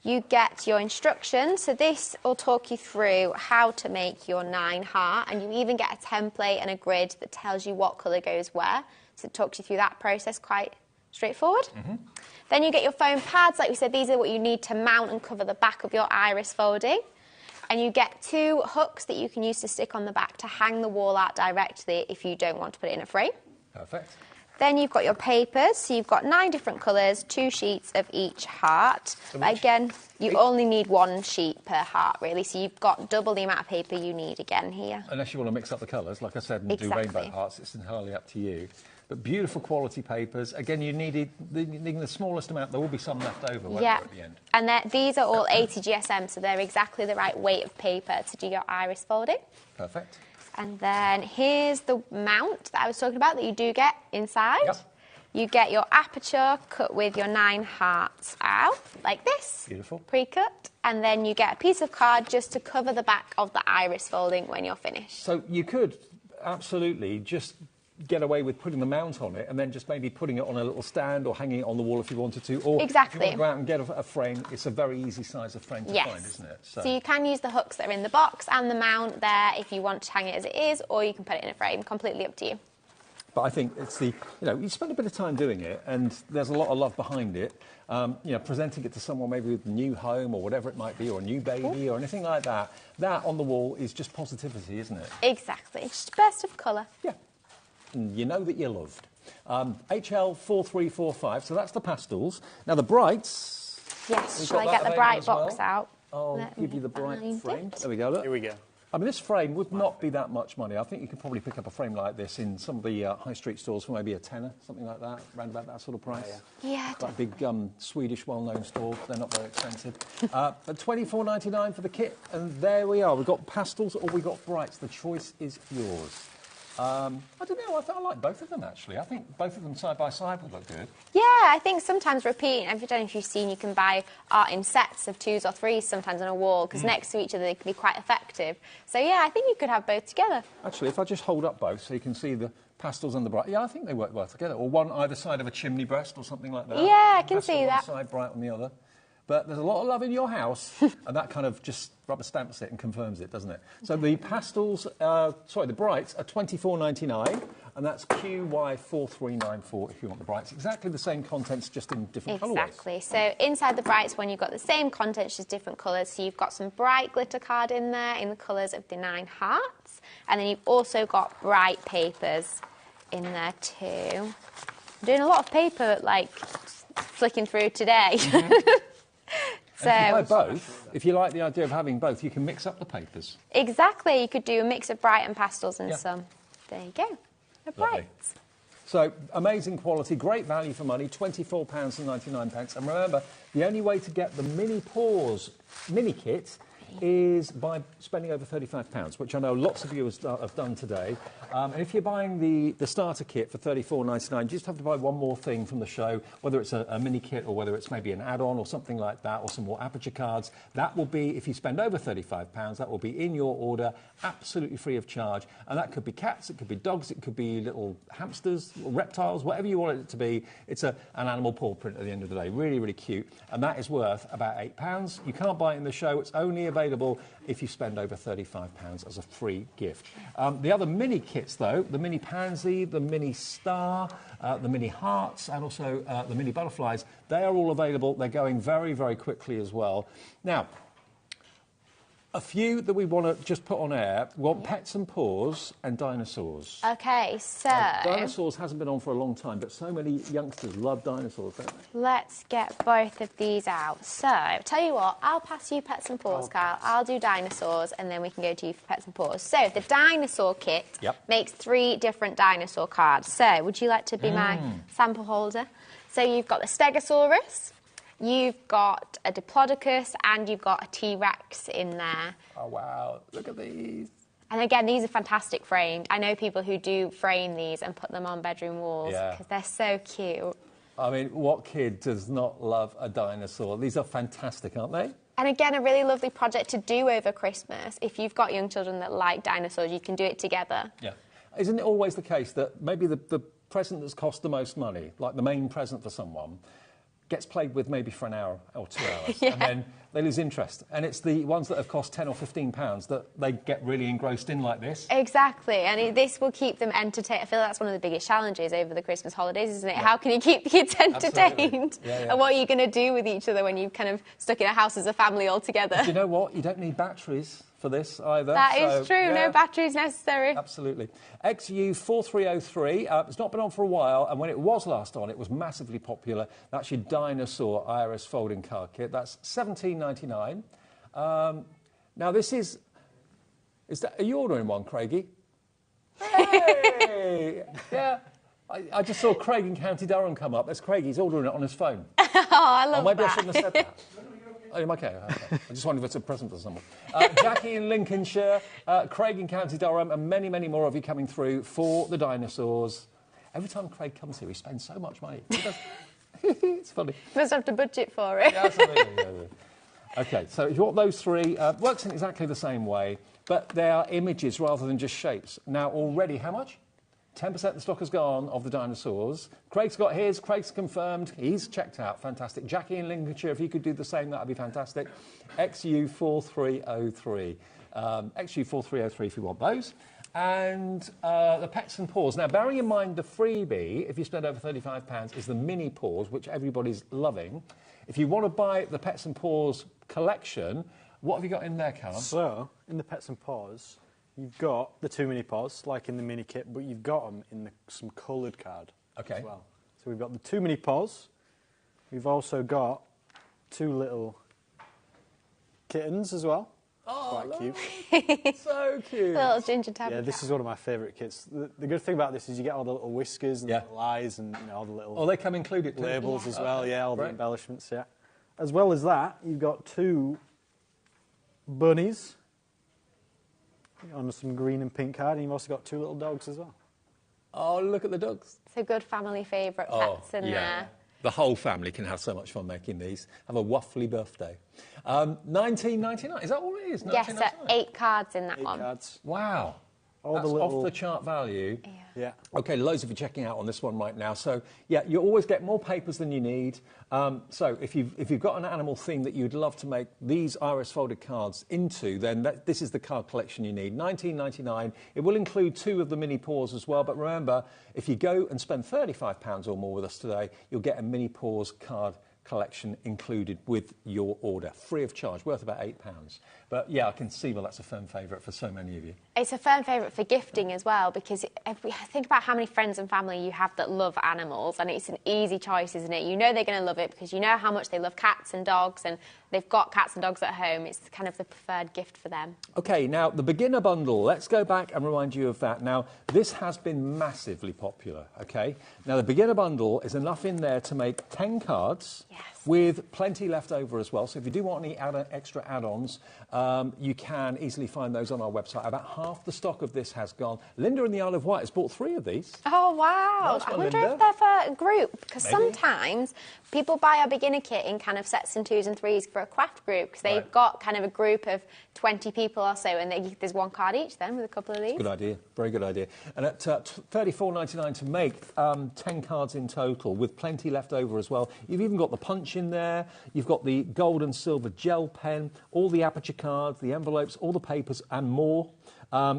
You get your instructions. So this will talk you through how to make your 9 heart, and you even get a template and a grid that tells you what colour goes where. So it talks you through that process quite straightforward. Then you get your foam pads. Like we said, these are what you need to mount and cover the back of your iris folding. And you get 2 hooks that you can use to stick on the back to hang the wall art directly if you don't want to put it in a frame. Perfect. Then you've got your papers, so you've got 9 different colours, 2 sheets of each heart. But again, you only need 1 sheet per heart, really, so you've got double the amount of paper you need again here. Unless you want to mix up the colours, like I said, and do rainbow hearts, it's entirely up to you. But beautiful quality papers. Again, you needed the smallest amount. There will be some left over, won't there, at the end? And these are all 80 GSM, so they're exactly the right weight of paper to do your iris folding. Perfect. And then here's the mount that I was talking about that you do get inside. Yep. You get your aperture cut with your 9 hearts out, like this. Beautiful. Pre-cut. And then you get a piece of card just to cover the back of the iris folding when you're finished. So you could absolutely just get away with putting the mount on it and then just maybe putting it on a little stand or hanging it on the wall if you wanted to. Or exactly. if you want to go out and get a frame, it's a very easy size of frame to find, isn't it? So you can use the hooks that are in the box and the mount there if you want to hang it as it is, or you can put it in a frame, completely up to you. But I think it's you spend a bit of time doing it, and there's a lot of love behind it. Presenting it to someone maybe with a new home or whatever it might be, or a new baby or anything like that. That on the wall is just positivity, isn't it? Exactly. It's just a burst of colour. Yeah. And you know that you're loved. HL4345, so that's the pastels. Now the brights. Yes, shall I get the bright box out? I'll give you the bright frame. There we go, look. Here we go. I mean, this frame would not be that much money. I think you could probably pick up a frame like this in some of the high street stores for maybe a tenner, something like that, around about that sort of price. Yeah. Quite a big Swedish well-known store. They're not very expensive. But $24.99 for the kit, and there we are. We've got pastels or we've got brights. The choice is yours. I don't know, I like both of them, actually. I think both of them side by side would look good. Yeah, I think sometimes repeating, I don't know if you've seen, you can buy art in sets of 2s or 3s sometimes on a wall, because next to each other they can be quite effective. So, yeah, I think you could have both together. Actually, if I just hold up both so you can see the pastels and the bright, yeah, I think they work well together. Or one either side of a chimney breast or something like that. Yeah, I can see that. One side, bright on the other. But there's a lot of love in your house, and that kind of just rubber stamps it and confirms it, doesn't it? So the pastels, the brights are $24.99, and that's QY4394 if you want the brights. Exactly the same contents, just in different colourways. Exactly. So inside the brights one, you've got the same contents, just different colours. So you've got some bright glitter card in there in the colours of the 9 hearts, and then you've also got bright papers in there too. I'm doing a lot of paper, like, flicking through today. So, if you buy both, if you like the idea of having both, you can mix up the papers. Exactly. You could do a mix of bright and pastels and some. There you go. The brights. So, amazing quality, great value for money, £24.99. And remember, the only way to get the mini paws mini kit is by spending over £35, which I know lots of you have done today. And if you're buying the starter kit for $34.99, you just have to buy one more thing from the show, whether it's a mini kit or whether it's maybe an add-on or something like that, or some more aperture cards. That will be, if you spend over £35, that will be in your order, absolutely free of charge. And that could be cats, it could be dogs, it could be little hamsters, little reptiles, whatever you want it to be. It's an animal paw print at the end of the day. Really, really cute. And that is worth about £8. You can't buy it in the show. It's only available if you spend over £35 as a free gift. The other mini kits, though, the mini pansy, the mini star, the mini hearts, and also the mini butterflies, they are all available. They're going very, very quickly as well. Now, a few that we want to just put on air. We want Pets and Paws and Dinosaurs. OK, so... Dinosaurs hasn't been on for a long time, but so many youngsters love dinosaurs, don't they? Let's get both of these out. So, tell you what, I'll pass you Pets and Paws, Carl. I'll do Dinosaurs, and then we can go to you for Pets and Paws. So, the dinosaur kit makes 3 different dinosaur cards. So, would you like to be my sample holder? So, you've got the Stegosaurus, you've got a Diplodocus, and you've got a T-Rex in there. Oh, wow. Look at these. And again, these are fantastic framed. I know people who do frame these and put them on bedroom walls because they're so cute. I mean, what kid does not love a dinosaur? These are fantastic, aren't they? And again, a really lovely project to do over Christmas. If you've got young children that like dinosaurs, you can do it together. Yeah. Isn't it always the case that maybe the present that's cost the most money, like the main present for someone, gets played with maybe for an hour or 2 hours, and then they lose interest. And it's the ones that have cost £10 or £15 that they get really engrossed in like this. Exactly, and this will keep them entertained. I feel that's one of the biggest challenges over the Christmas holidays, isn't it? Yeah. How can you keep the kids entertained? And what are you going to do with each other when you've kind of stuck in a house as a family all together? Do you know what? You don't need batteries for this either. That is true, no batteries necessary. Absolutely. XU4303, it's not been on for a while, and when it was last on, it was massively popular. That's your dinosaur IRS folding card kit. That's $17.99. Now, this is are you ordering one, Craigie? Hey! Yeah. I just saw Craig in County Durham come up. There's Craig, he's ordering it on his phone. Oh, I love maybe that. I shouldn't have said that. Oh, okay. I just wondered if it's a present for someone. Jackie in Lincolnshire, Craig in County Durham, and many, many more of you coming through for the dinosaurs. Every time Craig comes here, he spends so much money. It's funny. Must have to budget for it. Yeah, absolutely. Yeah. OK, so if you want those 3, works in exactly the same way, but they are images rather than just shapes. Now, already, how much? 10% of the stock has gone of the dinosaurs. Craig's got his. Craig's confirmed. He's checked out. Fantastic. Jackie in Lincolnshire, if you could do the same, that would be fantastic. XU4303. XU4303 if you want those. And the Pets and Paws. Now, bearing in mind the freebie, if you spend over £35, is the mini paws, which everybody's loving. If you want to buy the Pets and Paws collection, what have you got in there, Callum? So, in the Pets and Paws, you've got the 2 mini paws, like in the mini kit, but you've got them in some coloured card as well. So we've got the 2 mini paws. We've also got 2 little kittens as well. Oh, quite cute. So cute. The little ginger tabby. Yeah, this is one of my favourite kits. The good thing about this is you get all the little whiskers and the little eyes and all the little... Oh, they come included too. Labels as well, all the embellishments, As well as that, you've got 2 bunnies on some green and pink card, and you've also got 2 little dogs as well. Oh, look at the dogs. It's a good family favourite pets in there. The whole family can have so much fun making these. Have a waffly birthday. $19.99. Is that all it is? Yes, 8 cards in that 8 one. Cards. Wow. All That's the little... off the chart value. Yeah. OK, loads of you checking out on this one right now. So, yeah, you always get more papers than you need. So if you've got an animal theme that you'd love to make these Iris folded cards into, then this is the card collection you need. $19.99. It will include 2 of the mini paws as well. But remember, if you go and spend £35 or more with us today, you'll get a mini paws card collection included with your order, free of charge, worth about £8. But yeah, I can see why that's a firm favourite for so many of you. It's a firm favourite for gifting as well, because think about how many friends and family you have that love animals, and it's an easy choice, isn't it? You know they're going to love it because you know how much they love cats and dogs, and they've got cats and dogs at home. It's kind of the preferred gift for them. OK, now, the beginner bundle, let's go back and remind you of that. Now, this has been massively popular, OK? Now, the beginner bundle is enough in there to make 10 cards, with plenty left over as well. So if you do want any extra add-ons, you can easily find those on our website. About half the stock of this has gone. Linda in the Isle of Wight has bought 3 of these. Oh, wow. Nice one, I wonder Linda. if they're for a group, because Maybe. sometimes people buy our beginner kit in kind of sets and 2s and 3s for a craft group, because they've got kind of a group of 20 people or so, and there's 1 card each then with a couple of these. Good idea. Very good idea. And at $34.99 to make 10 cards in total, with plenty left over as well. You've even got the punch in there. You've got the gold and silver gel pen, all the aperture cards, the envelopes, all the papers and more.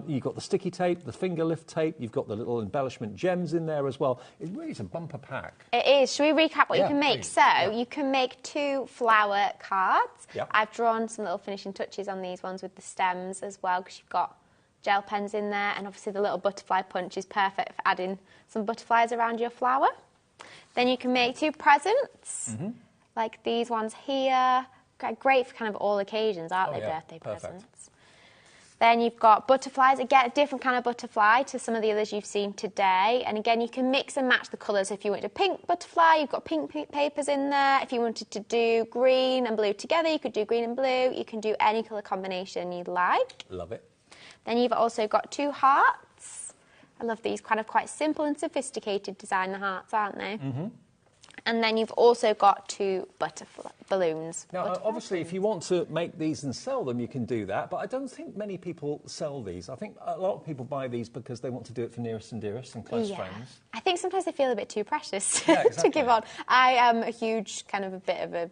You've got the sticky tape, the finger lift tape. You've got the little embellishment gems in there as well. It really is a bumper pack. It is. Should we recap what you can make? Please. So you can make 2 flower cards. Yep. I've drawn some little finishing touches on these ones with the stems as well, because you've got gel pens in there, and obviously the little butterfly punch is perfect for adding some butterflies around your flower. Then you can make 2 presents, like these ones here. Great for kind of all occasions, aren't they? Birthday presents. Then you've got butterflies. Again, a different kind of butterfly to some of the others you've seen today. And again, you can mix and match the colours. If you wanted a pink butterfly, you've got pink papers in there. If you wanted to do green and blue together, you could do green and blue. You can do any colour combination you'd like. Love it. Then you've also got 2 hearts. I love these kind of quite simple and sophisticated design, the hearts, aren't they? And then you've also got 2 butterfly balloons. Now, obviously, if you want to make these and sell them, you can do that. But I don't think many people sell these. I think a lot of people buy these because they want to do it for nearest and dearest and close friends. I think sometimes they feel a bit too precious Yeah, to exactly. give on. I am a huge kind of a bit of a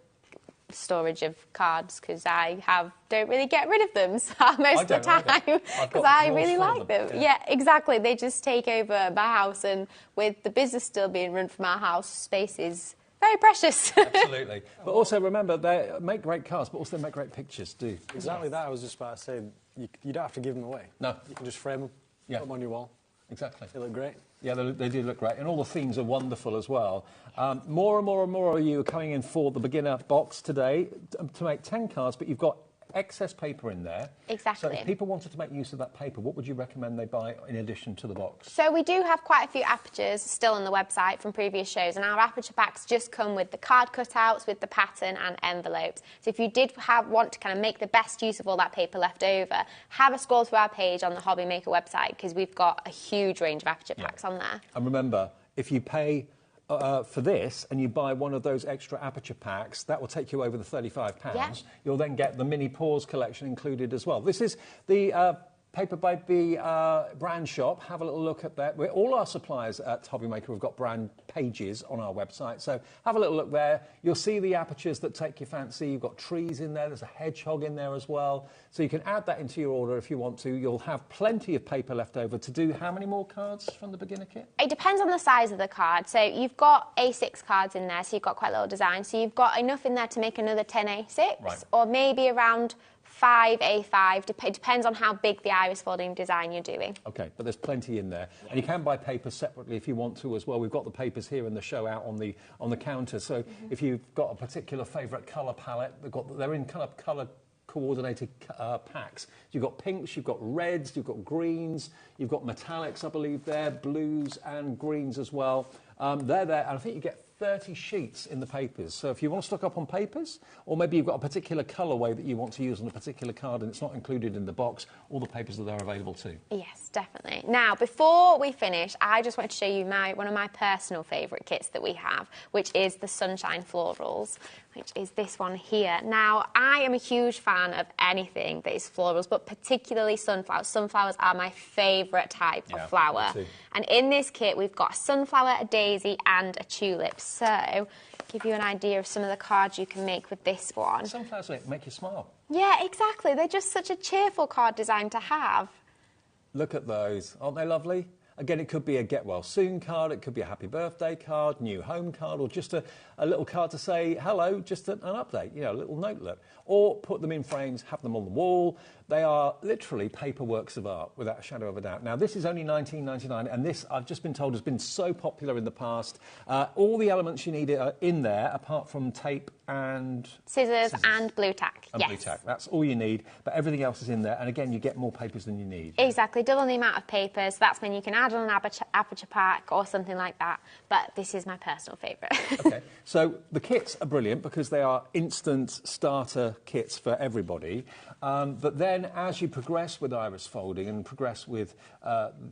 storage of cards, because I don't really get rid of them most of the time, because I really like them. Yeah, exactly. They just take over my house, and with the business still being run from our house, space is very precious. Absolutely. But also remember, they make great cards, but also they make great pictures too. Exactly that. I was just about to say, you don't have to give them away. No. You can just frame them, put them on your wall. Exactly. They look great. Yeah, they do look great. And all the themes are wonderful as well. More and more of you are coming in for the beginner box today to make 10 cards, but you've got excess paper in there. Exactly. So if people wanted to make use of that paper, what would you recommend they buy in addition to the box? So we do have quite a few apertures still on the website from previous shows, and our aperture packs just come with the card cutouts, with the pattern and envelopes. So if you did want to kind of make the best use of all that paper left over, have a scroll through our page on the HobbyMaker website, because we've got a huge range of aperture packs on there. And remember, if you pay for this and you buy one of those extra aperture packs, that will take you over the £35. Yeah. You'll then get the mini pause collection included as well. This is the Paper Baby brand shop. Have a little look at that. All our suppliers at HobbyMaker have got brand pages on our website, so have a little look there. You'll see the apertures that take your fancy. You've got trees in there. There's a hedgehog in there as well. So you can add that into your order if you want to. You'll have plenty of paper left over to do how many more cards from the beginner kit? It depends on the size of the card. So you've got A6 cards in there, so you've got quite a little design. So you've got enough in there to make another 10 A6, or maybe around 5 A5. It depends on how big the iris folding design you're doing. OK, but there's plenty in there. And you can buy papers separately if you want to as well. We've got the papers here in the show out on the counter. So if you've got a particular favourite colour palette, they're in kind of colour coordinated packs. You've got pinks, you've got reds, you've got greens, you've got metallics, I believe there, blues and greens as well. They're there, and I think you get 30 sheets in the papers. So if you want to stock up on papers, or maybe you've got a particular colourway that you want to use on a particular card and it's not included in the box, all the papers are there available too. Yes, definitely. Now, before we finish, I just wanted to show you one of my personal favourite kits that we have, which is the Sunshine Florals, which is this one here. Now, I am a huge fan of anything that is florals, but particularly sunflowers. Sunflowers are my favourite type of flower. And in this kit, we've got a sunflower, a daisy, and a tulip. So, give you an idea of some of the cards you can make with this one. Sunflowers make you smile. Yeah, exactly. They're just such a cheerful card design to have. Look at those. Aren't they lovely? Again, it could be a get well soon card, it could be a happy birthday card, new home card, or just a little card to say hello, just an update, a little notelet. Or put them in frames, have them on the wall. They are literally paper works of art, without a shadow of a doubt. Now, this is only $19.99, and this, I've just been told, has been so popular in the past. All the elements you need are in there, apart from tape and... Scissors and blue tack, and blue tack. That's all you need, but everything else is in there. And again, you get more papers than you need. Exactly, double the amount of papers. That's when you can add on an aperture pack or something like that. But this is my personal favourite. OK, so the kits are brilliant because they are instant starter kits for everybody. But then, as you progress with iris folding and progress with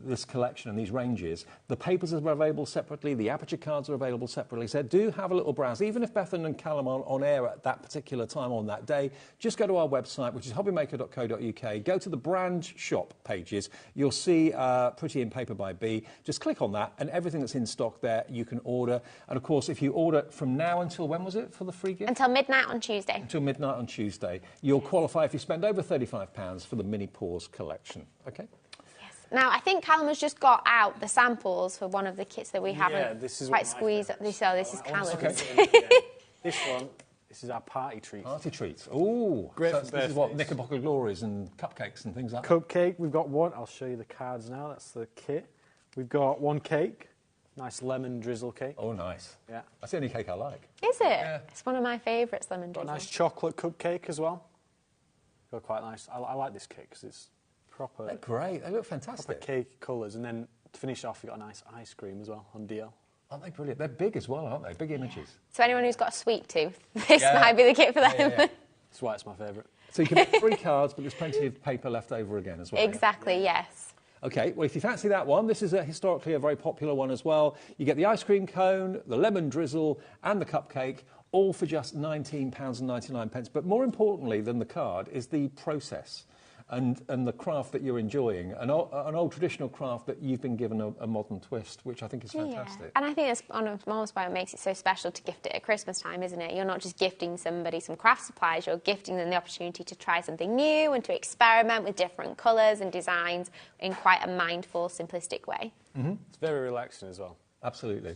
this collection and these ranges, the papers are available separately, the aperture cards are available separately. So do have a little browse. Even if Bethan and Callum aren't on air at that particular time on that day, just go to our website, which is hobbymaker.co.uk. Go to the brand shop pages. You'll see Pretty in Paper by B. Just click on that, and everything that's in stock there you can order. And of course, if you order from now until when was it for the free gift? Until midnight on Tuesday. Until midnight on Tuesday. You'll qualify if you spend over £35 for the mini pause collection. OK? Yes. Now, I think Callum has just got out the samples for one of the kits that we haven't quite squeezed. This is Callum's. Okay. This one, this is our party treat. Party treats. Ooh. Great So for this is what, birthdays. Knickerbocker Glories and cupcakes and things like that? Cupcake, we've got one. I'll show you the cards now. That's the kit. We've got one cake. Nice lemon drizzle cake. Oh, nice. Yeah. That's the only cake I like. Is it? Yeah. It's one of my favourites, lemon Got a drizzle. nice chocolate cupcake as well. Got quite nice. I like this cake because it's proper. They're great. They look Proper fantastic. cake colours. And then to finish off, you've got a nice ice cream as well on DL. Aren't they brilliant? They're big as well, aren't they? Big images. So anyone who's got a sweet tooth, this might be the kit for them. That's why it's my favourite. So you can make 3 cards, but there's plenty of paper left over again as well. Exactly, yes. OK, well, if you fancy that one, this is historically a very popular one as well. You get the ice cream cone, the lemon drizzle and the cupcake, all for just £19.99. But more importantly than the card is the process and the craft that you're enjoying, an old traditional craft that you've been given a modern twist, which I think is fantastic. Yeah. And I think that's almost why it makes it so special to gift it at Christmas time, isn't it? You're not just gifting somebody some craft supplies, you're gifting them the opportunity to try something new and to experiment with different colours and designs in quite a mindful, simplistic way. Mm-hmm. It's very relaxing as well. Absolutely.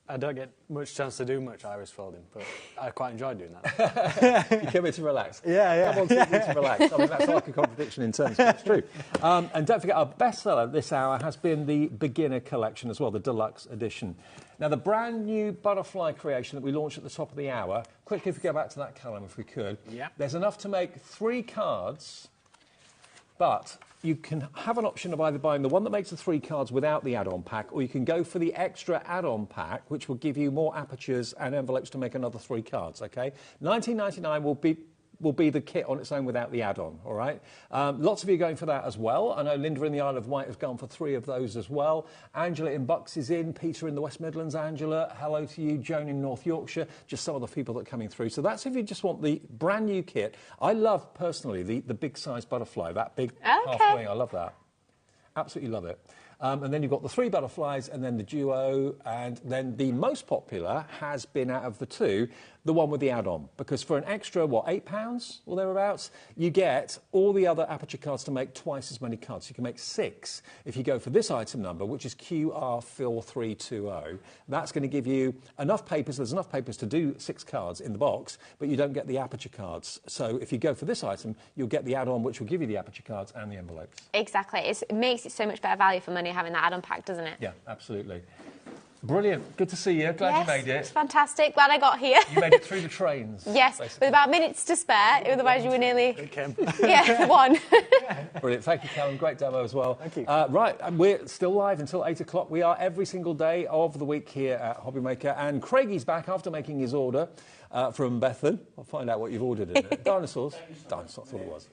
I don't get much chance to do much iris folding, but I quite enjoy doing that. You came here to relax. Yeah. Come on TV to relax. I mean, that's like a contradiction in terms, but it's true. And don't forget, our bestseller this hour has been the beginner collection as well, the deluxe edition. Now, the brand new butterfly creation that we launched at the top of the hour, quickly if we go back to that, Callum, if we could. Yeah. There's enough to make 3 cards, but you can have an option of either buying the one that makes the 3 cards without the add-on pack, or you can go for the extra add-on pack, which will give you more apertures and envelopes to make another 3 cards, OK? $19.99 will be the kit on its own without the add-on, all right? Lots of you are going for that as well. I know Linda in the Isle of Wight has gone for 3 of those as well. Angela in Bucks is in. Peter in the West Midlands. Angela, hello to you. Joan in North Yorkshire. Just some of the people that are coming through. So that's if you just want the brand new kit. I love, personally, the big size butterfly, that big half wing. I love that. Absolutely love it. And then you've got the 3 butterflies and then the duo, and then the most popular has been out of the 2, the one with the add-on. Because for an extra, what, £8 or thereabouts, you get all the other aperture cards to make twice as many cards. You can make 6 if you go for this item number, which is QR4320. That's going to give you enough papers. There's enough papers to do 6 cards in the box, but you don't get the aperture cards. So if you go for this item, you'll get the add-on, which will give you the aperture cards and the envelopes. Exactly. It makes it so much better value for money having that add-on pack, doesn't it? Yeah, absolutely. Brilliant. Good to see you. Glad you made it. It's fantastic. Glad I got here. You made it through the trains. Yes, basically. with about minutes to spare. Otherwise, you were nearly... Kim. Yeah, one. Brilliant. Thank you, Callum. Great demo as well. Thank you. Right, we're still live until 8 o'clock. We are every single day of the week here at HobbyMaker. And Craigie's back after making his order from Bethan. I'll find out what you've ordered in it. Dinosaurs. Dinosaurs, that's what it was.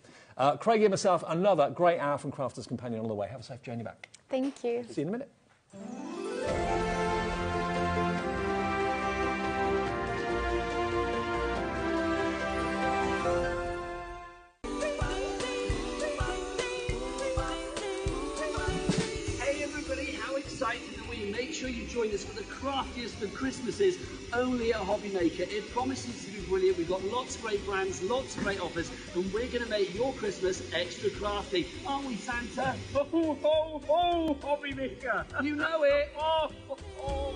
Craigie and myself, another great hour from Crafter's Companion on the way. Have a safe journey back. Thank you. See you in a minute. Make sure you join us for the craftiest of Christmases only at HobbyMaker. It promises to be brilliant. We've got lots of great brands, lots of great offers, and we're going to make your Christmas extra crafty. Aren't we, Santa? Ho, ho, ho, HobbyMaker. You know it. Oh, oh, oh.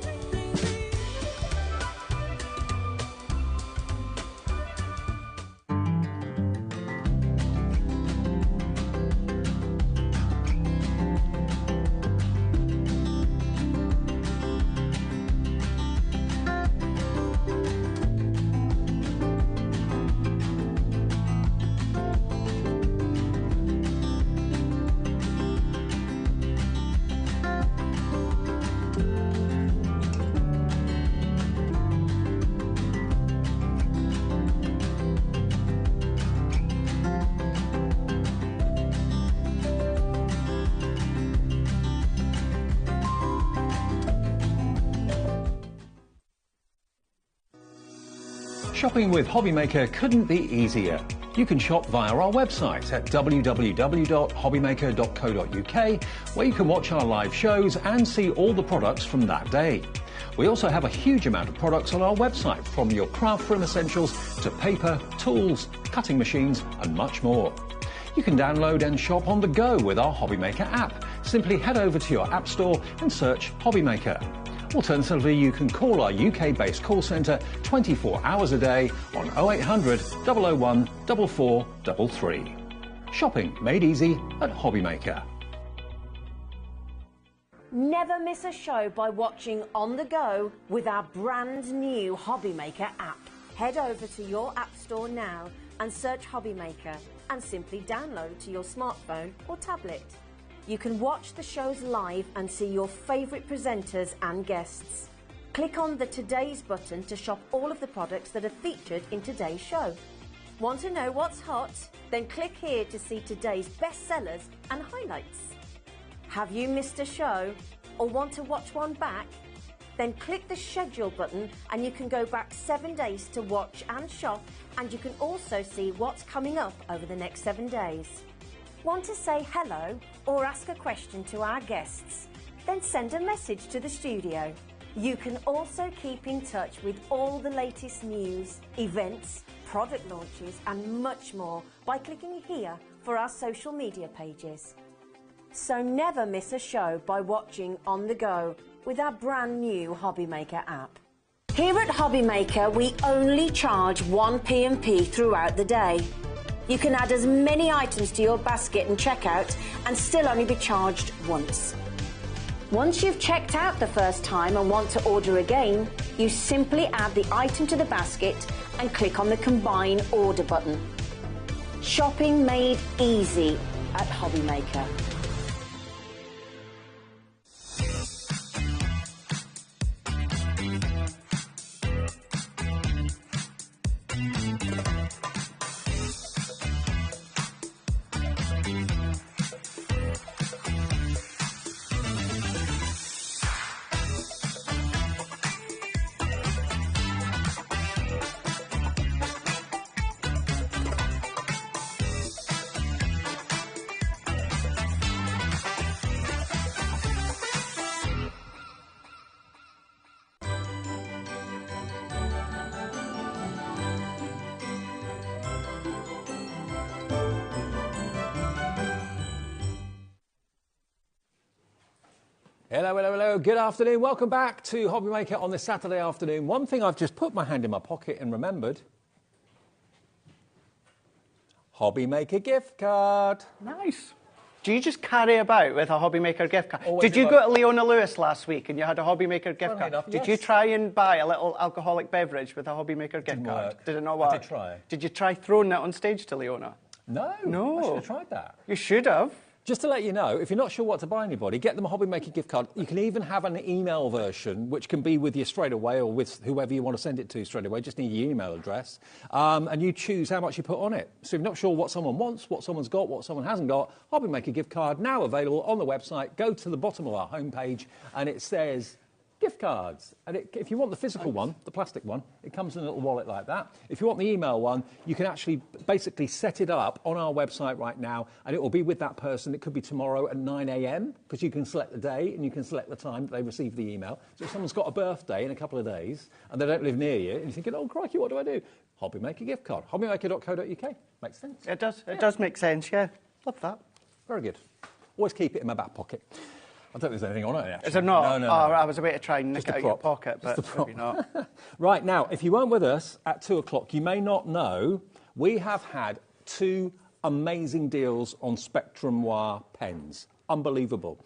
Shopping with HobbyMaker couldn't be easier. You can shop via our website at www.hobbymaker.co.uk, where you can watch our live shows and see all the products from that day. We also have a huge amount of products on our website, from your craft room essentials to paper, tools, cutting machines and much more. You can download and shop on the go with our HobbyMaker app. Simply head over to your app store and search HobbyMaker. Alternatively, you can call our UK-based call centre 24 hours a day on 0800 001 4433. Shopping made easy at HobbyMaker. Never miss a show by watching on the go with our brand new HobbyMaker app. Head over to your app store now and search HobbyMaker and simply download to your smartphone or tablet. You can watch the shows live and see your favourite presenters and guests. Click on the Today's button to shop all of the products that are featured in today's show. Want to know what's hot? Then click here to see today's bestsellers and highlights. Have you missed a show or want to watch one back? Then click the schedule button and you can go back 7 days to watch and shop, and you can also see what's coming up over the next 7 days. Want to say hello or ask a question to our guests? Then send a message to the studio. You can also keep in touch with all the latest news, events, product launches and much more by clicking here for our social media pages. So never miss a show by watching on the go with our brand new HobbyMaker app. Here at HobbyMaker, we only charge 1 P&P throughout the day. You can add as many items to your basket and checkout and still only be charged once. Once you've checked out the first time and want to order again, you simply add the item to the basket and click on the Combine Order button. Shopping made easy at HobbyMaker. Hello, hello, hello. Good afternoon. Welcome back to HobbyMaker on this Saturday afternoon. One thing I've just put my hand in my pocket and remembered. HobbyMaker gift card. Nice. Do you just carry about with a HobbyMaker gift card? Always Did you go to Leona Lewis last week and you had a HobbyMaker gift card? Enough, Did you try and buy a little alcoholic beverage with a HobbyMaker gift card? Work. Did it not work? I did try. Did you try throwing that on stage to Leona? No. No. I should have tried that. You should have. Just to let you know, if you're not sure what to buy anybody, get them a HobbyMaker gift card. You can even have an email version, which can be with you straight away or with whoever you want to send it to straight away. Just need your email address. And you choose how much you put on it. So if you're not sure what someone wants, what someone's got, what someone hasn't got, HobbyMaker gift card now available on the website. Go to the bottom of our homepage and it says gift cards. And if you want the physical one, the plastic one, it comes in a little wallet like that. If you want the email one, you can actually basically set it up on our website right now, and it will be with that person. It could be tomorrow at 9 a.m, because you can select the day and you can select the time that they receive the email. So if someone's got a birthday in a couple of days and they don't live near you, and you're thinking, oh, crikey, what do I do? HobbyMaker gift card. HobbyMaker.co.uk. Makes sense? It does. It does make sense, yeah. Love that. Very good. Always keep it in my back pocket. I don't think there's anything on it, actually. Is there not? No. I was about to try and nick Just it a out of your prop. pocket, Just a but prop. maybe not. Right, now, if you weren't with us at 2 o'clock, you may not know we have had 2 amazing deals on Spectrum Wire pens. Unbelievable.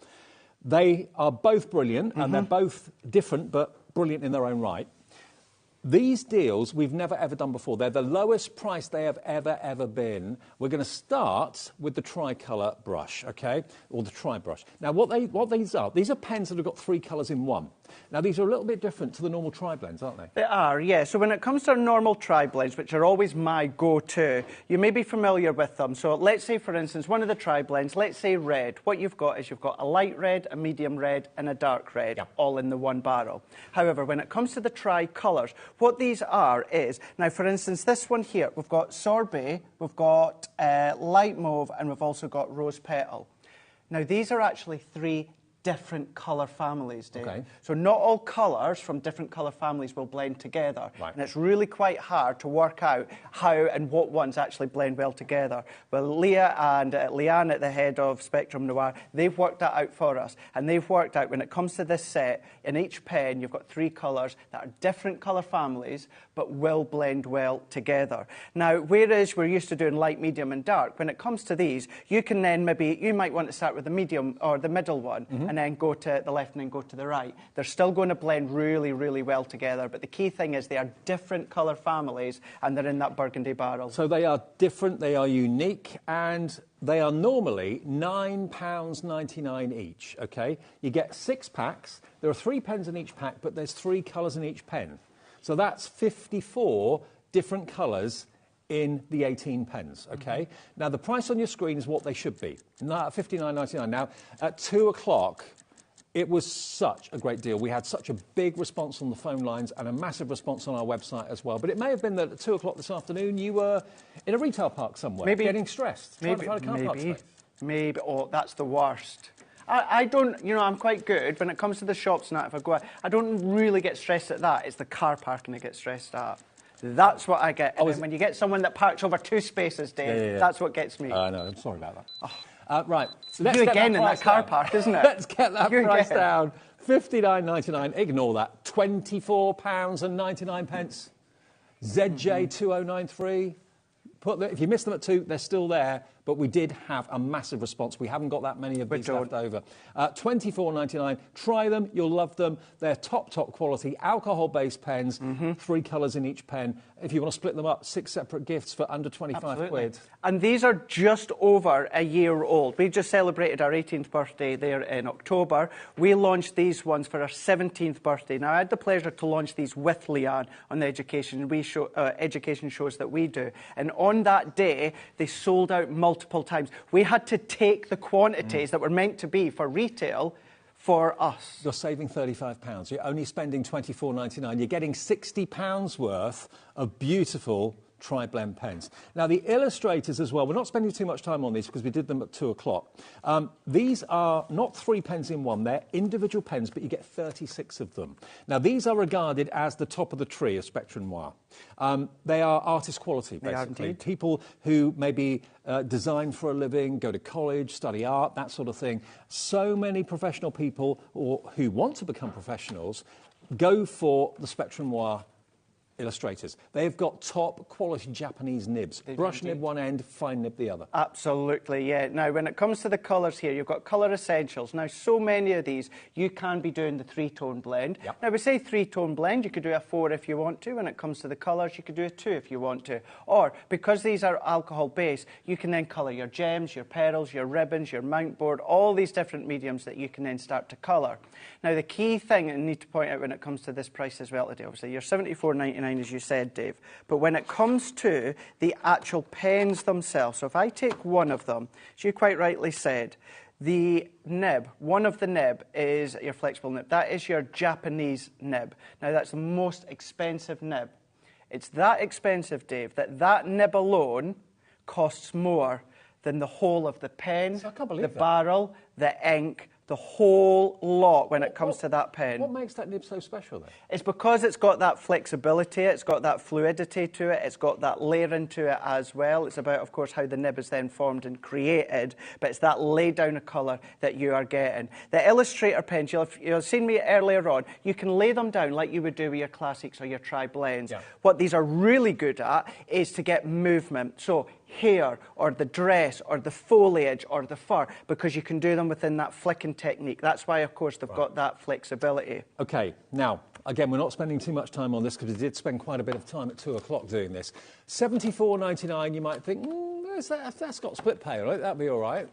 They are both brilliant, and they're both different, but brilliant in their own right. These deals we've never, ever done before. They're the lowest price they have ever been. We're going to start with the tricolour brush, OK? Or the tri-brush. Now, what these are pens that have got 3 colours in one. Now, these are a little bit different to the normal tri-blends, aren't they? They are, yeah. So when it comes to our normal tri-blends, which are always my go-to, you may be familiar with them. So let's say, for instance, one of the tri-blends, let's say red. What you've got is you've got a light red, a medium red, and a dark red, all in the one barrel. However, when it comes to the tri-colours, what these are is, now for instance, this one here, we've got sorbet, we've got light mauve, and we've also got rose petal. Now, these are actually 3 different colour families, Dave. Okay. So not all colours from different colour families will blend together. Right. And it's really quite hard to work out how and what ones actually blend well together. Well, Leah and Leanne at the head of Spectrum Noir, they've worked that out for us. And they've worked out when it comes to this set, in each pen you've got 3 colours that are different colour families but will blend well together. Now, whereas we're used to doing light, medium and dark, when it comes to these, you can then you might want to start with the medium or the middle one, and then go to the left and then go to the right. They're still going to blend really, really well together, but the key thing is they are different colour families and they're in that burgundy barrel. So they are different, they are unique, and they are normally £9.99 each, OK? You get 6 packs. There are 3 pens in each pack, but there's 3 colours in each pen. So that's 54 different colours in the 18 pens, OK? Now, the price on your screen is what they should be, $59.99. Now, at 2 o'clock, it was such a great deal. We had such a big response on the phone lines and a massive response on our website as well. But it may have been that at 2 o'clock this afternoon, you were in a retail park somewhere, getting stressed, trying to find a car park space. Maybe. Oh, that's the worst. I don't, you know, I'm quite good. When it comes to the shops and that, if I go out, I don't really get stressed at that. It's the car parking I get stressed at. That's what I get. And when you get someone that parks over 2 spaces, Dave, that's what gets me. I know, I'm sorry about that. Right. So let's get again in that car park, isn't it? Let's get that price down. £59.99. Ignore that. £24.99. ZJ2093. If you missed them at 2, they're still there. But we did have a massive response. We haven't got that many of these left over. £24.99. Try them. You'll love them. They're top quality, alcohol-based pens, 3 colours in each pen. If you want to split them up, 6 separate gifts for under 25 quid. And these are just over a year old. We just celebrated our 18th birthday there in October. We launched these ones for our 17th birthday. Now, I had the pleasure to launch these with Leanne on the education shows that we do. And on that day, they sold out multiple times. We had to take the quantities that were meant to be for retail for us. You're saving £35. You're only spending £24.99. You're getting £60 worth of beautiful tri-blend pens. Now, the illustrators as well, we're not spending too much time on these because we did them at 2 o'clock. These are not 3 pens in one. They're individual pens, but you get 36 of them. Now, these are regarded as the top of the tree of Spectrum Noir. They are artist quality, basically. People who maybe design for a living, go to college, study art, that sort of thing. So many professional people or who want to become professionals go for the Spectrum Noir illustrators. They've got top quality Japanese nibs. Brush nib one end, fine nib the other. Absolutely, yeah. Now, when it comes to the colours here, you've got colour essentials. Now, so many of these, you can be doing the 3-tone blend. Now, we say 3-tone blend, you could do a 4 if you want to. When it comes to the colours, you could do a 2 if you want to. Or, because these are alcohol-based, you can then colour your gems, your pearls, your ribbons, your mount board, all these different mediums that you can then start to colour. Now, the key thing I need to point out when it comes to this price as well today, obviously, you're $74.99 as you said, Dave, but when it comes to the actual pens themselves, so if I take one of them, as you quite rightly said, the nib, one of the nib is your flexible nib. That is your Japanese nib. Now, that's the most expensive nib. It's that expensive, Dave, that nib alone costs more than the whole of the pen, the barrel, the ink, the whole lot when it comes to that pen. What makes that nib so special, then? It's because it's got that flexibility, it's got that fluidity to it, it's got that layering to it as well. It's about, of course, how the nib is then formed and created, but it's that lay down of colour that you are getting. The illustrator pens, you'll have seen me earlier on, you can lay them down like you would do with your classics or your tri-blends. Yeah. What these are really good at is to get movement. So hair or the dress or the foliage or the fur, because you can do them within that flicking technique. That's why, of course, they've got that flexibility. OK, now, again, we're not spending too much time on this because we did spend quite a bit of time at 2 o'clock doing this. $74.99, you might think, that's got split pay, right? That'll be all right.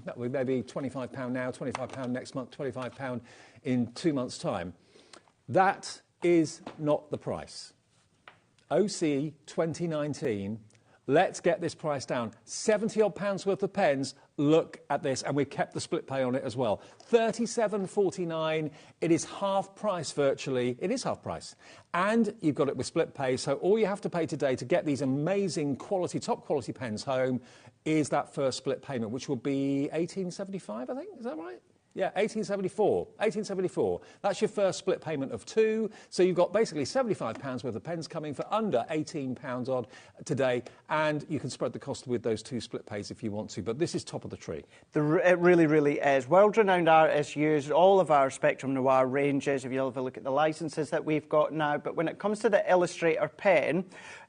That will be maybe £25 now, £25 next month, £25 in 2 months' time. That is not the price. OC 2019, let's get this price down. 70 odd pounds worth of pens. Look at this, and we've kept the split pay on it as well. £37.49. It is half price virtually. It is half price. And you've got it with split pay, so all you have to pay today to get these amazing quality, top quality pens home is that first split payment, which will be £18.75, I think. Is that right? Yeah, 1874. That's your first split payment of 2. So you've got basically £75 worth of pens coming for under £18 odd today, and you can spread the cost with those 2 split pays if you want to. But this is top of the tree. It really, really is. World-renowned artists use all of our Spectrum Noir ranges, if you have a look at the licences that we've got now. But when it comes to the Illustrator pen,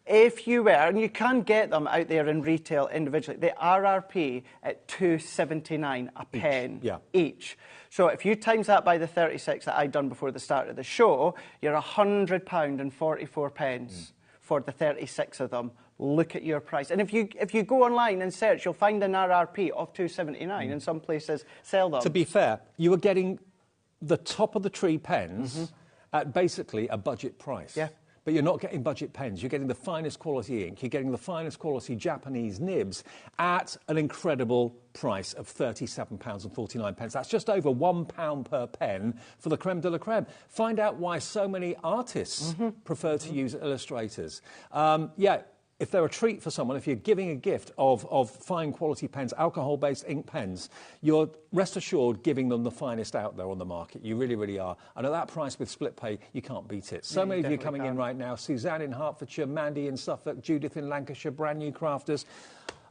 if you were, and you can get them out there in retail individually, the RRP at £2.79 a pen each. So if you times that by the 36 that I'd done before the start of the show, you're £100 and 44 pence for the 36 of them. Look at your price. And if you go online and search, you'll find an RRP of £2.79 and some places sell them. To be fair, you are getting the top of the tree pens at basically a budget price. Yeah. But you're not getting budget pens. You're getting the finest quality ink. You're getting the finest quality Japanese nibs at an incredible price of £37.49. That's just over £1 per pen for the creme de la creme. Find out why so many artists prefer to use illustrators. If they're a treat for someone, if you're giving a gift of fine quality pens, alcohol-based ink pens, you're, rest assured, giving them the finest out there on the market. You really, really are. And at that price with split pay, you can't beat it. So many of you coming in right now. Suzanne in Hertfordshire, Mandy in Suffolk, Judith in Lancashire, brand new crafters.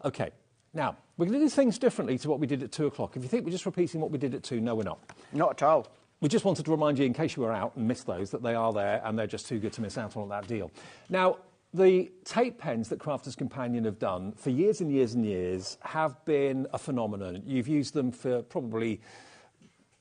OK, now, we're going to do things differently to what we did at 2 o'clock. If you think we're just repeating what we did at 2, no, we're not. Not at all. We just wanted to remind you, in case you were out and missed those, that they are there and they're just too good to miss out on that deal. Now, the tape pens that Crafters Companion have done for years and years and years have been a phenomenon. You've used them for probably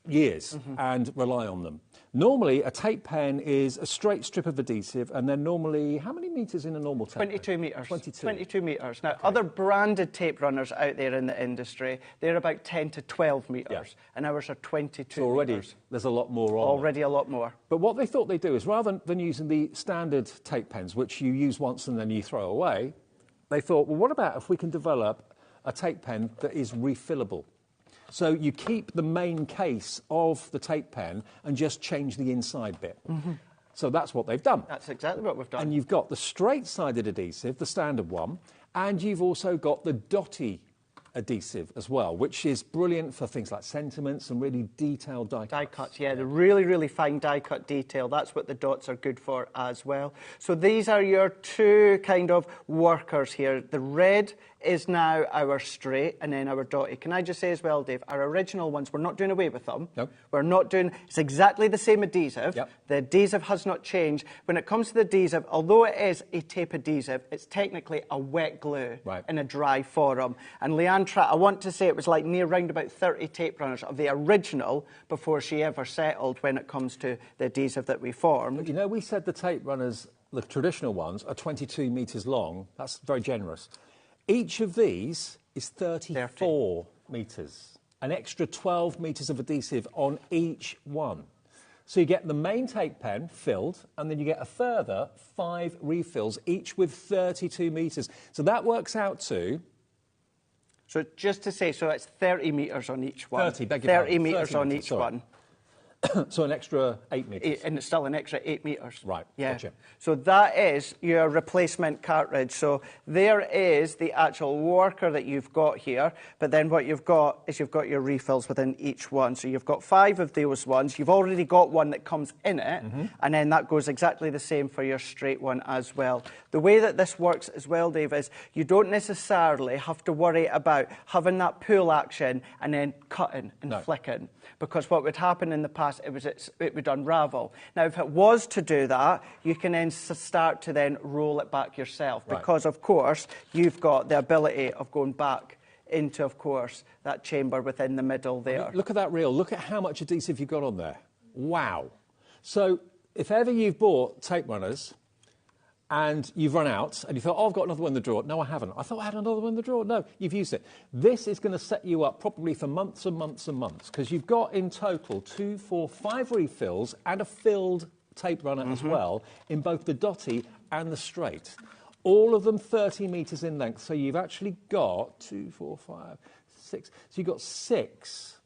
years and rely on them. Normally, a tape pen is a straight strip of adhesive, and then normally, how many metres in a normal tape 22 pen? metres. 22. 22 metres. Now, other branded tape runners out there in the industry, they're about 10 to 12 metres, and ours are 22 so already, metres. There's a lot more on. Already a lot more. But what they thought they'd do is, rather than using the standard tape pens, which you use once and then you throw away, they thought, well, what about if we can develop a tape pen that is refillable? So you keep the main case of the tape pen and just change the inside bit. So that's what they've done. That's exactly what we've done. And you've got the straight-sided adhesive, the standard one, and you've also got the dotty adhesive as well, which is brilliant for things like sentiments and really detailed die cuts. Die cuts, yeah, the really, really fine die cut detail. That's what the dots are good for as well. So these are your 2 kind of workers here. The red is now our straight and then our dotty. Can I just say as well, Dave, our original ones, we're not doing away with them. No. We're not doing, it's exactly the same adhesive. Yep. The adhesive has not changed. When it comes to the adhesive, although it is a tape adhesive, it's technically a wet glue in a dry form. And Leanne, I want to say it was like near round about 30 tape runners of the original before she ever settled when it comes to the adhesive that we formed. But you know, we said the tape runners, the traditional ones, are 22 metres long. That's very generous. Each of these is 34 metres. An extra 12 metres of adhesive on each one. So you get the main tape pen filled, and then you get a further 5 refills, each with 32 metres. So that works out to... So just to say, so it's 30 metres on each one. 30, beg your pardon. 30 metres on each one. So an extra 8 metres. And it's still an extra 8 metres. Right, yeah. Gotcha. So that is your replacement cartridge. So there is the actual worker that you've got here, but then what you've got is you've got your refills within each one. So you've got 5 of those ones. You've already got one that comes in it, and then that goes exactly the same for your straight one as well. The way that this works as well, Dave, is you don't necessarily have to worry about having that pull action and then cutting and flicking, because what would happen in the past, it would unravel. Now, if it was to do that, you can then start to then roll it back yourself, because, of course, you've got the ability of going back into, of course, that chamber within the middle there. I mean, look at that reel. Look at how much adhesive you've got on there. Wow. So if ever you've bought tape runners and you've run out and you thought, oh, I've got another one in the drawer. No, I haven't. I thought I had another one in the drawer. No, you've used it. This is going to set you up probably for months and months and months, because you've got in total 2, 4, 5 refills and a filled tape runner as well, in both the dotty and the straight. All of them 30 metres in length. So you've actually got 2, 4, 5, 6. So you've got 6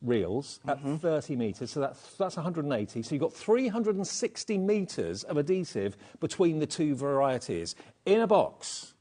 reels at 30 metres. So that's 180. So you've got 360 metres of adhesive between the two varieties. In a box,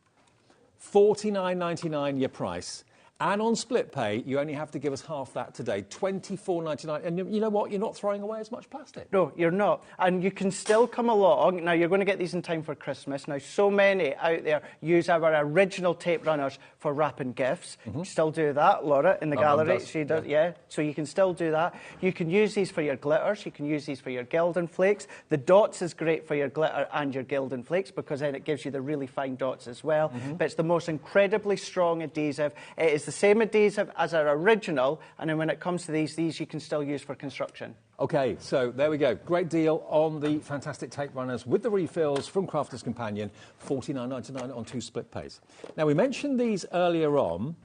$49.99 your price. And on split pay, you only have to give us half that today, $24.99. And you know what? You're not throwing away as much plastic. No, you're not. And you can still come along. Now, you're going to get these in time for Christmas. Now, so many out there use our original tape runners for wrapping gifts. You still do that, Laura, in the gallery. She does, yeah. So you can still do that. You can use these for your glitters. You can use these for your Gildan flakes. The dots is great for your glitter and your Gildan flakes because then it gives you the really fine dots as well. But it's the most incredibly strong adhesive. It is the same adhesive as our original, and then when it comes to these you can still use for construction. OK, so there we go. Great deal on the fantastic tape runners with the refills from Crafter's Companion, $49.99 on 2 split pays. Now, we mentioned these earlier on.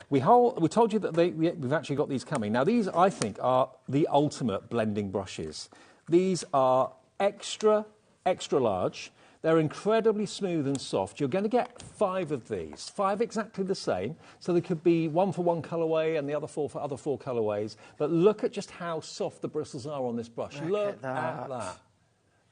We told you that we've actually got these coming. Now, these, I think, are the ultimate blending brushes. These are extra, extra large. They're incredibly smooth and soft. You're going to get 5 of these, 5 exactly the same. So there could be 1 for one colourway and the other 4 for other 4 colourways. But look at just how soft the bristles are on this brush. Look at that.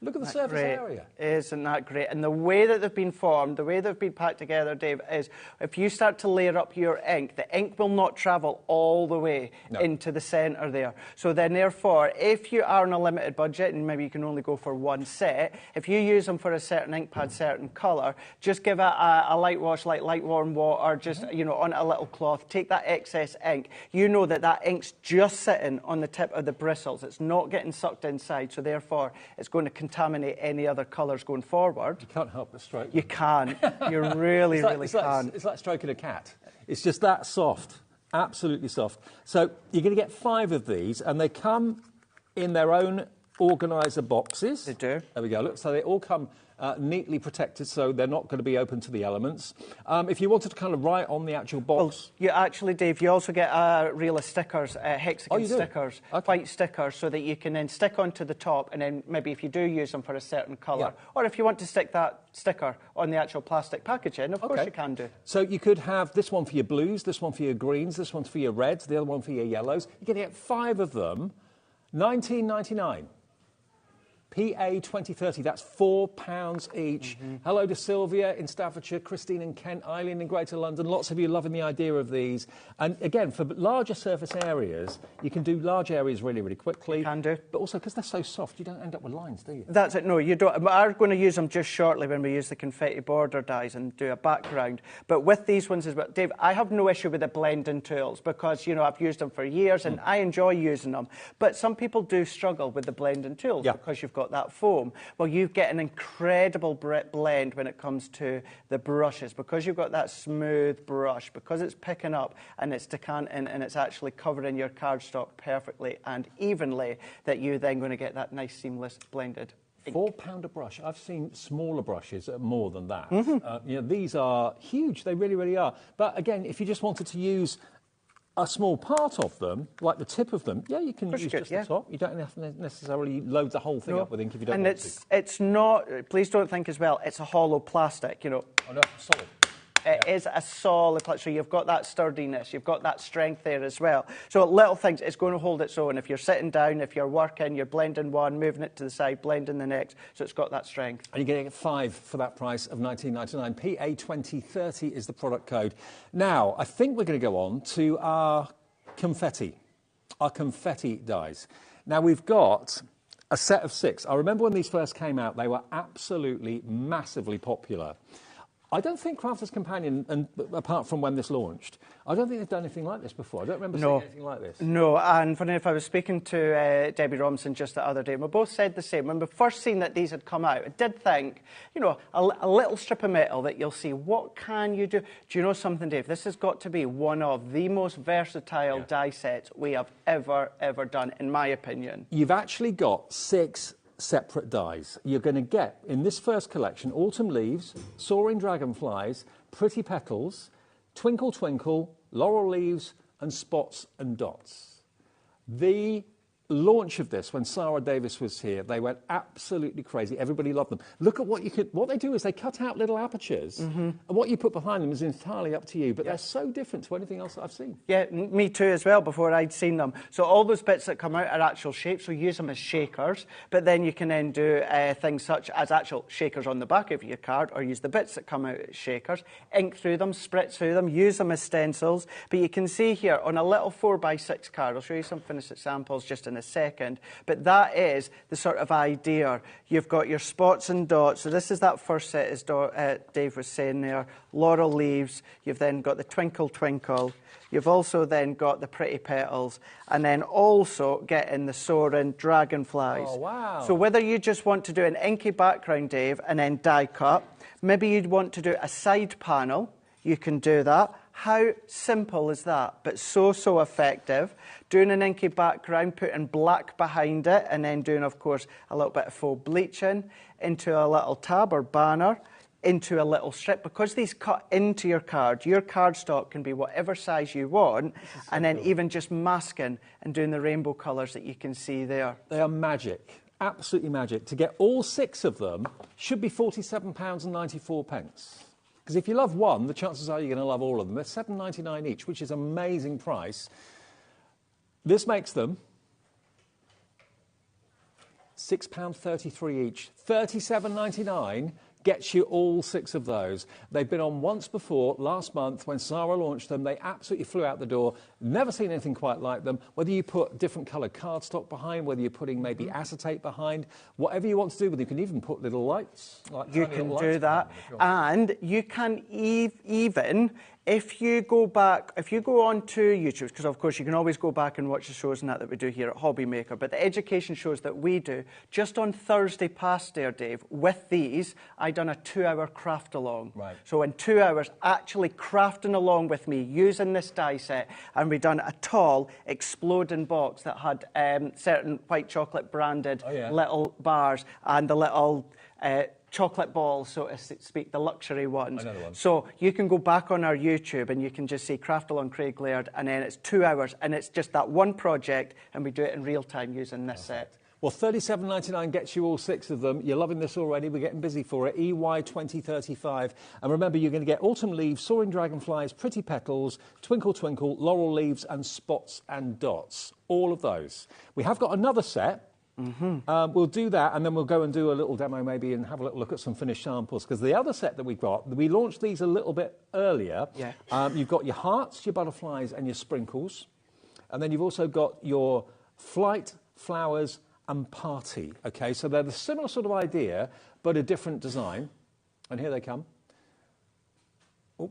Look at the surface area. Isn't that great? And the way that they've been formed, the way they've been packed together, Dave, is if you start to layer up your ink, the ink will not travel all the way into the centre there. So then, therefore, if you are on a limited budget and maybe you can only go for 1 set, if you use them for a certain ink pad, certain colour, just give it a light wash, like light warm water, just, you know, on a little cloth, take that excess ink. You know that that ink's just sitting on the tip of the bristles. It's not getting sucked inside, so therefore, it's going to contaminate any other colours going forward. You can't help but stroke them. You can't. You really, really can't. It's like stroking a cat. It's just that soft, absolutely soft. So you're going to get 5 of these, and they come in their own organiser boxes. They do. There we go. Look, so they all come neatly protected, so they're not going to be open to the elements. If you wanted to kind of write on the actual box... Well, you actually, Dave, you also get a reel of stickers, hexagon stickers, white stickers, so that you can then stick onto the top, and then maybe if you do use them for a certain colour, or if you want to stick that sticker on the actual plastic packaging, of course you can do. So you could have this one for your blues, this one for your greens, this one's for your reds, the other one for your yellows. You're going to get 5 of them, $19.99. PA 2030, that's £4 each. Hello to Sylvia in Staffordshire, Christine in Kent, Eileen in Greater London. Lots of you loving the idea of these. And again, for larger surface areas, you can do large areas really, really quickly. You can do. But also, because they're so soft, you don't end up with lines, do you? That's it. No, you don't. We're going to use them just shortly when we use the confetti border dies and do a background. But with these ones as well, Dave, I have no issue with the blending tools because, you know, I've used them for years and I enjoy using them. But some people do struggle with the blending tools because you've got that foam. Well, you get an incredible blend when it comes to the brushes because you've got that smooth brush, because it's picking up and it's decanting and it's actually covering your cardstock perfectly and evenly, that you're then going to get that nice seamless blended ink. £4 a brush. I've seen smaller brushes at more than that. You know, these are huge. They really, really are. But again, if you just wanted to use a small part of them, like the tip of them, you can use just the top. You don't have to necessarily load the whole thing up with ink if you don't want to. And it's not, please don't think as well, it's a hollow plastic, you know. Oh, no, solid. It is a solid plastic, so you've got that sturdiness, you've got that strength there as well. So little things, it's going to hold its own. If you're sitting down, if you're working, you're blending one, moving it to the side, blending the next, so it's got that strength. And you're going to get 5 for that price of $19.99. PA 2030 is the product code. Now, I think we're going to go on to our confetti dies. Now, we've got a set of 6. I remember when these first came out, they were absolutely massively popular. I don't think Crafter's Companion, and apart from when this launched, I don't think they've done anything like this before. I don't remember seeing anything like this. No, and funny enough, I was speaking to Debbie Robinson just the other day, and we both said the same. When we first seen that these had come out, I did think, you know, a little strip of metal that you'll see, what can you do? Do you know something, Dave? This has got to be one of the most versatile die sets we have ever done, in my opinion. You've actually got 6 separate dies. You're going to get, in this first collection, autumn leaves, soaring dragonflies, pretty petals, twinkle twinkle, laurel leaves, and spots and dots. The launch of this, when Sarah Davis was here, they went absolutely crazy. Everybody loved them. Look at what they do is they cut out little apertures, and what you put behind them is entirely up to you, but they're so different to anything else that I've seen. Yeah, me too as well, before I'd seen them. So all those bits that come out are actual shapes, so use them as shakers, but then you can then do things such as actual shakers on the back of your card, or use the bits that come out as shakers, ink through them, spritz through them, use them as stencils. But you can see here on a little 4x6 card, I'll show you some finished examples just in a second, but that is the sort of idea. You've got your spots and dots, so this is that first set, as Dave was saying there, laurel leaves, you've then got the twinkle twinkle, you've also then got the pretty petals, and then also getting the soaring dragonflies. Oh, wow. So whether you just want to do an inky background, Dave, and then die cut, maybe you'd want to do a side panel, you can do that. How simple is that? But so effective. Doing an inky background, putting black behind it, and then doing, of course, a little bit of faux bleaching into a little tab or banner, into a little strip. Because these cut into your cardstock can be whatever size you want, and then even just masking and doing the rainbow colours that you can see there. They are magic. Absolutely magic. To get all 6 of them should be £47.94. Because if you love one, the chances are you're going to love all of them. They're £7.99 each, which is an amazing price. This makes them £6.33 each. £37.99 gets you all 6 of those. They've been on once before, last month, when Sarah launched them. They absolutely flew out the door. Never seen anything quite like them. Whether you put different coloured cardstock behind, whether you're putting maybe acetate behind, whatever you want to do with them. You can even put little lights. Like you can do that. And you can even, if you go on to YouTube, because of course you can always go back and watch the shows and that we do here at HobbyMaker, but the education shows that we do, just on Thursday past there, Dave, with these, I done a 2-hour craft along. Right. So in 2 hours, actually crafting along with me, using this die set, and we done a tall exploding box that had certain white chocolate branded little bars and the little chocolate balls, so to speak, the luxury ones. So you can go back on our YouTube and you can just see Craft Along Craig Laird, and then it's 2 hours, and it's just that one project, and we do it in real time using this set. Well, £37.99 gets you all 6 of them. You're loving this already. We're getting busy for it. EY 2035. And remember, you're going to get autumn leaves, soaring dragonflies, pretty petals, twinkle twinkle, laurel leaves, and spots and dots. All of those. We have got another set. We'll do that, and then we'll go and do a little demo maybe and have a little look at some finished samples, because the other set that we've got, we launched these a little bit earlier. You've got your hearts, your butterflies, and your sprinkles. And then you've also got your flight, flowers, and party. Okay, so they're the similar sort of idea, but a different design. And here they come. Oh.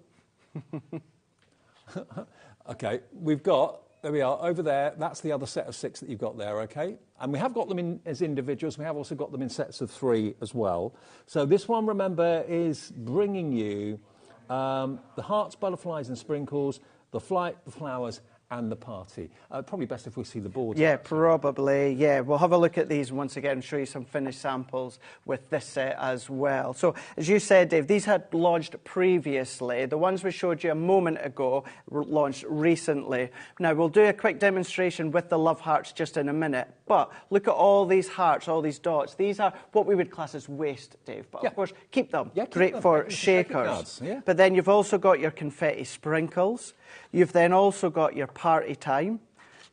Okay, we've got, there we are, over there, that's the other set of 6 that you've got there, okay? And we have got them as individuals, we have also got them in sets of 3 as well. So this one, remember, is bringing you the hearts, butterflies and sprinkles, the flight, the flowers, and the party. Probably best if we see the board. Yeah, probably, yeah. We'll have a look at these once again and show you some finished samples with this set as well. So, as you said, Dave, these had launched previously. The ones we showed you a moment ago were launched recently. Now, we'll do a quick demonstration with the love hearts just in a minute, but look at all these hearts, all these dots. These are what we would class as waste, Dave, but of course, keep them. Yeah, great them. for shakers. Yeah. But then you've also got your confetti sprinkles. You've then also got your party time.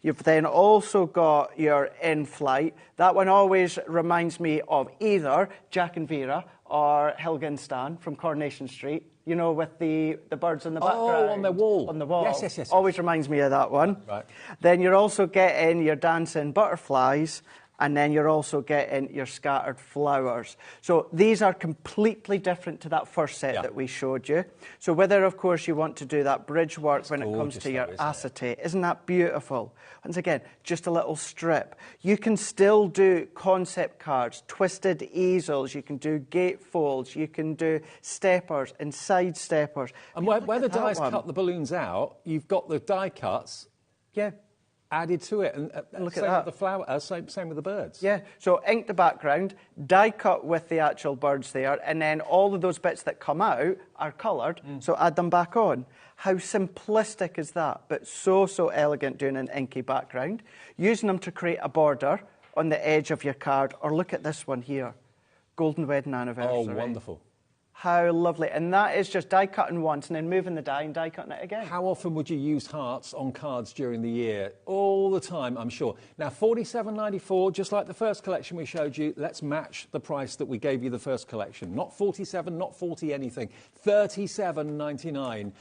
You've then also got your in-flight. That one always reminds me of either Jack and Vera or Helga and Stan from Coronation Street. You know, with the birds in the background. Oh, on the wall. On the wall. Yes. Always reminds me of that one. Right. Then you're also getting your dancing butterflies, and then you're also getting your scattered flowers. So these are completely different to that first set that we showed you. So whether, of course, you want to do that bridge work when it comes to your acetate, isn't that beautiful? Once again, just a little strip. You can still do concept cards, twisted easels, you can do gatefolds, you can do steppers and side steppers. And where the dies cut the balloons out, you've got the die cuts. Yeah. added to it. And look at same that. with the flower, same with the birds. Yeah, so ink the background, die cut with the actual birds there, and then all of those bits that come out are coloured, so add them back on. How simplistic is that? But so, so elegant doing an inky background. Using them to create a border on the edge of your card, or look at this one here. Golden Wedding Anniversary. Oh, wonderful. How lovely. And that is just die cutting once and then moving the die and die cutting it again. How often would you use hearts on cards during the year? All the time, I'm sure. Now, $47.94, just like the first collection we showed you, let's match the price that we gave you the first collection. Not $47, not $40 anything, $37.99.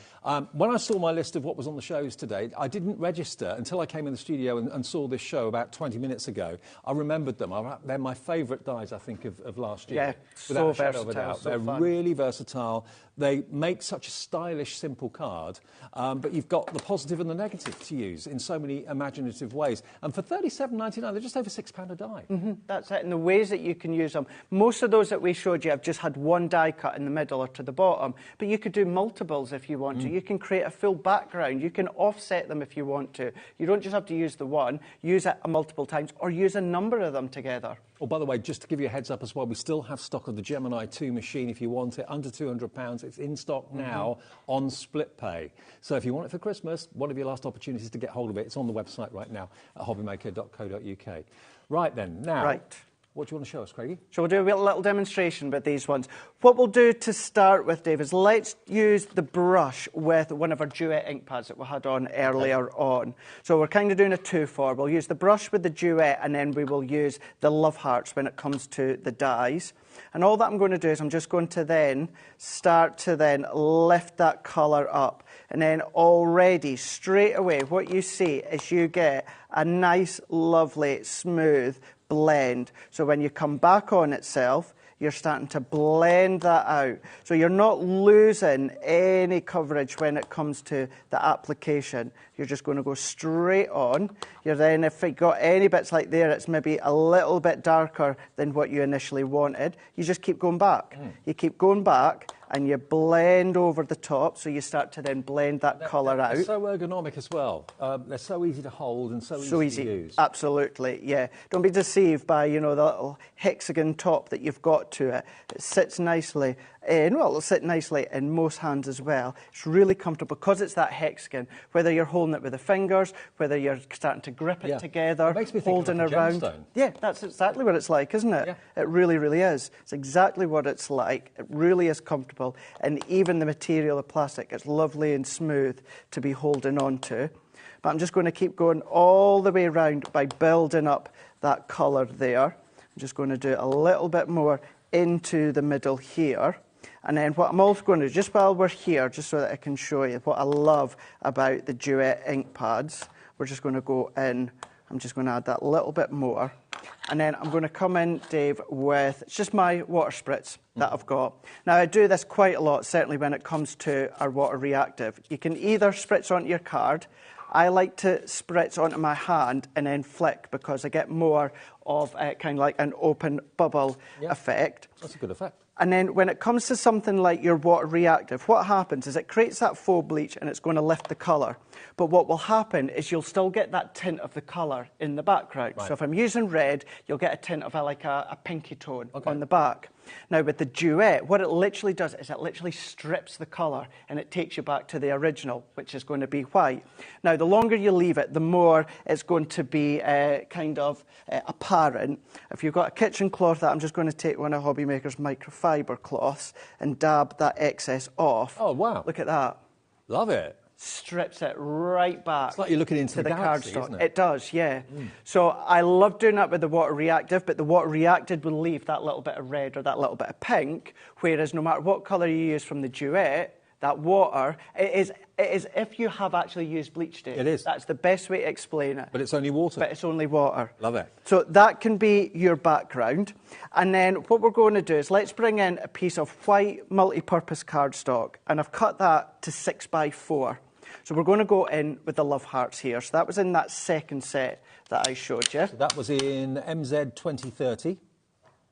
When I saw my list of what was on the shows today, I didn't register until I came in the studio and saw this show about 20 minutes ago. I remembered them. They're my favourite dies, I think, of last year. Yeah, without so a shadow of a versatile, doubt. so They're fun. really versatile. They make such a stylish, simple card, but you've got the positive and the negative to use in so many imaginative ways. And for $37.99, they're just over £6 a die. That's it. And the ways that you can use them, most of those that we showed you have just had one die cut in the middle or to the bottom, but you could do multiples if you want to. You can create a full background. You can offset them if you want to. You don't just have to use the one, use it multiple times, or use a number of them together. Oh, by the way, just to give you a heads up as well, we still have stock of the Gemini 2 machine if you want it, under £200. It's in stock now on split pay. So if you want it for Christmas, one of your last opportunities to get hold of it. It's on the website right now at hobbymaker.co.uk. Right then, now, what do you want to show us, Craigie? So we'll do a little demonstration with these ones. What we'll do to start with, Dave, is let's use the brush with one of our Duet ink pads that we had on earlier on. So we're kind of doing a 2-for. We'll use the brush with the Duet, and then we will use the Love Hearts when it comes to the dies. And all that I'm going to do is I'm just going to then start to then lift that colour up. And then already, straight away, what you see is you get a nice, lovely, smooth blend. So when you come back on itself, you're starting to blend that out. So you're not losing any coverage when it comes to the application. You're just going to go straight on. You're then, if you got any bits like there, it's maybe a little bit darker than what you initially wanted, you just keep going back. You keep going back and you blend over the top, so you start to then blend that colour out. They're so ergonomic as well. They're so easy to hold and so easy to use. Absolutely, yeah. Don't be deceived by, you know, the little hexagon top that you've got to it. It sits nicely in, well, it'll sit nicely in most hands as well. It's really comfortable because it's that hexagon, whether you're holding it with the fingers, whether you're starting to grip it together, it makes me think holding of like a around. gemstone. Yeah, that's exactly what it's like, isn't it? Yeah. It really, really is. It's exactly what it's like. It really is comfortable. And even the material of plastic, it's lovely and smooth to be holding on to. But I'm just going to keep going all the way around by building up that colour there. I'm just going to do a little bit more into the middle here. And then what I'm also going to do, just while we're here, just so that I can show you what I love about the Duet ink pads, we're just going to go in. I'm just going to add that little bit more. And then I'm going to come in, Dave, with it's just my water spritz that I've got. Now, I do this quite a lot, certainly when it comes to our water reactive. You can either spritz onto your card. I like to spritz onto my hand and then flick because I get more of kind of like an open bubble effect. That's a good effect. And then when it comes to something like your water reactive, what happens is it creates that faux bleach and it's going to lift the colour. But what will happen is you'll still get that tint of the colour in the background. Right. So if I'm using red, you'll get a tint of like a pinky tone on the back. Now with the Duet, what it literally does is it literally strips the colour and it takes you back to the original, which is going to be white. Now the longer you leave it, the more it's going to be kind of apparent. If you've got a kitchen cloth, I'm just going to take one of HobbyMaker's microfiber cloths and dab that excess off. Oh, wow. Look at that. Love it. Strips it right back. It's like you're looking into to the galaxy, cardstock. isn't it? It does, yeah. So I love doing that with the water reactive, but the water reactive will leave that little bit of red or that little bit of pink, whereas no matter what colour you use from the Duet, that water, it is if you have actually used bleach, Dave. It is. That's the best way to explain it. But it's only water. But it's only water. Love it. So that can be your background. And then what we're going to do is let's bring in a piece of white multi-purpose cardstock. And I've cut that to 6x4. So we're going to go in with the Love Hearts here. So that was in that second set that I showed you. So that was in MZ 2030.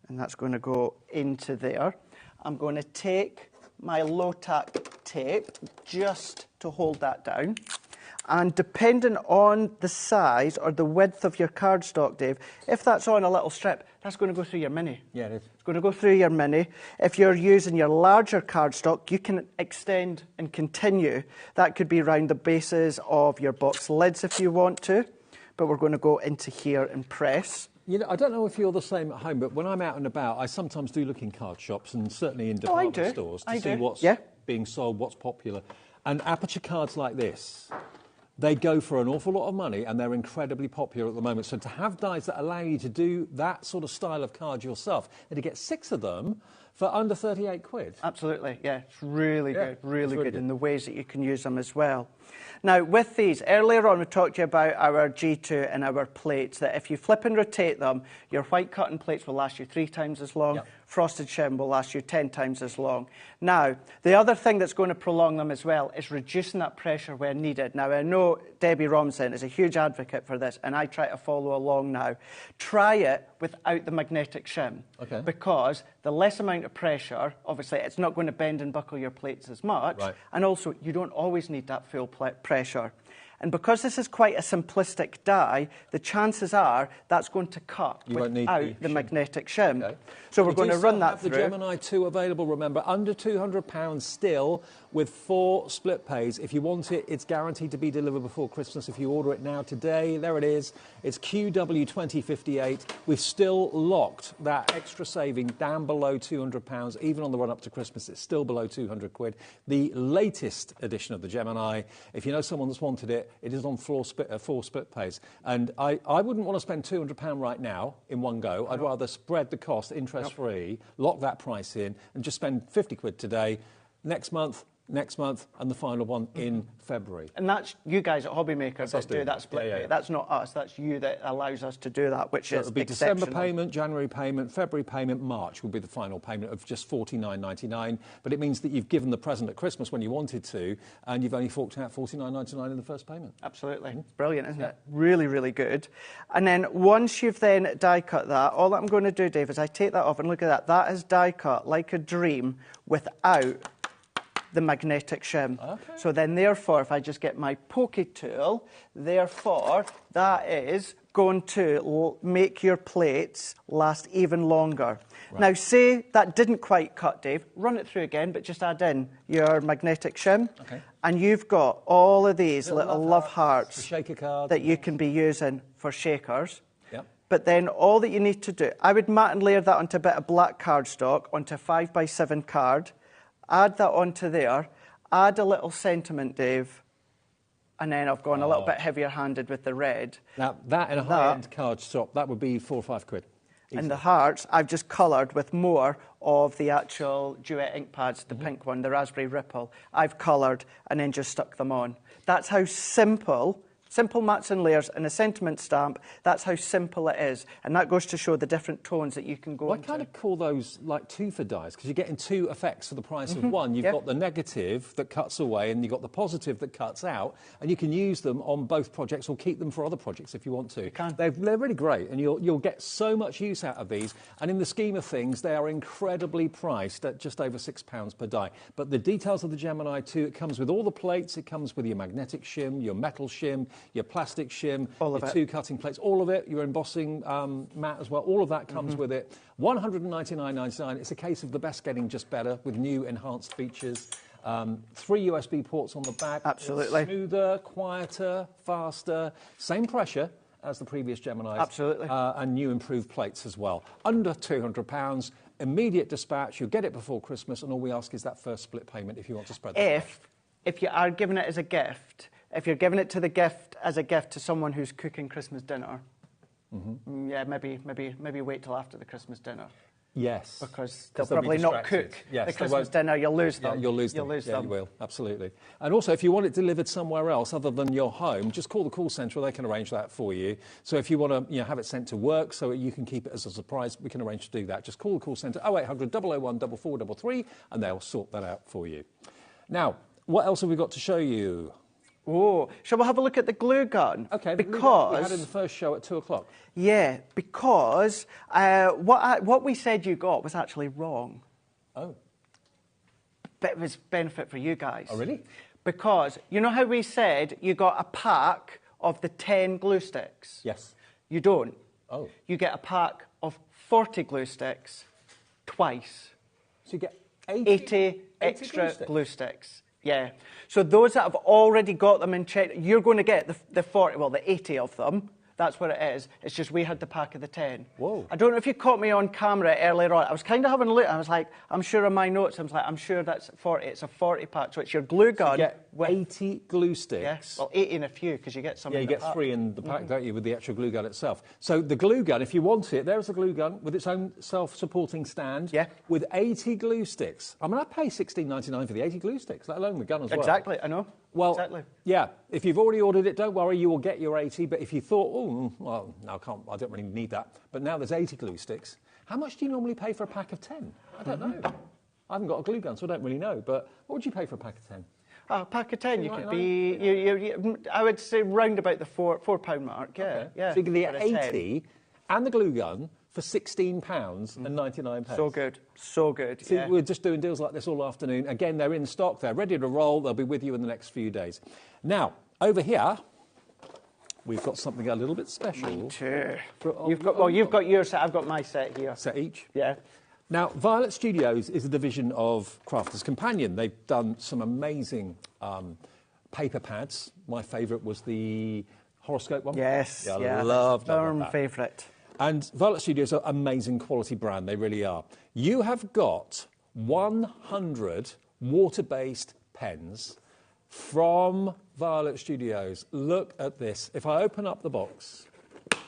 And that's going to go into there. I'm going to take my low-tack tape just to hold that down. And depending on the size or the width of your cardstock, Dave, if that's on a little strip, that's going to go through your mini. Yeah, it is. It's going to go through your mini. If you're using your larger cardstock, you can extend and continue. That could be around the bases of your box lids if you want to. But we're going to go into here and press. You know, I don't know if you're the same at home, but when I'm out and about, I sometimes do look in card shops and certainly in department stores to see what's being sold, what's popular. And aperture cards like this, they go for an awful lot of money and they're incredibly popular at the moment. So to have dies that allow you to do that sort of style of card yourself and to get 6 of them for under 38 quid. Absolutely, yeah. It's really good, really good in the ways that you can use them as well. Now, with these, earlier on we talked to you about our G2 and our plates, that if you flip and rotate them, your white cotton plates will last you 3 times as long. Yep. Frosted shim will last you 10 times as long. Now, the other thing that's going to prolong them as well is reducing that pressure where needed. Now, I know Debbie Robinson is a huge advocate for this, and I try to follow along now. Try it without the magnetic shim, because the less amount of pressure, obviously, it's not going to bend and buckle your plates as much, and also you don't always need that full pressure. And because this is quite a simplistic die, the chances are that's going to cut without the magnetic shim. Okay. So we're going to run that through. The Gemini 2 available, remember, under £200 still, with 4 split pays. If you want it, it's guaranteed to be delivered before Christmas. If you order it now today, there it is. It's QW2058. We've still locked that extra saving down below £200, even on the run up to Christmas. It's still below 200 quid. The latest edition of the Gemini, if you know someone that's wanted it, it is on 4 split pays. And I wouldn't want to spend £200 right now in one go. I'd rather spread the cost interest-free, lock that price in, and just spend 50 quid today, next month, and the final one in February. And that's you guys at HobbyMaker that do that split pay. That's not us. That's you that allows us to do that, which is it'll be December payment, January payment, February payment, March will be the final payment of just $49.99. But it means that you've given the present at Christmas when you wanted to, and you've only forked out $49.99 in the first payment. Absolutely. It's brilliant, isn't it? Really, really good. And then once you've then die cut that, all that I'm going to do, Dave, is I take that off and look at that. That is die cut like a dream without the magnetic shim. Okay. So then, therefore, if I just get my pokey tool, therefore, that is going to make your plates last even longer. Right. Now, say that didn't quite cut, Dave, run it through again, but just add in your magnetic shim. Okay. And you've got all of these little love hearts shaker cards that you can be using for shakers. Yep. But then all that you need to do, I would mat and layer that onto a bit of black cardstock, onto a 5x7 card, add that onto there, add a little sentiment, Dave, and then I've gone a little bit heavier-handed with the red. Now, that in a high-end card shop, that would be 4 or 5 quid. Easy. And the hearts, I've just coloured with more of the actual Duet ink pads, the pink one, the Raspberry Ripple. I've coloured and then just stuck them on. That's how simple mats and layers and a sentiment stamp, that's how simple it is. And that goes to show the different tones that you can go into. I kind of call those like two-for dies, because you're getting 2 effects for the price of one. You've got the negative that cuts away, and you've got the positive that cuts out, and you can use them on both projects or keep them for other projects if you want to. You can. They're really great, and you'll get so much use out of these. And in the scheme of things, they are incredibly priced at just over £6 per die. But the details of the Gemini 2, it comes with all the plates, it comes with your magnetic shim, your metal shim, your plastic shim, your 2 cutting plates, all of it, your embossing mat as well, all of that comes with it. $199.99. It's a case of the best getting just better with new enhanced features. 3 USB ports on the back. Absolutely. It's smoother, quieter, faster, same pressure as the previous Geminis. Absolutely. And new improved plates as well. Under £200, immediate dispatch, you'll get it before Christmas, and all we ask is that first split payment if you want to spread that. If you are giving it as a gift, if you're giving it as a gift to someone who's cooking Christmas dinner, yeah, maybe wait till after the Christmas dinner. Yes. Because they'll probably not cook the Christmas dinner. You'll lose them. Yeah, you'll lose them. Yeah, you will. Absolutely. And also, if you want it delivered somewhere else other than your home, just call the call centre. They can arrange that for you. So if you want to have it sent to work so you can keep it as a surprise, we can arrange to do that. Just call the call centre, 0800 001 4433, and they'll sort that out for you. Now, what else have we got to show you? Oh, shall we have a look at the glue gun? Okay, because we had in the first show at 2 o'clock. Yeah, because what we said you got was actually wrong. Oh. But it was benefit for you guys. Oh, really? Because you know how we said you got a pack of the 10 glue sticks? Yes. You don't. Oh. You get a pack of 40 glue sticks twice. So you get 80 extra glue sticks. Yeah. So those that have already got them in check, you're going to get the 40, well, the 80 of them. That's what it is. It's just we had the pack of the 10. Whoa. I don't know if you caught me on camera earlier on. I was kind of having a look. I was like, I'm sure in my notes, I was like, I'm sure that's 40. It's a 40 pack. So it's your glue gun. So you get 80 glue sticks. Yes. Well, 80 in a few because you get some. Yeah, you get 3 in the pack, don't you, with the actual glue gun itself. So the glue gun, if you want it, there's a glue gun with its own self-supporting stand. Yeah. With 80 glue sticks. I mean, I pay $16.99 for the 80 glue sticks, let alone the gun as well. Exactly, I know. Well, exactly. Yeah, if you've already ordered it, don't worry, you will get your 80. But if you thought, oh, well, no, I don't really need that. But now there's 80 glue sticks. How much do you normally pay for a pack of 10? I don't know. I haven't got a glue gun, so I don't really know. But what would you pay for a pack of 10? A pack of 10, you could be, I would say, round about the £4 mark, yeah. Okay. Yeah. So you can get 80 and the glue gun for £16.99. So good, so good. So yeah. we're just doing deals like this all afternoon. Again, they're in stock, they're ready to roll, they'll be with you in the next few days. Now, over here, we've got something a little bit special. Me too. You've got your set, I've got my set here. Set each? Yeah. Now, Violet Studios is a division of Crafter's Companion. They've done some amazing paper pads. My favourite was the horoscope one. Yes, yeah. I love that. Firm favourite. And Violet Studios are an amazing quality brand. They really are. You have got 100 water-based pens from Violet Studios. Look at this. If I open up the box, look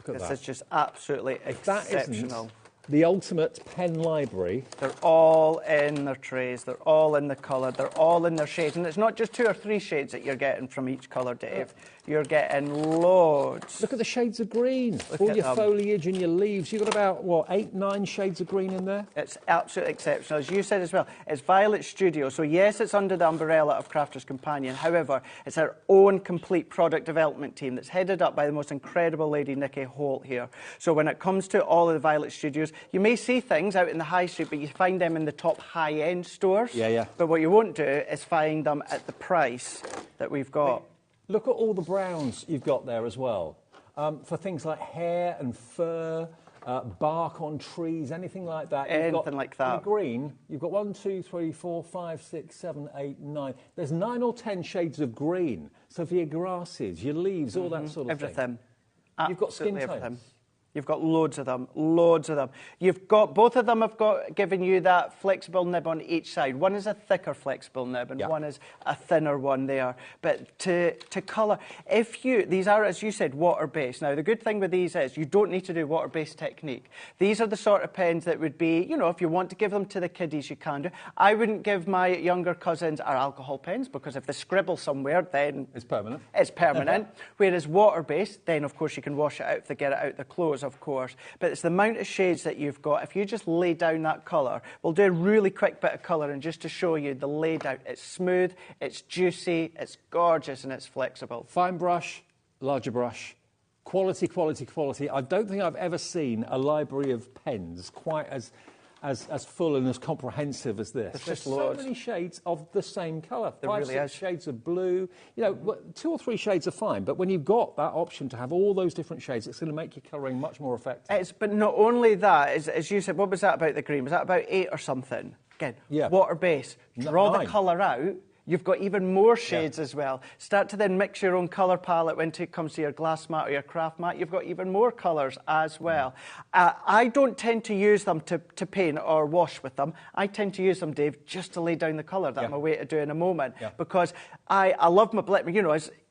at that. This is just absolutely exceptional. The ultimate pen library. They're all in their trays, they're all in the colour, they're all in their shades. And it's not just 2 or 3 shades that you're getting from each colour, Dave. You're getting loads. Look at the shades of green. All your foliage and your leaves. You've got about, what, 8, 9 shades of green in there? It's absolutely exceptional. As you said as well, it's Violet Studio. So, yes, it's under the umbrella of Crafter's Companion. However, it's our own complete product development team that's headed up by the most incredible lady, Nikki Holt, here. So when it comes to all of the Violet Studios, you may see things out in the high street, but you find them in the top high-end stores. Yeah. But what you won't do is find them at the price that we've got. Look at all the browns you've got there as well. For things like hair and fur, bark on trees, anything like that. Anything like that. In green, you've got 1, 2, 3, 4, 5, 6, 7, 8, 9. There's 9 or 10 shades of green. So for your grasses, your leaves, all that sort of thing. Everything. You've got skin tones. Everything. You've got loads of them, loads of them. You've got, both of them have got given you that flexible nib on each side. One is a thicker flexible nib and one is a thinner one there. But to colour, these are, as you said, water-based. Now, the good thing with these is you don't need to do water-based technique. These are the sort of pens that would be, you know, if you want to give them to the kiddies, you can do. I wouldn't give my younger cousins our alcohol pens because if they scribble somewhere, then... It's permanent. It's permanent. Whereas water-based, then, of course, you can wash it out if they get it out the clothes, of course. But it's the amount of shades that you've got. If you just lay down that colour, we'll do a really quick bit of colour and just to show you the laid out. It's smooth, it's juicy, it's gorgeous and it's flexible. Fine brush, larger brush, quality, quality, quality. I don't think I've ever seen a library of pens quite as full and as comprehensive as this. There's just loads. So many shades of the same colour. There 5, really 6 is. shades of blue. You know, 2 or 3 shades are fine, but when you've got that option to have all those different shades, it's going to make your colouring much more effective. But not only that, as you said, what was that about the green? Was that about 8 or something? Again, water-based. Draw the colour out. You've got even more shades as well. Start to then mix your own colour palette when it comes to your glass mat or your craft mat. You've got even more colours as well. I don't tend to use them to paint or wash with them. I tend to use them, Dave, just to lay down the colour that I'm away to do in a moment. Because I love my blend.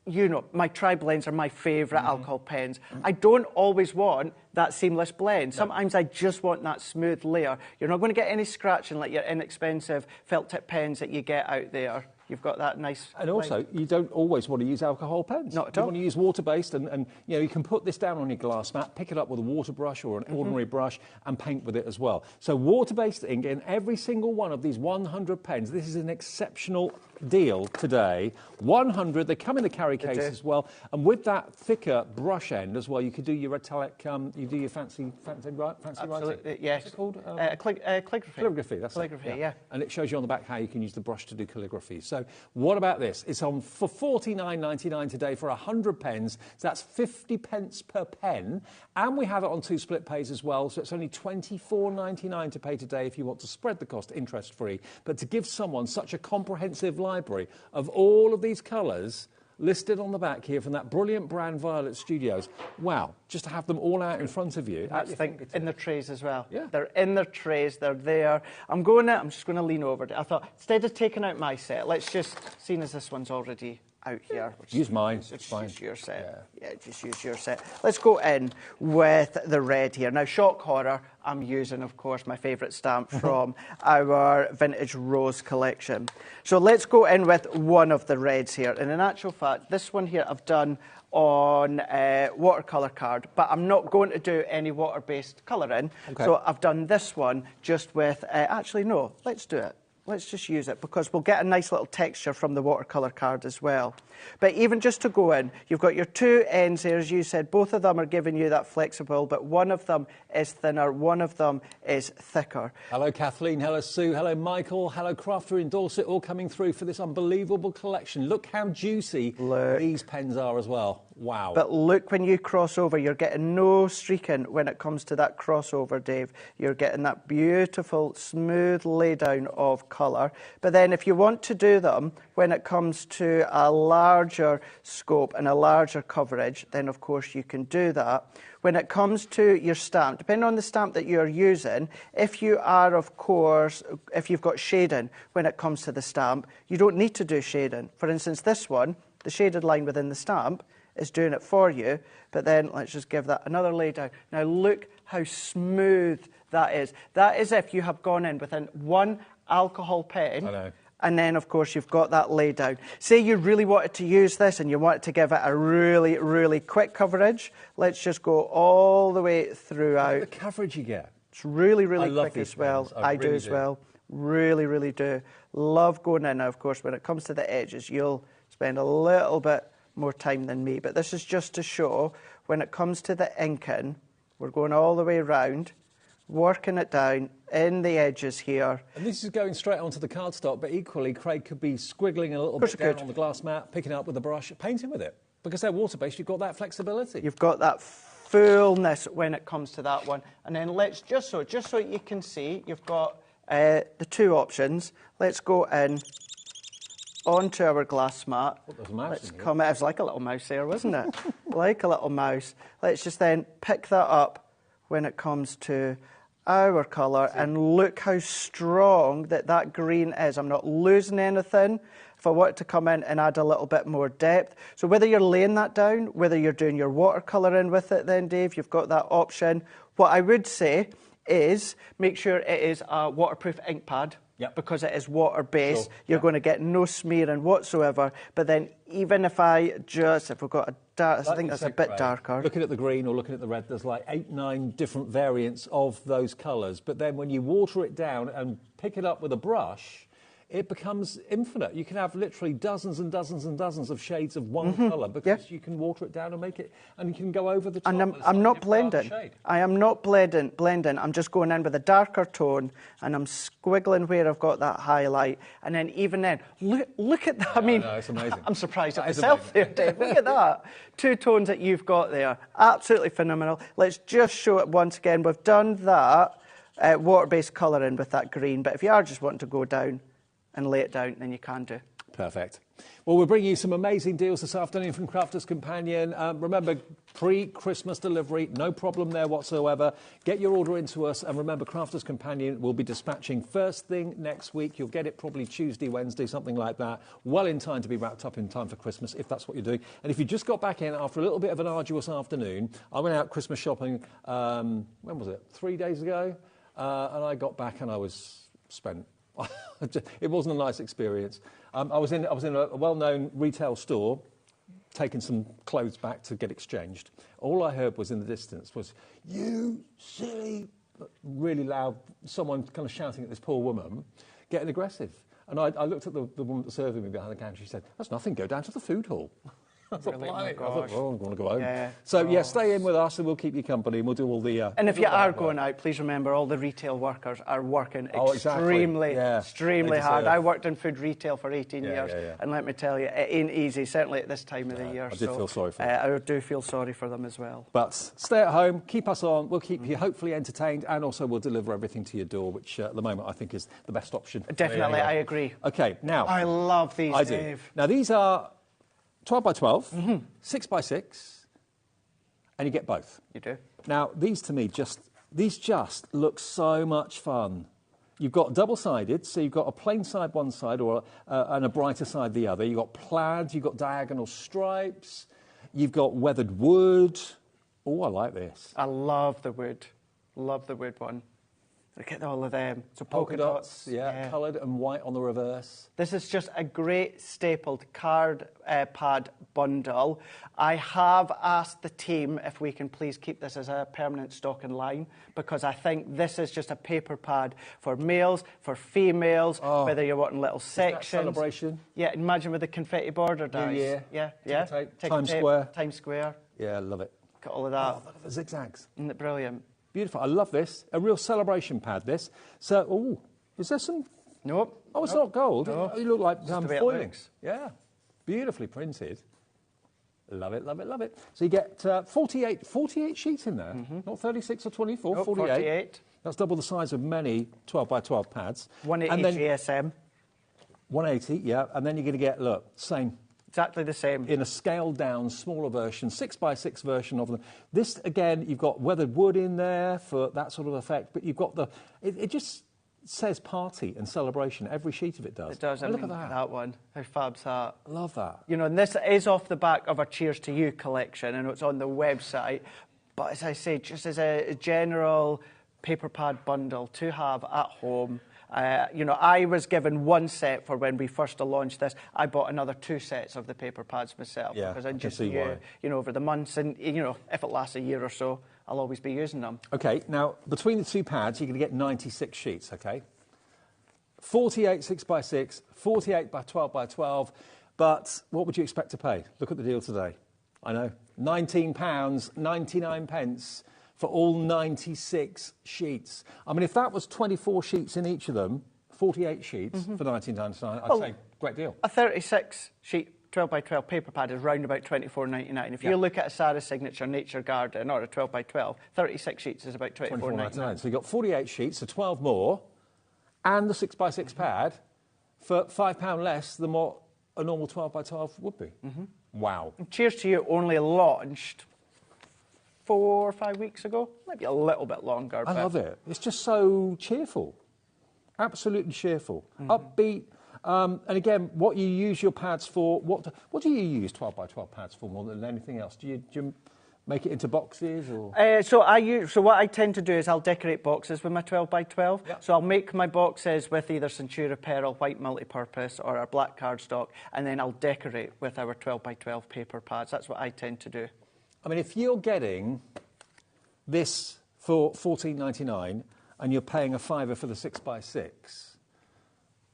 You know, my tri-blends are my favourite alcohol pens. I don't always want that seamless blend. Sometimes I just want that smooth layer. You're not going to get any scratching like your inexpensive felt tip pens that you get out there. You've got that nice... And also, you don't always want to use alcohol pens. Not at all. You want to use water-based and you know, you can put this down on your glass mat, pick it up with a water brush or an ordinary brush and paint with it as well. So water-based ink in every single one of these 100 pens. This is an exceptional deal today. 100, they come in the carry case as well. And with that thicker brush end as well, you could do your metallic, you do your fancy writing. Absolutely, yes. What's it called? Calligraphy. Calligraphy, that's calligraphy, it. yeah. And it shows you on the back how you can use the brush to do calligraphy. So what about this? It's on for £49.99 today for 100 pens. So that's 50 pence per pen. And we have it on 2 split pays as well. So it's only £24.99 to pay today if you want to spread the cost interest-free. But to give someone such a comprehensive library of all of these colours listed on the back here from that brilliant brand Violet Studios. Wow, just to have them all out in front of you. I think in their trays as well. Yeah. They're in their trays, they're there. I'm just going to lean over. I thought, instead of taking out my set, let's just, seeing as this one's already out here. Use mine, it's fine. Use your set. Yeah, just use your set. Let's go in with the red here. Now, shock horror, I'm using, of course, my favourite stamp from our Vintage Rose collection. So let's go in with one of the reds here. And in actual fact, this one here I've done on watercolour card, but I'm not going to do any water-based colouring. Okay. So I've done this one just with, actually, no, let's do it. Let's just use it because we'll get a nice little texture from the watercolour card as well. But even just to go in, you've got your 2 ends here, as you said. Both of them are giving you that flexible, but one of them is thinner, one of them is thicker. Hello, Kathleen. Hello, Sue. Hello, Michael. Hello, Crafter in Dorset, all coming through for this unbelievable collection. Look how juicy these pens are as well. Wow. But look, when you cross over, you're getting no streaking when it comes to that crossover, Dave. You're getting that beautiful, smooth laydown of colour. But then if you want to do them when it comes to a larger scope and a larger coverage, then of course you can do that. When it comes to your stamp, depending on the stamp that you're using, if you are, of course, if you've got shading when it comes to the stamp, you don't need to do shading. For instance, this one, the shaded line within the stamp, is doing it for you, but then let's just give that another lay down. Now look how smooth that is. That is if you have gone in within one alcohol pen. I know. And then, of course, you've got that lay down. Say you really wanted to use this and you wanted to give it a really, really quick coverage. Let's just go all the way throughout. The coverage you get. It's really, really I love quick these as well. pens. I do as well. Really, really do. Love going in. Now, of course, when it comes to the edges, you'll spend a little bit more time than me. But this is just to show when it comes to the inking, we're going all the way around, working it down in the edges here. And this is going straight onto the cardstock, but equally Craig could be squiggling a little bit down on the glass mat, picking it up with a brush, painting with it. Because they're water-based, you've got that flexibility. You've got that fullness when it comes to that one. And then let's, just so you can see, you've got the 2 options. Let's go in onto our glass mat. Oh, there's a mouse Let's in here. come. It was like a little mouse there, wasn't it? Like a little mouse. Let's just then pick that up when it comes to our colour, and look how strong that green is. I'm not losing anything. If I want to come in and add a little bit more depth. So whether you're laying that down, whether you're doing your watercolour in with it then, Dave, you've got that option. What I would say is make sure it is a waterproof ink pad. Yep. Because it is water-based, Sure. you're going to get no smearing whatsoever. But then even if we've got a dark, I think that's a bit darker. Looking at the green or looking at the red, there's like 8, 9 different variants of those colours. But then when you water it down and pick it up with a brush, it becomes infinite. You can have literally dozens and dozens and dozens of shades of one colour because you can water it down and make it, and you can go over the top. And I'm not blending. I am not blending. I'm just going in with a darker tone, and I'm squiggling where I've got that highlight. And then even then, look at that. Yeah, I mean, it's amazing. I'm surprised at That is myself there, amazing. Dave. Look at that. 2 tones that you've got there. Absolutely phenomenal. Let's just show it once again. We've done that water-based colouring with that green, but if you are just wanting to go down and lay it down, then you can do. Perfect. Well, we're bringing you some amazing deals this afternoon from Crafters Companion. Remember, pre-Christmas delivery, no problem there whatsoever. Get your order into us, and remember, Crafters Companion will be dispatching first thing next week. You'll get it probably Tuesday, Wednesday, something like that, well in time to be wrapped up in time for Christmas, if that's what you're doing. And if you just got back in after a little bit of an arduous afternoon, I went out Christmas shopping, when was it, 3 days ago? And I got back and I was spent. It wasn't a nice experience. I was in a well-known retail store, taking some clothes back to get exchanged. All I heard was in the distance was, "You silly," really loud, someone kind of shouting at this poor woman, getting aggressive. And I looked at the woman that served me behind the counter. She said, "That's nothing. Go down to the food hall." I thought, Really? "Blimey." I Oh, thought, well, I'm going to go home. Yeah. So, yeah, stay in with us and we'll keep you company and we'll do all the... and if you are going out, please remember all the retail workers are working extremely hard. I worked in food retail for 18 years, and let me tell you, it ain't easy, certainly at this time of the year. I did feel sorry for them. I do feel sorry for them as well. But stay at home, keep us on, we'll keep you hopefully entertained, and also we'll deliver everything to your door, which at the moment I think is the best option. Definitely, I agree. OK, now... I love these, Dave. Now, these are 12 by 12, 6 by 6, and you get both. You do. Now, these to me just look so much fun. You've got double-sided, so you've got a plain side one side and a brighter side the other. You've got plaids, you've got diagonal stripes, you've got weathered wood. Oh, I like this. I love the wood. Love the wood one. Look at all of them. So polka dots. Yeah, coloured and white on the reverse. This is just a great stapled card pad bundle. I have asked the team if we can please keep this as a permanent stock in line, because I think this is just a paper pad for males, for females, whether you're wanting little sections. Celebration. Yeah, imagine with the confetti border dies. New Year. Yeah. Times Square. Times Square. Yeah, I love it. Got all of that. Oh, look at the zigzags. Isn't it brilliant? Beautiful. I love this. A real celebration pad, this. So, is there some... Nope. Oh, it's not gold. No. You look like foiling. Yeah. Beautifully printed. Love it, love it, love it. So you get 48 sheets in there. Not 36 or 24, Nope, 48. That's double the size of many 12 by 12 pads. 180 GSM. 180, yeah. And then you're going to get, look, same. Exactly the same. In a scaled down, smaller version, 6 by 6 version of them. This, again, you've got weathered wood in there for that sort of effect, but you've got it just says party and celebration. Every sheet of it does. It does. Look at that. That one. How fab's that? I love that. You know, and this is off the back of our Cheers to You collection, and it's on the website. But as I say, just as a general paper pad bundle to have at home. You know, I was given one set for when we first launched this. I bought another 2 sets of the paper pads myself, because I just knew, you know, over the months, and you know, if it lasts a year or so, I'll always be using them. Okay, now between the 2 pads, you're going to get 96 sheets. Okay, 48 6 by 6, 48 by 12 by 12. But what would you expect to pay? Look at the deal today. I know, £19.99 for all 96 sheets. I mean, if that was 24 sheets in each of them, 48 sheets for £19.99, I'd say great deal. A 36-sheet 12 by 12 paper pad is round about £24.99. If you look at a Sarah Signature Nature Garden or a 12 by 12, 36 sheets is about £24.99. So you've got 48 sheets, so 12 more, and the 6 by 6 pad for £5 less than what a normal 12 by 12 would be. Wow. And Cheers to You only launched 4 or 5 weeks ago, maybe a little bit longer. I love it. It's just so cheerful, absolutely cheerful, upbeat. And again, what you use your pads for? What do you use 12 by 12 pads for more than anything else? Do you make it into boxes or? So what I tend to do is I'll decorate boxes with my 12 by 12. Yep. So I'll make my boxes with either Centura Pearl, white multi-purpose, or our black cardstock, and then I'll decorate with our 12 by 12 paper pads. That's what I tend to do. I mean, if you're getting this for $14.99 and you're paying a £5 for the 6 by 6,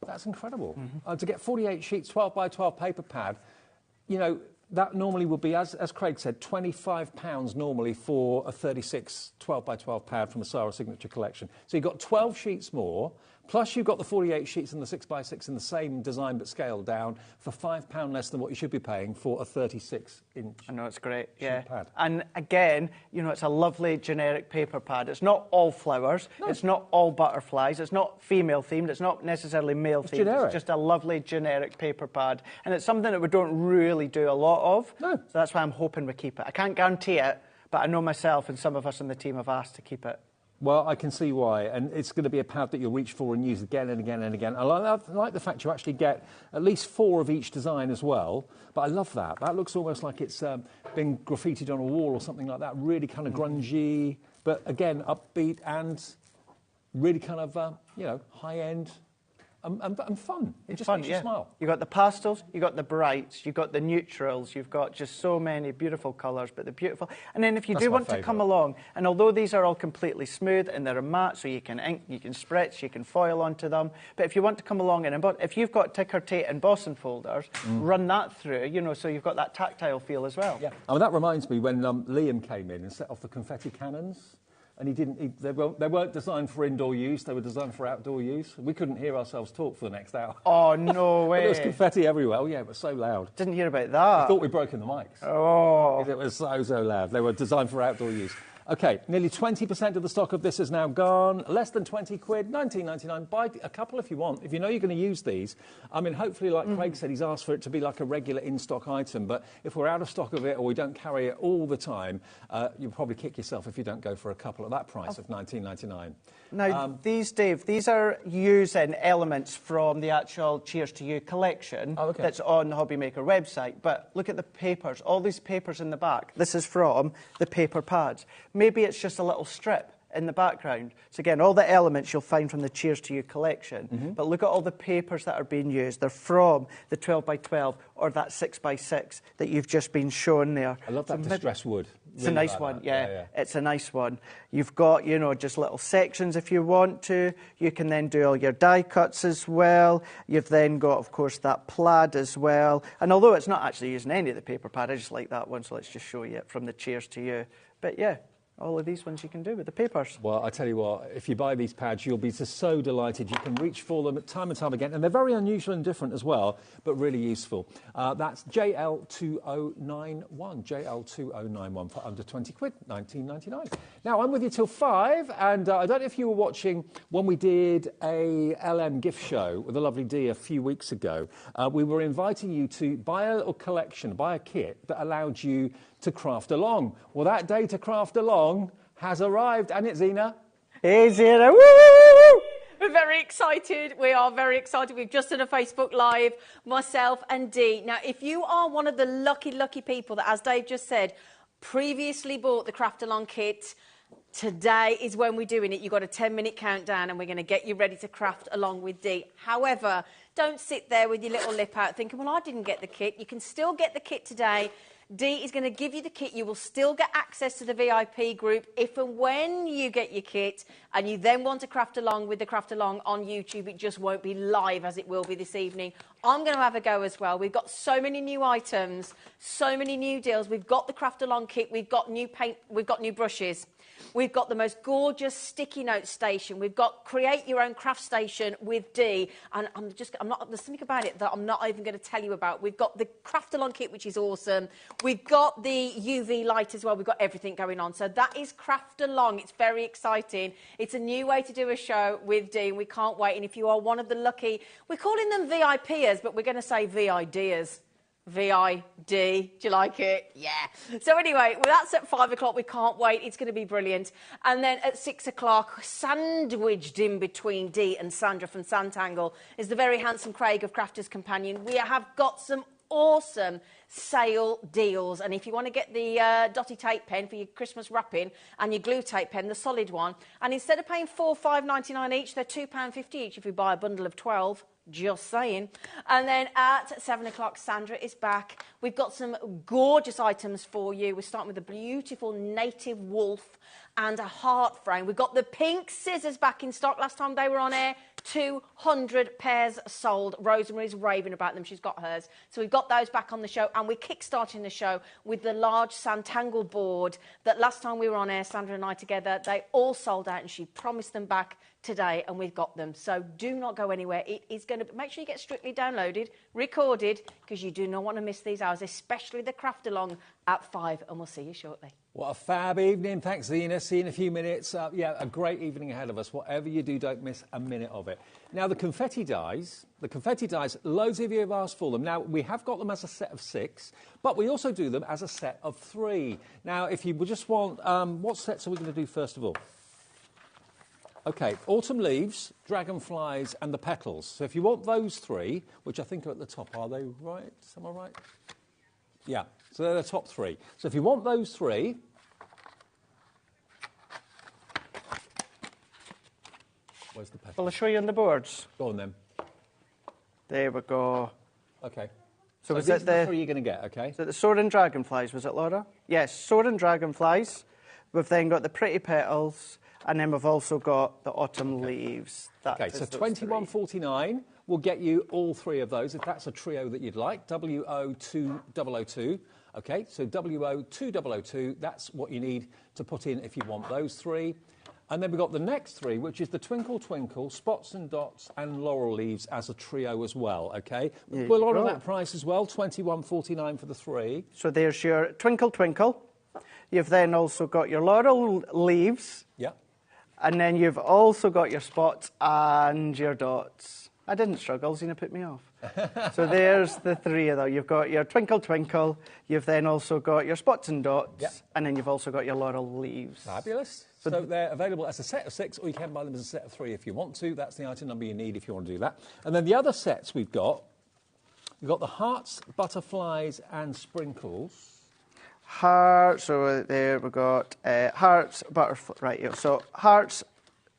that's incredible. To get 48 sheets, 12 by 12 paper pad, you know, that normally would be, as Craig said, £25 normally for a 36 12 by 12 pad from the Sarah Signature collection. So you've got 12 sheets more, plus you've got the 48 sheets and the 6 by 6 in the same design but scaled down for £5 less than what you should be paying for a 36-inch. I know, it's great, pad. And again, you know, it's a lovely generic paper pad. It's not all flowers, it's not all butterflies, it's not female themed, it's not necessarily male themed. Generic. It's just a lovely generic paper pad, and it's something that we don't really do a lot of. No. So that's why I'm hoping we keep it. I can't guarantee it, but I know myself and some of us on the team have asked to keep it. Well, I can see why, and it's going to be a pad that you'll reach for and use again and again and again. I like the fact you actually get at least 4 of each design as well, but I love that. That looks almost like it's been graffitied on a wall or something like that, really kind of grungy, but again, upbeat and really kind of, you know, high-end. and fun. It just fun, makes you smile. You've got the pastels, you've got the brights, you've got the neutrals, you've got just so many beautiful colours, but they're beautiful. And then if you do want to come along, and although these are all completely smooth and they're a matte, so you can ink, you can spritz, you can foil onto them, but if you want to come along and if you've got ticker tape embossing folders, run that through, you know, so you've got that tactile feel as well. Yeah. I mean, that reminds me when Liam came in and set off the confetti cannons. And they weren't designed for indoor use, they were designed for outdoor use. We couldn't hear ourselves talk for the next hour. Oh, no way. There was confetti everywhere. Oh, yeah, it was so loud. Didn't hear about that. I thought we'd broken the mics. Oh. It was so loud. They were designed for outdoor use. OK, nearly 20% of the stock of this is now gone. Less than 20 quid, 19.99. Buy a couple if you want. If you know you're going to use these. I mean, hopefully, like Craig said, he's asked for it to be like a regular in-stock item. But if we're out of stock of it or we don't carry it all the time, you'll probably kick yourself if you don't go for a couple at that price of 19.99. Now, Dave, these are using elements from the actual Cheers to You collection that's on the HobbyMaker website. But look at the papers, all these papers in the back. This is from the paper pads. Maybe it's just a little strip in the background. So again, all the elements you'll find from the Cheers to You collection. But look at all the papers that are being used. They're from the 12x12 or that 6x6 that you've just been shown there. I love that distressed wood. It's a nice one, yeah. It's a nice one. You've got, you know, just little sections if you want to. You can then do all your die cuts as well. You've then got, of course, that plaid as well. And although it's not actually using any of the paper pad, I just like that one, so let's just show you it from the Cheers to You. But yeah, all of these ones you can do with the papers. Well, I tell you what, if you buy these pads, you'll be just so delighted. You can reach for them time and time again. And they're very unusual and different as well, but really useful. That's JL2091, JL2091 for under 20 quid, 19.99. Now, I'm with you till 5, and I don't know if you were watching when we did a LM gift show with a lovely Dee a few weeks ago. We were inviting you to buy a little collection, buy a kit that allowed you to craft along. Well, that day to craft along has arrived, and it's Zena. Hey, Zena. Woo, woo, woo. We're very excited. We are very excited. We've just done a Facebook Live, myself and Dee. Now, if you are one of the lucky people that, as Dave just said, previously bought the Craft Along kit, today is when we're doing it. You've got a 10-minute countdown and we're going to get you ready to craft along with Dee. However, don't sit there with your little lip out thinking, well, I didn't get the kit. You can still get the kit today. Dee is going to give you the kit. You will still get access to the VIP group if and when you get your kit and you then want to craft along with the Craft Along on YouTube. It just won't be live as it will be this evening. I'm going to have a go as well. We've got so many new items, so many new deals. We've got the Craft Along kit. We've got new paint. We've got new brushes. We've got the most gorgeous sticky note station. We've got create your own craft station with Dee. And there's something about it that I'm not even going to tell you about. We've got the Craft Along kit, which is awesome. We've got the UV light as well. We've got everything going on. So that is Craft Along. It's very exciting. It's a new way to do a show with Dee, and we can't wait. And if you are one of the lucky, we're calling them VIPers, but we're going to say VIDers. V-I-D. Do you like it? Yeah. So anyway, well, that's at 5 o'clock. We can't wait. It's going to be brilliant. And then at 6 o'clock, sandwiched in between Dee and Sandra from Santangle, is the very handsome Craig of Crafter's Companion. We have got some awesome sale deals, and if you want to get the dotty tape pen for your Christmas wrapping and your glue tape pen, the solid one, and instead of paying £4.99 each, they're £2.50 each if you buy a bundle of 12. Just saying. And then at 7 o'clock, Sandra is back. We've got some gorgeous items for you. We're starting with a beautiful native wolf and a heart frame. We've got the pink scissors back in stock. Last time they were on air, 200 pairs sold. Rosemary's raving about them. She's got hers. So we've got those back on the show, and we're kick-starting the show with the large Santangle board that last time we were on air, Sandra and I together, they all sold out, and she promised them back today, and we've got them. So do not go anywhere. It is going to make sure you get Strictly downloaded, recorded, because you do not want to miss these hours, especially the Craft Along at 5, and we'll see you shortly. What a fab evening. Thanks, Zena. See you in a few minutes. Yeah, a great evening ahead of us. Whatever you do, don't miss a minute of it. Now, the confetti dies, loads of you have asked for them. Now, we have got them as a set of 6, but we also do them as a set of 3. Now, if you just want, what sets are we going to do first of all? OK, autumn leaves, dragonflies and the petals. So if you want those 3, which I think are at the top, are they right? Am I right? Yeah, so they're the top 3. So if you want those 3... Where's the petals? Well, I'll show you on the boards. Go on then. There we go. Okay. So was these it are the the 3 you're going to get, okay? So the soaring dragonflies, was it, Laura? Yes, soaring dragonflies. We've then got the pretty petals, and then we've also got the autumn leaves. Okay, so $21.49 will get you all 3 of those, if that's a trio that you'd like. WO2002. Okay, so WO2002, that's what you need to put in if you want those 3. And then we've got the next 3, which is the Twinkle Twinkle, Spots and Dots, and Laurel Leaves as a trio as well, okay? We'll honour that price as well, $21.49 for the 3. So there's your Twinkle Twinkle. You've then also got your Laurel Leaves. Yeah. And then you've also got your Spots and your Dots. I didn't struggle, Zena put me off. So there's the 3 of them. You've got your Twinkle Twinkle, you've then also got your Spots and Dots, and then you've also got your Laurel Leaves. Fabulous. So they're available as a set of 6, or you can buy them as a set of 3 if you want to. That's the item number you need if you want to do that. And then the other sets we've got the hearts, butterflies, and sprinkles. Hearts, so there we've got hearts, butterflies, right here. So hearts,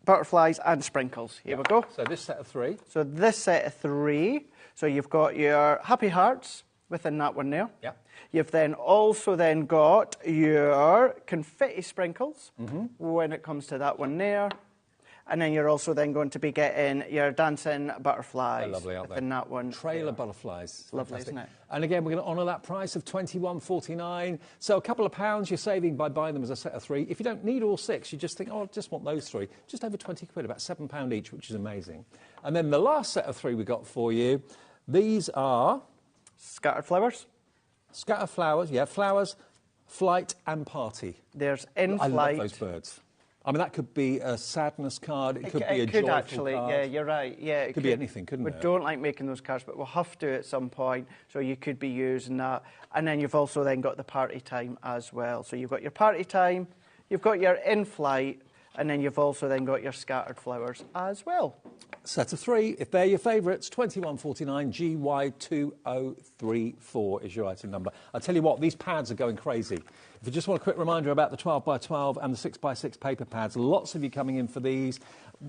butterflies, and sprinkles. Here we go. So this set of 3. So this set of 3. So you've got your happy hearts within that one there. Yeah. You've then also then got your confetti sprinkles when it comes to that one there. And then you're also then going to be getting your dancing butterflies. They're lovely, aren't they? Within that one. Trailer butterflies. Lovely, Fantastic. isn't it? And again, we're going to honour that price of $21.49. So a couple of pounds you're saving by buying them as a set of 3. If you don't need all 6, you just think, oh, I just want those 3. Just over 20 quid, about £7 each, which is amazing. And then the last set of 3 we got for you, these are... Scattered flowers. Scatter flowers, yeah, flowers, flight and party. There's in flight. I love those birds. I mean, that could be a sadness card, it could be a joyful actually, card. yeah, you're right. Yeah, it could be anything, couldn't it? We don't like making those cards, but we'll have to at some point, so you could be using that. And then you've also then got the party time as well. So you've got your party time, you've got your in-flight, and then you've also then got your scattered flowers as well. Set of 3, if they're your favourites, $21.49, GY2034 is your item number. I'll tell you what, these pads are going crazy. If you just want a quick reminder about the 12x12 and the 6x6 paper pads, lots of you coming in for these.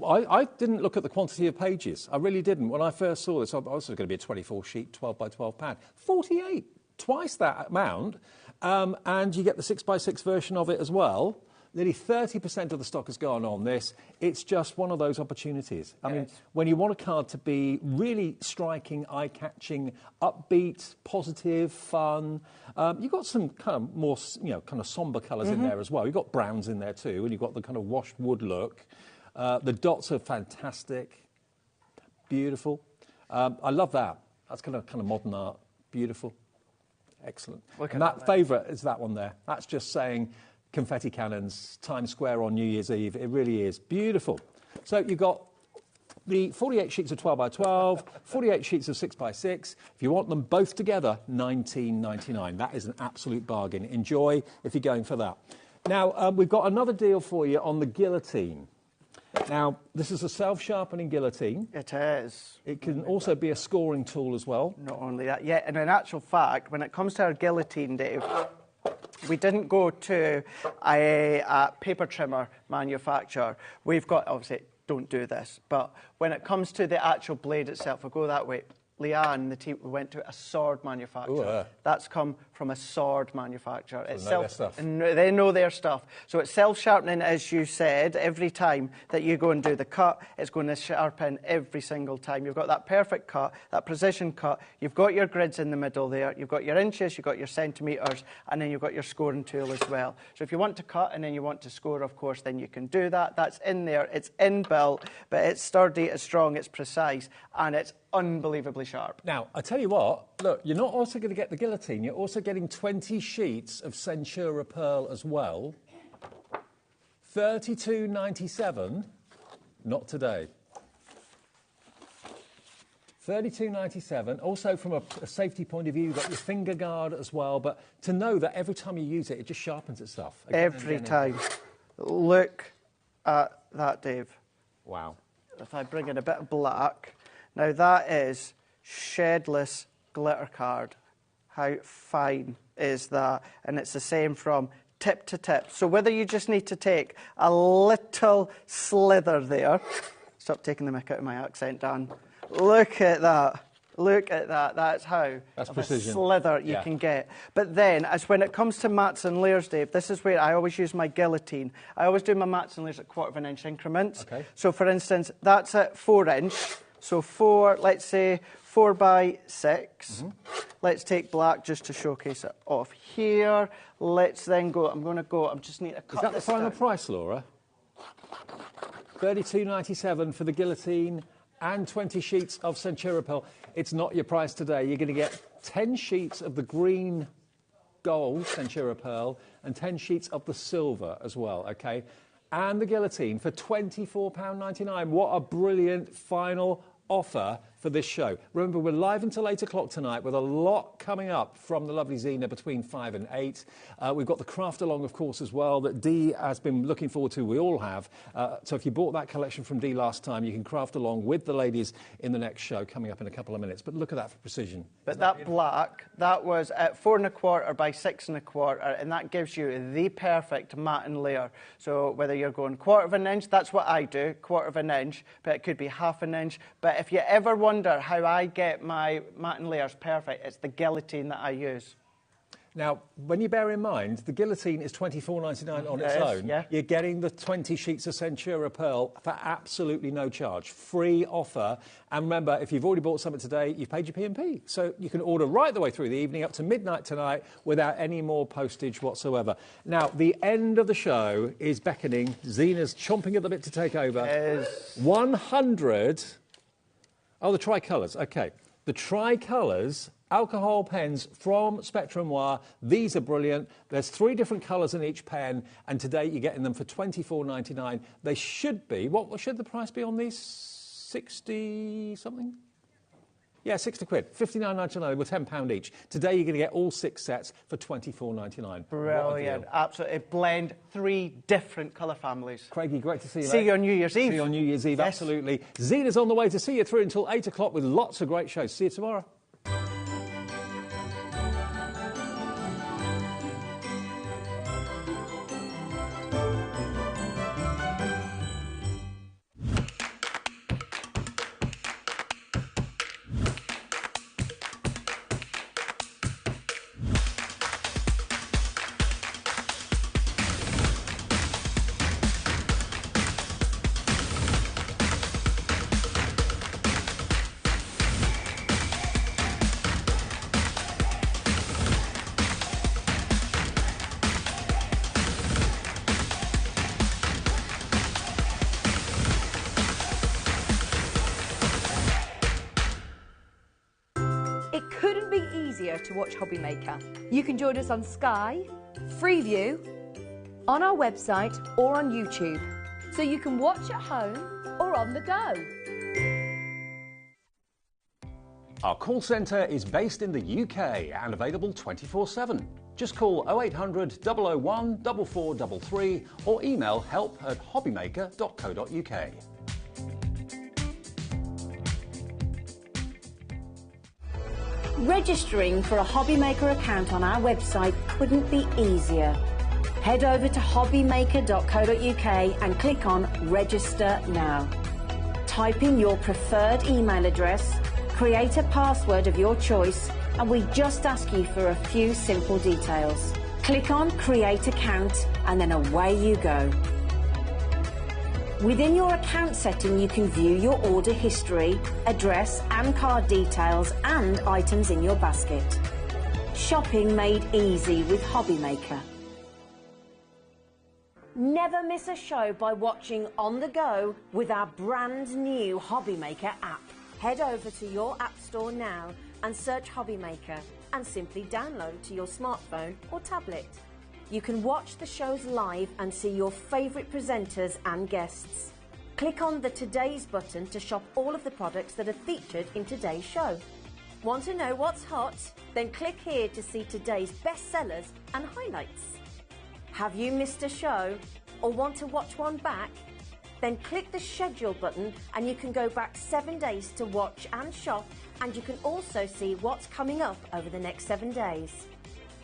I didn't look at the quantity of pages. I really didn't. When I first saw this, I was going to be a 24-sheet 12x12 pad. 48, twice that amount, and you get the 6x6 version of it as well. Nearly 30% of the stock has gone on this. It's just one of those opportunities. I mean, when you want a card to be really striking, eye-catching, upbeat, positive, fun, you've got some kind of more, kind of sombre colours in there as well. You've got browns in there too, and you've got the kind of washed wood look. The dots are fantastic, beautiful. I love that. That's kind of modern art, beautiful, excellent. And that favourite is that one there. That's just saying... confetti cannons, Times Square on New Year's Eve. It really is beautiful. So you've got the 48 sheets of 12x12, 48 sheets of 6x6. If you want them both together, $19.99. That is an absolute bargain. Enjoy if you're going for that. Now, we've got another deal for you on the guillotine. Now, this is a self-sharpening guillotine. It is. It can also be a scoring tool as well. Not only that, yeah, and in actual fact, when it comes to our guillotine, Dave, we didn't go to a paper trimmer manufacturer. We've got, obviously, don't do this, but when it comes to the actual blade itself, we'll go that way. Leanne and the team, we went to a sword manufacturer. That's come from a sword manufacturer. So they know their stuff. They know their stuff. So it's self-sharpening, as you said. Every time that you go and do the cut, it's going to sharpen every single time. You've got that perfect cut, that precision cut. You've got your grids in the middle there. You've got your inches, you've got your centimetres, and then you've got your scoring tool as well. So if you want to cut and then you want to score, of course, then you can do that. That's in there. It's inbuilt, but it's sturdy, it's strong, it's precise, and it's unbelievably sharp. Now, I tell you what, look, you're not also going to get the guillotine, you're also getting 20 sheets of Centura Pearl as well. $32.97, not today. $32.97. Also, from a safety point of view, you've got your finger guard as well, but to know that every time you use it, it just sharpens itself. Every time. Look at that, Dave. Wow. If I bring in a bit of black... Now, that is shedless glitter card. How fine is that? And it's the same from tip to tip. So whether you just need to take a little slither there... Stop taking the mick out of my accent, Dan. Look at that. Look at that. That's how That's of precision. a slither you can get. But then, as when it comes to mats and layers, Dave, this is where I always use my guillotine. I always do my mats and layers at 1/4 of an inch increments. Okay. So, for instance, that's at 4 inch. So 4, let's say 4 by 6. Let's take black just to showcase it off here. Let's then go. I just need to cut Is that the this final down. price, Laura? $32.97 for the guillotine and 20 sheets of Centura Pearl. It's not your price today. You're going to get 10 sheets of the green gold Centura Pearl and 10 sheets of the silver as well, okay? And the guillotine for £24.99. What a brilliant final offer for this show. Remember, we're live until 8 o'clock tonight with a lot coming up from the lovely Zena between 5 and 8. We've got the craft along, of course, as well, that Dee has been looking forward to. We all have. So if you bought that collection from Dee last time, you can craft along with the ladies in the next show coming up in a couple of minutes. But look at that for precision. But that black, that was at 4 1/4 by 6 1/4, and that gives you the perfect mat and layer. So whether you're going 1/4 of an inch, that's what I do, 1/4 of an inch, but it could be 1/2 an inch. But if you ever wonder how I get my mat and layers perfect, it's the guillotine that I use. Now, when you bear in mind, the guillotine is £24.99 on its own. Yeah. You're getting the 20 sheets of Centura Pearl for absolutely no charge. Free offer. And remember, if you've already bought something today, you've paid your P&P. So you can order right the way through the evening up to midnight tonight without any more postage whatsoever. Now, the end of the show is beckoning. Zena's chomping at the bit to take over. 100... Oh, the tricolours. OK. The tricolours... alcohol pens from Spectrum Noir. These are brilliant. There's 3 different colours in each pen, and today you're getting them for £24.99. They should be, what should the price be on these? 60 something? Yeah, 60 quid. £59.99. They were £10 each. Today you're going to get all 6 sets for £24.99. Brilliant. Absolutely. Blend 3 different colour families. Craigie, great to see you. See you on New Year's Eve. See you on New Year's Eve, Yes. absolutely. Zena's on the way to see you through until 8 o'clock with lots of great shows. See you tomorrow. It couldn't be easier to watch HobbyMaker. You can join us on Sky, Freeview, on our website or on YouTube, so you can watch at home or on the go. Our call centre is based in the UK and available 24/7. Just call 0800 001 4433 or email help@hobbymaker.co.uk. Registering for a HobbyMaker account on our website couldn't be easier. Head over to hobbymaker.co.uk and click on Register Now. Type in your preferred email address, create a password of your choice, and we just ask you for a few simple details. Click on Create Account and then away you go. Within your account setting, you can view your order history, address and card details and items in your basket. Shopping made easy with HobbyMaker. Never miss a show by watching on the go with our brand new HobbyMaker app. Head over to your app store now and search HobbyMaker and simply download to your smartphone or tablet. You can watch the shows live and see your favourite presenters and guests. Click on the Today's button to shop all of the products that are featured in today's show. Want to know what's hot? Then click here to see today's bestsellers and highlights. Have you missed a show or want to watch one back? Then click the schedule button and you can go back 7 days to watch and shop, and you can also see what's coming up over the next 7 days.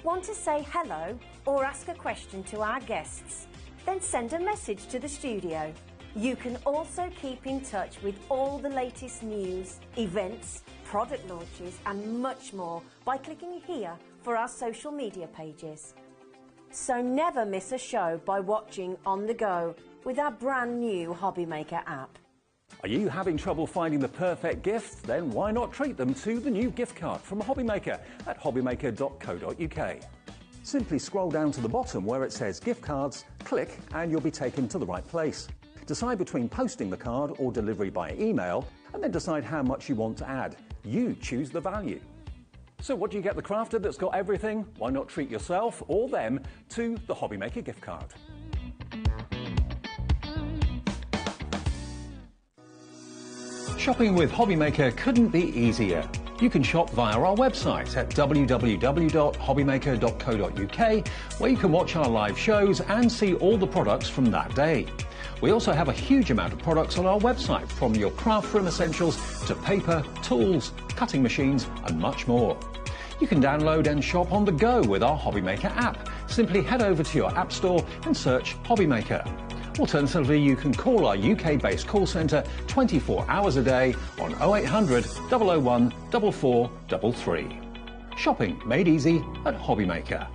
Want to say hello or ask a question to our guests? Then send a message to the studio. You can also keep in touch with all the latest news, events, product launches and much more by clicking here for our social media pages. So never miss a show by watching on the go with our brand new HobbyMaker app. Are you having trouble finding the perfect gift? Then why not treat them to the new gift card from HobbyMaker at hobbymaker.co.uk. Simply scroll down to the bottom where it says gift cards, click and you'll be taken to the right place. Decide between posting the card or delivery by email and then decide how much you want to add. You choose the value. So what do you get the crafter that's got everything? Why not treat yourself or them to the HobbyMaker gift card? Shopping with HobbyMaker couldn't be easier. You can shop via our website at www.hobbymaker.co.uk, where you can watch our live shows and see all the products from that day. We also have a huge amount of products on our website, from your craft room essentials to paper, tools, cutting machines and much more. You can download and shop on the go with our HobbyMaker app. Simply head over to your app store and search HobbyMaker. Alternatively, you can call our UK-based call centre 24 hours a day on 0800 001 4433. Shopping made easy at HobbyMaker.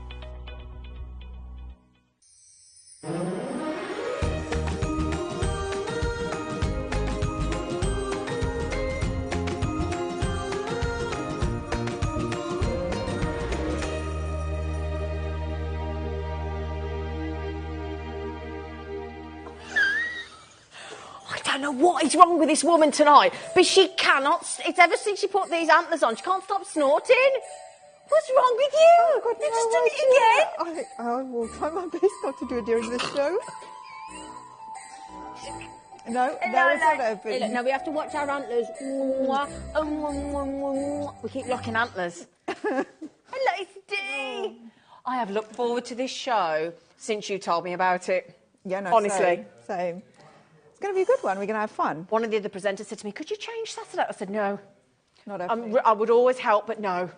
I don't know what is wrong with this woman tonight, but she cannot. It's ever since she put these antlers on, she can't stop snorting. What's wrong with you? Oh, God, You've just done it again. I will try my best not to do it during this show. No, it's not open. No, we have to watch our antlers. We keep locking antlers. Hello, it's Dee. I have looked forward to this show since you told me about it. Yeah, no, honestly. Same. It's going to be a good one. We're going to have fun. One of the other presenters said to me, could you change Saturday? I said, no. Not opening. I would always help, but no.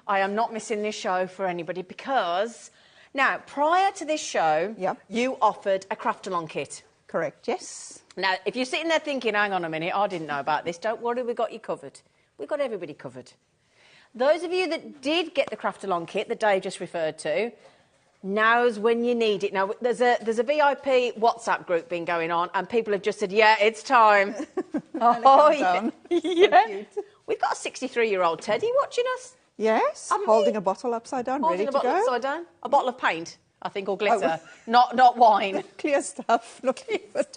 I am not missing this show for anybody because... Now, prior to this show, you offered a craft-along kit. Correct, yes. Now, if you're sitting there thinking, hang on a minute, I didn't know about this, don't worry, we've got you covered. We've got everybody covered. Those of you that did get the craft-along kit that Dave just referred to, now's when you need it. Now, there's a VIP WhatsApp group been going on, and people have just said, yeah, it's time. Oh, yeah. Yeah. We've got a 63-year-old Teddy watching us. Yes, holding a bottle upside down, ready to go. Holding a bottle upside down. A bottle of paint, I think, or glitter. Not wine. Clear stuff. Not clear stuff.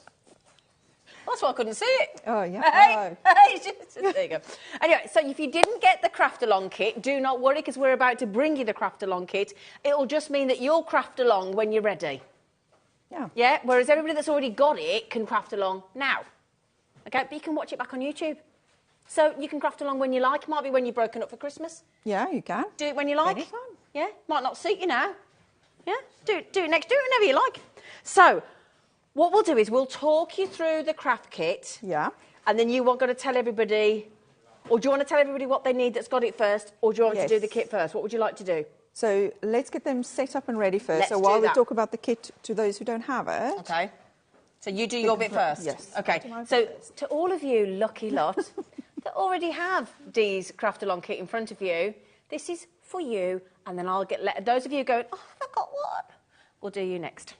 That's why I couldn't see it. Oh, yeah. Hey, there you go. Anyway, so if you didn't get the craft-along kit, do not worry, because we're about to bring you the craft-along kit. It'll just mean that you'll craft along when you're ready. Yeah. Yeah, whereas everybody that's already got it can craft along now. Okay, but you can watch it back on YouTube. So you can craft along when you like. It might be when you're broken up for Christmas. Yeah, you can. Do it when you like. Anytime. Yeah, might not suit you now. Yeah, do it next. Do it whenever you like. So what we'll do is we'll talk you through the craft kit. Yeah. And then you are going to tell everybody, or do you want to tell everybody what they need that's got it first, or do you want to do the kit first? What would you like to do? So let's get them set up and ready first. Let's so while do we that. talk about the kit to those who don't have it. Okay. So you do your bit first? Yes. Okay. So to all of you lucky lot that already have Dee's craft-along kit in front of you, this is for you, and then I'll get those of you going, oh, I got what? We'll do you next.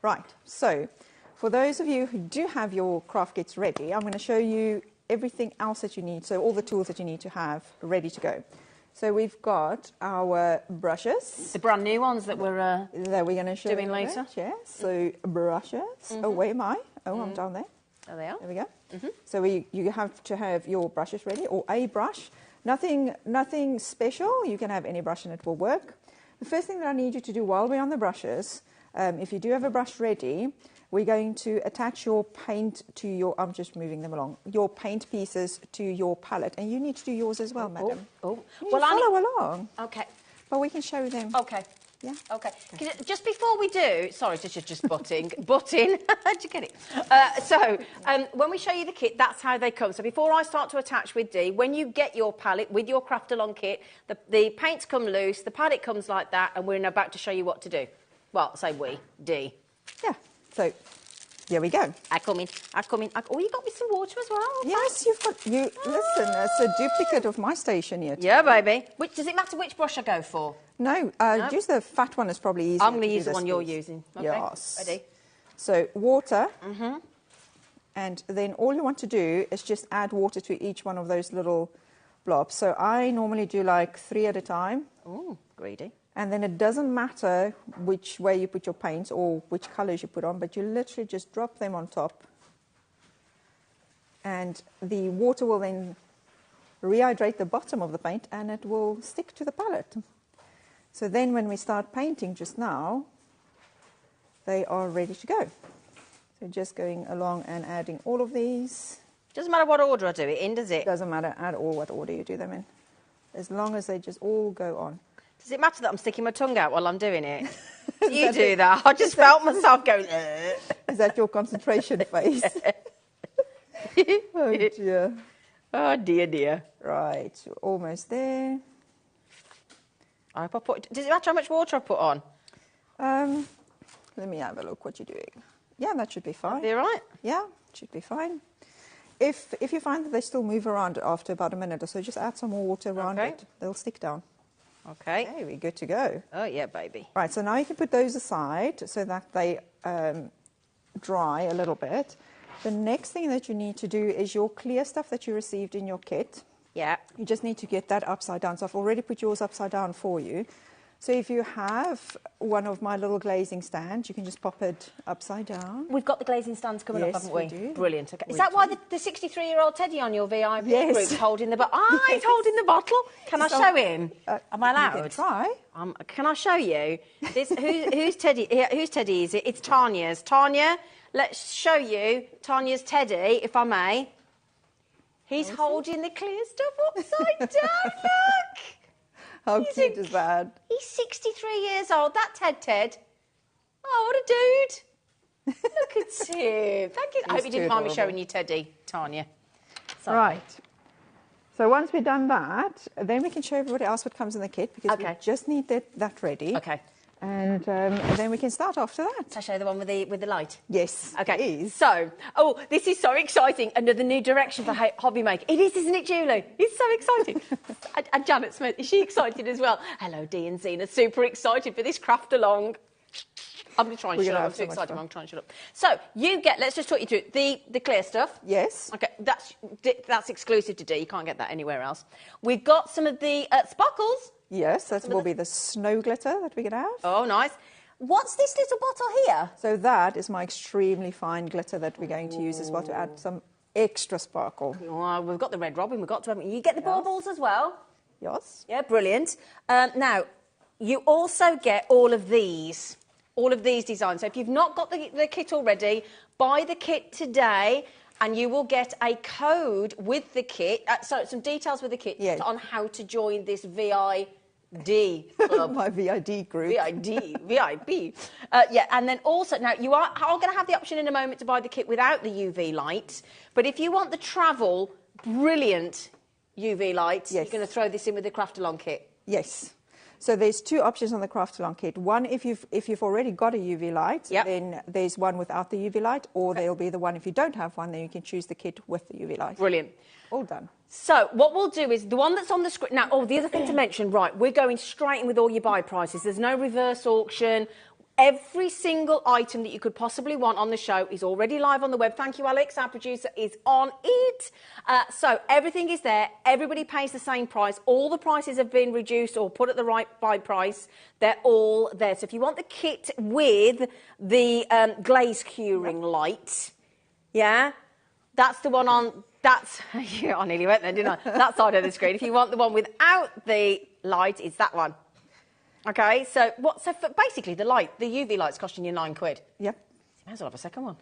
Right. So for those of you who do have your craft kits ready, I'm going to show you everything else that you need. So all the tools that you need to have ready to go. So we've got our brushes. The brand new ones that we're going to show doing later. Yes. So brushes. Oh, where am I? Oh, I'm down there. There they are. There we go. So you have to have your brushes ready, or a brush. Nothing special. You can have any brush and it will work. The first thing that I need you to do while we're on the brushes, if you do have a brush ready, we're going to attach your paint to your, I'm just moving them along, your paint pieces to your palette. And you need to do yours as well, madam. Oh. Well, follow along. Okay. But we can show them. Okay. Yeah. Okay. Just before we do, sorry, just butting. Butting. How'd you get it? So when we show you the kit, that's how they come. So before I start to attach with Dee, when you get your palette with your craft-along kit, the paints come loose, the palette comes like that, and we're about to show you what to do. Well, say we, Dee. Yeah. So Here we go. I come in. Oh, you got me some water as well. Yes, you've got, listen, it's a duplicate of my station here. Yeah, baby. Does it matter which brush I go for? No, use the fat one, is probably easier. I'm going to use the one you're using. Okay. Yes. Ready? So, water. And then all you want to do is just add water to each one of those little blobs. So I normally do like 3 at a time. Oh, greedy. And then it doesn't matter which way you put your paints or which colours you put on, but you literally just drop them on top. And the water will then rehydrate the bottom of the paint and it will stick to the palette. So then when we start painting just now, they are ready to go. So just going along and adding all of these. Doesn't matter what order I do it in, does it? Doesn't matter at all what order you do them in, as long as they just all go on. Does it matter that I'm sticking my tongue out while I'm doing it? Do you do that? I just felt myself going, Is that your concentration face? Oh dear. Oh dear, dear. Right, almost there. I hope I put... Does it matter how much water I put on? Let me have a look what you're doing. Yeah, that should be fine. Be all right? Yeah, should be fine. If you find that they still move around after about a minute or so, just add some more water around it. They'll stick down. Okay. Okay, we're good to go. Oh, yeah, baby. Right, so now you can put those aside so that they dry a little bit. The next thing that you need to do is your clear stuff that you received in your kit. Yeah. You just need to get that upside down. So I've already put yours upside down for you. So if you have one of my little glazing stands, you can just pop it upside down. We've got the glazing stands coming up, haven't we? Yes, we do. Brilliant. Okay. Is that why the 63-year-old Teddy on your VIP Yes. group's holding the bottle? Ah, he's holding the bottle. Can I show him? Am I allowed? You can try. Can I show you? This, who's Teddy? Whose Teddy is it? It's Tanya's. Tanya, let's show you Tanya's Teddy, if I may. He's holding the clear stuff upside down, look! How cute is that? He's 63 years old. That's Ted. Oh, what a dude. Look at him. Thank you. I hope you didn't mind me showing you Teddy, Tanya. Sorry. Right. So once we've done that, then we can show everybody else what comes in the kit because we just need that ready. Okay. And then we can start after that. Shall I show you the one with the light? Yes. Okay. Please. So, this is so exciting. Another new direction for HobbyMaker. It is, isn't it, Julie? It's so exciting. and Janet Smith, is she excited as well? Hello, Dee and Zena. Super excited for this craft along. I'm going to try and shut up. I'm too excited. I'm going to try and shut up. So, you get, let's just talk you through the clear stuff. Yes. Okay, that's exclusive to Dee. You can't get that anywhere else. We've got some of the sparkles. Yes, that will be the snow glitter that we're going to have. Oh, nice. What's this little bottle here? So that is my extremely fine glitter that we're going to use as well to add some extra sparkle. Oh, we've got the Red Robin. We've got to have... You get the baubles as well? Yes. Yeah, brilliant. Now, you also get all of these designs. So if you've not got the kit already, buy the kit today and you will get a code with the kit, so some details with the kit on how to join this VID club. My VID group. VIP. Yeah, and then also, now you are going to have the option in a moment to buy the kit without the UV light, but if you want the travel, brilliant UV lights, you're going to throw this in with the craft along kit. Yes. So there's 2 options on the craft along kit. One, if you've already got a UV light, then there's one without the UV light, or there'll be the one if you don't have one, then you can choose the kit with the UV light. Brilliant. All done. So what we'll do is the one that's on the screen now. Oh, the other thing to mention, right? We're going straight in with all your buy prices. There's no reverse auction. Every single item that you could possibly want on the show is already live on the web. Thank you, Alex. Our producer is on it. So everything is there. Everybody pays the same price. All the prices have been reduced or put at the right buy price. They're all there. So if you want the kit with the glaze curing light, that's the one on... That's... I nearly went there, didn't I? That side of the screen. If you want the one without the light, it's that one. Okay, so basically the UV light's costing you £9. Yep. You may as well have a second one.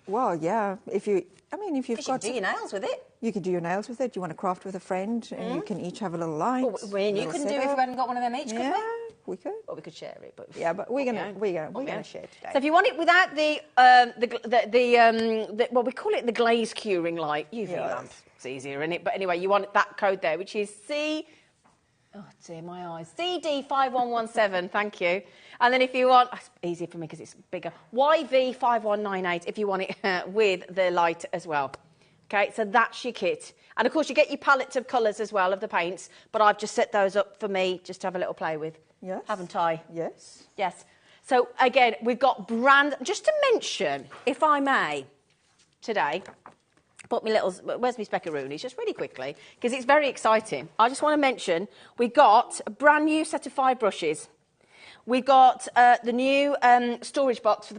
Well, yeah. If you've got... You can do your nails with it. You can do your nails with it. You want to craft with a friend, and you can each have a little light. Well, you couldn't do it if we hadn't got one of them each, could we? We could. Or we could share it, but but we're gonna share today. So if you want it without the well, we call it the glaze curing light UV lamp. It's easier, isn't it? But anyway, you want that code there, which is C. Oh dear, my eyes. CD5117, thank you. And then if you want, it's easier for me because it's bigger, YV5198 if you want it with the light as well. Okay, so that's your kit. And of course you get your palette of colours as well of the paints, but I've just set those up for me just to have a little play with. Yes. Haven't I? Yes. Yes. So again, we've got just to mention, if I may, today, put my little, where's my speckaroonies, just really quickly, because it's very exciting. I just want to mention, we got a brand new set of 5 brushes. We've got the new storage box for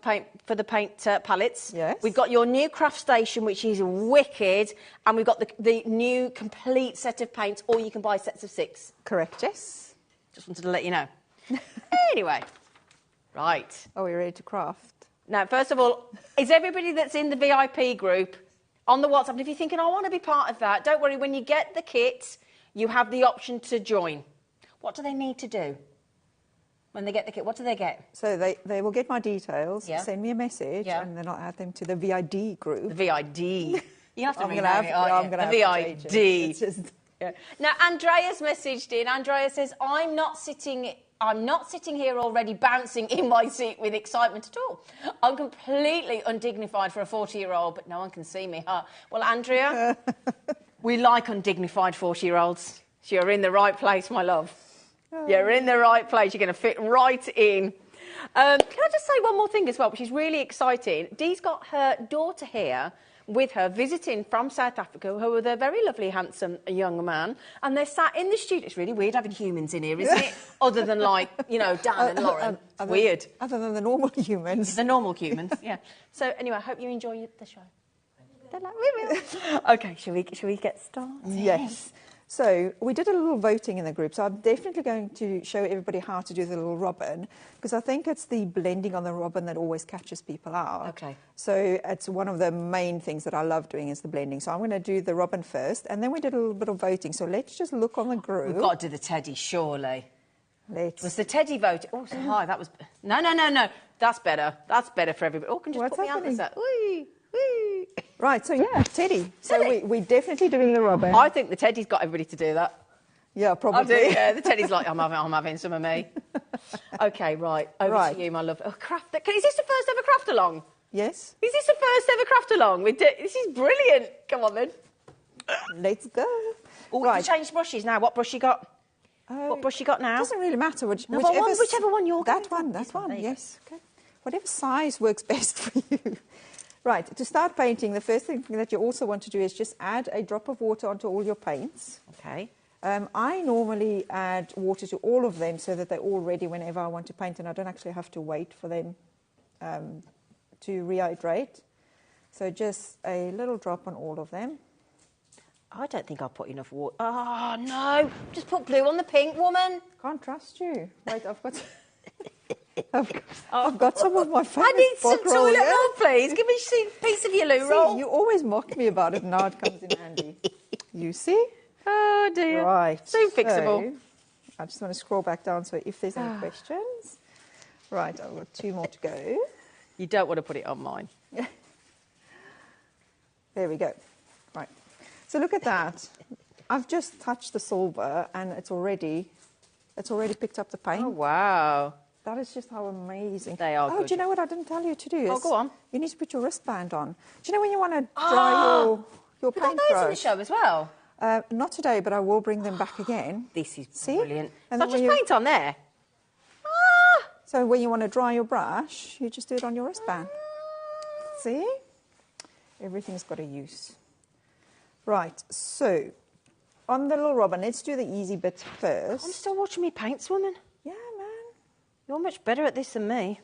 the paint palettes. Yes. We've got your new craft station, which is wicked, and we've got the new complete set of paints, or you can buy sets of 6. Correct, yes. Just wanted to let you know. Anyway, right. Are we ready to craft? Now, first of all, is everybody that's in the VIP group on the WhatsApp, and if you're thinking, I want to be part of that, don't worry, when you get the kit, you have the option to join. What do they need to do? When they get the kit, what do they get? So they will get my details, Yeah. send me a message, Yeah. and then I'll add them to the VID group. The VID. You have to I'm rename gonna have- it, aren't yeah, you? I'm gonna The have to change it. VID. It's just- Yeah. Now, Andrea's messaged in. Andrea says, I'm not sitting here already bouncing in my seat with excitement at all. I'm completely undignified for a 40-year-old, but no one can see me, huh? Well, Andrea, we like undignified 40-year-olds. You're in the right place, my love. You're in the right place. You're going to fit right in. Can I just say one more thing as well, which is really exciting? Dee's got her daughter here with her, visiting from South Africa, who are a very lovely, handsome young man, and they're sat in the studio. It's really weird having humans in here, isn't it? Other than, like, you know, Dan and Lauren. Weird. Other than the normal humans. The normal humans, yeah. So, anyway, I hope you enjoy the show. They're like, we will. OK, shall we get started? Yes. So we did a little voting in the group, so I'm definitely going to show everybody how to do the little robin, because I think it's the blending on the robin that always catches people out. Okay. So it's one of the main things that I love doing is the blending. So I'm going to do the robin first, and then we did a little bit of voting. So let's just look on the group. We've got to do the teddy, surely. Let's. Was the teddy vote? Oh, so high. That was... No. That's better. That's better for everybody. Oh, can just What's put me on happening? this. Wee. Right, so yeah, Teddy. So we're definitely doing the robin. I think the teddy's got everybody to do that. Yeah, probably. I do, yeah. The teddy's like, I'm having some of me. OK, right. Over to you, my love. Oh, craft. Is this the first ever craft along? Yes. Is this the first ever craft along? This is brilliant. Come on, then. Let's go. Oh, we can change brushes now. What brush you got? What brush you got now? It doesn't really matter. Whichever one you're going That one, This one, yes. Okay. Whatever size works best for you. Right, to start painting, the first thing that you also want to do is just add a drop of water onto all your paints. Okay. I normally add water to all of them so that they're all ready whenever I want to paint, and I don't actually have to wait for them to rehydrate. So just a little drop on all of them. I don't think I'll put enough water. Oh, no. Just put blue on the pink, woman. Can't trust you. Wait, I've got... I've got some of my favourite I need some spot roll, toilet yeah? roll, please. Give me a piece of your loo roll. See, you always mock me about it, now it comes in handy. You see? Oh, dear. Right. So fixable. So, I just want to scroll back down, so if there's any questions. Right, I've got 2 more to go. You don't want to put it on mine. There we go. Right. So look at that. I've just touched the silver, and it's already picked up the paint. Oh, wow. That is just how amazing. They are Oh, good. do you know what I didn't tell you to do? Oh, go on. You need to put your wristband on. Do you know when you want to dry your We got paint those in the show as well. Not today, but I will bring them back again. This is See? brilliant. And So then just when you- paint on there. So when you want to dry your brush, you just do it on your wristband. See? Everything's got a use. Right, so on the little robin, let's do the easy bit first. I'm still watching me paints, woman. Yeah, man. You're much better at this than me.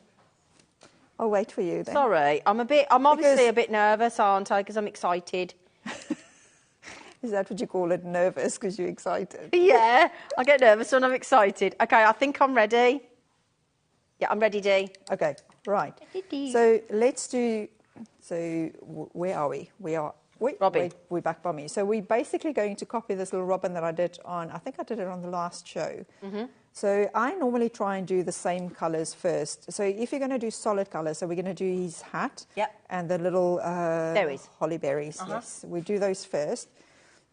I'll wait for you then. Sorry, I'm obviously a bit nervous, aren't I? Because I'm excited. Is that what you call it, nervous because you're excited? Yeah, I get nervous when I'm excited. OK, I think I'm ready. Yeah, I'm ready, Dee. Okay, right. Ready. So let's do... So where are we? Robin. We're back by me. So we're basically going to copy this little robin that I did on... I think I did it on the last show. Mm-hmm. So I normally try and do the same colours first. So if you're going to do solid colours, so we're going to do his hat Yep. and the little Berries. holly berries. Yes, we do those first.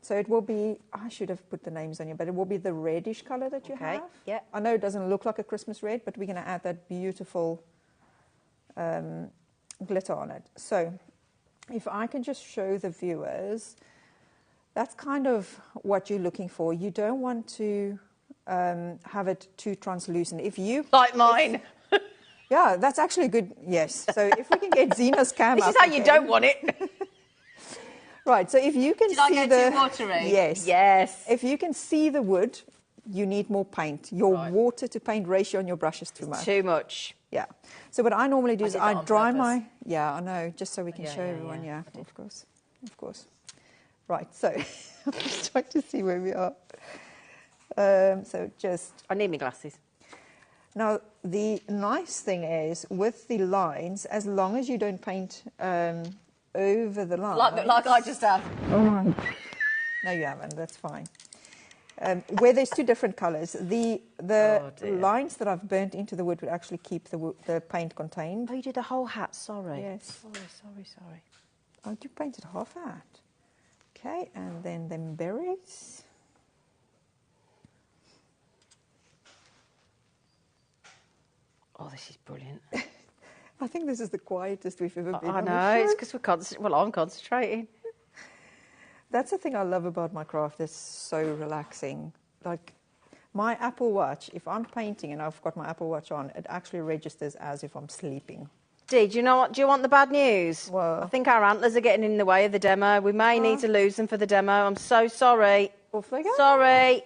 So it will be, I should have put the names on you, but it will be the reddish colour that you have. Yeah. I know it doesn't look like a Christmas red, but we're going to add that beautiful glitter on it. So if I can just show the viewers, that's kind of what you're looking for. You don't want to have it too translucent. If you like mine. Yeah, that's actually good. Yes. So if we can get Zena's cam This up is how you again. don't want it. Right. So if you can Did see I go too watery? Yes. Yes. If you can see the wood, you need more paint. Your water to paint ratio on your brush is too much. Too much. Yeah. So what I normally do is did that I on dry purpose. my. Yeah, I know. Just so we can Yeah, show yeah, everyone. yeah. Yeah, of course, of course. Right. So I'm just trying to see where we are. So just. I need my glasses. Now, the nice thing is, with the lines, as long as you don't paint over the line... Like I just have. Oh, my. No, you haven't. That's fine. Where there's two different colours, the lines that I've burnt into the wood would actually keep the paint contained. Oh, you did the whole hat. Sorry. Yes. Sorry. Oh, you painted half hat. Okay, and then them berries. Oh, this is brilliant. I think this is the quietest we've ever been. I on the know, show. it's because I'm concentrating. That's the thing I love about my craft. It's so relaxing. Like my Apple Watch, if I'm painting and I've got my Apple Watch on, it actually registers as if I'm sleeping. Dee, do you know what? Do you want the bad news? Well, I think our antlers are getting in the way of the demo. We may need to lose them for the demo. I'm so sorry. Off they go. Sorry.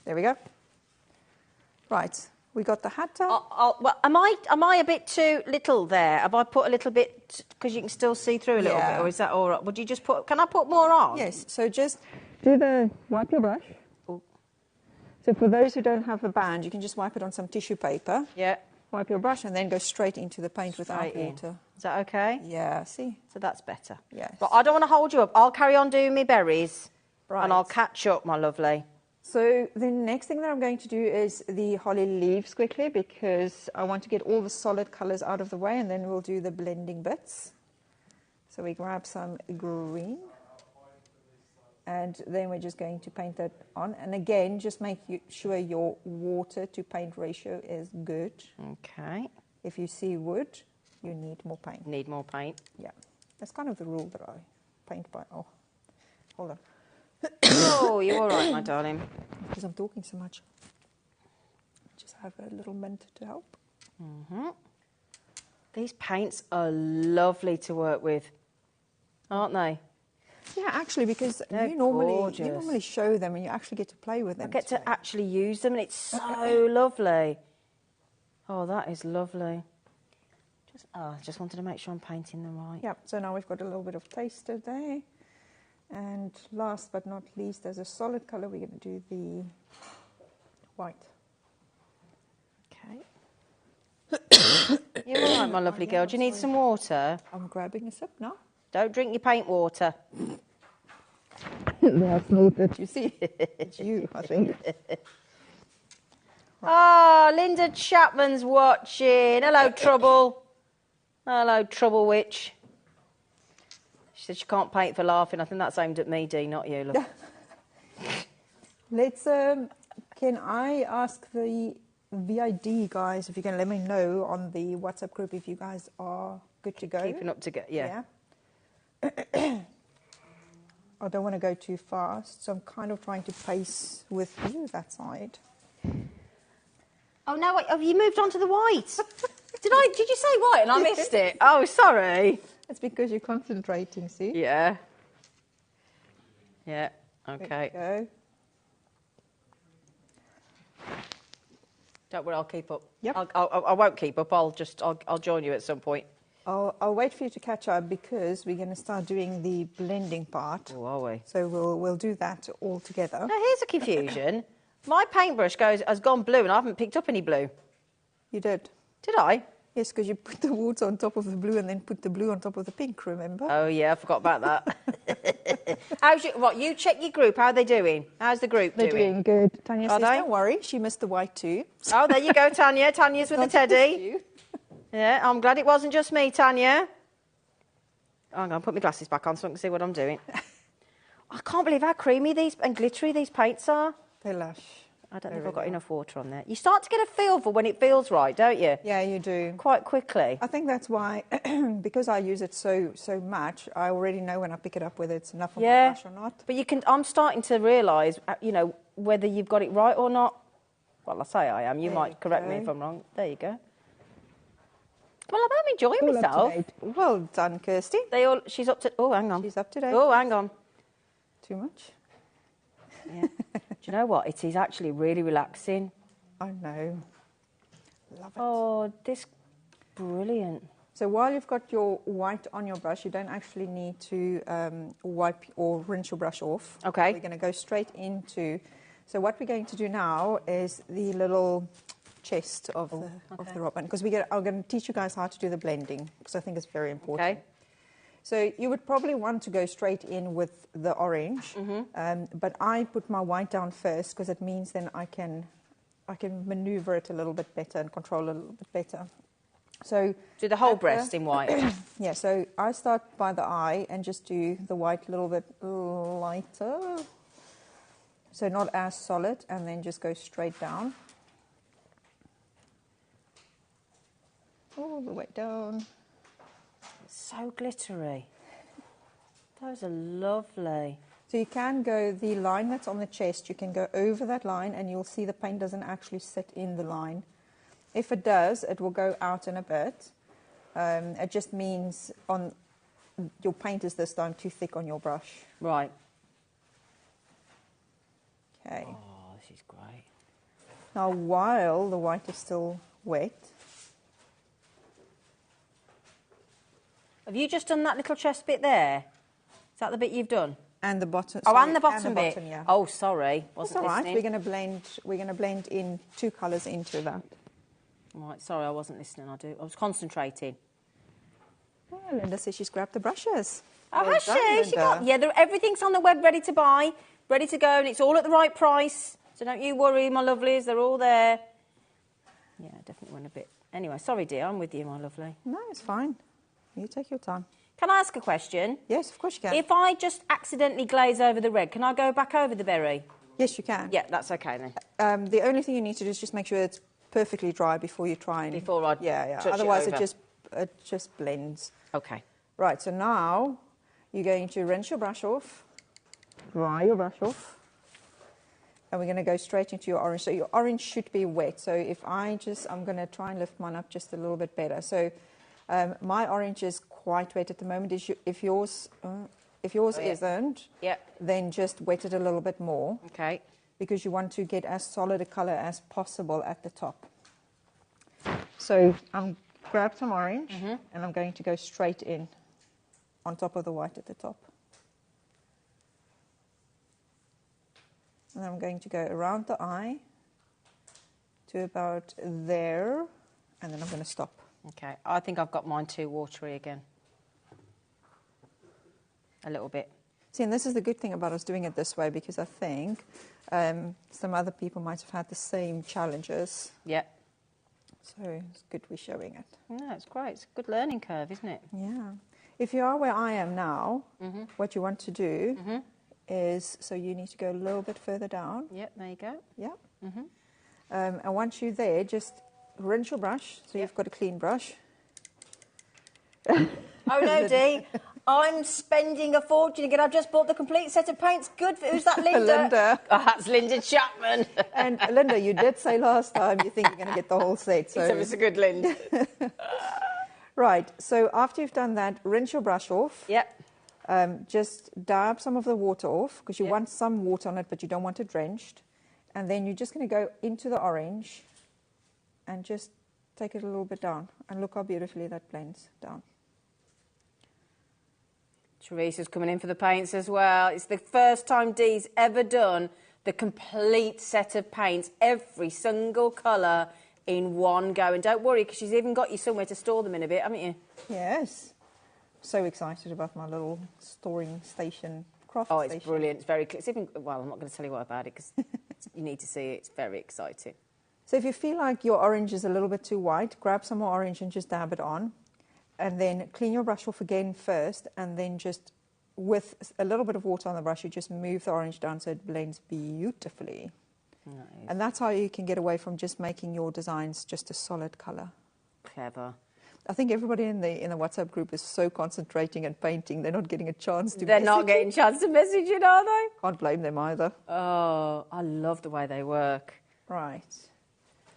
There we go. Right, we got the hat up. Well, am I a bit too little there? Have I put a little bit because you can still see through a little bit, or is that all right? Would you just put? Can I put more on? Yes. So just wipe your brush. Ooh. So for those who don't have a band, you can just wipe it on some tissue paper. Yeah. Wipe your brush and then go straight into the paint without Straight in. water. Is that okay? Yeah. See. So that's better. Yes. But I don't want to hold you up. I'll carry on doing my berries, Right. and I'll catch up, my lovely. So the next thing that I'm going to do is the holly leaves quickly, because I want to get all the solid colours out of the way, and then we'll do the blending bits. So we grab some green, and then we're just going to paint that on. And again, just make sure your water to paint ratio is good. Okay. If you see wood, you need more paint. Need more paint. Yeah. That's kind of the rule that I paint by. Oh, hold on. Oh, you're all right, my darling. Because I'm talking so much. Just have a little mint to help. Mm-hmm. These paints are lovely to work with, aren't they? Yeah, actually, because They're you normally gorgeous. show them and you actually get to play with them. I get to actually use them, and it's so lovely. Oh, that is lovely. I just wanted to make sure I'm painting them right. Yeah, so now we've got a little bit of taster there. And last but not least, as a solid colour, we're going to do the white. Okay. You're all right, my lovely girl. Do you need some water? I'm grabbing a sip now. Don't drink your paint water. That's not that you see. It's you, I think. Oh, Linda Chapman's watching. Hello, Trouble. Hello, Trouble Witch. She said she can't paint for laughing. I think that's aimed at me, Dee, not you, love. Let's, can I ask the VID guys if you can let me know on the WhatsApp group if you guys are good to go? Keeping up to go, yeah. I don't want to go too fast, so I'm kind of trying to pace with you that side. Oh, no, wait, have you moved on to the white? Did you say white and I missed it? Oh, sorry. It's because you're concentrating, see? Yeah. Yeah, okay. There you go. Don't worry, I'll keep up. Yep. I won't keep up. I'll join you at some point. I'll wait for you to catch up because we're going to start doing the blending part. Oh, are we? So we'll do that all together. Now, here's a confusion. My paintbrush has gone blue and I haven't picked up any blue. You did? Did I? Yes, because you put the water on top of the blue and then put the blue on top of the pink, remember? Oh, yeah, I forgot about that. You check your group. How are they doing? How's the group They're doing good. Tanya says, they? don't worry, she missed the white too. Oh, there you go, Tanya. Tanya's with the teddy. Yeah, I'm glad it wasn't just me, Tanya. I'm going to put my glasses back on so I can see what I'm doing. I can't believe how creamy these and glittery these paints are. They're lush. I don't know if I've got enough water on there. You start to get a feel for when it feels right, don't you? Yeah, you do. Quite quickly. I think that's why, because I use it so much, I already know when I pick it up whether it's enough on my brush or not. But you can. I'm starting to realise, you know, whether you've got it right or not. Well, I say I am. You might correct me if I'm wrong. There you go. Well, I'm enjoying myself. Well done, Kirsty. She's up to. Oh, hang on. She's up to date. Oh, hang on. Too much? Yeah. Do you know what? It is actually really relaxing. I know. Love it. Oh, this brilliant. So while you've got your white on your brush, you don't actually need to wipe or rinse your brush off. Okay. We're going to go straight into... So what we're going to do now is the little chest of the robin, because I'm going to teach you guys how to do the blending, because I think it's very important. Okay. So you would probably want to go straight in with the orange, but I put my white down first because it means then I can maneuver it a little bit better and control it a little bit better. So do the whole breast in white. Yeah. So I start by the eye and just do the white a little bit lighter, so not as solid, and then just go straight down all the way down. So glittery. Those are lovely. So you can go, the line that's on the chest, you can go over that line and you'll see the paint doesn't actually sit in the line. If it does, it will go out in a bit. It just means your paint is this time too thick on your brush. Right. Okay. Oh, this is great. Now, while the white is still wet... Have you just done that little chest bit there? Is that the bit you've done? And the bottom. Oh, sorry, and the bottom bit. Yeah. Oh, sorry. That's all right. We're going to blend in two colours into that. Right. Sorry, I wasn't listening. I was concentrating. Well, Linda says she's grabbed the brushes. Oh, Well has done, she? Linda. Everything's on the web, ready to buy, ready to go, and it's all at the right price. So don't you worry, my lovelies. They're all there. Yeah, I definitely went a bit. Anyway, sorry, dear. I'm with you, my lovely. No, it's fine. You take your time. Can I ask a question? Yes, of course you can. If I just accidentally glaze over the red, can I go back over the berry? Yes, you can. Yeah, that's okay then. The only thing you need to do is just make sure it's perfectly dry before you try and... Before I touch Otherwise it over. it just blends. Okay. Right, so now you're going to rinse your brush off, dry your brush off, and we're going to go straight into your orange. So your orange should be wet. So I'm going to try and lift mine up just a little bit better. So my orange is quite wet at the moment. If yours isn't, then just wet it a little bit more. Okay. Because you want to get as solid a colour as possible at the top. So grab some orange, and I'm going to go straight in on top of the white at the top. And I'm going to go around the eye to about there, and then I'm going to stop. Okay, I think I've got mine too watery again. A little bit. See, and this is the good thing about us doing it this way, because I think some other people might have had the same challenges. Yeah. So it's good we're showing it. Yeah, it's great. It's a good learning curve, isn't it? Yeah. If you are where I am now, what you want to do is, so you need to go a little bit further down. Yep, there you go. Yep. And once you're there, just rinse your brush, so you've got a clean brush. Oh no, Dee. I'm spending a fortune again. I've just bought the complete set of paints. Good. Who's that, Linda? Linda. Oh, that's Linda Chapman. And Linda, you did say last time you think you're going to get the whole set. So it's a good Linda. Right. So after you've done that, rinse your brush off. Yep. Just dab some of the water off, because you want some water on it, but you don't want it drenched. And then you're just going to go into the orange and just take it a little bit down. And look how beautifully that blends down. Teresa's coming in for the paints as well. It's the first time Dee's ever done the complete set of paints, every single colour in one go. And don't worry, because she's even got you somewhere to store them in a bit, haven't you? Yes. So excited about my little storing station, craft station. station. It's brilliant. It's very... It's even, well, I'm not going to tell you what about it, because you need to see it. It's very exciting. So if you feel like your orange is a little bit too white, grab some more orange and just dab it on. And then clean your brush off again first, and then just with a little bit of water on the brush, you just move the orange down so it blends beautifully. Nice. And that's how you can get away from just making your designs just a solid colour. Clever. I think everybody in the WhatsApp group is so concentrating and painting, they're not getting a chance to They're not getting a chance to message it, are they? Can't blame them either. Oh, I love the way they work. Right.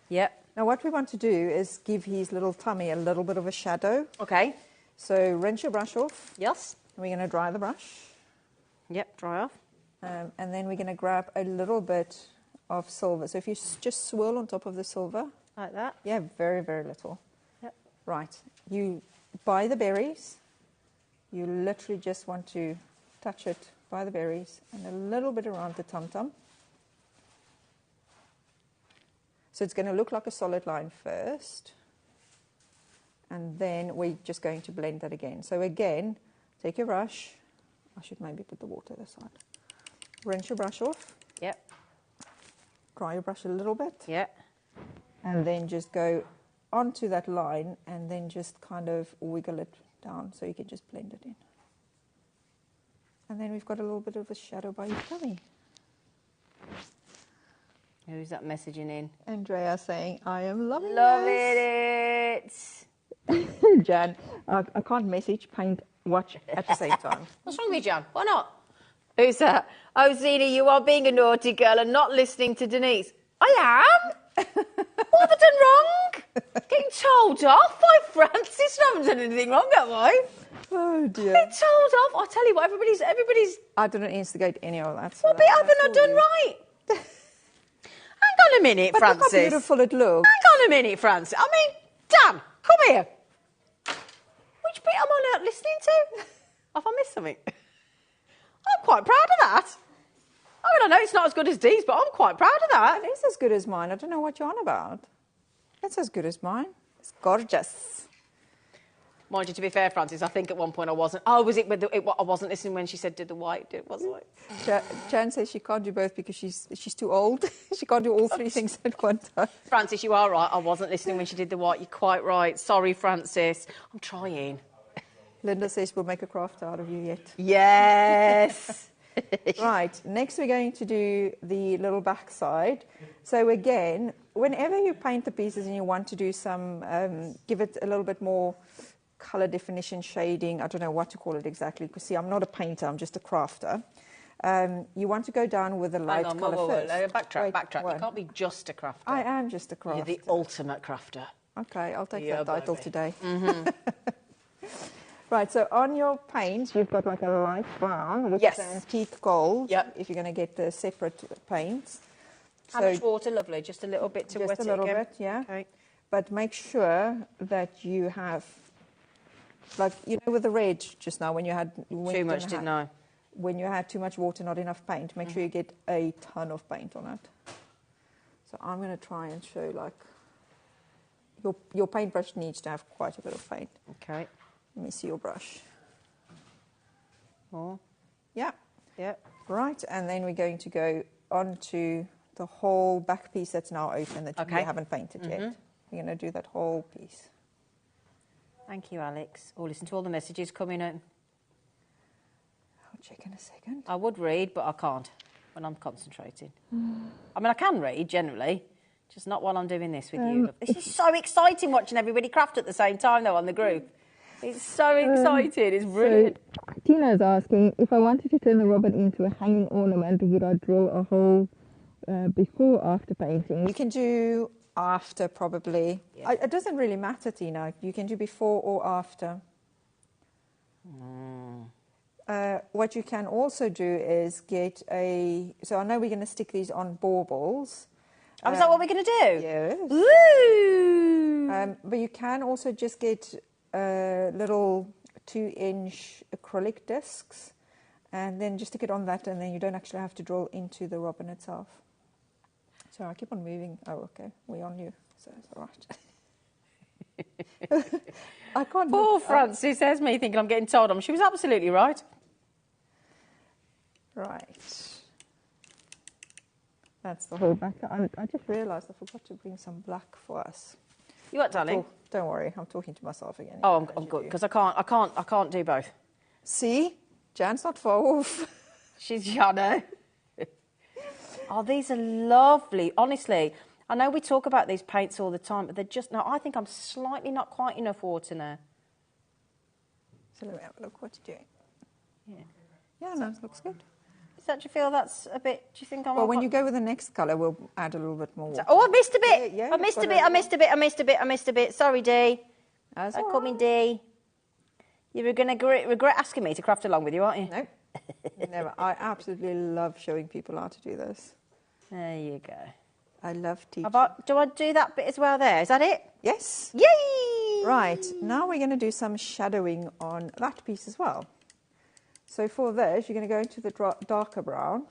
Yep. Now what we want to do is give his little tummy a little bit of a shadow. Okay. So rinse your brush off. Yes. We're going to dry the brush. Yep, dry off. And then we're going to grab a little bit of silver. So if you just swirl on top of the silver. Like that? Yeah, very, very little. Yep. Right. You buy the berries. You literally just want to touch it by the berries and a little bit around the tum-tum. So it's going to look like a solid line first. And then we're just going to blend that again. So again, take your brush. I should maybe put the water this side. Rinse your brush off. Yep. Dry your brush a little bit. Yep. And then just go onto that line and then just kind of wiggle it down so you can just blend it in. And then we've got a little bit of a shadow by your tummy. Who's that messaging in? Andrea saying, I am loving it. Jan, I can't message, paint, watch at the same time. What's wrong with you, Jan? Why not? Who's that? Oh, Zena, you are being a naughty girl and not listening to Denise. I am? What have I done wrong? Getting told off by Francis. I haven't done anything wrong, have I? Oh, dear. Getting told off. I tell you what, everybody's... I didn't instigate any of that. What bit haven't I done right? Hang on a minute, but Francis. Look how beautiful it looks. Hang on a minute, Francis. I mean, Dan, come here. Which bit am I not listening to? Have I missed something? I'm quite proud of that. I mean, I know it's not as good as Dee's, but I'm quite proud of that. It is as good as mine. I don't know what you're on about. It's as good as mine. It's gorgeous. Mind you, to be fair, Francis, I think at one point I wasn't. Oh, was it? I wasn't listening when she said did the white, wasn't I? Jan says she can't do both because she's too old. She can't do all three things at one time. Francis, you are right. I wasn't listening when she did the white. You're quite right. Sorry, Francis. I'm trying. Linda says we'll make a craft out of you yet. Yes. Right, next we're going to do the little back side. So again, whenever you paint the pieces and you want to do some, give it a little bit more colour definition, shading, I don't know what to call it exactly, because see, I'm not a painter, I'm just a crafter. You want to go down with a light colour first. Backtrack. You can't be just a crafter. I am just a crafter. You're the ultimate crafter. Okay, I'll take that title today. Mm-hmm. Right, so on your paint, you've got like a light brown, which is antique gold, if you're going to get the separate paints. How much water? Lovely, just a little bit to wet it Just a little bit, yeah. Okay. But make sure that you have, like, you know, with the red just now, when you had... Too much, didn't I? When you had too much water, not enough paint, make sure you get a ton of paint on it. So I'm going to try and show, like, your paintbrush needs to have quite a bit of paint. Okay. Let me see your brush. Oh. Yeah. Yeah. Right, and then we're going to go on to the whole back piece that's now open that you haven't painted yet. We're going to do that whole piece. Thank you, Alex. Oh, listen to all the messages coming in. I'll check in a second. I would read, but I can't when I'm concentrating. I mean, I can read, generally, just not while I'm doing this with you. This is so exciting watching everybody craft at the same time, though, on the group. It's so exciting. It's brilliant. So Tina's asking, if I wanted to turn the robin into a hanging ornament, would I draw a hole before or after painting? You can do after, probably. Yeah. It doesn't really matter, Tina. You can do before or after. What you can also do is get a... So I know we're going to stick these on baubles. Oh, is that what we're going to do? Yes. Woo! But you can also just get little 2-inch acrylic discs and then just stick it on that, and then you don't actually have to draw into the robin itself. So I keep on moving. Oh, okay. We're on you. So it's all right. I can't... Poor Francis, there's me thinking I'm getting told on. She was absolutely right. Right. That's the whole back. I just realised I forgot to bring some black for us. You what, darling? Don't worry, I'm talking to myself again. Oh, I'm good because I can't do both. See, Jan's not far off. She's Jana. Oh, these are lovely. Honestly, I know we talk about these paints all the time, but they're just... No, I think I'm slightly not quite enough water now. So let me have a look what you're doing. Yeah. Yeah, no, it looks good. Do you feel that's a bit... Do you think I'm... Well, when you go with the next colour, we'll add a little bit more water. Oh, I missed a bit. Yeah, I missed a bit. Sorry, Dee. That's Call me Dee. You're going to regret asking me to craft along with you, aren't you? No. Never. I absolutely love showing people how to do this. There you go. I love teaching. Do I do that bit as well there? Is that it? Yes. Yay! Right. Now we're going to do some shadowing on that piece as well. So for this, you're going to go into the darker brown.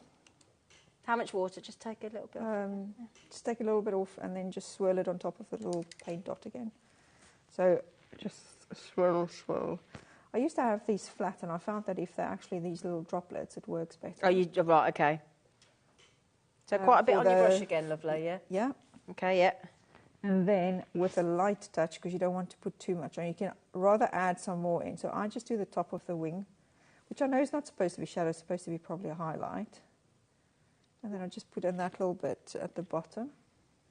How much water? Just take a little bit off. Just take a little bit off and then just swirl it on top of the little paint dot again. So just swirl, swirl. I used to have these flat, and I found that if they're actually these little droplets, it works better. Oh, right, okay. So quite a bit on your brush again, lovely, yeah? Yeah. Okay, yeah. And then with a light touch, because you don't want to put too much on, you can rather add some more in. So I just do the top of the wing, which I know is not supposed to be shadow, it's supposed to be probably a highlight. And then I just put in that little bit at the bottom,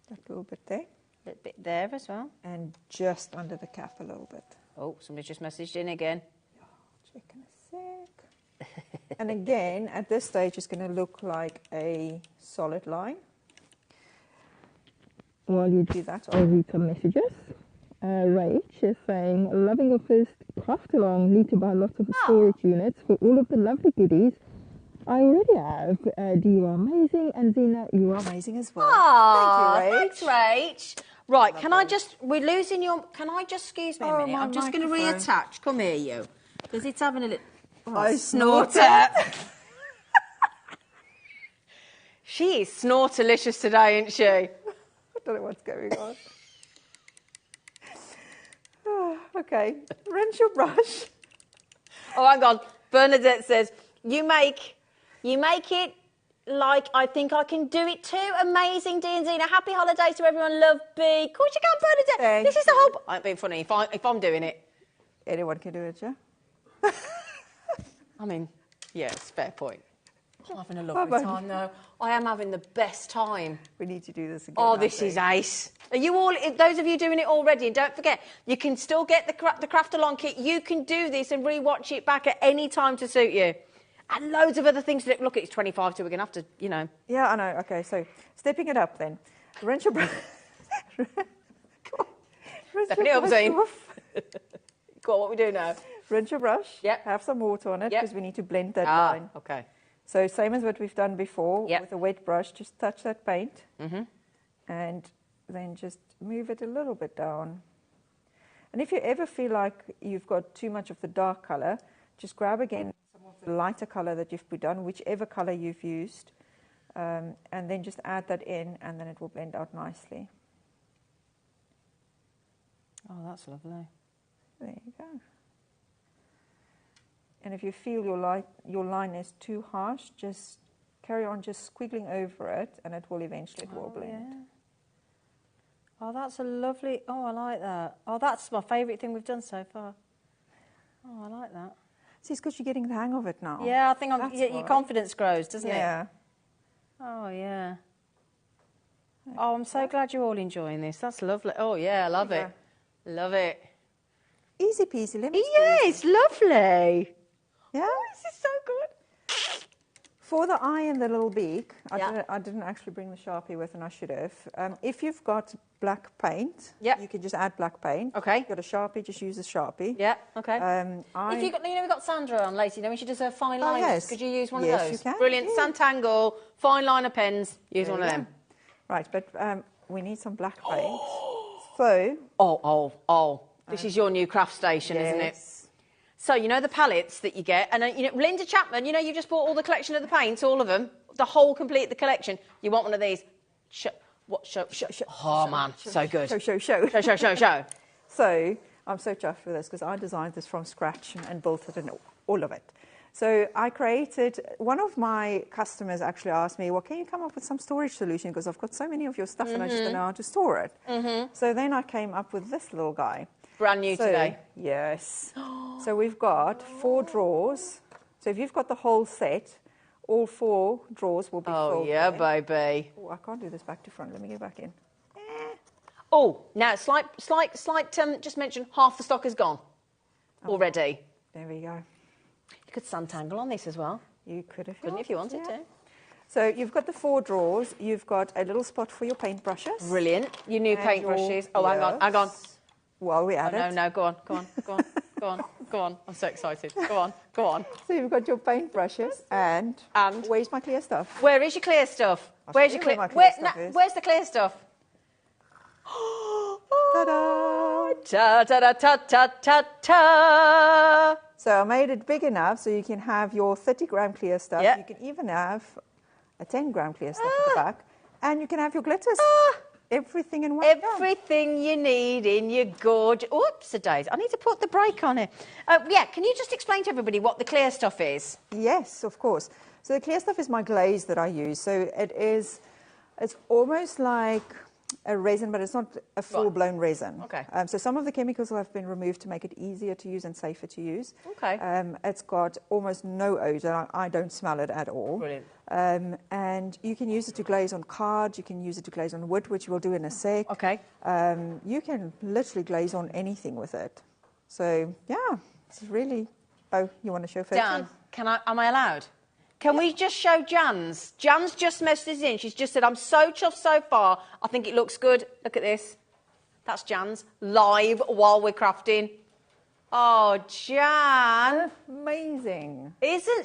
that little bit there. A little bit there as well. And just under the cap a little bit. Oh, somebody's just messaged in again. Check in a sec. And again, at this stage, it's going to look like a solid line. While you do that, I'll read some messages. Rach is saying, loving your first craft along, need to buy lots of storage units for all of the lovely goodies. I already have. Dee, you are amazing, and Zena, you are amazing as well. Oh, thank you, Rach. Thanks, Rach. Right, can I just, we're losing your, can I just, excuse me a minute, I'm just going to reattach, come here you, because it's having a little, I snorter. She is snortalicious today, isn't she? I don't know what's going on. Okay, rinse your brush. Oh, hang on, Bernadette says, you make it like I think I can do it too. Amazing, Dee and Zena. Happy holidays to everyone. Love, B. Of course you can, Bernadette. Thank this is the whole... I'm being funny. If I'm doing it. Anyone can do it, yeah? I mean, yeah, it's a fair point. I'm having a lovely time, though. I am having the best time. We need to do this again. Oh, this is ace. Are you all... Those of you doing it already, and don't forget, you can still get the Craft Along kit. You can do this and re-watch it back at any time to suit you. And loads of other things. Look, it's 25, so we're going to have to, you know. Yeah, I know. Okay, so stepping it up then. Rinse your brush. Stepping it up, Zane. Go on, what we do now? Rinse your brush. Yep. Have some water on it because we need to blend that line. Okay. So same as what we've done before with a wet brush, just touch that paint and then just move it a little bit down. And if you ever feel like you've got too much of the dark colour, just grab again some of the lighter colour that you've put on, whichever colour you've used, and then just add that in, and then it will blend out nicely. Oh, that's lovely. There you go. And if you feel your line is too harsh, just carry on just squiggling over it, and it will eventually blend. Yeah. Oh, that's a lovely... Oh, I like that. Oh, that's my favourite thing we've done so far. Oh, I like that. See, it's because you're getting the hang of it now. Yeah, I think your confidence grows, doesn't it? Yeah. Oh, yeah. Oh, I'm so glad you're all enjoying this. That's lovely. Oh, yeah, I love it. Love it. Easy peasy, lemon squeezy. Yeah, it's lovely. Yeah? Oh, this is so good. For the eye and the little beak, I didn't actually bring the Sharpie with, and I should have. If you've got black paint, you can just add black paint. Okay. If you've got a Sharpie, just use a Sharpie. Yeah, okay. If you got, we've got Sandra on later, when she does her fine liners. Yes. Could you use one of Yes, those? you can. Brilliant. Yeah. Santangle, fine liner pens. Use one of them. Right, but we need some black paint. So... This is your new craft station, isn't it? So, you know the palettes that you get, and Linda Chapman, you just bought all the collection of the paints, all of them, the whole complete the collection. You want one of these? So good. Show. So I'm so chuffed with this because I designed this from scratch and built it and all of it. So I created, one of my customers actually asked me, well, can you come up with some storage solution? Because I've got so many of your stuff and I just don't know how to store it. So then I came up with this little guy. Brand new today. Yes. So we've got 4 drawers. So if you've got the whole set, all 4 drawers will be filled. Oh, yeah, there. baby. Oh, I can't do this back to front. Let me go back in. Oh, now, slight, just mention half the stock is gone already. There we go. You could suntangle on this as well. You could if you Couldn't if you wanted to. So you've got the 4 drawers. You've got a little spot for your paintbrushes. Brilliant. Your new paintbrushes. Oh, hang on. While we're at it. No, go on. Go on. I'm so excited. Go on. So you've got your paintbrushes and where's my clear stuff? Where is your clear stuff? Where's the clear stuff? Ta-da! Ta-ta-ta-ta-ta-ta! So I made it big enough so you can have your 30-gram clear stuff. Yeah. You can even have a 10-gram clear stuff at the back. And you can have your glitters. Everything in one go. Everything you need in your gorgeous... Oops-a-days. I need to put the brake on it. Can you just explain to everybody what the clear stuff is? Yes, of course. So the clear stuff is my glaze that I use. So it's almost like a resin, but it's not a full-blown resin. Okay. So some of the chemicals have been removed to make it easier to use and safer to use. Okay. It's got almost no odour. I don't smell it at all. Brilliant. And you can use it to glaze on card. You can use it to glaze on wood, which we'll do in a sec. Okay. You can literally glaze on anything with it. So, yeah, it's really... Oh, you want to show first? Dan, am I allowed? Can we just show Jan's? Jan's just messaged us in. She's just said, I'm so chuffed so far. I think it looks good. Look at this. That's Jan's live while we're crafting. Oh, Jan. Amazing.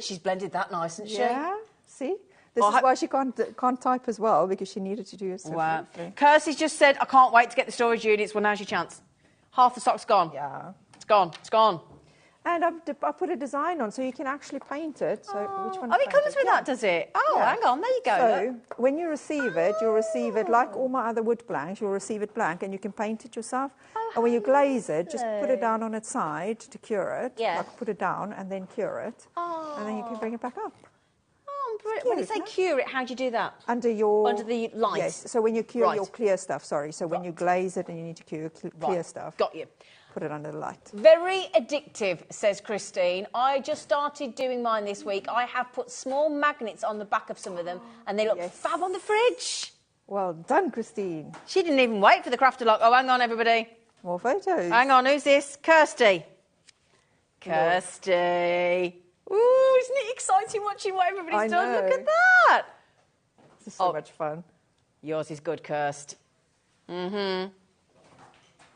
She's blended that nice, isn't she? Yeah, see? This is why she can't type as well, because she needed to do it so beautifully. Kirsty's just said, I can't wait to get the storage units. Well, now's your chance. Half the stock's gone. Yeah. It's gone. And I put a design on so you can actually paint it. So which one? It comes with that, does it? Oh, yeah. Hang on, there you go. So when you receive it, you'll receive it like all my other wood blanks. You'll receive it blank, and you can paint it yourself. And when you glaze it, just put it down on its side to cure it. Yeah. Like put it down and then cure it. And then you can bring it back up. When you say cure it, how do you do that? Under the light. Yes. So when you cure your clear stuff, sorry. So when you glaze it and you need to cure clear stuff. Got you. Put it under the light. Very addictive, says Christine. I just started doing mine this week. I have put small magnets on the back of some of them, and they look fab on the fridge. Well done, Christine. She didn't even wait for the craft to lock. Oh, hang on, everybody. More photos. Hang on, who's this? Kirsty. Kirsty. Ooh, isn't it exciting watching what everybody's done? Look at that. This is so much fun. Yours is good, Kirst. Mm-hmm.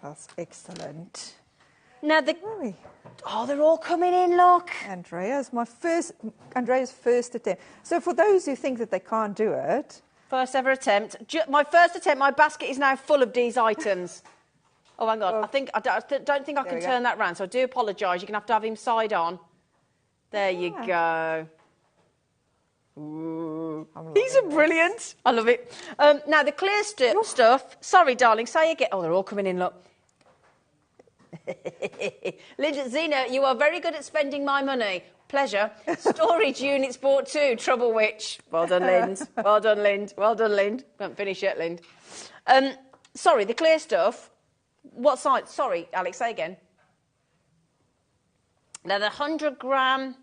That's excellent. Now they're all coming in, look. Andrea's first attempt. So for those who think that they can't do it. First ever attempt. My first attempt, my basket is now full of these items. Oh, hang on. I don't think I can turn that round, so I do apologise. You're going to have him side on. There you go. Ooh. These are brilliant. I love it. Now, the clear stuff... Sorry, darling, say again. Oh, they're all coming in, look. Linda, Zena, you are very good at spending my money. Pleasure. Storage units bought too. Trouble witch. Well done, Lind. Well done, Lind. Well done, Lind. Can't finish yet, Lind. Sorry, the clear stuff. What size? Sorry, Alex, say again. Now, the 100-gram...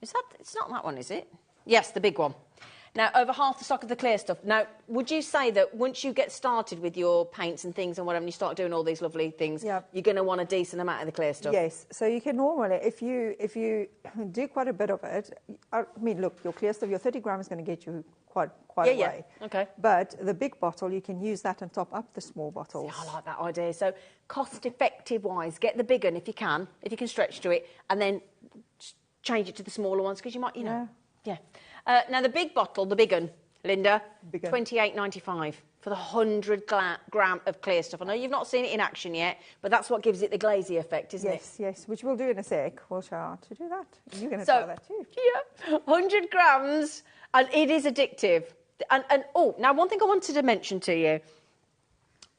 It's not that one, is it? Yes, the big one. Now, over half the stock of the clear stuff. Now, would you say that once you get started with your paints and things and whatever, and you start doing all these lovely things, you're going to want a decent amount of the clear stuff? Yes. So you can normally, if you do quite a bit of it, I mean, look, your clear stuff, your 30 gram is going to get you quite a way. Okay. But the big bottle, you can use that and top up the small bottles. See, I like that idea. So cost-effective-wise, get the big one if you can stretch to it, and then change it to the smaller ones because you might, Yeah. Now, the big bottle, the big one, Linda, $28.95 for the 100 gram of clear stuff. I know you've not seen it in action yet, but that's what gives it the glazy effect, isn't it? Yes, which we'll do in a sec. We'll show how to do that. You're going to try that too. Yeah, 100 grams, and it is addictive. And now one thing I wanted to mention to you.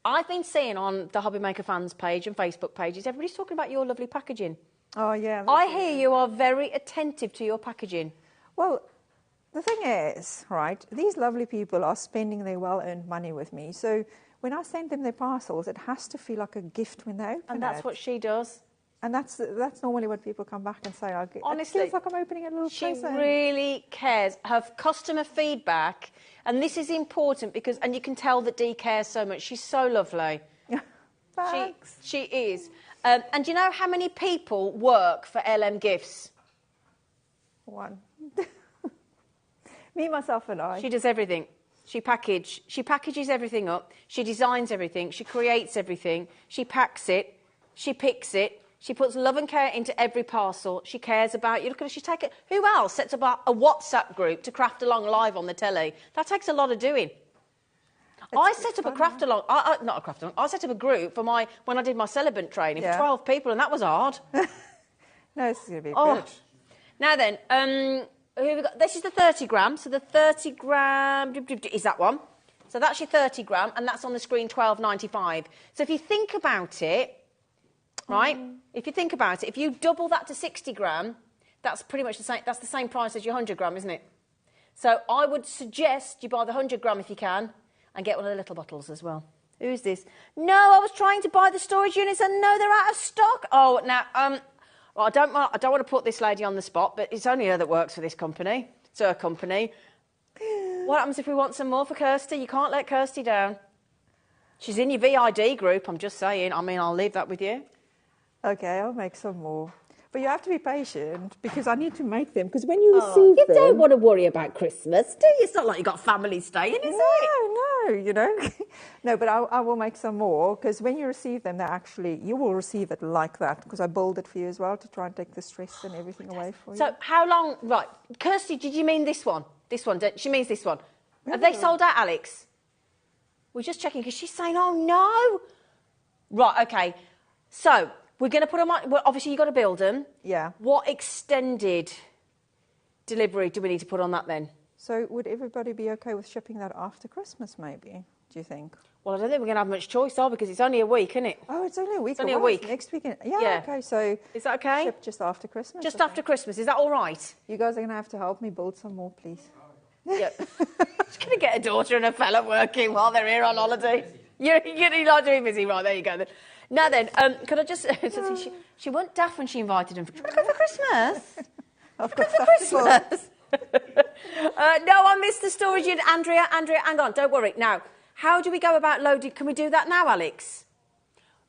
I've been seeing on the HobbyMaker fans page and Facebook pages, everybody's talking about your lovely packaging. Oh, yeah. I hear you are very attentive to your packaging. Well, the thing is, right, these lovely people are spending their well-earned money with me. So when I send them their parcels, it has to feel like a gift when they open it. And that's what she does. And that's normally what people come back and say. Honestly, it feels like I'm opening a little present. She really cares. Her customer feedback, and this is important because, and you can tell that Dee cares so much. She's so lovely. Thanks. She is. And do you know how many people work for LM Gifts? One. Me, myself, and I. She does everything. She packages everything up. She designs everything. She creates everything. She packs it. She picks it. She puts love and care into every parcel. She cares about you. Look at her. She's taken. Who else sets up a WhatsApp group to craft along live on the telly? That takes a lot of doing. I set up a craft along. Not a craft along. I set up a group for when I did my celebrant training for 12 people, and that was hard. No, this is going to be good. Now then, who have we got? This is the 30 gram. So the 30 gram is that one. So that's your 30 gram, and that's on the screen, £12.95. So if you think about it. Right? If you think about it, if you double that to 60 gram, that's pretty much the same. That's the same price as your 100 gram, isn't it? So I would suggest you buy the 100 gram if you can, and get one of the little bottles as well. Who's this? No, I was trying to buy the storage units, and no, they're out of stock. Oh, now, well, I don't want to put this lady on the spot, but it's only her that works for this company. It's her company. What happens if we want some more for Kirsty? You can't let Kirsty down. She's in your VID group. I'm just saying. I mean, I'll leave that with you. Okay, I'll make some more. But you have to be patient because I need to make them. Because when you receive them... You don't want to worry about Christmas, do you? It's not like you've got family staying, is it? No, you know. No, but I will make some more because when you receive them, you will receive it like that because I build it for you as well to try and take the stress and everything away for you. So how long... Right, Kirsty, did you mean this one? This one, she means this one. Have they sold out, Alex? We're just checking because she's saying, oh, no. Right, OK. So... We're going to put them on... Well, obviously, you've got to build them. Yeah. What extended delivery do we need to put on that then? So would everybody be OK with shipping that after Christmas, maybe, do you think? Well, I don't think we're going to have much choice, because it's only a week, isn't it? Oh, it's only a week. It's only a week. Next weekend. Yeah, OK, so... Is that OK? Ship just after Christmas. Just after Christmas. Is that all right? You guys are going to have to help me build some more, please. Yeah. She's going to get a daughter and a fella working while they're here on holiday. You're not doing busy. Right, there you go then. Now then, could I just... she wasn't daft when she invited him. Do you want to go for Christmas? I've got for Christmas. No, I missed the storage unit. Andrea, hang on, don't worry. Now, how do we go about loading? Can we do that now, Alex?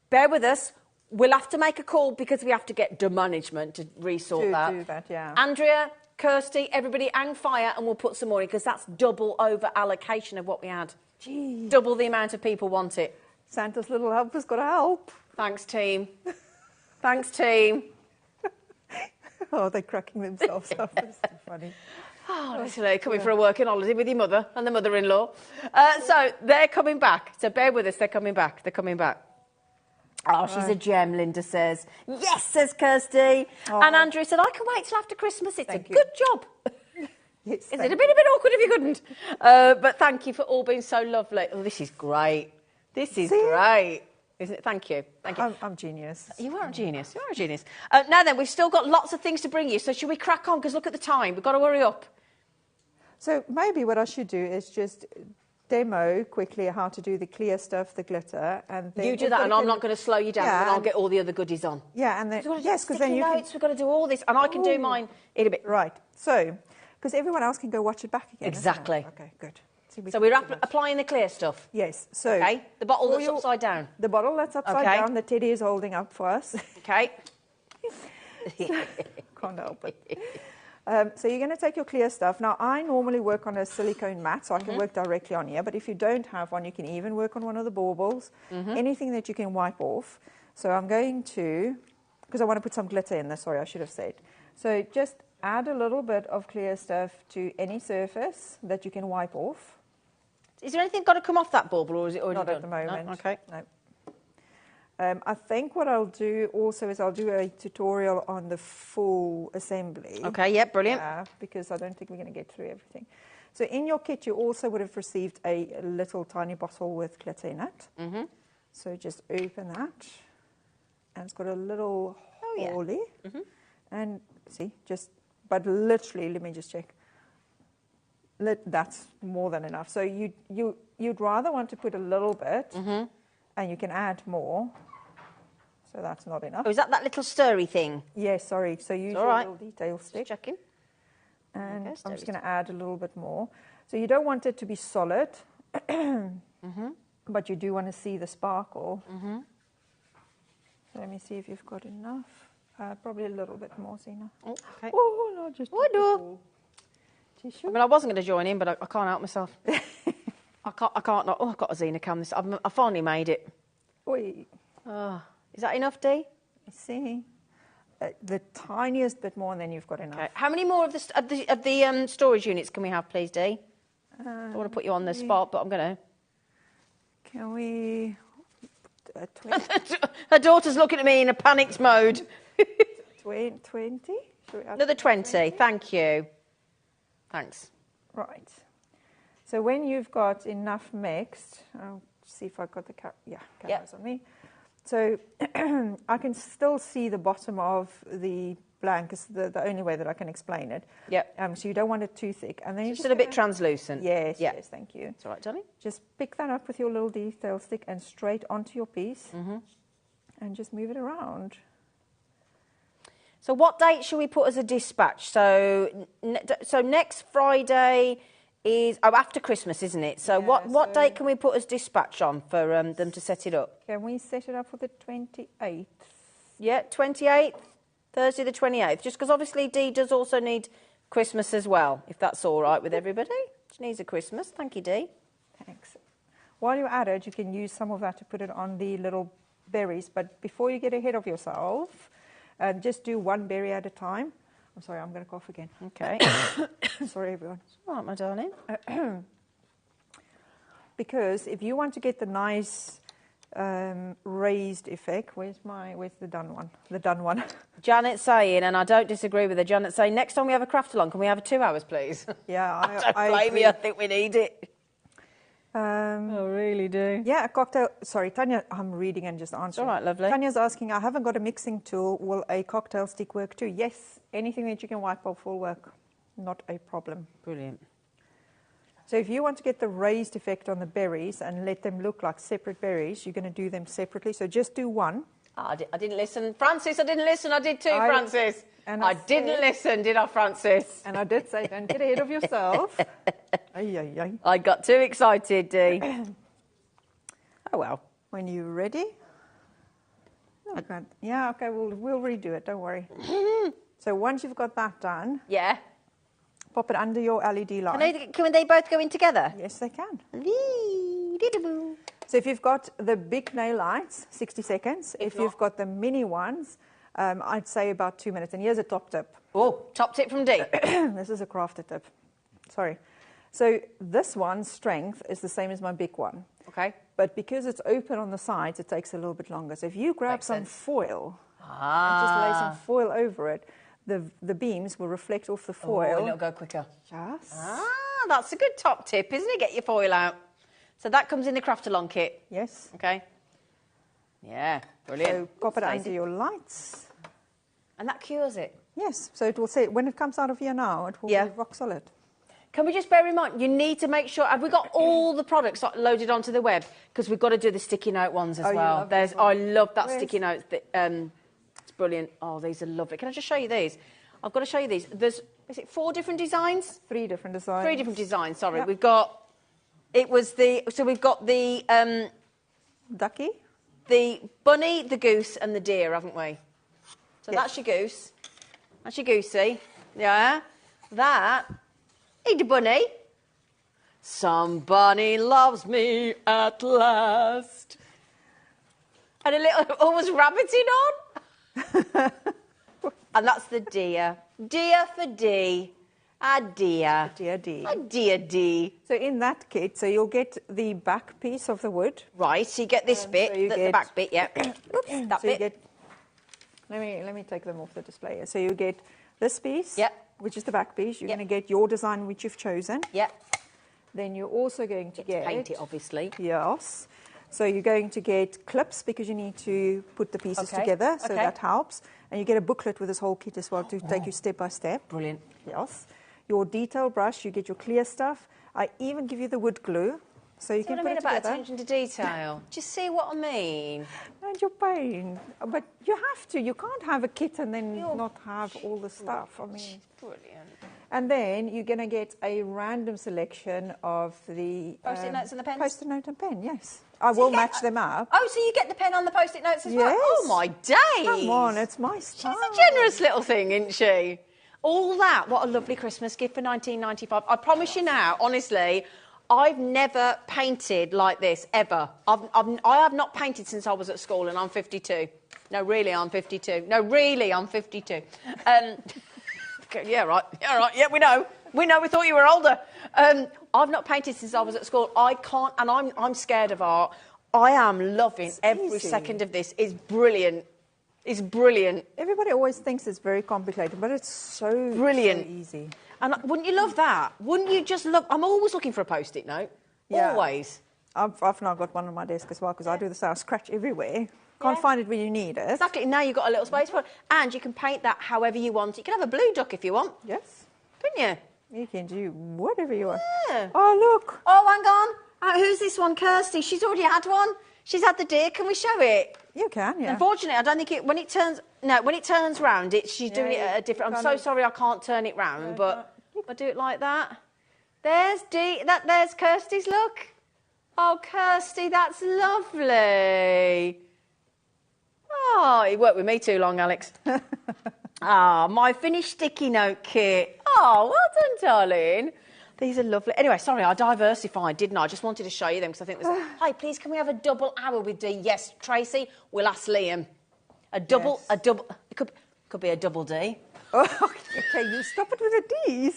Bear with us. We'll have to make a call because we have to get the management to resort that. Do that, yeah. Andrea, Kirsty, everybody, hang fire, and we'll put some more in because that's double over allocation of what we had. Jeez. Double the amount of people want it. Santa's little helper's got to help. Thanks, team. Thanks, team. Oh, they're cracking themselves up. It's too funny. Oh, honestly, coming for a working holiday with your mother and the mother-in-law. So they're coming back. So bear with us. They're coming back. They're coming back. Oh, she's a gem, Linda says. Yes, says Kirsty. Oh. And Andrew said, I can wait till after Christmas. It's Thank a you. good job. Yes, Is it a bit awkward if you couldn't? But thank you for all being so lovely. Oh, this is great. This is great. Isn't it? Thank you. Thank you. I'm genius. You are a genius. You are a genius. Now then, we've still got lots of things to bring you. So should we crack on? Because look at the time. We've got to hurry up. So maybe what I should do is just demo quickly how to do the clear stuff, the glitter, and then you do that, and I'm not going to slow you down, and I'll get all the other goodies on. Yeah, and then yes, because then you can... We've got to do all this, and I can do mine in a bit. Right. So, because everyone else can go watch it back again. Exactly. Okay, good. So we're applying the clear stuff. Yes. So okay, the bottle that's upside down. The bottle that's upside down. The Teddy is holding up for us. Okay. Can't help it. So you're going to take your clear stuff. Now, I normally work on a silicone mat, so I can work directly on here. But if you don't have one, you can even work on one of the baubles. Anything that you can wipe off. So I'm going to, because I want to put some glitter in there. Sorry, I should have said. So just add a little bit of clear stuff to any surface that you can wipe off. Is there anything got to come off that bauble, or is it already Not done? at the moment. No? Okay. No. I think what I'll do also is I'll do a tutorial on the full assembly. Okay, yeah, brilliant. Because I don't think we're going to get through everything. So in your kit, you also would have received a little tiny bottle with glitter in it. So just open that. And it's got a little holy. And see, but literally, let me just check. That's more than enough. So you'd rather want to put a little bit, and you can add more. So that's not enough. Oh, is that little stirry thing? Yes, sorry. So use your little detail stick. Just checking. And I'm just going to add a little bit more. So you don't want it to be solid, but you do want to see the sparkle. So let me see if you've got enough. Probably a little bit more, Zena. Oh, okay. Oh, no, just I mean, I wasn't going to join in, but I can't help myself. I can't not. Oh, I've got a Zena cam. I finally made it. Oi. Oh, is that enough, Dee? Let's see. The tiniest bit more, and then you've got enough. Okay. How many more of the storage units can we have, please, Dee? I don't want to put you on the spot, but I'm going to. Can we... 20? Her daughter's looking at me in a panicked mode. 20? Another 20, thank you. Thanks. Right. So when you've got enough mixed, I'll see if I've got the camera's on me. So I can still see the bottom of the blank. It's the only way that I can explain it. Yep. So you don't want it too thick. And then it's just a bit translucent. Yes, yes, thank you. It's all right, darling. Just pick that up with your little detail stick and straight onto your piece. And just move it around. So what date should we put as a dispatch? So next Friday is after Christmas, isn't it? So what date can we put as dispatch on for them to set it up? Can we set it up for the 28th? Yeah, 28th, Thursday the 28th. Just because obviously Dee does also need Christmas as well, if that's all right with everybody. She needs a Christmas. Thank you, Dee. Thanks. While you're at it, you can use some of that to put it on the little berries. But before you get ahead of yourself, just do one berry at a time. I'm sorry, I'm going to cough again. Okay. Sorry, everyone. It's all right, my darling. Because if you want to get the nice raised effect, where's the done one? The done one. Janet's saying, and I don't disagree with her, Janet's saying, next time we have a craft-along, can we have 2 hours, please? Yeah, I don't blame you. I think we need it. I really do. Yeah, a cocktail. Sorry, Tanya, I'm reading and just answering. It's all right, lovely. Tanya's asking, I haven't got a mixing tool. Will a cocktail stick work too? Yes, anything that you can wipe off will work. Not a problem. Brilliant. So if you want to get the raised effect on the berries and let them look like separate berries, you're going to do them separately. So just do one. I didn't listen. Francis, I didn't listen. I did too, Francis. And I didn't listen, did I, Francis? And I did say, don't get ahead of yourself. I got too excited, Dee. Oh, well. When you're ready. Okay. Yeah, okay, we'll redo it. Don't worry. So once you've got that done. Yeah. Pop it under your LED light. Can they both go in together? Yes, they can. So if you've got the big nail lights, 60 seconds. If you've got the mini ones, I'd say about 2 minutes. And here's a top tip. Oh, top tip from Dee. This is a crafter tip. Sorry. So this one's strength is the same as my big one. Okay. But because it's open on the sides, it takes a little bit longer. So if you grab some foil and just lay some foil over it, the beams will reflect off the foil. And it'll go quicker. Yes. That's a good top tip, isn't it? Get your foil out. So that comes in the craft-along kit? Yes. Okay. Yeah, brilliant. So pop it under your lights. And that cures it? Yes. So it will say, when it comes out of here now, it will be rock solid. Can we just bear in mind, you need to make sure, have we got all the products loaded onto the web? Because we've got to do the sticky note ones as well. I love that sticky note. It's brilliant. Oh, these are lovely. Can I just show you these? I've got to show you these. Is it 4 different designs? 3 different designs. 3 different designs, sorry. Yep. We've got the ducky, the bunny, the goose, and the deer, haven't we? So that's your goose. That's your goosey. Yeah. That is the bunny. Somebody loves me at last. And a little almost rabbiting on. And that's the deer. Deer for D. A deer. Deer D. A deer D. So in that kit, so you'll get the back piece of the wood. Right, so you get this bit, so the back bit, yeah. Oops, that so bit. Let me take them off the display here. So you get this piece, which is the back piece. You're going to get your design, which you've chosen. Yeah. Then you're also going to get... paint it, obviously. Yes. So you're going to get clips because you need to put the pieces together, so that helps. And you get a booklet with this whole kit as well to take you step by step. Brilliant. Yes. Your detail brush, you get your clear stuff. I even give you the wood glue. So you See can what put I mean it about together. attention to detail? Do you see what I mean? And you're paying. But you have to. You can't have a kit and then not have all the stuff. I mean, brilliant. And then you're going to get a random selection of the... Post-it notes and the pens? Post-it note and pen, yes. I will match them up. Oh, so you get the pen on the Post-it notes as well? Yes. Oh, my days. Come on, it's my style. She's a generous little thing, isn't she? All that, what a lovely Christmas gift for 1995. I promise you now, honestly, I've never painted like this, ever. I have not painted since I was at school, and I'm 52. No, really, I'm 52. No, really, I'm 52. Yeah, right. Yeah, we know. We thought you were older. I've not painted since I was at school. I can't, and I'm scared of art. I am loving every second of this. It's brilliant. It's brilliant. Everybody always thinks it's very complicated, but it's so brilliant. So easy. And wouldn't you love that? Wouldn't you just love... I'm always looking for a Post-it note. Yeah. Always. I've now got one on my desk as well, because I do the same. I scratch everywhere. Can't find it when you need it. Exactly. Now you've got a little space for it. And you can paint that however you want. You can have a blue duck if you want. Yes. Couldn't you? You can do whatever you want. Yeah. Oh, look. Oh, hang on. Who's this one? Kirsty. She's already had one. She's had the deer. Can we show it? You can, yeah. Unfortunately, I don't think it... When it turns round, she's doing it at a different... I'm so sorry I can't turn it round, but if I do it like that... There's Kirsty's look. Oh, Kirsty, that's lovely. Oh, you worked with me too long, Alex. My finished sticky note kit. Oh, well done, darling. These are lovely. Anyway, sorry, I diversified, didn't I? I just wanted to show you them because I think there's... Hi, please, can we have a double hour with D? Yes, Tracy, we'll ask Liam. It could be a double D. Oh, okay, you stop it with the D's.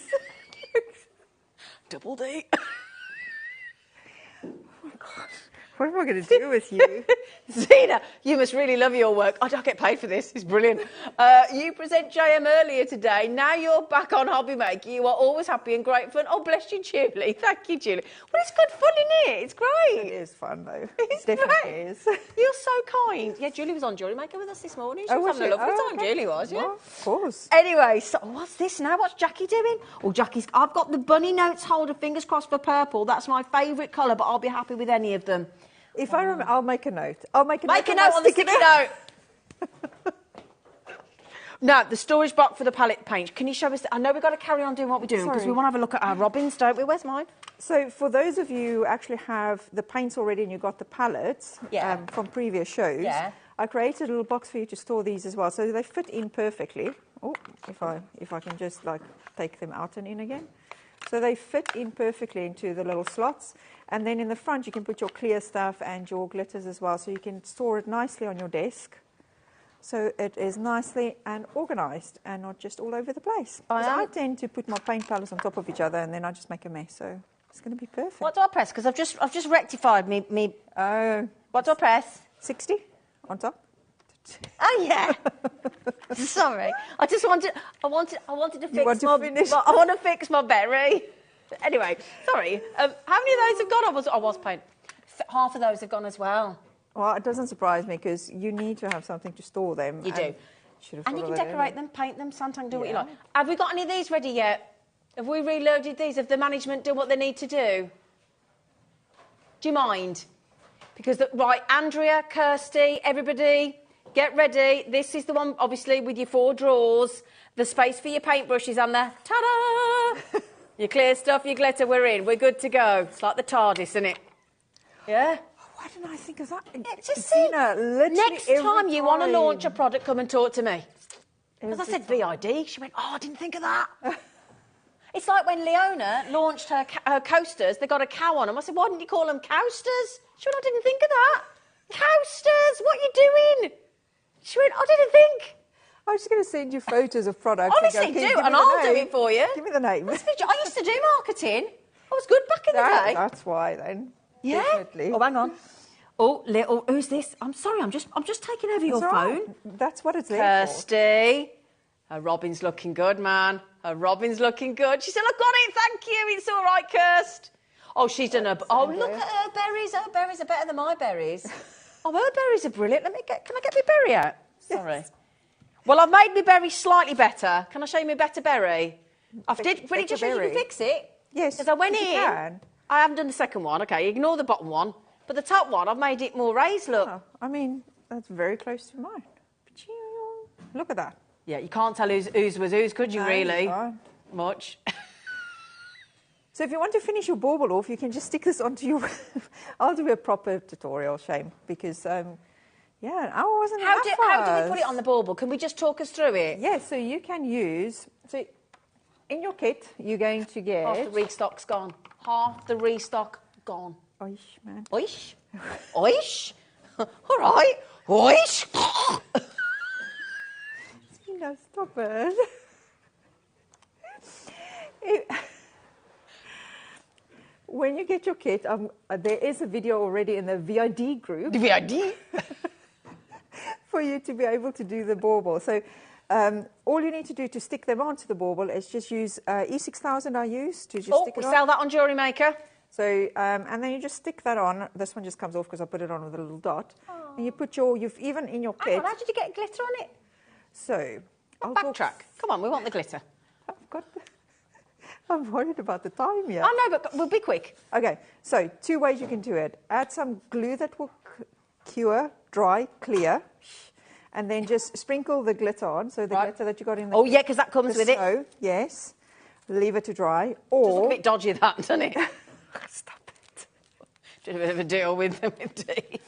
Double D. Oh, my gosh. What am I going to do with you? Zena, you must really love your work. I don't get paid for this. It's brilliant. You present JM earlier today. Now you're back on HobbyMaker. You are always happy and grateful. Oh, bless you, Julie. Thank you, Julie. Well, it's good fun, isn't it? It's great. It is fun, though. It's definitely great. is. You're so kind. Yeah, Julie was on HobbyMaker with us this morning. She was having a lovely time. Okay. Julie was, yeah. Well, of course. Anyway, so what's this now? What's Jackie doing? Oh, I've got the bunny notes holder, fingers crossed for purple. That's my favourite colour, but I'll be happy with any of them. If I remember, I'll make a note. I'll make a note on the sticky note. Now, the storage box for the palette paint. Can you show us? I know we've got to carry on doing what we're doing because we want to have a look at our robins, don't we? Where's mine? So for those of you who actually have the paints already and you've got the palettes from previous shows, I created a little box for you to store these as well. So they fit in perfectly. Oh, if I can just like take them out and in again. So they fit in perfectly into the little slots. And then in the front, you can put your clear stuff and your glitters as well. So you can store it nicely on your desk. So it is nicely and organised and not just all over the place. I tend to put my paint palettes on top of each other and then I just make a mess. So it's going to be perfect. What do I press? Because I've just rectified me. Oh. What do I press? 60 on top. Oh yeah. Sorry. I wanted to fix I want to fix my berry. Anyway, sorry. How many of those have gone? I was paint. Half of those have gone as well. Well, it doesn't surprise me because you need to have something to store them. You do. And you can decorate them, paint them, Santa, do what you like. Have we got any of these ready yet? Have we reloaded these? Have the management done what they need to do? Do you mind? Because, right, Andrea, Kirsty, everybody, get ready. This is the one, obviously, with your 4 drawers, the space for your paintbrushes and the ta-da! Your clear stuff, your glitter, we're in. We're good to go. It's like the TARDIS, isn't it? Yeah? Why didn't I think of that? Just see. Next time you want to launch a product, come and talk to me. Because I said VID. She went, oh, I didn't think of that. It's like when Leona launched her coasters, they got a cow on them. I said, why didn't you call them coasters? She went, I didn't think of that. Coasters, what are you doing? She went, I didn't think. I was just going to send you photos of products. Honestly, do, and I'll do it for you. Give me the name. I used to do marketing. I was good back in the day. That's why, then. Yeah. Definitely. Oh, hang on. Oh, who's this? I'm sorry, I'm just taking over your phone. That's what it's there for. Kirsty. Her Robin's looking good, man. Her Robin's looking good. She said, I've got it, thank you. It's all right, Kirst. Oh, she's done her... Oh, look at her berries. Her berries are better than my berries. Oh, her berries are brilliant. Can I get my berry out? Sorry. Yes. Well, I've made my berry slightly better. Can I show you my better berry? Did you fix it? Yes. Because I went in... I haven't done the second one. Okay, ignore the bottom one. But the top one, I've made it more raised, look. Oh, I mean, that's very close to mine. Look at that. Yeah, you can't tell whose was whose, could you, No, really? you can't. Much. So if you want to finish your bauble off, you can just stick this onto your... I'll do a proper tutorial, Shane, because, yeah, an hour wasn't How enough do we put it on the bauble? Can we just talk us through it? Yeah, so you can use... So in your kit, you're going to get... Half the restock's gone. Half the restock gone. Oish, man. Oish. Oish. All right. Oish. No, stop it. When you get your kit, there is a video already in the VID group. The VID? For you to be able to do the bauble. So all you need to do to stick them onto the bauble is just use E6000 I use to just stick it on. We sell that on Jewellery Maker. So, and then you just stick that on. This one just comes off because I put it on with a little dot. Aww. And you put you've even in your kit. Hang on, how did you get glitter on it? So, I'll backtrack. Come on, we want the glitter. I'm worried about the time here. Oh, no, but we'll be quick. Okay, so 2 ways you can do it. Add some glue that will cure, dry, clear, and then just sprinkle the glitter on. So the glitter that you got in the... Oh, yeah, because that comes with it. Yes. Leave it to dry. Or... Does look a bit dodgy, that, doesn't it? Stop it. Did a bit of a deal with Dee.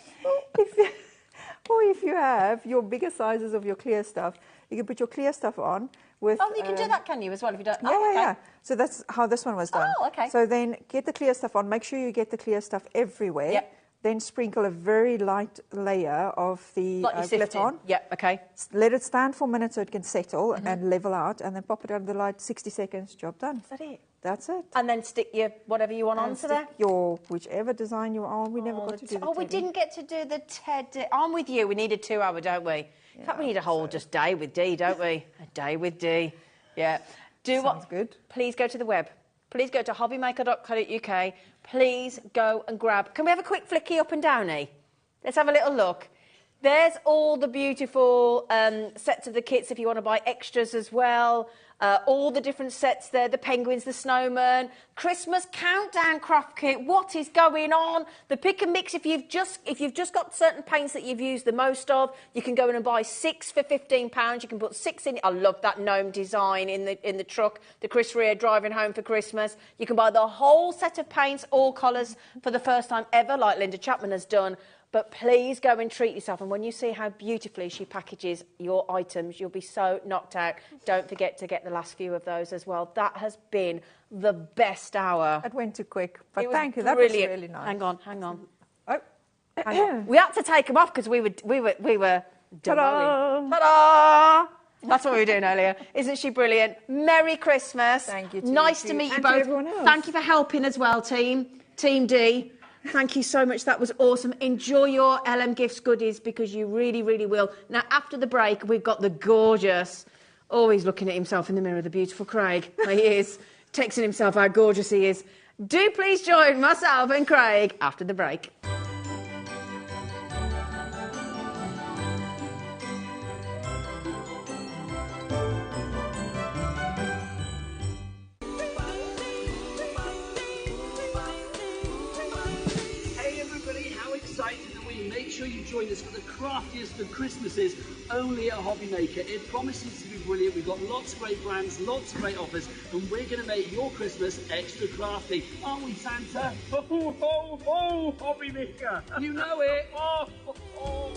Or if you have your bigger sizes of your clear stuff, you can put your clear stuff on with... Oh, you can do that, can you, as well, if you don't... Yeah, oh, okay. yeah. So that's how this one was done. Oh, okay. So then get the clear stuff on. Make sure you get the clear stuff everywhere. Yep. Then sprinkle a very light layer of the glitter on. Yep, okay. Let it stand for a minute so it can settle and level out, and then pop it under the light, 60 seconds, job done. Is that it? That's it. And then stick your whatever you want onto there? Your whichever design you are. We never got to do the we didn't get to do the teddy. I'm with you. We need a 2 hour, don't we? In fact, we need a whole just day with Dee, don't we? A day with Dee. Yeah. Sounds good. Please go to the web. Please go to hobbymaker.co.uk. Please go and grab. Can we have a quick flicky up and downy? Let's have a little look. There's all the beautiful sets of the kits if you want to buy extras as well. All the different sets there, the penguins, the snowman, Christmas countdown craft kit. What is going on? The pick and mix. If you've just got certain paints that you've used the most of, you can go in and buy 6 for £15. You can put 6 in. I love that gnome design in the truck. The Chris Rea driving home for Christmas. You can buy the whole set of paints, all colours, for the first time ever, like Linda Chapman has done. But please go and treat yourself. And when you see how beautifully she packages your items, you'll be so knocked out. Don't forget to get the last few of those as well. That has been the best hour. That went too quick. But thank you. That was really nice. Hang on. Oh. We had to take them off because we were Ta-da! Ta-da! That's what we were doing earlier. Isn't she brilliant? Merry Christmas. Thank you. Nice to meet you both. Thank you for helping as well, Team D. Thank you so much. That was awesome. Enjoy your LM Gifts goodies because you really, really will. Now, after the break, we've got the gorgeous, always looking at himself in the mirror, the beautiful Craig. There he is, texting himself how gorgeous he is. Do please join myself and Craig after the break. Make sure you join us for the craftiest of Christmases only at HobbyMaker. It promises to be brilliant. We've got lots of great brands, lots of great offers, and we're going to make your Christmas extra crafty. Aren't we, Santa? Ho, ho, ho, HobbyMaker. You know it. Oh, ho, ho.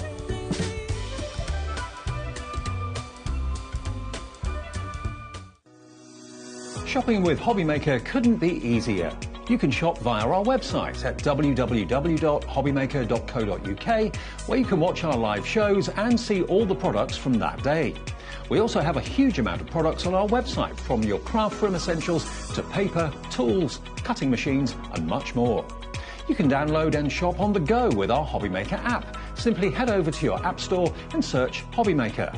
Shopping with HobbyMaker couldn't be easier. You can shop via our website at www.hobbymaker.co.uk, where you can watch our live shows and see all the products from that day. We also have a huge amount of products on our website, from your craft room essentials to paper, tools, cutting machines and much more. You can download and shop on the go with our HobbyMaker app. Simply head over to your app store and search HobbyMaker.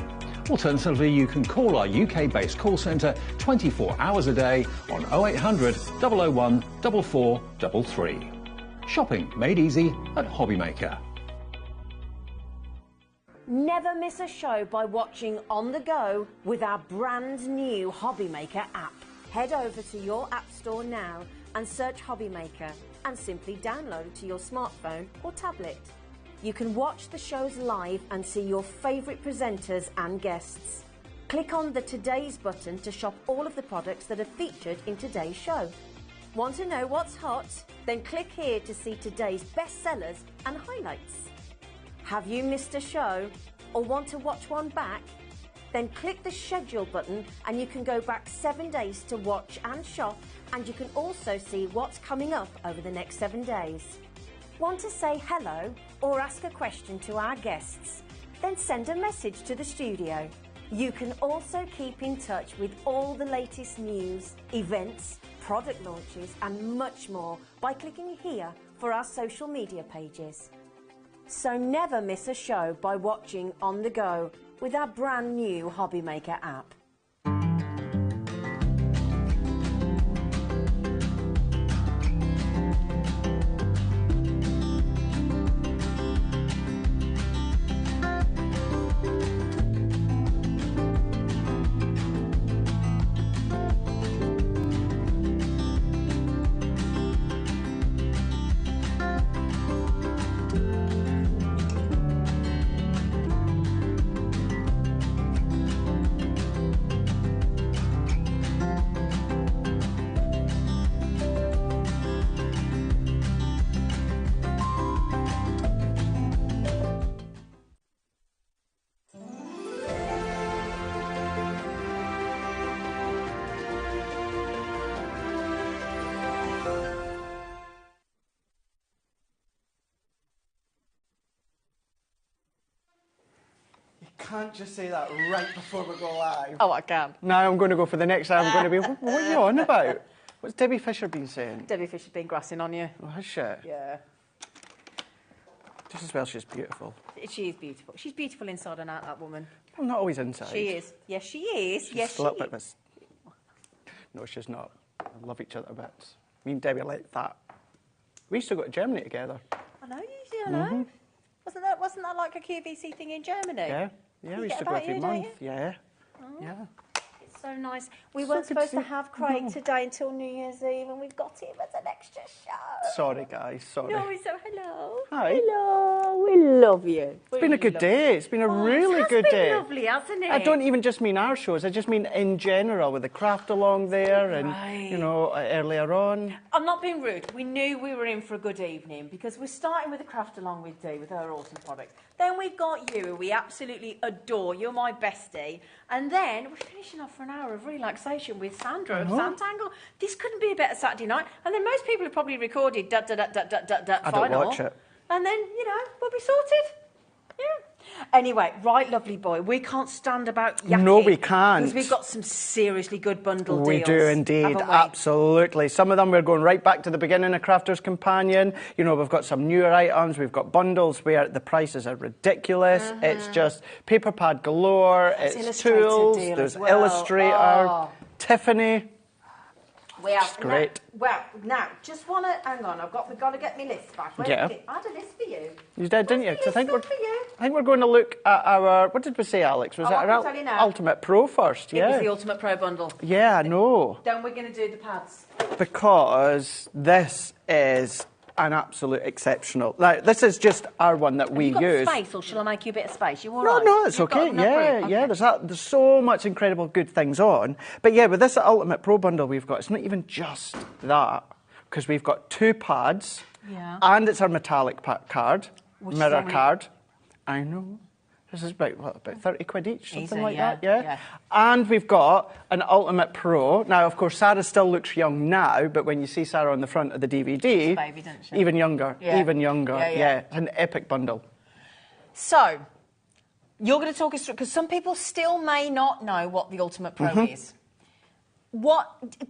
Alternatively, you can call our UK-based call centre 24 hours a day on 0800 001 4433. Shopping made easy at HobbyMaker. Never miss a show by watching on the go with our brand new HobbyMaker app. Head over to your app store now and search HobbyMaker and simply download to your smartphone or tablet. You can watch the shows live and see your favourite presenters and guests. Click on the Today's button to shop all of the products that are featured in today's show. Want to know what's hot? Then click here to see today's bestsellers and highlights. Have you missed a show or want to watch one back? Then click the schedule button and you can go back 7 days to watch and shop, and you can also see what's coming up over the next 7 days. Want to say hello or ask a question to our guests? Then send a message to the studio. You can also keep in touch with all the latest news, events, product launches and much more by clicking here for our social media pages. So never miss a show by watching on the go with our brand new HobbyMaker app. Can't just say that right before we go live. Oh, I can. Now I'm going to go for the next time. I'm going to be, what are you on about? What's Debbie Fisher been saying? Debbie Fisher's been grassing on you. Oh, has she? Yeah. Just as well she's beautiful. She is beautiful. She's beautiful inside and out, that woman. Well, not always inside. She is. Yes, she is. She's yes, a little she bit is. No, she's not. I love each other a bit. Me and Debbie like that. We used to go to Germany together. I know you do, I know. Mm-hmm. Wasn't that like a QVC thing in Germany? Yeah. Yeah, we used to go every month. Yeah. Oh. Yeah. It's so nice. We So weren't good supposed to to see- have Craig No. today until New Year's Eve, and we've got him as an extra show. Sorry, guys. Sorry. No, so hello. Hi. Hello. We love you. It's been a good day. It's been a really good day. It's been lovely, hasn't it? I don't even just mean our shows. I just mean in general, with the craft along there and, you know, earlier on. I'm not being rude. We knew we were in for a good evening because we're starting with the craft along with Dee with her awesome products. Then we've got you, who we absolutely adore. You're my bestie. And then we're finishing off for an hour of relaxation with Sandra of Santangle. This couldn't be a better Saturday night. And then most people have probably recorded I final. don't watch it. And then, you know, we'll be sorted. Yeah. Anyway, right, lovely boy. We can't stand about yakking. No, we can't. Because we've got some seriously good bundle deals. We do indeed, haven't we? absolutely. Some of them we're going right back to the beginning of Crafter's Companion. You know, we've got some newer items. We've got bundles where the prices are ridiculous. It's just paper pad galore. That's it's Illustrator tools. deal There's as well. Illustrator, Oh. Tiffany. Well, It's great. Now, just want to hang on. We've got to get my list back. Where's Yeah. the list? I had a list for you. You did, didn't you? Where's 'Cause the list for you? I think we're going to look at our. What did we say, Alex? Was Oh, it I our can tell you now. Ultimate Pro first? It Yeah. was the Ultimate Pro bundle. Yeah, I know. Then we're going to do the pads. Because this is an absolute exceptional. Now, this is just our one that we Have you use. got space, or shall I make you a bit of space? You all No, right? no, it's You've got okay. enough Yeah, room? yeah. Okay. There's so much incredible good things on. But yeah, with this Ultimate Pro bundle we've got, it's not even just that, because we've got 2 pads, Yeah. and it's our metallic card, Which is mirror only- card. I know. This is about 30 quid each, something Easy, like yeah, that, yeah? yeah. And we've got an Ultimate Pro. Now, of course, Sarah still looks young now, but when you see Sarah on the front of the DVD, Baby, doesn't she? even younger, Yeah. even younger. Yeah, yeah. Yeah, it's an epic bundle. So, you're going to talk us through, because some people still may not know what the Ultimate Pro is.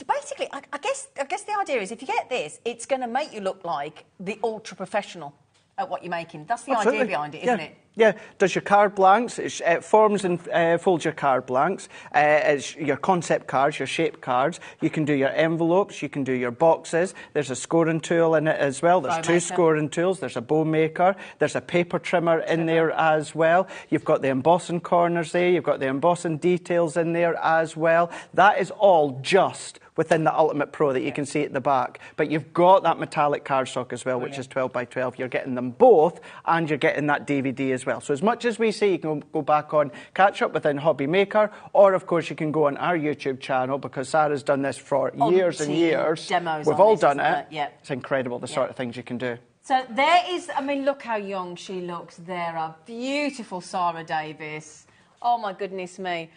Basically, I guess the idea is if you get this, it's going to make you look like the ultra professional at what you're making. That's the idea behind it, isn't it? Yeah, does your card blanks, it forms and folds your card blanks. It's your concept cards, your shape cards. You can do your envelopes, you can do your boxes. There's a scoring tool in it as well. There's 2 scoring tools. There's a bow maker. There's a paper trimmer in there as well. You've got the embossing corners there. You've got the embossing details in there as well. That is all just within the Ultimate Pro that you can see at the back. But you've got that metallic cardstock as well, which is 12 by 12. You're getting them both, and you're getting that DVD as well. So as much as we say, you can go back on Catch Up within HobbyMaker, or of course you can go on our YouTube channel, because Sarah's done this for years and years. Demos We've all done it. it. It's incredible the sort of things you can do. So there is, I mean, look how young she looks there. A beautiful Sarah Davis. Oh my goodness me.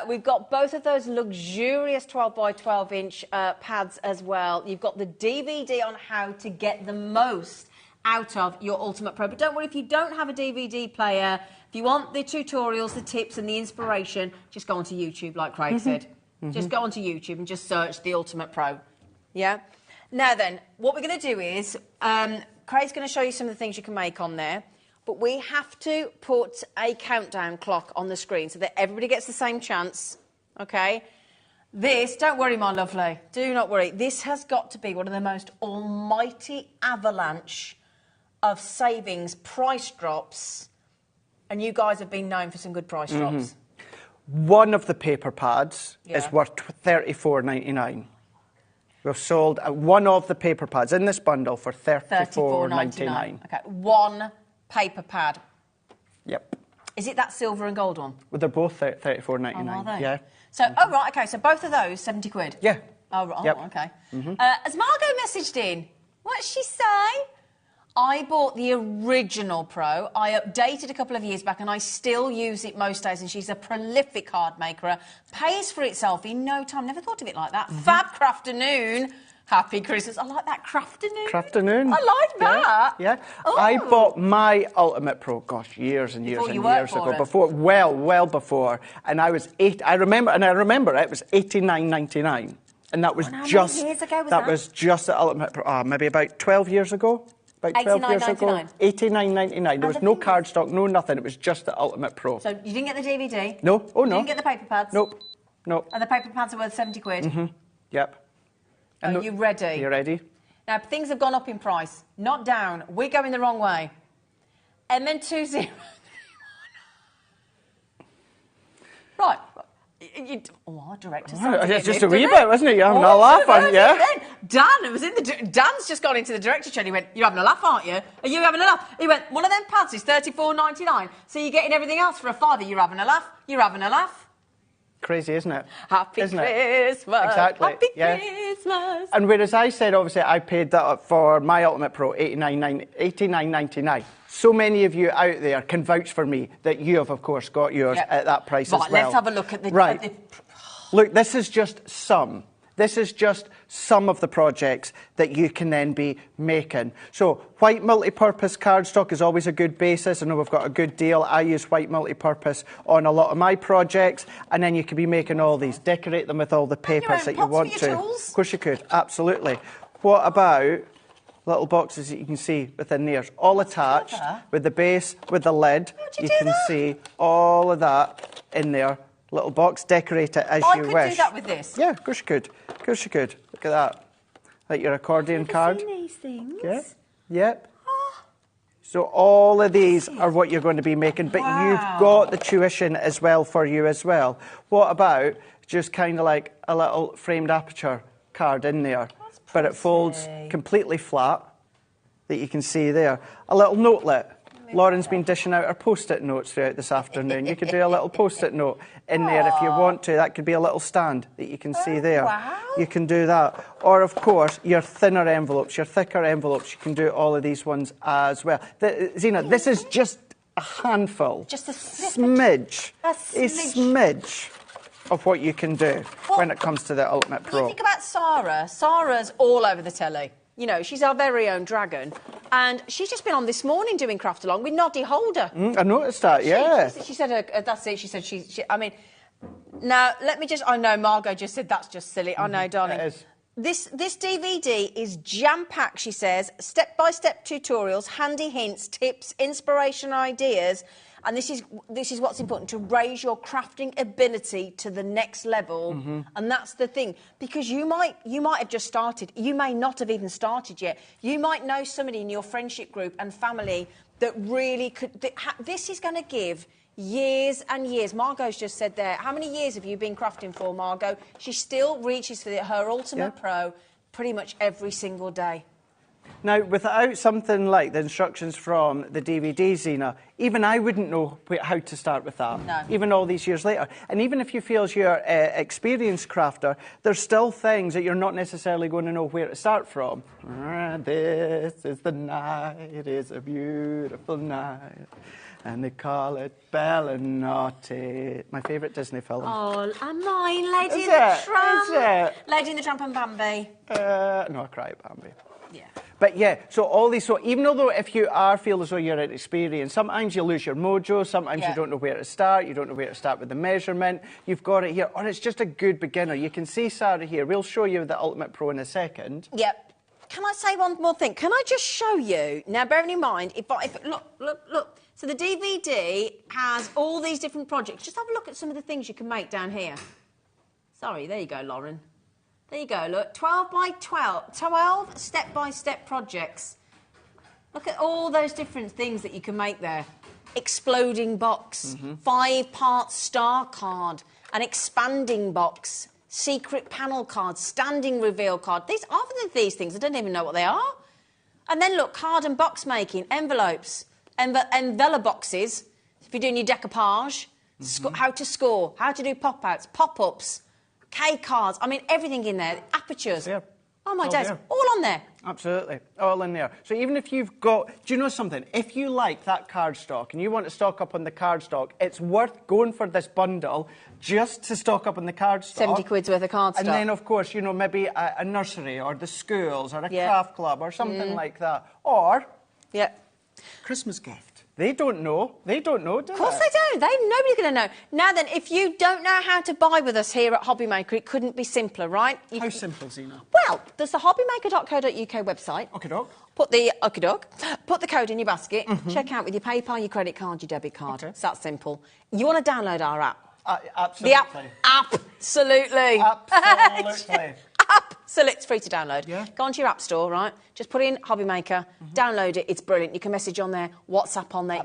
We've got both of those luxurious 12 by 12 inch pads as well. You've got the DVD on how to get the most out of your Ultimate Pro. But don't worry, if you don't have a DVD player, if you want the tutorials, the tips and the inspiration, just go onto YouTube, like Craig said. Just go onto YouTube and just search the Ultimate Pro. Yeah? Now then, what we're going to do is, Craig's going to show you some of the things you can make on there. But we have to put a countdown clock on the screen so that everybody gets the same chance, OK? This, don't worry, my lovely, do not worry. This has got to be one of the most almighty avalanche of savings, price drops, and you guys have been known for some good price drops. One of the paper pads is worth $34.99. We've sold one of the paper pads in this bundle for $34.99. OK, one paper pad. Yep. Is it that silver and gold one? Well, they're both $34.99. Oh, are they? Yeah. So, oh, right, OK, so both of those, 70 quid? Yeah. Oh, right, Yep. OK. Has Margot messaged in? What'd she say? I bought the original Pro. I updated a couple of years back and I still use it most days, and she's a prolific card maker. Pays for itself in no time. Never thought of it like that. Fab crafternoon. Happy Christmas. I like that crafternoon. Crafternoon. I like that. Yeah. Oh. I bought my Ultimate Pro, gosh, years and years and years ago. Before, well before. And I was I remember it was $89.99. And that was just... How many years ago was that? was just the Ultimate Pro. Maybe about 12 years ago. About 12 years ago. $89.99. There was no cardstock, no nothing. It was just the Ultimate Pro. So you didn't get the DVD? No. Oh, no. You didn't get the paper pads? Nope. Nope. And the paper pads are worth 70 quid? Yep. Are you ready? You ready? Now, things have gone up in price, not down. We're going the wrong way. MN2031. Right. Our director. It's just a wee bit, wasn't it? You're having a laugh, aren't you? Dan was in the. Dan's just gone into the director chair. He went, "You're having a laugh, aren't you? Are you having a laugh?" He went, "One of them pads is $34.99. So you're getting everything else for a $5. You're having a laugh. You're having a laugh." Crazy, isn't it? Happy Christmas. Exactly. Happy Christmas. And whereas I said, obviously, I paid that up for my Ultimate Pro, $89.99. So many of you out there can vouch for me that you have, of course, got yours at that price as well. Let's have a look at the... Right. Look, this is just some. This is just some of the projects that you can then be making. So white multi-purpose cardstock is always a good basis. I know we've got a good deal. I use white multi-purpose on a lot of my projects. And then you could be making all these, decorate them with all the papers that you want to. Of course you could, absolutely. What about little boxes that you can see within there, all attached with the base, with the lid. You can see all of that in there. Little box, decorate it as you wish. I could do that with this. Yeah, of course you could. Of course you could. Look at that. Like your accordion card. I've never seen these things. Yeah. Yep. So all of these are what you're going to be making, but you've got the tuition as well for you as well. What about just kind of like a little framed aperture card in there, but it folds completely flat that you can see there. A little notelet. Lauren's been dishing out her post-it notes throughout this afternoon. You could do a little post-it note in there if you want to. That could be a little stand that you can see there. Wow. You can do that. Or, of course, your thinner envelopes, your thicker envelopes, you can do all of these ones as well. Zena, this is just a handful. Just a smidge. A smidge of what you can do when it comes to the Ultimate Pro. You think about Sarah. Sarah's all over the telly. You know, she's our very own dragon. And she's just been on this morning doing Craft Along with Noddy Holder. I noticed that, yeah. She said, that's it. She said, I mean, now, let me just... I know Margot just said that's just silly. I know, darling. It is. This DVD is jam-packed, she says, step-by-step tutorials, handy hints, tips, inspiration ideas, and this is what's important, to raise your crafting ability to the next level. And that's the thing, because you might have just started, you may not have even started yet. You might know somebody in your friendship group and family that really could. This is going to give years and years. Margot's just said there, how many years have you been crafting for, Margot? She still reaches for her Ultimate Pro pretty much every single day. Now, without something like the instructions from the DVD, Zena, even I wouldn't know how to start with that, even all these years later. And even if you feel as you're an experienced crafter, there's still things that you're not necessarily going to know where to start from. This is the night, it is a beautiful night, and they call it Bellinotti. My favourite Disney film. Oh, and mine, Lady in the Tramp. Is it? Lady in the Tramp and Bambi. No, I cry at Bambi. Yeah. But yeah, so all these, so even though if you feel as though you're inexperienced, sometimes you lose your mojo, sometimes you don't know where to start, you don't know where to start with the measurement, you've got it here, or it's just a good beginner. You can see Sarah here, we'll show you the Ultimate Pro in a second. Yep. Can I say one more thing? Can I just show you, now bearing in mind, look, so the DVD has all these different projects. Just have a look at some of the things you can make down here. Sorry, there you go, Lauren. There you go, look, 12 by 12 step-by-step projects. Look at all those different things that you can make there. Exploding box, 5-part star card, an expanding box, secret panel card, standing reveal card. These things, I don't even know what they are. And then look, card and box making, envelopes, envelope boxes, if you're doing your decoupage, how to score, how to do pop-outs, pop-ups, K cards, I mean, everything in there, apertures. Yeah. Oh, my days, all on there. Absolutely, all in there. So even if you've got, do you know something? If you like that cardstock and you want to stock up on the cardstock, it's worth going for this bundle just to stock up on the cardstock. 70 quid's worth of cardstock. And then, of course, you know, maybe a nursery or the schools or a craft club or something like that. Or Christmas gift. They don't know. They don't know, do they? Of course they don't. Nobody's going to know. Now then, if you don't know how to buy with us here at HobbyMaker, it couldn't be simpler, right? How simple, Zena? Well, there's the hobbymaker.co.uk website. Okey-doke. Put the code in your basket, check out with your PayPal, your credit card, your debit card. It's that simple. You want to download our app? Absolutely. The app. Absolutely. Absolutely. So it's free to download. Yeah. Go onto your app store, right? Just put in HobbyMaker, download it. It's brilliant. You can message on there, WhatsApp on there.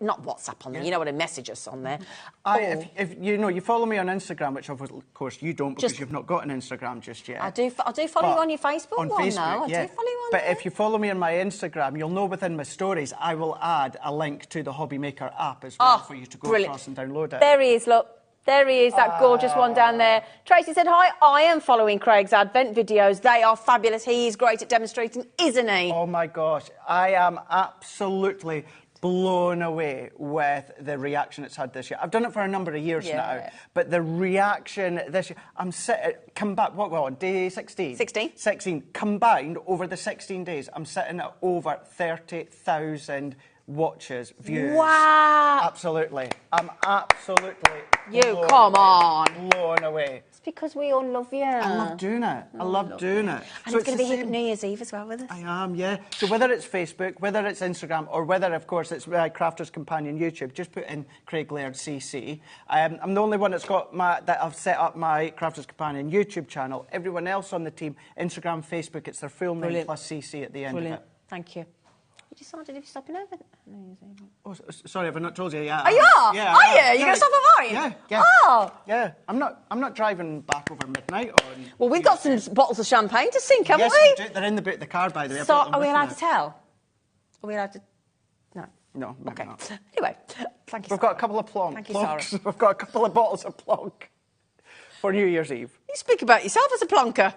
Not WhatsApp on there. You know what to message us on there. If you know, you follow me on Instagram, which of course you don't because you've not got an Instagram just yet. I do follow you on your Facebook on one, Facebook, though. I do follow you on But there. if you follow me on my Instagram, you'll know within my stories I will add a link to the HobbyMaker app as well for you to go across and download it. There he is, look. There he is, that gorgeous one down there. Tracy said, hi, I am following Craig's Advent videos. They are fabulous. He is great at demonstrating, isn't he? Oh, my gosh. I am absolutely blown away with the reaction it's had this year. I've done it for a number of years now, but the reaction this year, come back, what we're on, day 16? 16. Combined over the 16 days, I'm sitting at over 30,000 watches, views. Wow. Absolutely. I'm absolutely blown away. It's because we all love you. I love doing it. I love doing it. And so it's going to be here New Year's Eve as well with us. I am, yeah. So whether it's Facebook, whether it's Instagram, or whether, of course, it's Crafter's Companion YouTube, just put in Craig Laird CC. I'm the only one that I've set up my Crafter's Companion YouTube channel. Everyone else on the team, Instagram, Facebook, it's their full name plus CC at the end of it. Thank you. You decided if you're stopping over? Oh, sorry, have I not told you? Yeah. Oh, you are? Yeah. Are you? You're going to stop over, are you? Yeah. Oh. Yeah. I'm not driving back over midnight. Well, we've got some bottles of champagne to sink, haven't we? Yes, they're in the boot of the car, by the way. So, are we allowed to tell? Are we allowed to? No. No, maybe not. Anyway, thank you, We've got a couple of plonks. Thank you, Sarah. We've got a couple of bottles of plonk for New Year's Eve. You speak about yourself as a plonker.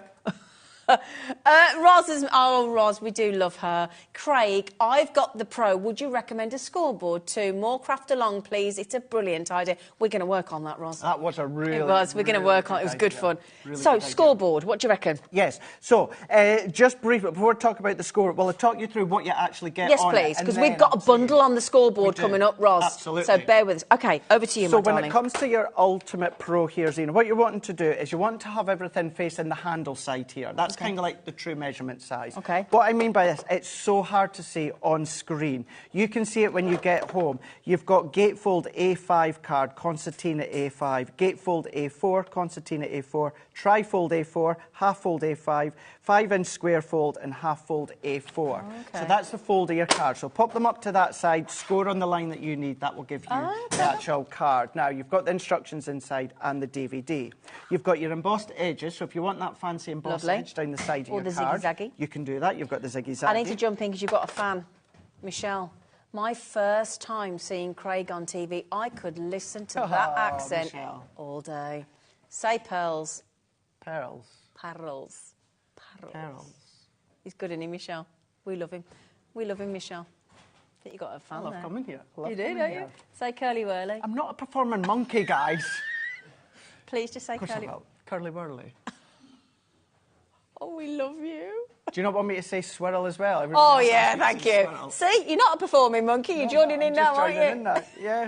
Roz, we do love her. Craig, I've got the Pro. Would you recommend a scoreboard too? More craft along, please. It's a brilliant idea. We're going to work on that, Roz. That was a really... It was. We're going to work on it. It was good fun. Really so, good scoreboard, what do you reckon? Yes. So, just briefly, before we talk about the score, well, I'll talk you through what you actually get yes, on it. Yes, please, because we've got a bundle on the scoreboard coming up, Roz. Absolutely. So, bear with us. OK, over to you, my darling. So, when it comes to your Ultimate Pro here, Zena, what you're wanting to do is you want to have everything facing the handle side here. That's kind of like the true measurement size. OK. What I mean by this, it's so hard to see on screen. You can see it when you get home. You've got gatefold A5 card, concertina A5, gatefold A4, concertina A4, trifold A4, half-fold A5, 5-inch square fold and half-fold A4. Okay. So that's the fold of your card. So pop them up to that side, score on the line that you need. That will give you the actual card. Now, you've got the instructions inside and the DVD. You've got your embossed edges, so if you want that fancy embossed edge down the side of your card, ziggy-zaggy. you can do that. You've got the ziggy-zaggy. I need to jump in because you've got a fan. Michelle, my first time seeing Craig on TV, I could listen to that accent all day. Say pearls. Pearls. Pearls. Pearls. He's good, isn't he, Michelle? We love him. We love him, Michelle. I think you got a fan there. I love coming here. You do, don't you? Say curly whirly. I'm not a performing monkey, guys. Please just say curly. Curly whirly. Oh, we love you. Do you not want me to say swirl as well? Oh, yeah, thank you. Swirl. See, you're not a performing monkey. You're joining in now, aren't you? In that. Yeah.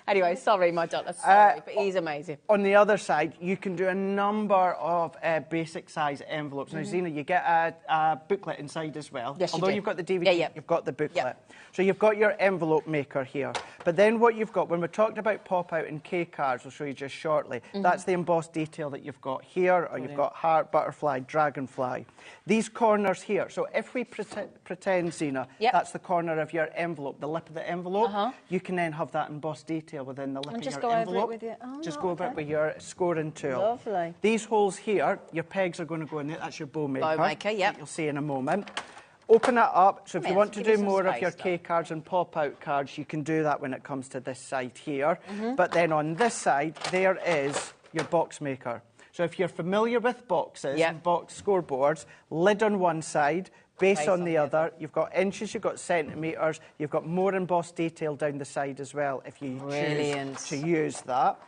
Anyway, sorry, my daughter. Sorry, but he's amazing. On the other side, you can do a number of basic size envelopes. Now, Zena, you get a booklet inside as well. Yes, Although you've got the DVD, you've got the booklet. Yep. So you've got your envelope maker here. But then what you've got, when we're talking about pop-out and K cards, I'll show you just shortly, that's the embossed detail that you've got here, or you've got heart, butterfly, dragonfly. These corners here, so if we pretend, Zena, that's the corner of your envelope, the lip of the envelope, you can then have that embossed detail within the lip of your envelope. Over it with you. Oh, just go over it with your scoring tool. Lovely. These holes here, your pegs are going to go in there. That's your bow maker. Bow maker, yep. You'll see in a moment. Open it up. So if you want to do more of your K cards and pop-out cards, you can do that when it comes to this side here. But then on this side, there is your box maker. So if you're familiar with boxes and box scoreboards, lid on one side, base on the other. You've got inches, you've got centimetres, you've got more embossed detail down the side as well if you choose to use that.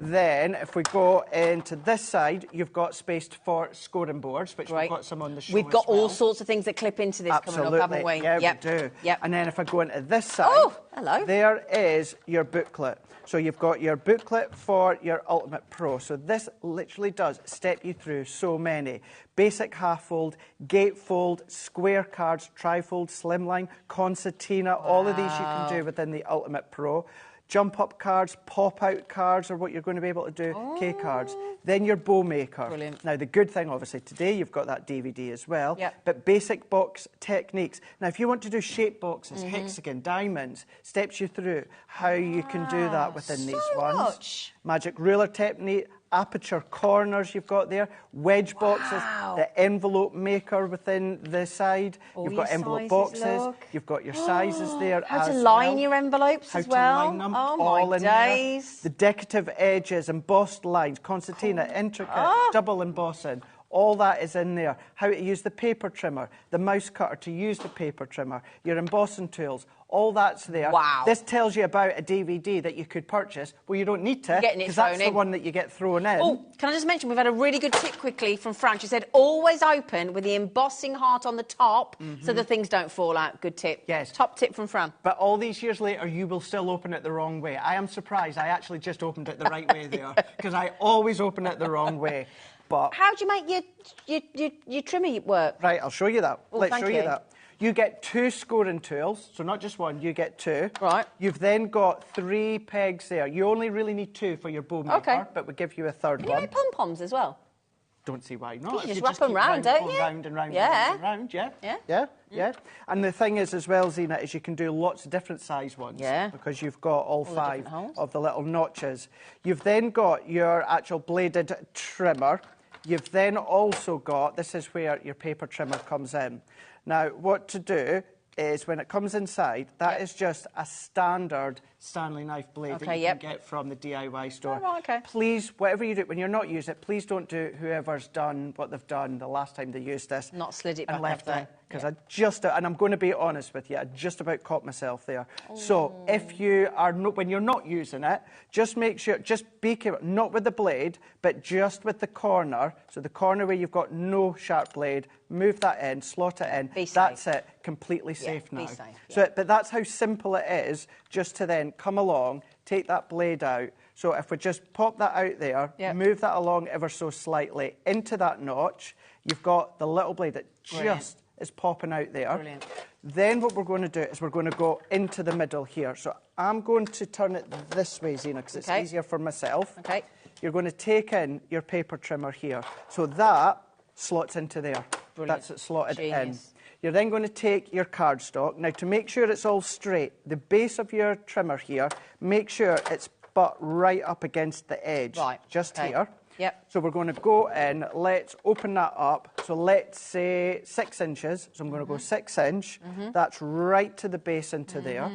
Then, if we go into this side, you've got space for scoring boards, which we've got some on the show. We've got all sorts of things that clip into this coming up, haven't we? Yeah, we do. And then if I go into this side, hello. There is your booklet. So you've got your booklet for your Ultimate Pro. So this literally does step you through so many. Basic half-fold, gatefold, square cards, trifold, slimline, concertina, all of these you can do within the Ultimate Pro. Jump-up cards, pop-out cards are what you're going to be able to do, K cards. Then your bow maker. Brilliant. Now, the good thing, obviously, today you've got that DVD as well. But basic box techniques. Now, if you want to do shape boxes, hexagon, diamonds, steps you through how you can do that within these ones. Magic ruler technique, aperture corners you've got there, wedge boxes, the envelope maker within the side. You've got envelope boxes. You've got your sizes there. How to line your envelopes as well. How to line them. Oh, all my in days. There. The decorative edges, embossed lines, concertina, intricate, double embossing. All that is in there. How to use the paper trimmer, the mouse cutter to use the paper trimmer, your embossing tools, all that's there. Wow. This tells you about a DVD that you could purchase. Well, you don't need to, because that's the one that you get thrown in. Oh, can I just mention, we've had a really good tip quickly from Fran. She said, always open with the embossing heart on the top so the things don't fall out. Good tip. Yes. Top tip from Fran. But all these years later, you will still open it the wrong way. I am surprised I actually just opened it the right way there, because I always open it the wrong way. But how do you make your trimmer work? Right, I'll show you that. Let's show you that. You get 2 scoring tools, so not just one, you get 2. Right. You've then got 3 pegs there. You only really need 2 for your bow maker, but we'll give you a third one. You make pom-poms as well? Don't see why not. You just wrap them round, don't you? Round and round and round, yeah. And the thing is as well, Zena, is you can do lots of different size ones. Yeah. Because you've got all 5 of the little notches. You've then got your actual bladed trimmer. You've then also got, this is where your paper trimmer comes in. Now, what to do is when it comes inside, that is just a standard Stanley knife blade that you can get from the DIY store. Oh, right, okay. Please, whatever you do, when you're not using it, please don't do whoever's done what they've done the last time they used this. Not slid it back and left after. it. Because I just, and I'm going to be honest with you, I just about caught myself there. So if you are not, when you're not using it, just make sure, just be careful, not with the blade, but just with the corner. So the corner where you've got no sharp blade, move that in, slot it in. Be safe. That's it, completely safe now. Be safe, So, but that's how simple it is, just to then come along, take that blade out. So if we just pop that out there, move that along ever so slightly into that notch, you've got the little blade that just is popping out there. Brilliant. Then what we're going to do is we're going to go into the middle here. So I'm going to turn it this way, Zena, because it's easier for myself. Okay. You're going to take in your paper trimmer here. So that slots into there. Brilliant. That's it slotted in. Genius. You're then going to take your cardstock. Now, to make sure it's all straight, the base of your trimmer here, make sure it's butt right up against the edge. Right. Just here. Yep. So we're going to go in, let's open that up. So let's say 6 inches. So I'm going to go 6 inch. That's right to the base into there.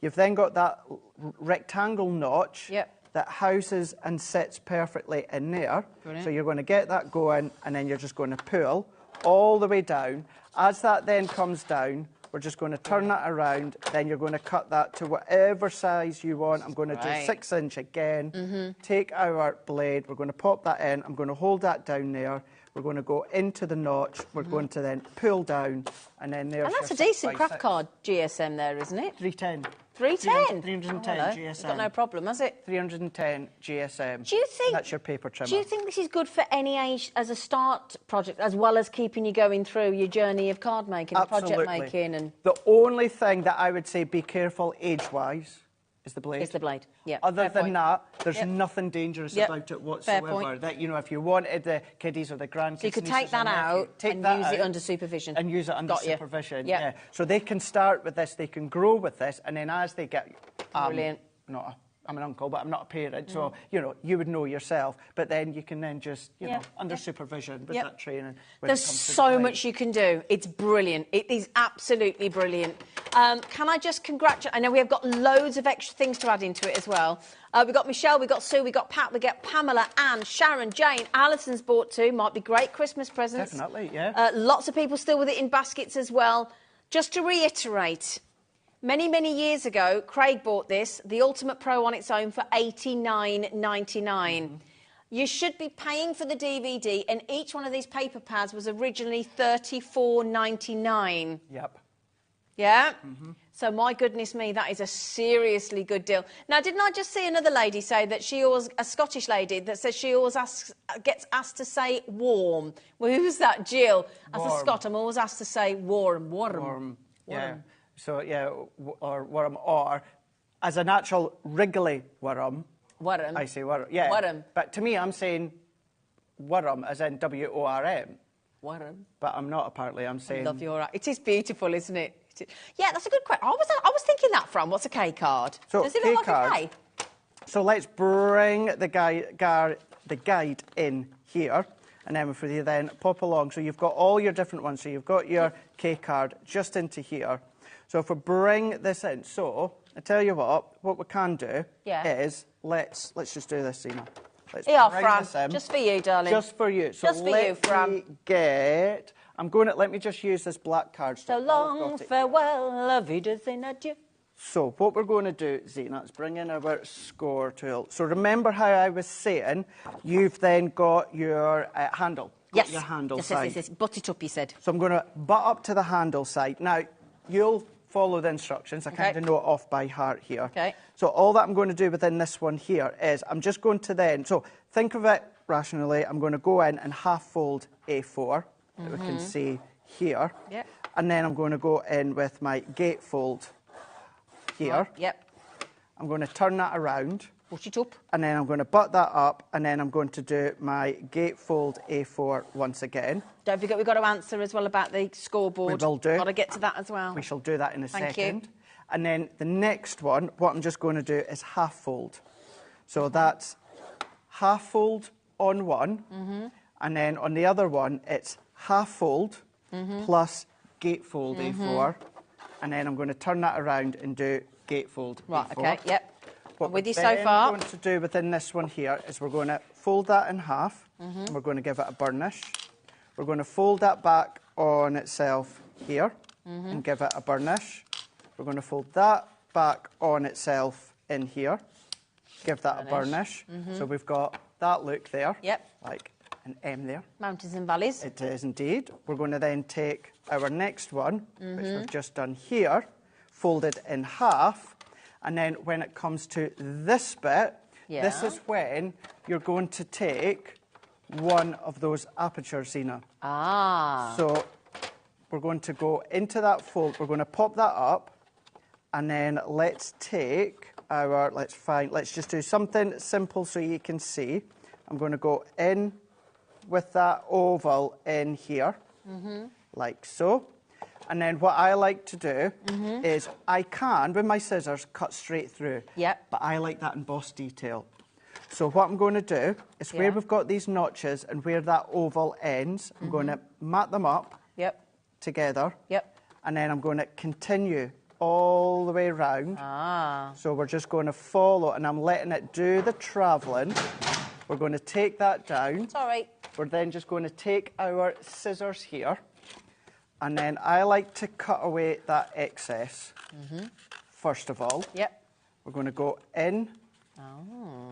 You've then got that rectangle notch that houses and sits perfectly in there. Brilliant. So you're going to get that going, and then you're just going to pull all the way down. As that then comes down, we're just going to turn that around, then you're going to cut that to whatever size you want. I'm going to do 6 inch again. Take our blade, we're going to pop that in, I'm going to hold that down there, we're going to go into the notch, we're going to then pull down, and then there's And that's a decent craft card GSM there, isn't it? 310. 310? 310 GSM. It's got no problem, has it? 310 GSM. Do you think... That's your paper trimmer. Do you think this is good for any age as a start project, as well as keeping you going through your journey of card making, project making? And the only thing that I would say be careful age-wise is the blade. It's the blade, yeah. Other Fair than point. that, there's nothing dangerous about it whatsoever. Fair point. That, you know, if you wanted the kiddies or the grandkids... So you could nieces take that and nephews, out take and that use it out under supervision. and use it under Got you. supervision, Yep. yeah. So they can start with this, they can grow with this, and then as they get... Brilliant. I'm an uncle, but I'm not a parent, so, you know, you would know yourself. But then you can then just, you know, under supervision with that training. There's so much you can do. It's brilliant. It is absolutely brilliant. Can I just congratulate... I know we have got loads of extra things to add into it as well. We've got Michelle, we've got Sue, we've got Pat, we've got Pamela, Anne, Sharon, Jane. Alison's bought 2. Might be great Christmas presents. Definitely, yeah. Lots of people still with it in baskets as well. Just to reiterate... Many, many years ago, Craig bought this, the Ultimate Pro on its own, for $89.99. You should be paying for the DVD, and each one of these paper pads was originally $34.99. Yep. Yeah? So, my goodness me, that is a seriously good deal. Now, didn't I just see another lady say that she always, a Scottish lady, that says she always gets asked to say warm? Well, who's that? Jill. As a Scot, I'm always asked to say warm. Warm. Yeah. So, yeah, or worm, or as an actual wriggly worm. Worm. I say worm, yeah. Worm. But to me, I'm saying worm, as in W-O-R-M. Worm. But I'm not, apparently, I'm saying... I love your... It is beautiful, isn't it? Yeah, that's a good question. I was thinking that from, what's a K card? So, does it look like a K? So let's bring the guide in here. And then if you then pop along, so you've got all your different ones. So you've got your K card just into here. So if we bring this in, so I tell you what we can do is let's just do this, Zena. Let's bring this in. Just for you, darling. Just for you. So just for you, Fran. Let me just use this black card. So long, farewell, auf Wiedersehen, adieu. So what we're going to do, Zena, is bring in our score tool. So remember how I was saying you've then got your handle. Yes. Your handle side. Yes. Butt it up, you said. So I'm going to butt up to the handle side. Now, you'll follow the instructions. I kind of know it off by heart here. Okay. So all that I'm going to do within this one here is I'm just going to then... So think of it rationally. I'm going to go in and half-fold A4 that we can see here. Yep. And then I'm going to go in with my gatefold here. Yep. I'm going to turn that around. Push it up. And then I'm going to butt that up, and then I'm going to do my gatefold A4 once again. Don't forget we've got to answer as well about the scoreboard. We will do. Got to get to that as well. We shall do that in a second. Thank you. And then the next one, what I'm just going to do is half fold. So that's half fold on one, and then on the other one, it's half fold plus gatefold A4. and then I'm going to turn that around and do gatefold. Right, A4. okay, yep. What I'm with we're you so then far. going to do within this one here is we're going to fold that in half, and we're going to give it a burnish. We're going to fold that back on itself here and give it a burnish. We're going to fold that back on itself in here, give that a burnish. So we've got that look there, like an M there. Mountains and valleys. It is indeed. We're going to then take our next one, which we've just done here, fold it in half, and then when it comes to this bit, this is when you're going to take one of those apertures, Zena. Ah. So we're going to go into that fold, we're going to pop that up, and then let's take our, let's just do something simple so you can see. I'm going to go in with that oval in here, like so. And then what I like to do is I can, with my scissors, cut straight through. Yep. But I like that embossed detail. So what I'm going to do is where we've got these notches and where that oval ends, I'm going to mat them up together. And then I'm going to continue all the way round. So we're just going to follow, and I'm letting it do the travelling. We're going to take that down. Sorry. We're then just going to take our scissors here, and then I like to cut away that excess, first of all. We're going to go in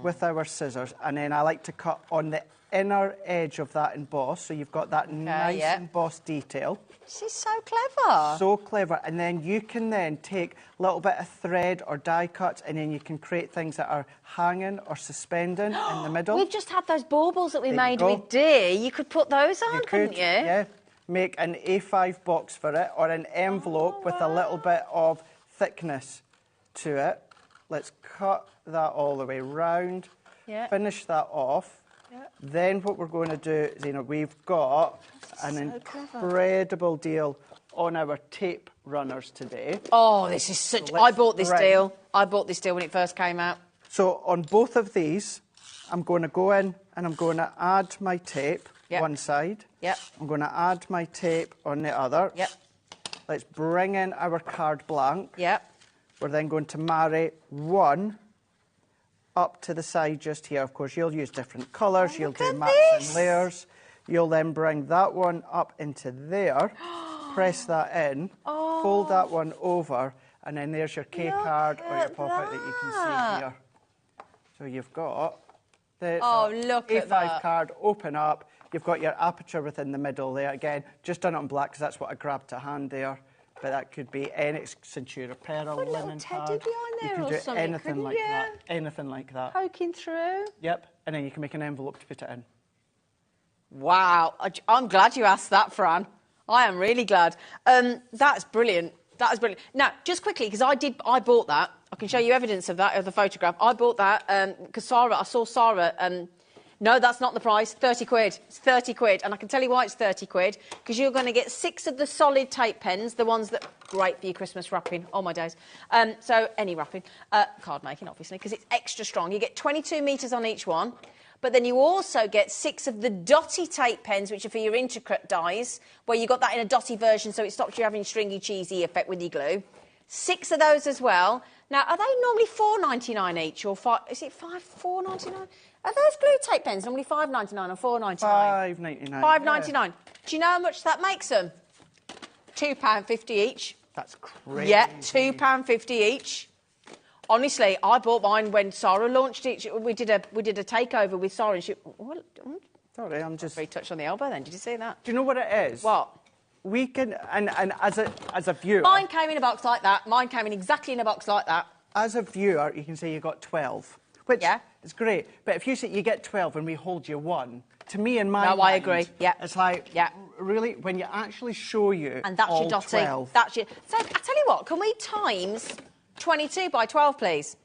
with our scissors, and then I like to cut on the inner edge of that emboss, so you've got that nice embossed detail. This is so clever. So clever. And then you can then take a little bit of thread or die cuts, and then you can create things that are hanging or suspending in the middle. We've just had those baubles that we made with deer. You could put those on, couldn't you? Yeah. Make an A5 box for it, or an envelope with a little bit of thickness to it. Let's cut that all the way round. Finish that off. Then what we're going to do is, we've got an incredible deal on our tape runners today. Oh, this is such... So I bought this deal. I bought this deal when it first came out. So on both of these, I'm going to go in and I'm going to add my tape one side. I'm going to add my tape on the other. Let's bring in our card blank. We're then going to marry one up to the side just here. Of course, you'll use different colours. You'll do mats and layers. You'll then bring that one up into there, press that in, fold that one over, and then there's your K card or your pop-out that you can see here. So you've got the A5 card, open up. You've got your aperture within the middle there. Again, just done it on black because that's what I grabbed to hand there. But that could be any Centura Pearl, linen pad. You can do anything like that. Anything like that. Poking through. Yep. And then you can make an envelope to put it in. Wow. I'm glad you asked that, Fran. I am really glad. That's brilliant. That is brilliant. Now, just quickly, because I bought that. I can show you evidence of that, of the photograph. I bought that because I saw Sarah... no, that's not the price. 30 quid. It's 30 quid. And I can tell you why it's 30 quid. Because you're going to get 6 of the solid tape pens, the ones that... Great for your Christmas wrapping. Oh, my days. So, any wrapping. Card making, obviously, because it's extra strong. You get 22 metres on each one. But then you also get 6 of the dotty tape pens, which are for your intricate dies, where you got that in a dotty version, so it stops you having stringy, cheesy effect with your glue. 6 of those as well. Now, are they normally $4.99 each, or is it $4.99? Are those glue tape pens normally $5.99 or $4.99? $5.99. $5.99. Yeah. Do you know how much that makes them? £2.50 each. That's crazy. Yeah, £2.50 each. Honestly, I bought mine when Sarah launched it. We did a takeover with Sarah, and she... Sorry, I'm just... Very touched on the elbow then. Did you see that? Do you know what it is? What? We can... And as a viewer... Mine came in a box like that. Mine came in exactly in a box like that. As a viewer, you can say you got 12, which is great. But if you say you get 12 and we hold you 1, to me in my mind... I agree. Yeah. It's like, really, when you actually show you and that's all your dotty. 12... That's your... So, I tell you what, can we times 22 by 12, please?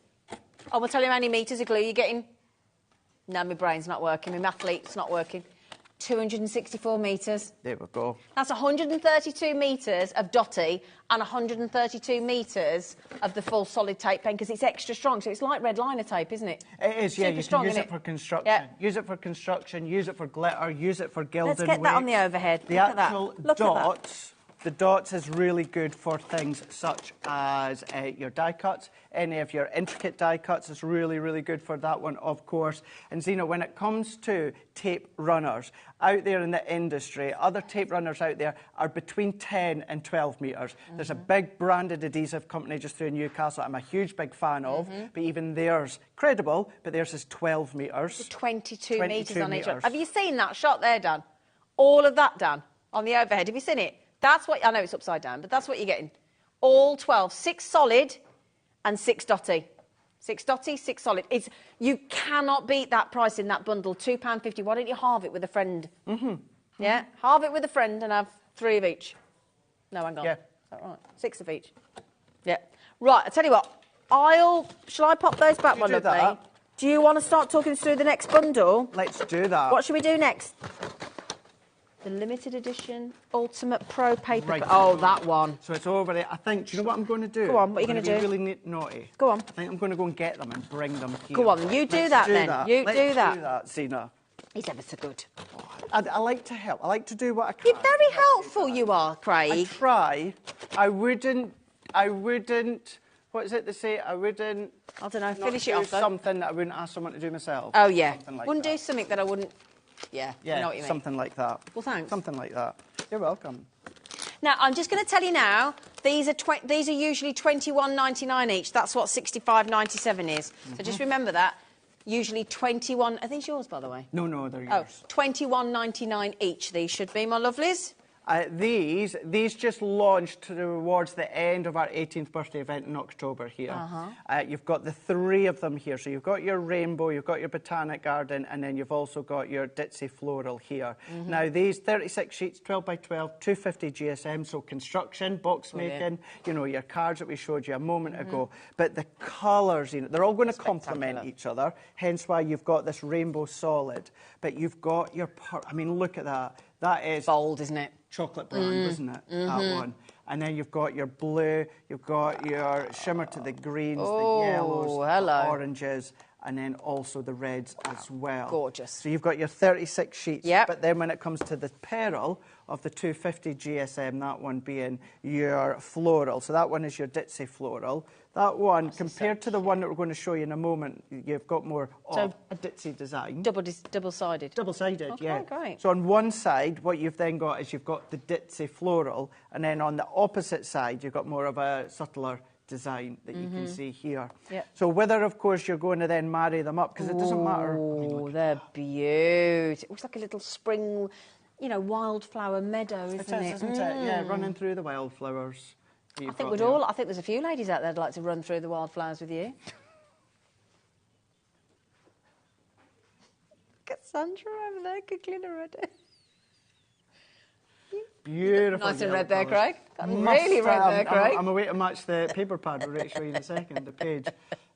I will tell you how many metres of glue you're getting. No, my brain's not working. My mathlete's not working. 264 metres. There we go. That's 132 metres of dotty and 132 metres of the full solid tape pen because it's extra strong. So it's like red liner tape, isn't it? It is, yeah. Super strong, you can use it for construction. Yeah. Use it for construction, use it for glitter, use it for gilding. Let's get that on the overhead. The actual dots, The dots is really good for things such as your die cuts. Any of your intricate die cuts is really, really good for that one, of course. And Zena, when it comes to tape runners, out there in the industry, other tape runners out there are between 10 and 12 metres. There's a big branded adhesive company just through Newcastle I'm a huge big fan of, but even theirs, credible, but theirs is 12 metres. 22 metres on each one. Have you seen that shot there, Dan? All of that, Dan, on the overhead. Have you seen it? That's what, I know it's upside down, but that's what you're getting. All 12, 6 solid and 6 dotty. 6 dotty, 6 solid. You cannot beat that price in that bundle, £2.50. Why don't you halve it with a friend? Yeah, halve it with a friend and have 3 of each. No, hang on. Yeah. Is that right? 6 of each. Yeah. Right, I tell you what. Shall I pop those back, my lovely? Do you want to start talking us through the next bundle? Let's do that. What should we do next? The limited edition Ultimate Pro paper. Right. Oh, that one. So it's over there. I think, do you know what I'm going to do? Go on, what are you going to do? Really naughty. Go on. I think I'm going to go and get them and bring them here. Go on, you do that then. You do that. Let's do that, Zena. He's ever so good. I like to help. I like to do what I can. You're very helpful, you are, Craig. I try. I wouldn't, what is it they say? I wouldn't... I don't know, not finish it do off, though. something that I wouldn't ask someone to do myself. Oh, yeah. Like wouldn't that. do something that I wouldn't... Yeah, I know what you mean. Something like that. Well, thanks. Something like that. You're welcome. Now, I'm just going to tell you now, these are usually $21.99 each. That's what $65.97 is. So just remember that. Usually 21... Are these yours, by the way? No, they're Oh, yours. $21.99 each, these should be, my lovelies. These just launched towards the end of our 18th birthday event in October here. You've got the 3 of them here. So you've got your rainbow, you've got your botanic garden, and then you've also got your ditzy floral here. Now, these 36 sheets, 12 by 12, 250 GSM, so construction, box making, you know, your cards that we showed you a moment ago. But the colours, you know, they're all going to complement each other, hence why you've got this rainbow solid. But you've got your... I mean, look at that. That is... Bold, isn't it? Chocolate brand, isn't it? That one. And then you've got your blue, you've got your shimmer to the greens, the yellows, the oranges, and then also the reds as well. Gorgeous. So you've got your 36 sheets. Yep. But then when it comes to the pearl of the 250 GSM, that one being your floral. So that one is your ditzy floral. That one, compared to the one that we're going to show you in a moment, you've got more of a ditzy design. Double-sided? Double-sided, okay, yeah. Great. So on one side, what you've then got is you've got the ditzy floral, and then on the opposite side, you've got more of a subtler design that you can see here. Yep. So whether, of course, you're going to then marry them up, because it doesn't matter. Oh, they're beautiful. It looks like a little spring, you know, wildflower meadow, isn't it? Isn't it? Yeah, running through the wildflowers. I think there's a few ladies out there that'd like to run through the wildflowers with you. Look at Sandra over there, giggling already. Beautiful. Nice and red there, Craig. Really red there, Craig. I'm away to match the paper pad we'll show you in a second, the page.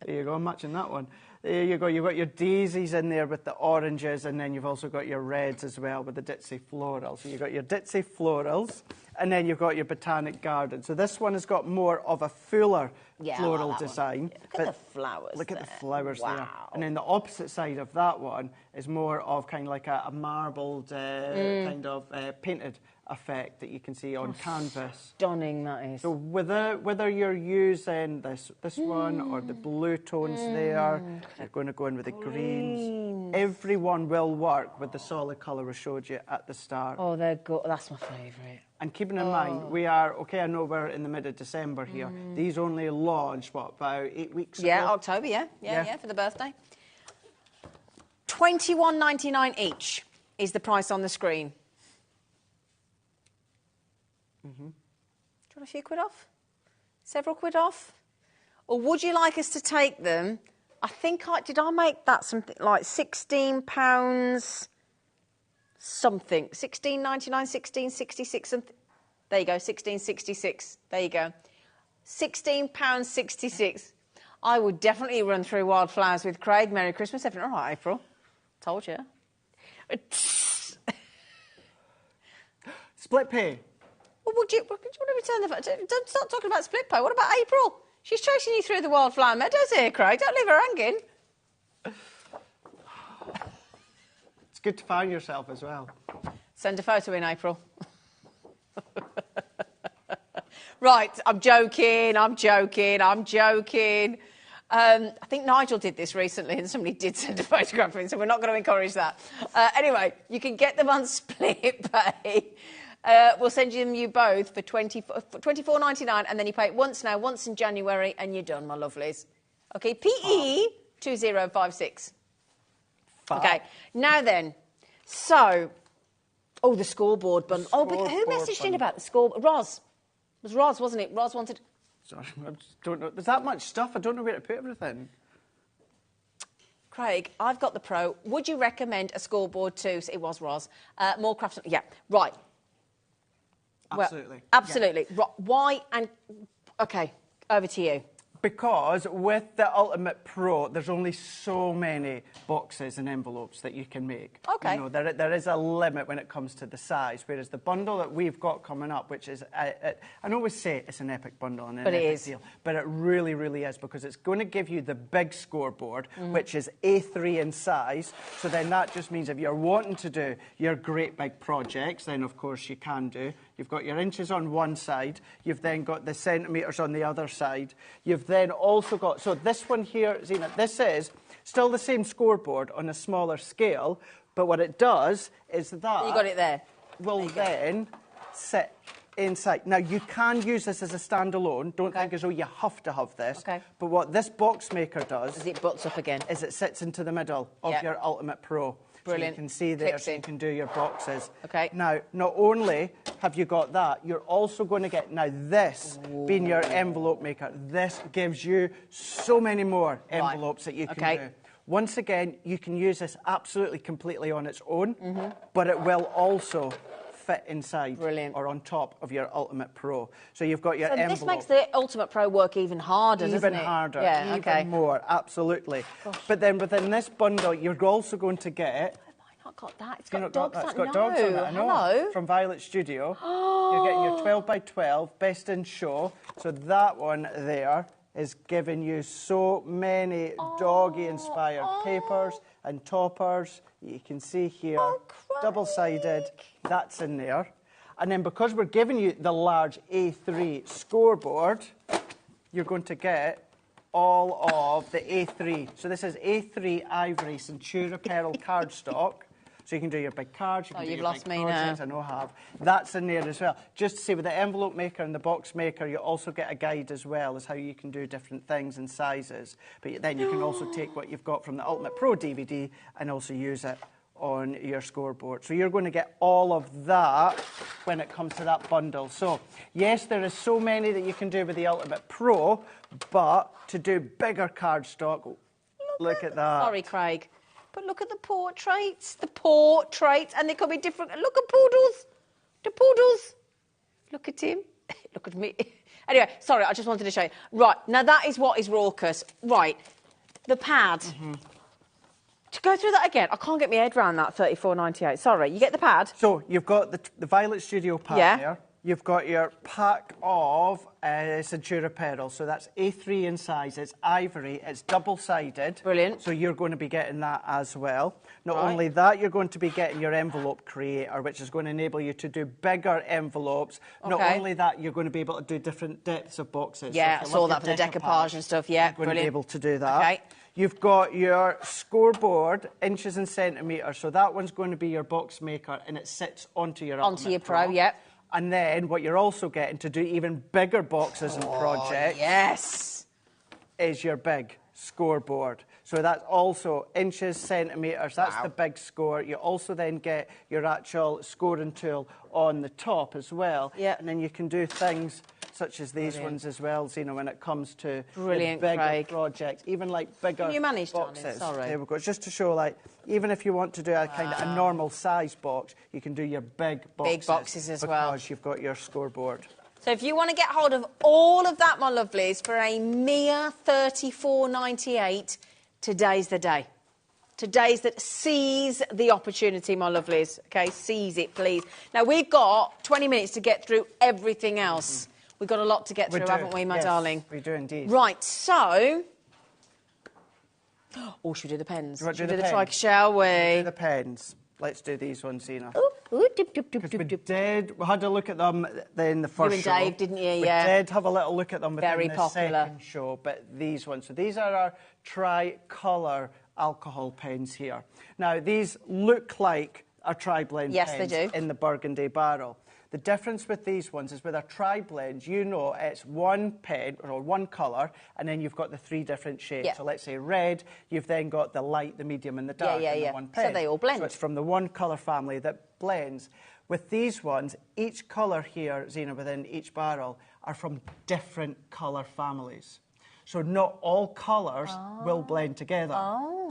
There you go, I'm matching that one. There you go, you've got your daisies in there with the oranges, and then you've also got your reds as well with the ditzy florals. So you've got your ditzy florals, and then you've got your botanic garden. So this one has got more of a fuller floral design. Look at the flowers. Look at the flowers there. Wow. And then the opposite side of that one is more of kind of like a marbled kind of painted effect that you can see on canvas. Stunning that is. So whether you're using this one or the blue tones there, you're going to go in with the greens. Every one will work with the solid colour we showed you at the start. Oh, they're good. That's my favourite. And keeping in mind, we are, I know we're in the mid of December here. These only launched, about 8 weeks ago? Yeah, October, yeah, for the birthday. $21.99 each is the price on the screen. Do you want a few quid off? Several quid off? Or would you like us to take them? I think did I make that something like £16 something? £16.99, £16.66 something. There you go, £16.66. There you go. £16.66. I would definitely run through wildflowers with Craig. Merry Christmas, everyone. All right, April. Told you. Split pay. Well, would you want to return the... Don't start talking about split pay. What about April? She's chasing you through the wildflower meadows here, Craig. Don't leave her hanging. It's good to find yourself as well. Send a photo in, April. Right, I'm joking. I think Nigel did this recently and somebody did send a photograph in, so we're not going to encourage that. Anyway, you can get them on Split Pay. We'll send you both for $24.99, and then you pay it once now, once in January, and you're done, my lovelies. Okay, PE 2056. Okay, now then, so, the scoreboard bundle. But who messaged in about the scoreboard? Roz. It was Roz, wasn't it? Roz wanted... Sorry, I just don't know. There's that much stuff. I don't know where to put everything. Craig, I've got the Pro. Would you recommend a scoreboard too? It was Roz. More crafts. Yeah, right. Absolutely. Well, absolutely. Yeah. Why? And OK, over to you. Because with the Ultimate Pro, there's only so many boxes and envelopes that you can make. OK. You know, there is a limit when it comes to the size, whereas the bundle that we've got coming up, which is, I always say it's an epic bundle and an epic deal, but it really, really is, because it's going to give you the big scoreboard, which is A3 in size. So then that just means if you're wanting to do your great big projects, then of course you can do. You've got your inches on one side. You've then got the centimetres on the other side. You've then also got... So this one here, Zena, this is still the same scoreboard on a smaller scale, but what it does is that... You got it there. Will then sit inside. Now, you can use this as a standalone. Don't think as though you have to have this. Okay. But what this box maker does... Is it butts up again? Is it sits into the middle of your Ultimate Pro. Brilliant. So you can see there, so you can do your boxes. Okay. Now, not only have you got that, you're also going to get, now this being your envelope maker, this gives you so many more envelopes that you can do. Once again, you can use this absolutely completely on its own, but it will also fit inside or on top of your Ultimate Pro. So you've got your envelope. This makes the Ultimate Pro work even harder, doesn't it? Even harder, yeah, even more, absolutely. Gosh. But then within this bundle, you're also going to get... Have I not got that? It's got dogs on it. It's got dogs on it, I know. Hello? From Violet Studio. You're getting your 12 by 12, best in show. So that one there is giving you so many doggy-inspired papers and toppers. You can see here, double-sided, that's in there. And then because we're giving you the large A3 scoreboard, you're going to get all of the A3. So this is A3 Ivory Centura Pearl cardstock. So you can do your big cards, you can do your big projects, I know I have. That's in there as well. Just to say, with the envelope maker and the box maker, you also get a guide as well as how you can do different things and sizes. But then you can also take what you've got from the Ultimate Pro DVD and also use it on your scoreboard. So you're going to get all of that when it comes to that bundle. So, yes, there is so many that you can do with the Ultimate Pro, but to do bigger cardstock, look at that. Sorry, Craig. But look at the portraits, and they could be different. Look at Poodles, the Poodles. Look at him, look at me. Anyway, sorry, I just wanted to show you. Right, now that is what is raucous. Right, the pad. To go through that again, I can't get my head around that $34.98. Sorry, you get the pad? So you've got the Violet Studio pad there. You've got your pack of Centura Pearl. So that's A3 in size. It's ivory. It's double-sided. Brilliant. So you're going to be getting that as well. Not only that, you're going to be getting your envelope creator, which is going to enable you to do bigger envelopes. Not only that, you're going to be able to do different depths of boxes. Yeah, I saw that for the decoupage and stuff. Yeah, you're going to be able to do that. Okay. You've got your scoreboard, inches and centimetres. So that one's going to be your box maker, and it sits onto your Ultimate Pro. Yeah. And then what you're also getting to do even bigger boxes and projects is your big scoreboard. So that's also inches, centimetres, that's the big score. You also then get your actual scoring tool on the top as well. Yeah. And then you can do things such as these ones as well, Zena, when it comes to Brilliant, bigger Craig. projects, even like bigger Can you manage, boxes. darling? Sorry. There we go. Just to show, like, even if you want to do a kind of a normal size box, you can do your big boxes. Big boxes as well. Because you've got your scoreboard. So if you want to get hold of all of that, my lovelies, for a mere $34.98, today's the day. Today's that. Seize the opportunity, my lovelies. OK, seize it, please. Now, we've got 20 minutes to get through everything else. We've got a lot to get through, haven't we, my darling? We do indeed. Right, so... Oh, should we do the pens? Should we do the trike, shall we? Do the pens. let's do these ones, Zena. Ooh, dip, dip, dip, Because dip, dip. we had a look at them in the first You show. and Dave, didn't you? We Yeah. did have a little look at them within Very the popular. second show, but these ones. So these are our tricolour alcohol pens here. Now, these look like our tri-blend Yes, they pens do. in the Burgundy barrel. The difference with these ones is with our tri-blends, you know it's one pen or one colour, and then you've got the 3 different shades. Yeah. So let's say red, you've then got the light, the medium, and the dark in the one pen. So they all blend. So it's from the one colour family that blends. With these ones, each colour here, Zena, within each barrel, are from different colour families. So not all colours will blend together.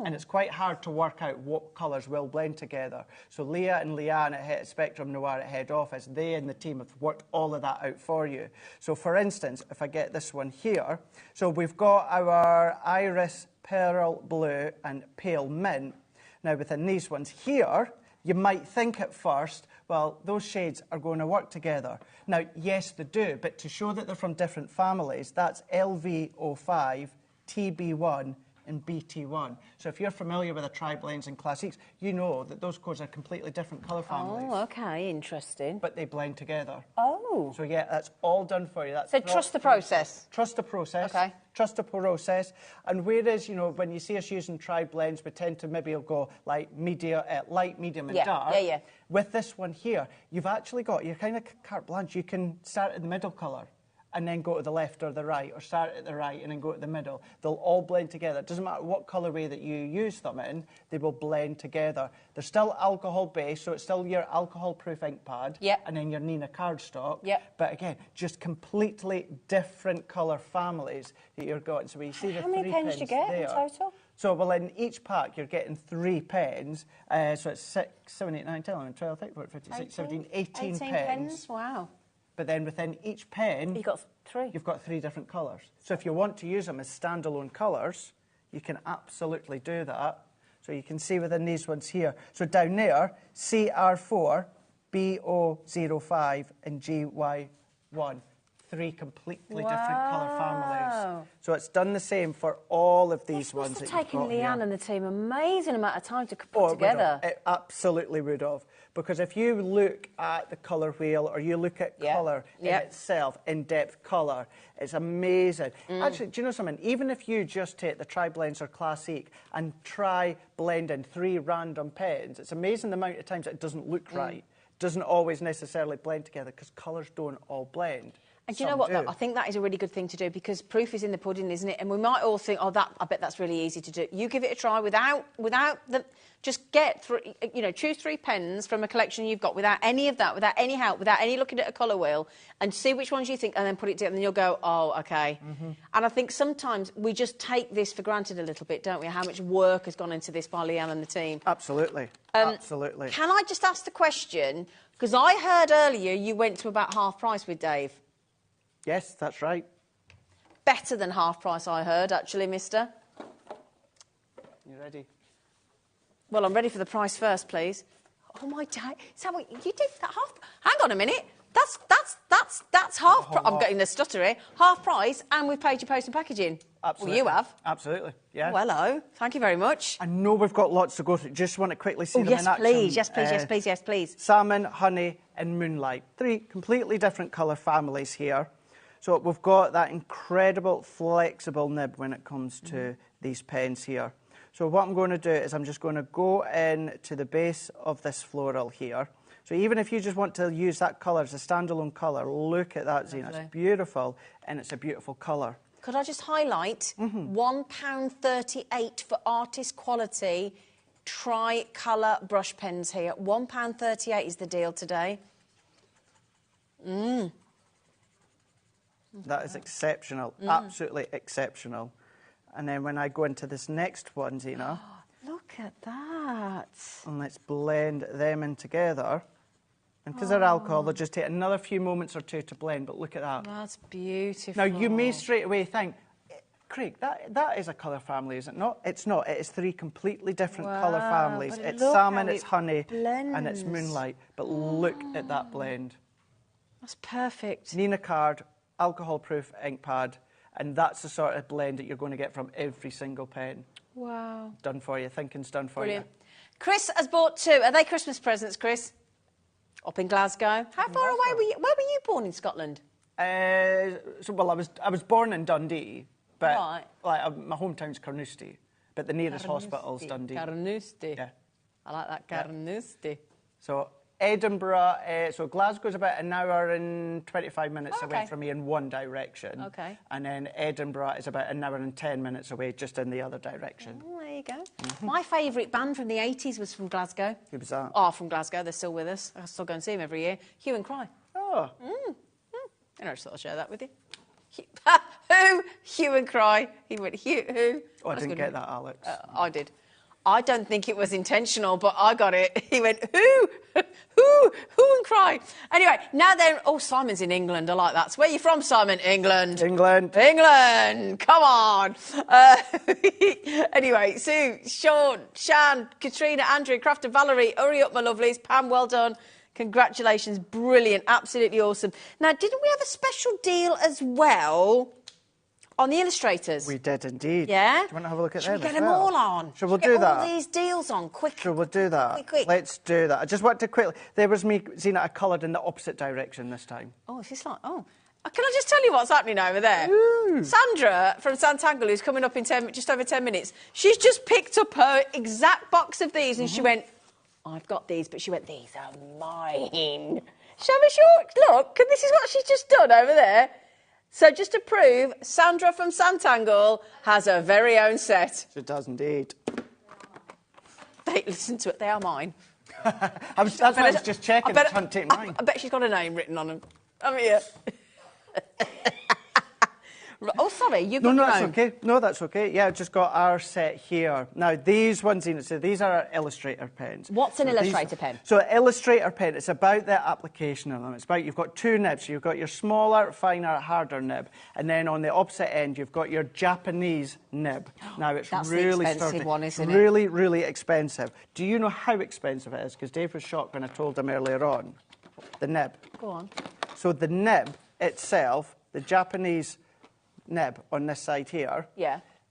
And it's quite hard to work out what colours will blend together. So Leah and Leanne at Spectrum Noir at head office, they and the team have worked all of that out for you. So for instance, if I get this one here, so we've got our Iris Pearl Blue and Pale Mint. Now within these ones here, you might think at first, well, those shades are going to work together. Now, yes, they do, but to show that they're from different families, that's LV05, TB1, and BT1. So if you're familiar with the tri-blends and classiques, you know that those codes are completely different colour families. Oh, okay, interesting. But they blend together. Oh. So yeah, that's all done for you. That's So trust the process. Trust the process. Okay. Trust the process. And whereas, you know, when you see us using tri-blends, we tend to maybe go like light, medium, and dark. Yeah. With this one here, you've actually got, you're kind of carte blanche. You can start at the middle colour and then go to the left or the right, or start at the right and then go to the middle. They'll all blend together. It doesn't matter what colourway that you use them in, they will blend together. They're still alcohol-based, so it's still your alcohol-proof ink pad, and then your Nina cardstock. But again, just completely different colour families that you're got. So you see the 3 pens. How many pens do you get in total? So, well, in each pack, you're getting 3 pens. So it's 6, 7, 8, 9, 10, 11, 12, 13, 14, 15, 16, 17, 18 pens. Wow. But then within each pen, you've got 3. You've got 3 different colours. So if you want to use them as standalone colours, you can absolutely do that. So you can see within these ones here. So down there, CR4, BO05, and GY1. 3 completely different colour families. So it's done the same for all of these ones that you've got here. It's taken Leanne and the team an amazing amount of time to put together. It absolutely would have. Because if you look at the colour wheel or you look at colour in itself, in-depth colour, it's amazing. Actually, do you know something? Even if you just take the tri-blends or classique and try blending 3 random pens, it's amazing the amount of times it doesn't look right. Doesn't always necessarily blend together because colours don't all blend. And do you know what, though? I think that is a really good thing to do because proof is in the pudding, isn't it? And we might all think, oh, I bet that's really easy to do. You give it a try without the... Just get, choose 3 pens from a collection you've got without any of that, without any help, without any looking at a colour wheel, and see which ones you think, and then put it together, and then you'll go, oh, OK. And I think sometimes we just take this for granted a little bit, don't we, how much work has gone into this by Leanne and the team. Absolutely. Absolutely. Can I just ask the question, because I heard earlier you went to about half price with Dave. Yes, that's right. Better than half price, I heard, actually, mister. You ready? Well, I'm ready for the price first, please. Oh, my day. Is that what you did? That half... Hang on a minute. That's half price. I'm getting the stutter here. Half price, and we've paid your post and packaging. Absolutely. Well, you have. Absolutely, yeah. Oh, hello. Thank you very much. I know we've got lots to go through. Just want to quickly see them in action. Please. Yes, please. Yes, please. Yes, please. Salmon, honey, and moonlight. 3 completely different colour families here. So we've got that incredible flexible nib when it comes to these pens here. So what I'm going to do is I'm just going to go in to the base of this floral here. So even if you just want to use that colour as a standalone colour, look at that, Zena. It's beautiful, and it's a beautiful colour. Could I just highlight £1.38 for artist quality tricolour brush pens here. £1.38 is the deal today. That is exceptional, absolutely exceptional. And then when I go into this next one, Zena... Look at that. And let's blend them in together. And because they're alcohol, they'll just take another few moments or 2 to blend, but look at that. That's beautiful. Now, you may straight away think, Craig, that is a colour family, is it not? It's not. It is 3 completely different colour families. It's salmon, it's honey, and it's moonlight. But look at that blend. That's perfect. Nina card, alcohol-proof ink pad, and that's the sort of blend that you're going to get from every single pen. Wow. Done for you. Thinking's done for you. Chris has bought 2. Are they Christmas presents, Chris? Up in Glasgow. How far away were you? Where were you born in Scotland? Well, I was born in Dundee, but Right. my hometown's Carnoustie, but the nearest hospital's Dundee. Carnoustie. Yeah. I like that, Carnoustie. So Edinburgh, so Glasgow's about an hour and 25 minutes Oh, away okay. from me in one direction. Okay. And then Edinburgh is about an hour and 10 minutes away just in the other direction. Oh, there you go. My favourite band from the 80s was from Glasgow. Who was that? Oh, from Glasgow. They're still with us. I still go and see them every year. Hue and Cry. Oh. And I just thought I'd share that with you. Who? Hue and Cry. He went, Hugh, who? Oh, I That's didn't good. get that, Alex. I did. I don't think it was intentional, but I got it. He went, who? Who and Cry. Anyway, now then, oh, Simon's in England. I like that. So where are you from, Simon? England. England. England. Come on. Anyway, Sue, Sean, Shan, Katrina, Andrew, Crafter, Valerie, hurry up, my lovelies. Pam, well done. Congratulations. Brilliant. Absolutely awesome. Now, didn't we have a special deal as well on the illustrators? We did indeed. Yeah? Do you want to have a look at Should them we get as them well? all on? Shall we Should we do get that? all these deals on, quick. Shall we do that? Quick, quick. Let's do that. I just want to quickly... There was me, Zena, I coloured in the opposite direction this time. Oh, is this like... Oh. Can I just tell you what's happening over there? Ooh. Sandra from Santangle, who's coming up in just over 10 minutes, she's just picked up her exact box of these and she went, I've got these, but she went, these are mine. Shall we look? And this is what she's just done over there. So just to prove, Sandra from Santangle has her very own set. She does indeed. Listen to it, they are mine. That's what I was just checking. I can't take mine. I bet she's got a name written on them. I mean, yeah. Oh, sorry, you've got No, your that's own. okay. No, that's okay. Yeah, I've just got our set here. Now, these ones, so these are our Illustrator pens. What's an Illustrator pen? So, Illustrator pen, it's about the application of them. It's about, you've got 2 nibs. You've got your smaller, finer, harder nib. And then on the opposite end, you've got your Japanese nib. Now, it's That's the really expensive sturdy. one, isn't it? Really, really expensive. Do you know how expensive it is? Because Dave was shocked when I told him earlier on. The nib. Go on. So, the nib itself, the Japanese nib on this side here,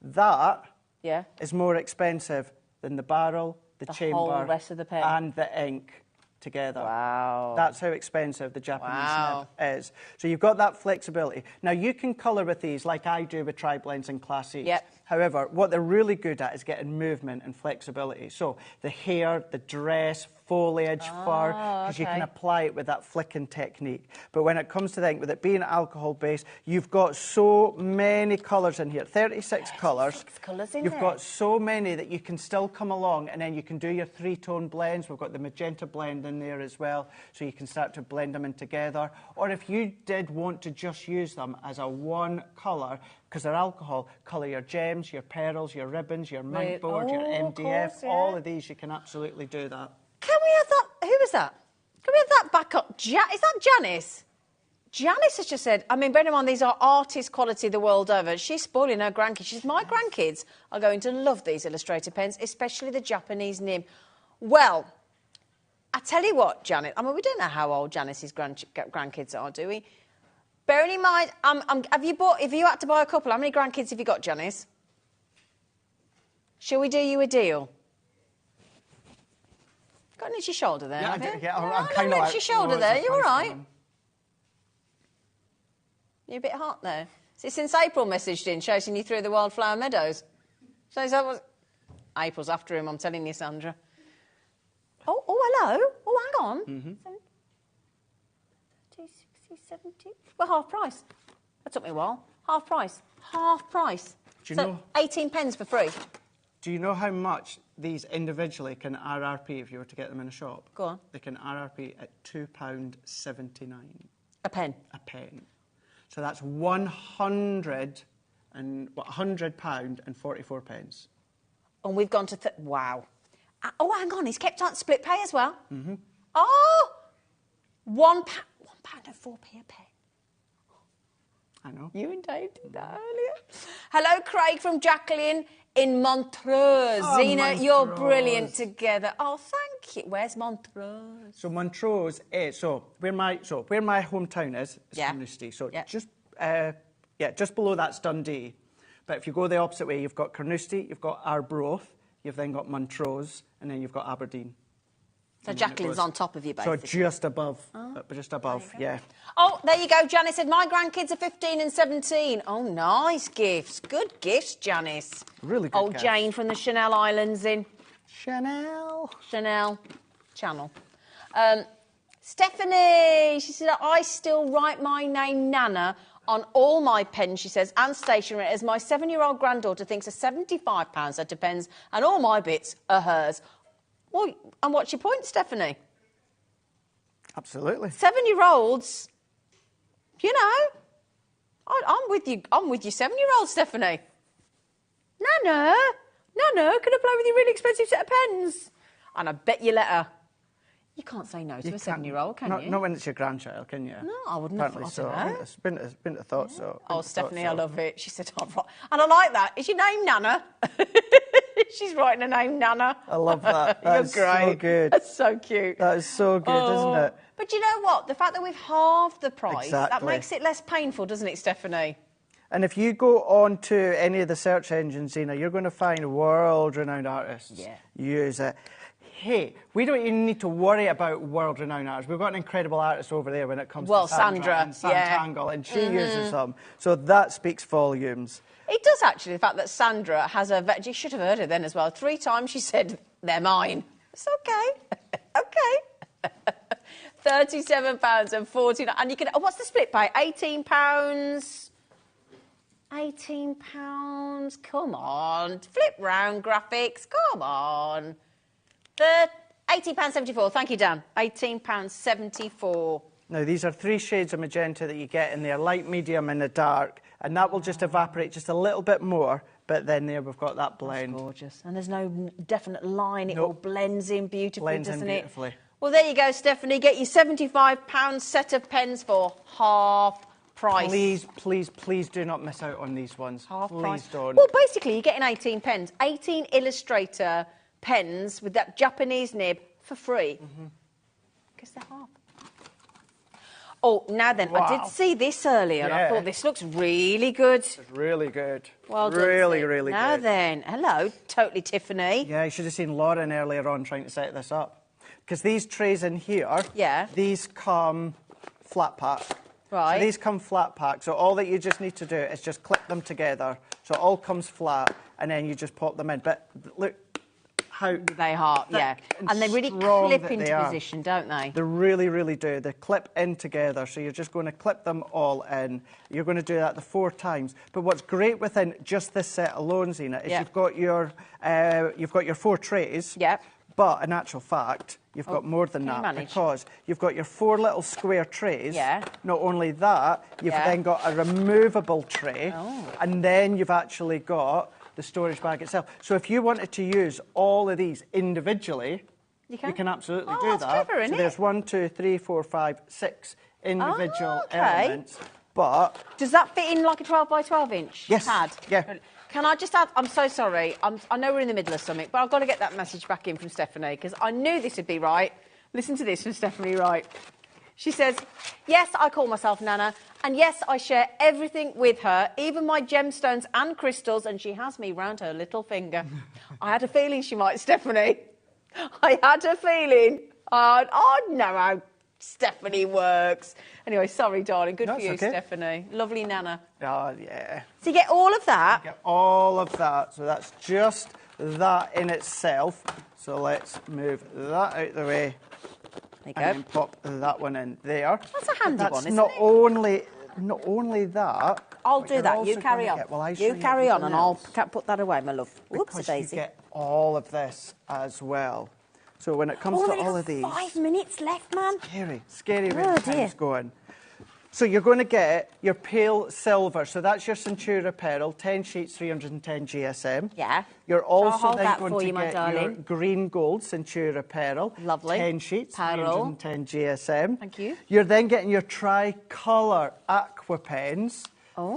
that is more expensive than the barrel, the chamber, whole rest of the pen. and the ink together. Wow. That's how expensive the Japanese nib is. So you've got that flexibility. Now, you can colour with these like I do with tri-blends and classiques. Yep. However, what they're really good at is getting movement and flexibility. So the hair, the dress, foliage, fur, because you can apply it with that flicking technique. But when it comes to the ink, with it being alcohol-based, you've got so many colours in here, 36 colours. 6 colours in You've there. got so many that you can still come along and then you can do your 3-tone blends. We've got the magenta blend in there as well, so you can start to blend them in together. Or if you did want to just use them as a one colour, because they're alcohol, colour your gems, your pearls, your ribbons, your mint board, your MDF, all of these, you can absolutely do that. Can we have that? Who was that? Can we have that back up? Is that Janice? Janice has just said, I mean, bear in mind, these are artist quality the world over. She's spoiling her grandkids. She says, my grandkids are going to love these Illustrator pens, especially the Japanese nib. Well, I tell you what, Janet, I mean, we don't know how old Janice's grandkids are, do we? Bearing in mind, if you had to buy a couple, how many grandkids have you got, Janice? Shall we do you a deal? Got an itchy shoulder there, have you? I'm kind of like... itchy shoulder there, you all right? You're a bit hot there. See, since April messaged in, chasing you through the wildflower meadows. So is that what... April's after him, I'm telling you, Sandra. Oh, hello. Oh, hang on. 30, 60, 70... Well, half price. That took me a while. Half price. Half price. Do you know... 18 pence for free. Do you know how much these individually can RRP if you were to get them in a shop? Go on. They can RRP at £2.79. A pen? A pen. So that's £100 and £100.44 pence. And we've gone to... wow. Oh, hang on. He's kept on split pay as well. Mm-hmm. Oh! £1 and 4p a pen. I know. You and Dave did that earlier. Hello, Craig from Jacqueline in Montreux. Oh, Zena, Montreux. you're brilliant together. Oh, thank you. Where's Montreux? So Montrose is where my hometown is Carnoustie. So just below that's Dundee. But if you go the opposite way, you've got Carnoustie, you've got Arbroath, you've then got Montrose, and then you've got Aberdeen. So Jacqueline's on top of you, basically. So just above, yeah. Oh, there you go. Janice said, my grandkids are 15 and 17. Oh, nice gifts. Good gifts, Janice. Really good Oh, gifts. Jane from the Chanel Islands in... Chanel Channel. Stephanie, she said, I still write my name, Nana, on all my pens, she says, and stationery, as my 7-year-old granddaughter thinks a £75 set of pens, and all my bits are hers. Well, and what's your point, Stephanie? Absolutely. 7-year-olds, you know, I'm with you. I'm with you, 7-year-old, Stephanie. Nana, can I play with your really expensive set of pens? And I bet you let her. You can't say no to a 7-year-old, can you? Not when it's your grandchild, can you? No, I wouldn't have Apparently thought so. of It's been a thought so. Oh, Stephanie, I love it. She said, and I like that. Is your name Nana? She's writing her name Nana. I love that. You're That's great. so good. That's so cute. That is so good, isn't it? But you know what? The fact that we've halved the price, that Exactly. makes it less painful, doesn't it, Stephanie? And if you go on to any of the search engines, Zena, you're going to find world-renowned artists use it. Hey, we don't even need to worry about world-renowned artists. We've got an incredible artist over there when it comes to Sandra and Santangle, and she uses them. So that speaks volumes. It does, actually, the fact that Sandra has a... You should have heard her then as well. 3 times she said, they're mine. It's okay. Okay. £37 and £49. And you can... what's the split pay? £18? £18? Come on. Flip round, graphics. Come on. £18.74. Thank you, Dan. £18.74. Now, these are 3 shades of magenta that you get in there, light, medium and the dark, and that will just evaporate just a little bit more, but then there we've got that blend. That's gorgeous. And there's no definite line. It all blends in beautifully, doesn't it? Beautifully. Well, there you go, Stephanie. Get your £75 set of pens for half price. Please do not miss out on these ones. Half please price. Don't. Well, basically, you're getting 18 pens. 18 Illustrator pens with that Japanese nib for free. Because they're half. Oh, now then, I did see this earlier and I thought this looks really good. It's really good. Well done. Really good. Now then, hello, Totally Tiffany. Yeah, you should have seen Lauren earlier on trying to set this up. Because these trays in here, these come flat pack. Right. So these come flat pack. So all that you just need to do is just clip them together. So it all comes flat and then you just pop them in. But look how they are, and they really clip into position, don't they? They really, really do. They clip in together. So you're just going to clip them all in. You're going to do that the 4 times. But what's great within just this set alone, Zena, is you've got your 4 trays. Yep. But in actual fact, you've got more than that because you've got your 4 little square trays. Yeah. Not only that, you've then got a removable tray, and then you've actually got the storage bag itself. So if you wanted to use all of these individually, you can absolutely do that. That's clever, isn't so there's 1, 2, 3, 4, 5, 6 individual elements. But does that fit in like a 12 by 12 inch pad? Yeah. Can I just add, I'm so sorry, I know we're in the middle of something, but I've got to get that message back in from Stephanie, because I knew this would be right. Listen to this from Stephanie Wright. She says, yes, I call myself Nana, and yes, I share everything with her, even my gemstones and crystals, and she has me round her little finger. I had a feeling she might, Stephanie. I had a feeling. I know how Stephanie works. Anyway, sorry, darling. Good for you, Stephanie. Lovely Nana. Oh, yeah. So you get all of that? You get all of that. So that's just that in itself. So let's move that out of the way. There you go. And then pop that one in there. That's a handy one, isn't it? Not only that... I'll do that. You carry on. You carry on and I'll put that away, my love. Whoops, Daisy. You get all of this as well. So when it comes to all of these... 5 minutes left, man. Scary when time's going. So you're going to get your pale silver. So that's your Centura Pearl, 10 sheets, 310 GSM. Yeah. You're also then that going for to you, my get darling. your green gold Centura Pearl. Lovely. 10 sheets, Pearl. 310 GSM. Thank you. You're then getting your tricolour aqua pens.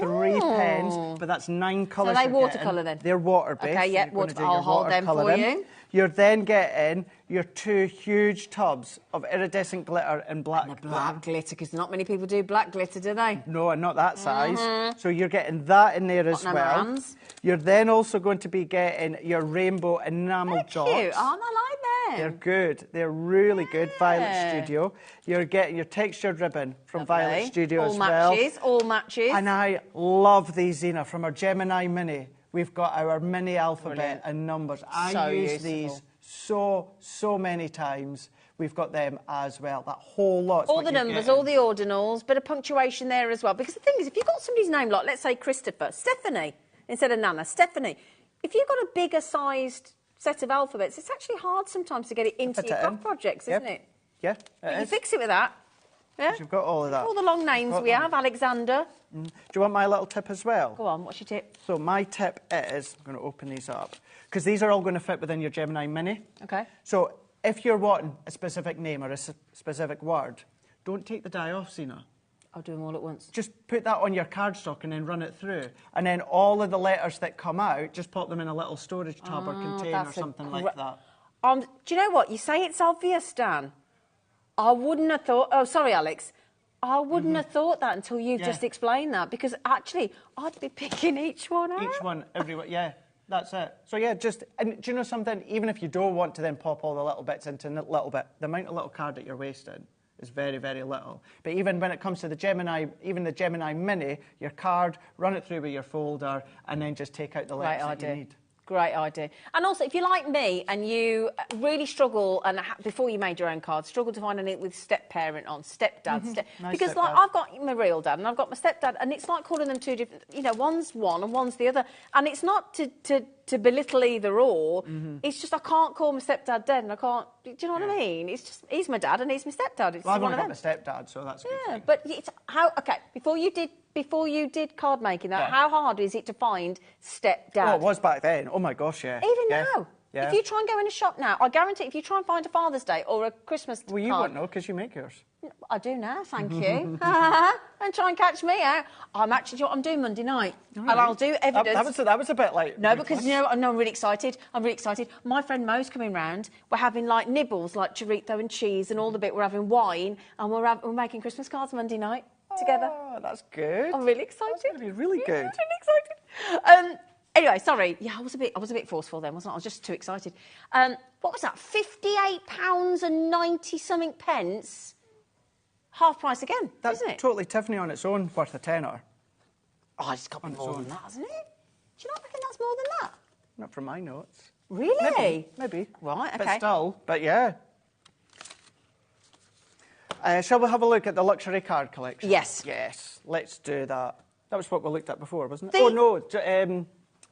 3 pens, but that's 9 colours. So they watercolour then? They're water-based. Okay, yeah, I'll hold them for you. You're then getting your 2 huge tubs of iridescent glitter and black glitter. Black glitter, because not many people do black glitter, do they? No, not that size. So you're getting that in there as well. You're then also going to be getting your rainbow enamel dots. Cute. Oh, I like them. They're good. They're really good. Violet Studio. You're getting your textured ribbon from Violet Studio as well. All matches. And I love these, Zena, from our Gemini Mini. We've got our mini alphabet and numbers. I use these so many times. We've got them as well. That whole lot. All the numbers, all the ordinals, bit of punctuation there as well. Because the thing is, if you've got somebody's name like, let's say Christopher, Stephanie, instead of Nana, Stephanie, if you've got a bigger sized set of alphabets, it's actually hard sometimes to get it into your craft projects, isn't it? Yeah, But you fix it with that. Yeah? You've got all of that. All the long names we have, Alexander. Do you want my little tip as well? Go on, what's your tip? So my tip is, I'm going to open these up, because these are all going to fit within your Gemini Mini. Okay. So if you're wanting a specific name or a specific word, don't take the die off, Zena. I'll do them all at once. Just put that on your cardstock and then run it through. And then all of the letters that come out, just pop them in a little storage tub or container or something like that. Do you know what? You say it's obvious, Dan. I wouldn't have thought... Oh, sorry, Alex. I wouldn't have thought that until you've just explained that, because actually I'd be picking each one out. Each one, everywhere, yeah, that's it. So yeah, and do you know something? Even if you don't want to then pop all the little bits into a little bit, the amount of little card that you're wasting is very, very little. But even when it comes to the Gemini, even the Gemini Mini, your card, run it through with your folder, and then just take out the letters that you need. Great idea. And also, if you're like me and you really struggle, and before you made your own cards, struggle to find anything with step-parent on, stepdad, because like I've got my real dad and I've got my stepdad, and it's like calling them two different, you know, one's one and one's the other. And it's not to belittle either or, it's just I can't call my stepdad dead and I can't, do you know what I mean? It's just, he's my dad and he's my stepdad. It's well, I've one only of got them. my stepdad, so that's good. Yeah, but it's okay, before you did card making, how hard is it to find stepdad? Oh, it was back then. Oh my gosh, yeah. Even now. Yeah. If you try and go in a shop now, I guarantee if you try and find a Father's Day or a Christmas card... Well, you won't know because you make yours. I do now, thank you. And try and catch me out. I'm doing Monday night. And I'll do evidence. That was a bit like... No, because, you know, I'm really excited. My friend Mo's coming round. We're having, like, nibbles, like chorizo and cheese and all the bit. We're having wine and we're making Christmas cards Monday night together. Oh, that's good. I'm really excited. That's going to be really good. I'm really excited. Anyway, sorry. Yeah, I was a bit forceful then, wasn't I? I was just too excited. What was that? £58 and 90 something pence. Half price again, That's isn't it? totally Tiffany on its own, worth a tenner. Oh, it's got to be more than that, hasn't it? Do you not reckon that's more than that? Not from my notes. Really? Maybe. Right, okay. But still, yeah. Shall we have a look at the luxury card collection? Yes. Yes, let's do that. That was what we looked at before, wasn't it? Oh, no,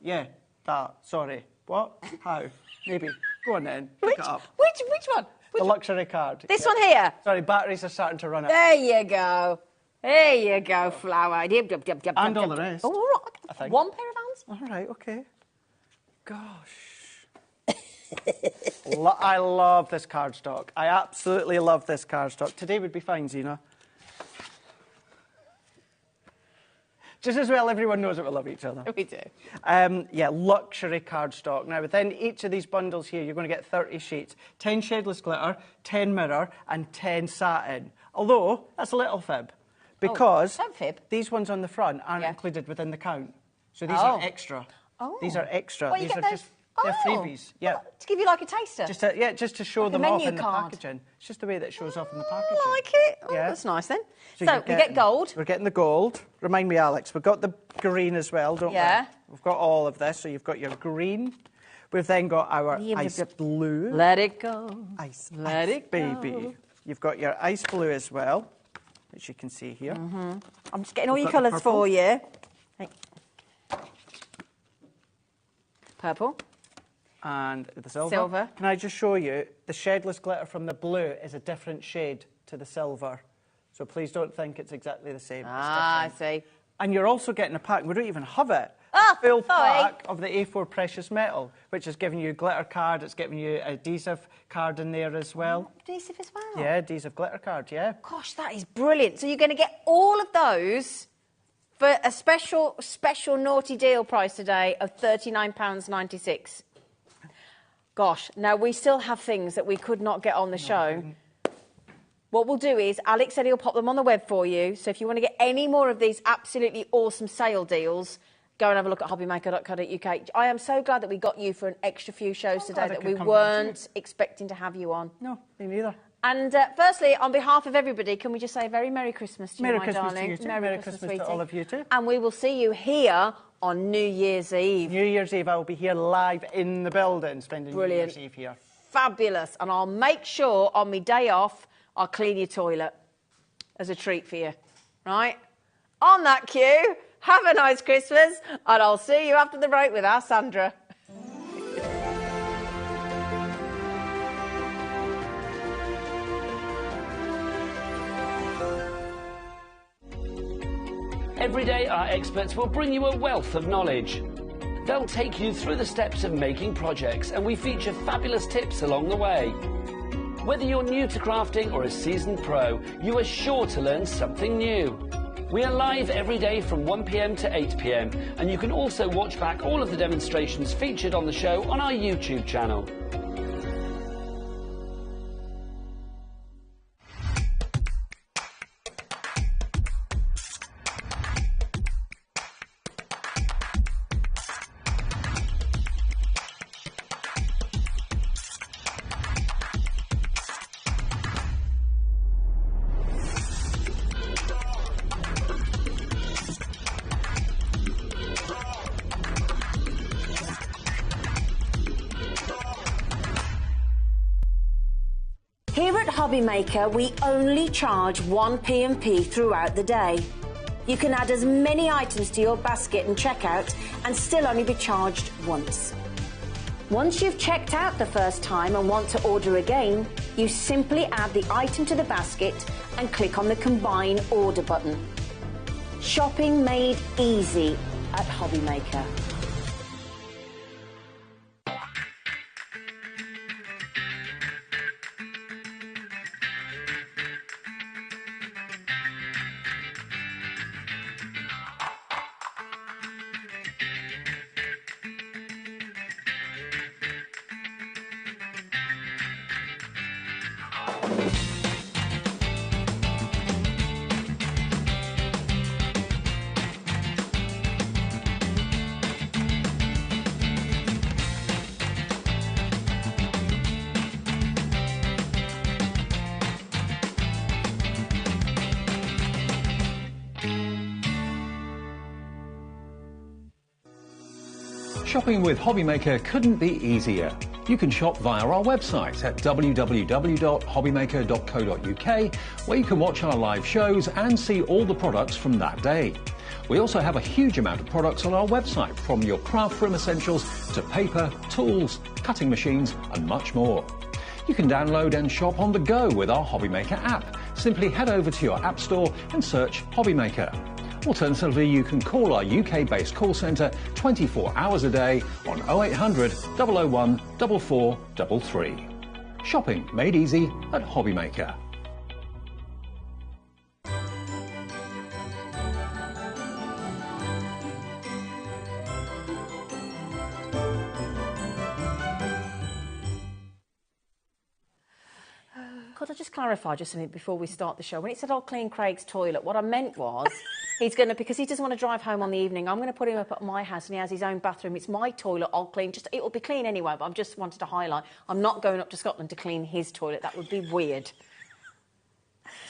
yeah, that, sorry. What? How? Maybe. Go on then, pick it up. Which one? The luxury card. This one here? Sorry, batteries are starting to run out. There you go. There you go, flower. And all the rest. Oh, all right. I think. One pair of hands? All right, OK. Gosh. I love this cardstock. I absolutely love this cardstock. Today would be fine, Zena. Just as well everyone knows that we love each other. We do. Yeah, luxury cardstock. Now, within each of these bundles here, you're going to get 30 sheets. 10 shadeless glitter, 10 mirror, and 10 satin. Although, that's a little fib. Because these ones on the front aren't included within the count. So these are extra. Oh. These are extra. Well, these are just... They're freebies, yeah. Well, to give you like a taster? Just to show like them off in the card. packaging. It's just the way that it shows off in the packaging. I like it. Oh, yeah. That's nice then. So we get gold. We're getting the gold. Remind me, Alex, we've got the green as well, don't we? Yeah. We've got all of this. So you've got your green. We've then got our ice blue. Let it go. Let it go. Baby. You've got your ice blue as well, which you can see here. I'm just getting all your colours for you. Purple. And the silver. Silver. Can I just show you, the shedless glitter from the blue is a different shade to the silver. So please don't think it's exactly the same. I see. And you're also getting a pack, we don't even have it, a full pack of the A4 precious metal, which is giving you a glitter card, it's giving you an adhesive card in there as well. Adhesive as well? Yeah, adhesive glitter card, yeah. Gosh, that is brilliant. So you're going to get all of those for a special naughty deal price today of £39.96. Gosh, now we still have things that we could not get on the show. What we'll do is, Alex said he'll pop them on the web for you, so if you want to get any more of these absolutely awesome sale deals, go and have a look at hobbymaker.co.uk. I am so glad that we got you for an extra few shows today that we weren't expecting to have you on. No, me neither. And firstly, on behalf of everybody, can we just say a very Merry Christmas to you, my darling. Merry Christmas to you too. Merry Christmas to all of you too. And we will see you here on New Year's Eve. New Year's Eve, I will be here live in the building, spending New Year's Eve here. Fabulous. And I'll make sure on my day off, I'll clean your toilet as a treat for you. Right? On that cue, have a nice Christmas, and I'll see you after the break with our Sandra. Every day, our experts will bring you a wealth of knowledge. They'll take you through the steps of making projects, and we feature fabulous tips along the way. Whether you're new to crafting or a seasoned pro, you are sure to learn something new. We are live every day from 1 p.m. to 8 p.m, and you can also watch back all of the demonstrations featured on the show on our YouTube channel. Here at HobbyMaker, we only charge 1 P&P throughout the day. You can add as many items to your basket and checkout and still only be charged once. Once you've checked out the first time and want to order again, you simply add the item to the basket and click on the Combine Order button. Shopping made easy at HobbyMaker. Shopping with HobbyMaker couldn't be easier. You can shop via our website at www.hobbymaker.co.uk, where you can watch our live shows and see all the products from that day. We also have a huge amount of products on our website, from your craft room essentials to paper, tools, cutting machines and much more. You can download and shop on the go with our HobbyMaker app. Simply head over to your app store and search HobbyMaker. Alternatively, you can call our UK-based call centre 24 hours a day on 0800 001 4433. Shopping made easy at HobbyMaker. Could I just clarify just something before we start the show? When it said I'll clean Craig's toilet, what I meant was he's going to, because he doesn't want to drive home on the evening, I'm going to put him up at my house and he has his own bathroom. It's my toilet, I'll clean. Just, it will be clean anyway, but I've just wanted to highlight, I'm not going up to Scotland to clean his toilet. That would be weird.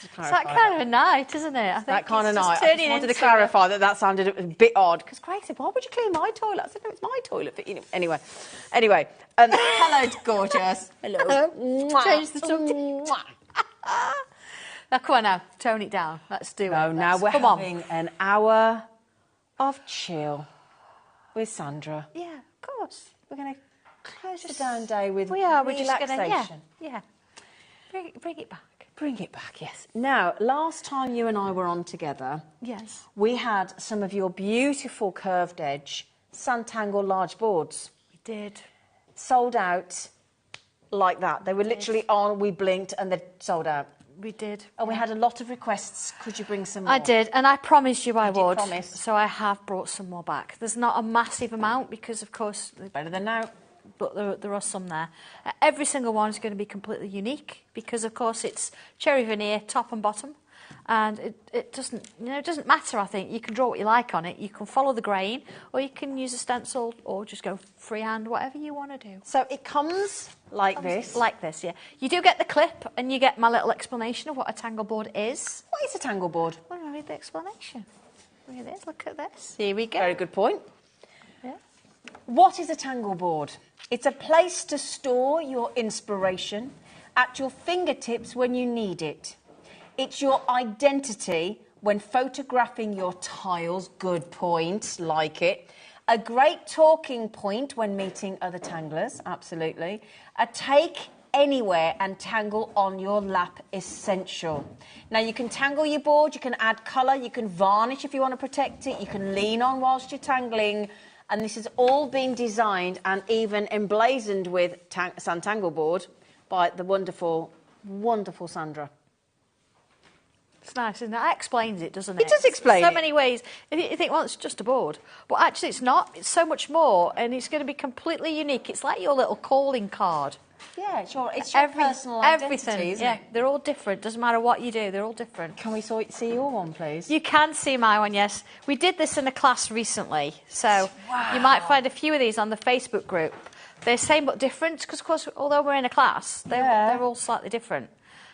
It's that kind of a night, isn't it? I think that kind of night. I just wanted to clarify that sounded a bit odd. Because Craig said, why would you clean my toilet? I said, no, it's my toilet. But, you know, anyway. Hello, gorgeous. Hello. Change the subject. Now, come on now, tone it down. Let's do it. No, now we're having an hour of chill with Sandra. Yeah, of course. We're going to close the down day with we're relaxation. Just gonna, yeah. Bring it back. Bring it back, yes. Now, last time you and I were on together, yes, we had some of your beautiful curved edge Sanntangle large boards. We did. Sold out like that. They were literally on, we blinked, and they sold out. We did. And we had a lot of requests. Could you bring some more? I did, and I promised you I would. Promise. So I have brought some more back. There's not a massive amount because, of course... Better than now. But there are some there. Every single one is going to be completely unique because, of course, it's cherry veneer, top and bottom. And it doesn't, it doesn't matter, I think. You can draw what you like on it. You can follow the grain, or you can use a stencil, or just go freehand, whatever you want to do. So it comes like this? Like this, yeah. You do get the clip, and you get my little explanation of what a tangle board is. What is a tangle board? Well, I'll read the explanation. Look at this, look at this. Here we go. Very good point. Yeah. What is a tangle board? It's a place to store your inspiration at your fingertips when you need it. It's your identity when photographing your tiles. Good point, like it. A great talking point when meeting other tanglers, absolutely. A take anywhere and tangle on your lap, essential. Now you can tangle your board, you can add colour, you can varnish if you want to protect it, you can lean on whilst you're tangling. And this has all been designed and even emblazoned with Sanntangle board by the wonderful, wonderful Sandra. It's nice, isn't it? That explains it, doesn't it? It does explain so many ways. You think, well, it's just a board. But actually, it's not. It's so much more, and it's going to be completely unique. It's like your little calling card. Yeah, it's your personal identity, isn't it? They're all different. Doesn't matter what you do, they're all different. Can we see your one, please? You can see my one, yes. We did this in a class recently, so you might find a few of these on the Facebook group. They're same but different, because, of course, although we're in a class, they're all slightly different.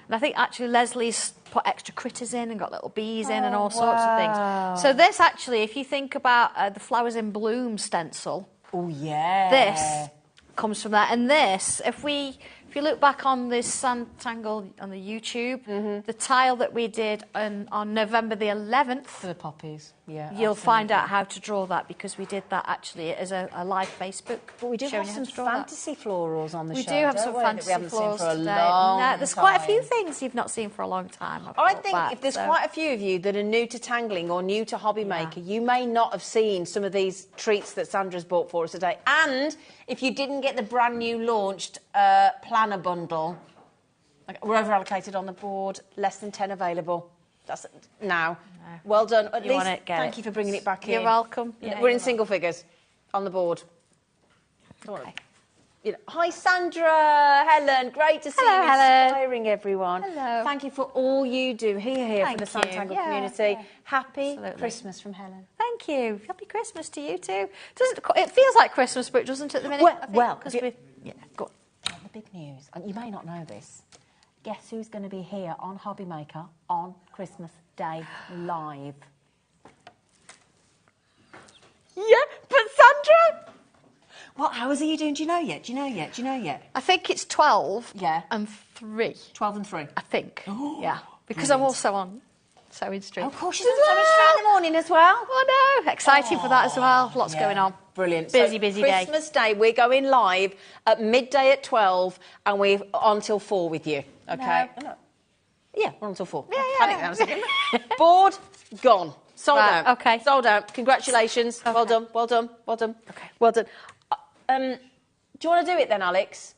And I think, actually, Leslie's put extra critters in and got little bees in and all sorts of things. So this, actually, if you think about the Flowers in Bloom stencil... Oh, yeah. This comes from that. And this, if you look back on this Sanntangle on the YouTube, the tile that we did on November the 11th... For the poppies, yeah. You'll find out how to draw that, because we did that actually as a live Facebook. But we do have some fantasy florals on the show. We do have some fantasy florals florals for a today. long No, there's quite a few things you've not seen for a long time. I think if there's quite a few of you that are new to tangling or new to HobbyMaker, you may not have seen some of these treats that Sandra's bought for us today. And if you didn't get the brand new launched planner bundle, we're over allocated on the board, less than 10 available. That's now. No. Well done. At least thank you for bringing it back in. You're welcome. Yeah, we're in single figures on the board. Okay. Hi, Sandra, Helen. Great to see you inspiring everyone. Hello. Thank you for all you do here for the Sanntangle community. Yeah. Happy Christmas from Helen. Thank you. Happy Christmas to you too. It feels like Christmas, but it doesn't at the minute. Because go on. The big news, and you may not know this. Guess who's going to be here on HobbyMaker on Christmas Day live? Yeah, but Sandra! What hours are you doing? Do you know yet? I think it's 12 and 3. 12 and 3? I think. Yeah. Because I'm also on Sewing Street. Oh, of course, she's on Sewing Street in the morning as well. Oh, no. Exciting for that as well. Lots going on. Brilliant. Busy day. Christmas Day, we're going live at midday at 12 and we're on till 4 with you. Okay? No. Yeah, we're on till 4. Yeah. Board, gone. Sold out. Okay. Sold out. Congratulations. Okay. Well done. Okay. Well done. Do you want to do it then, Alex?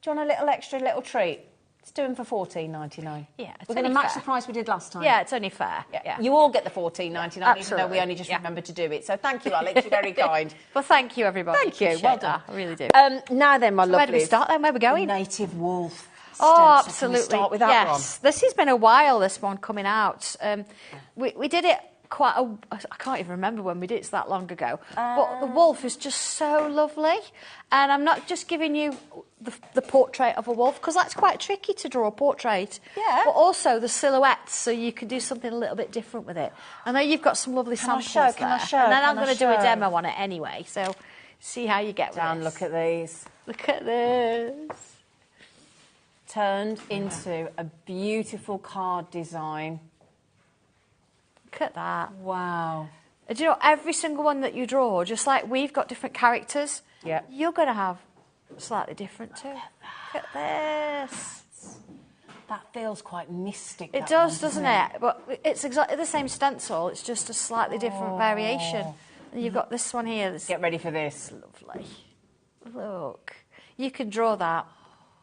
Do you want a little treat? Let's do them for $14.99. Yeah, we're going to match the price we did last time. Yeah, it's only fair. Yeah. You all get the $14.99, even though we only just remembered to do it. So thank you, Alex. You're very kind. Well, thank you, everybody. Thank you. Well done. I really do. Now then, my lovelies. Where do we start then? Where are we going? Native wolf. Oh, absolutely. Can we start with that one? This has been a while, this one coming out. We did it I can't even remember when we did it, it's that long ago. But the wolf is just so lovely. And I'm not just giving you the portrait of a wolf, because that's quite tricky to draw a portrait. Yeah. But also the silhouettes, so you can do something a little bit different with it. I know you've got some lovely samples there. Can I show? And then I'm going to do a demo on it anyway, so see how you get with this. Look at these. Look at this. Turned into a beautiful card design. Look at that. Wow. Do you know, every single one that you draw, just like we've got different characters, you're going to have slightly different too. Look at this. That feels quite mystic. It does, doesn't it? But it's exactly the same stencil, it's just a slightly different variation. And you've got this one here. Get ready for this. Lovely. Look. You can draw that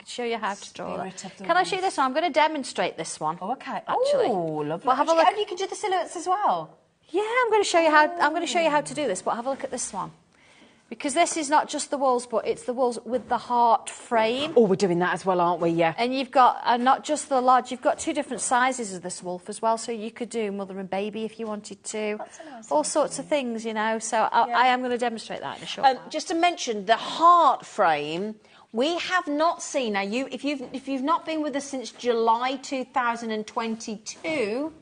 could show you how to draw Spirit it. of the Can I show you this one? I'm going to demonstrate this one. Oh, okay. Actually. Oh, lovely. But have a look. And you can do the silhouettes as well. Yeah, I'm going to show you how to do this. But have a look at this one, because this is not just the wolves, but it's the wolves with the heart frame. Oh, we're doing that as well, aren't we? Yeah. And you've got not just the large. You've got 2 different sizes of this wolf as well. So you could do mother and baby if you wanted to. That's a nice all sorts of things, you know. So I am going to demonstrate that in a short while. Just to mention the heart frame. We have not seen now. If you've not been with us since July 2022,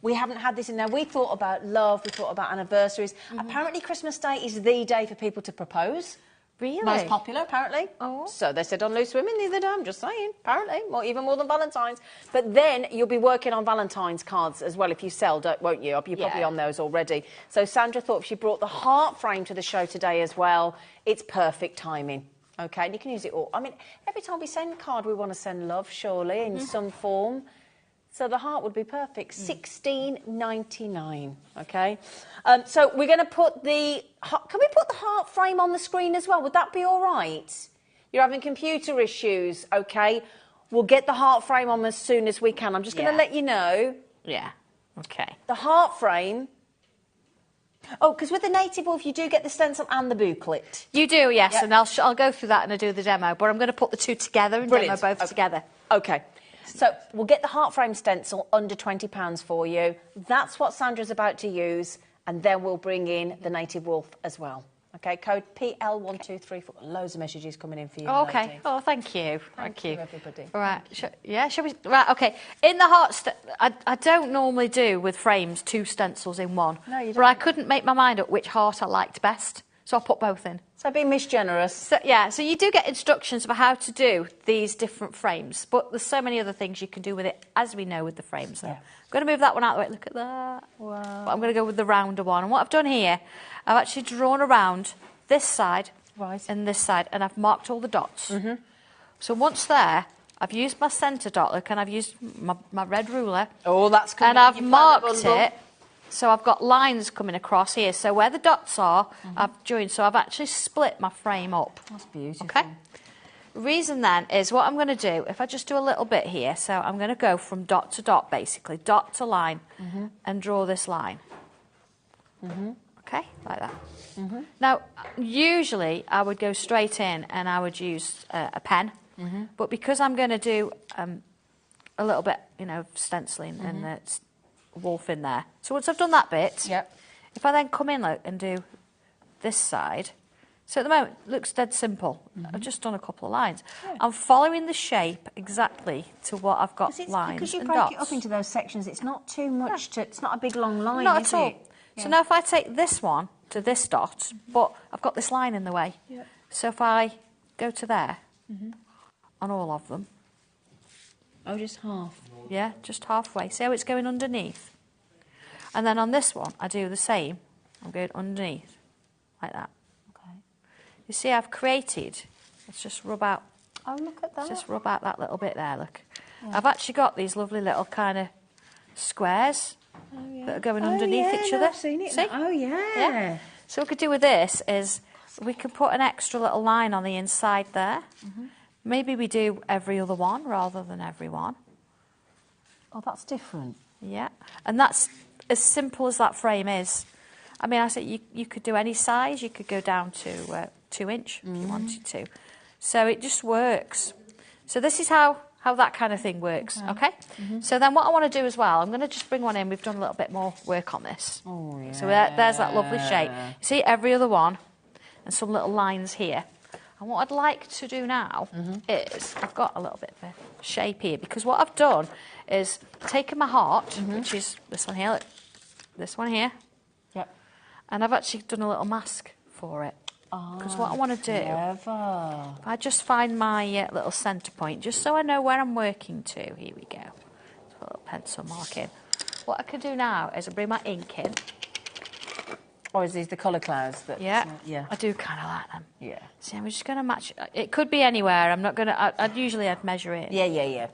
we haven't had this in there. We thought about love. We thought about anniversaries. Apparently, Christmas Day is the day for people to propose. Really? Most popular, apparently. Oh. So they said on Loose Women the other day. I'm just saying. Apparently, even more than Valentine's. But then you'll be working on Valentine's cards as well if you sell, won't you? You're probably on those already. So Sandra thought if she brought the heart frame to the show today as well, it's perfect timing. Okay, and you can use it all. I mean, every time we send a card, we want to send love, surely, in some form. So the heart would be perfect. $16.99. Okay. So we're going to put the. Can we put the heart frame on the screen as well? Would that be all right? You're having computer issues. Okay. We'll get the heart frame on as soon as we can. I'm just going to let you know. Yeah. Okay. The heart frame. Oh, because with the native wolf, you do get the stencil and the booklet. You do, yes, and I'll go through that and I'll do the demo. But I'm going to put the 2 together and demo both together. Okay. So we'll get the heart frame stencil under £20 for you. That's what Sandra's about to use, and then we'll bring in the native wolf as well. Okay, code PL1234. Loads of messages coming in for you. Okay. lady. Oh, thank you. Thank you, everybody. All right. Shall we? Right. Okay. In the heart, I don't normally do with frames 2 stencils in one. No, you don't. But I couldn't make my mind up which heart I liked best, so I put both in. So be misgenerous. So, so you do get instructions about how to do these different frames, but there's so many other things you can do with it, as we know with the frames. So I'm going to move that one out of the way. Look at that. Wow. But I'm going to go with the rounder one. And what I've done here, I've actually drawn around this side and this side, and I've marked all the dots. So once there, I've used my centre dot, look, and I've used my red ruler. Oh, that's coming. And I've marked it. So I've got lines coming across here. So where the dots are, I've joined. So I've actually split my frame up. That's beautiful. Okay. Reason then is what I'm going to do, if I just do a little bit here, so I'm going to go from dot to dot, basically, dot to line, and draw this line. Okay, like that. Now, usually I would go straight in and I would use a pen, but because I'm going to do a little bit, stenciling and it's wolf in there. So once I've done that bit, if I then come in and do this side, so at the moment it looks dead simple. I've just done a couple of lines. I'm following the shape exactly to what I've got lines because you and break dots. it up into those sections, it's not too much it's not a big long line, Not is at all. it? So now if I take this one to this dot, but I've got this line in the way. So if I go to there on all of them. Oh, just half. Yeah, just halfway. See how it's going underneath? And then on this one, I do the same. I'm going underneath, like that. Okay. You see I've created, let's just rub out. Oh, look at that. Just rub out that little bit there, look. I've actually got these lovely little kind of squares that are going underneath each other. I've seen it. See? Oh, yeah. So what we could do with this is we can put an extra little line on the inside there. Maybe we do every other one rather than every one. Oh, that's different. Yeah, and that's as simple as that frame is. I mean, I said you could do any size. You could go down to 2 inch if you wanted to. So it just works. So this is how that kind of thing works, okay? So then what I want to do as well, I'm going to just bring one in. We've done a little bit more work on this. Oh, yeah. So there's that lovely shape. You see every other one and some little lines here. And what I'd like to do now is, I've got a little bit of a shape here, because what I've done is taken my heart, which is this one here, look, this one here, and I've actually done a little mask for it. Because what I want to do, if I just find my little centre point, just so I know where I'm working to, here we go, put a little pencil mark in. What I can do now is I bring my ink in. Or is these the colour clouds? Yeah, I do kind of like them. Yeah. See, I'm just going to match. It could be anywhere. I'm not going to. I'd measure it. Yeah.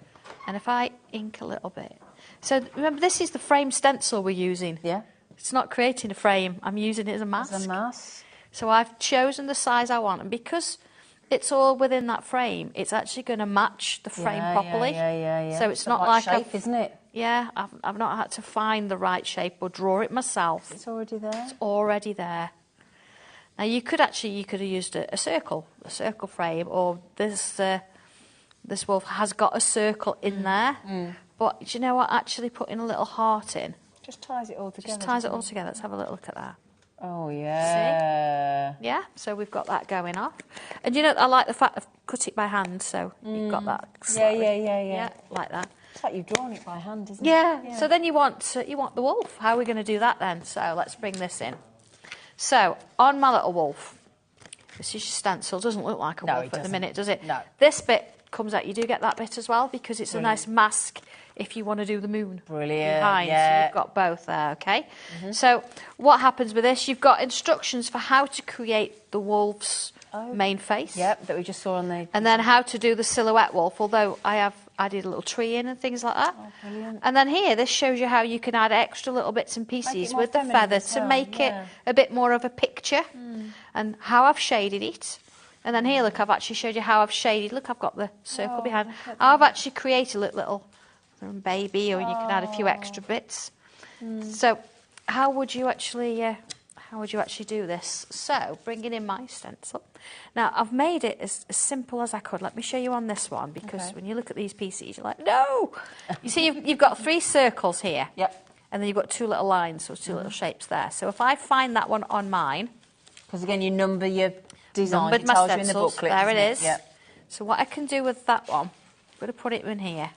And if I ink a little bit. So remember, this is the frame stencil we're using. Yeah. It's not creating a frame. I'm using it as a mask. As a mask. So I've chosen the size I want, and because it's all within that frame. It's actually going to match the frame properly. Yeah. So it's not like shape, isn't it? Yeah, I've not had to find the right shape or draw it myself. It's already there. It's already there. Now you could have used a circle frame, or this wolf has got a circle in there. But do you know what? Actually putting a little heart in just ties it all together. Let's have a little look at that. Oh yeah. See? Yeah. So we've got that going off, and you know I like the fact I've cut it by hand, so you've got that. Yeah, like that. It's like you've drawn it by hand, isn't it? Yeah. So then you want the wolf. How are we going to do that then? So let's bring this in. So on my little wolf, this is your stencil. Doesn't look like a wolf at the minute, does it? No. This bit comes out. You do get that bit as well because it's a nice mask if you want to do the moon. Brilliant. Behind. Yeah. So you've got both there, okay? So what happens with this? You've got instructions for how to create the wolf's main face. Yep, that we just saw on the... And then how to do the silhouette wolf, although I have added a little tree in and things like that. Oh, brilliant. And then here, this shows you how you can add extra little bits and pieces with the feather to make it a bit more of a picture. And how I've shaded it. And then here, look, I've actually showed you how I've shaded. Look, I've got the circle behind. I've actually created a little baby, or you can add a few extra bits. So how would you actually do this? So bringing in my stencil. Now I've made it as simple as I could. Let me show you on this one, because when you look at these pieces, you're like, no. You see, you've got 3 circles here. Yep. And then you've got 2 little lines, so 2 little shapes there. So if I find that one on mine, because again, you number your design. numbered It my tells you in the stencils. booklet. There it is. Yep. So what I can do with that one, I'm going to put it in here.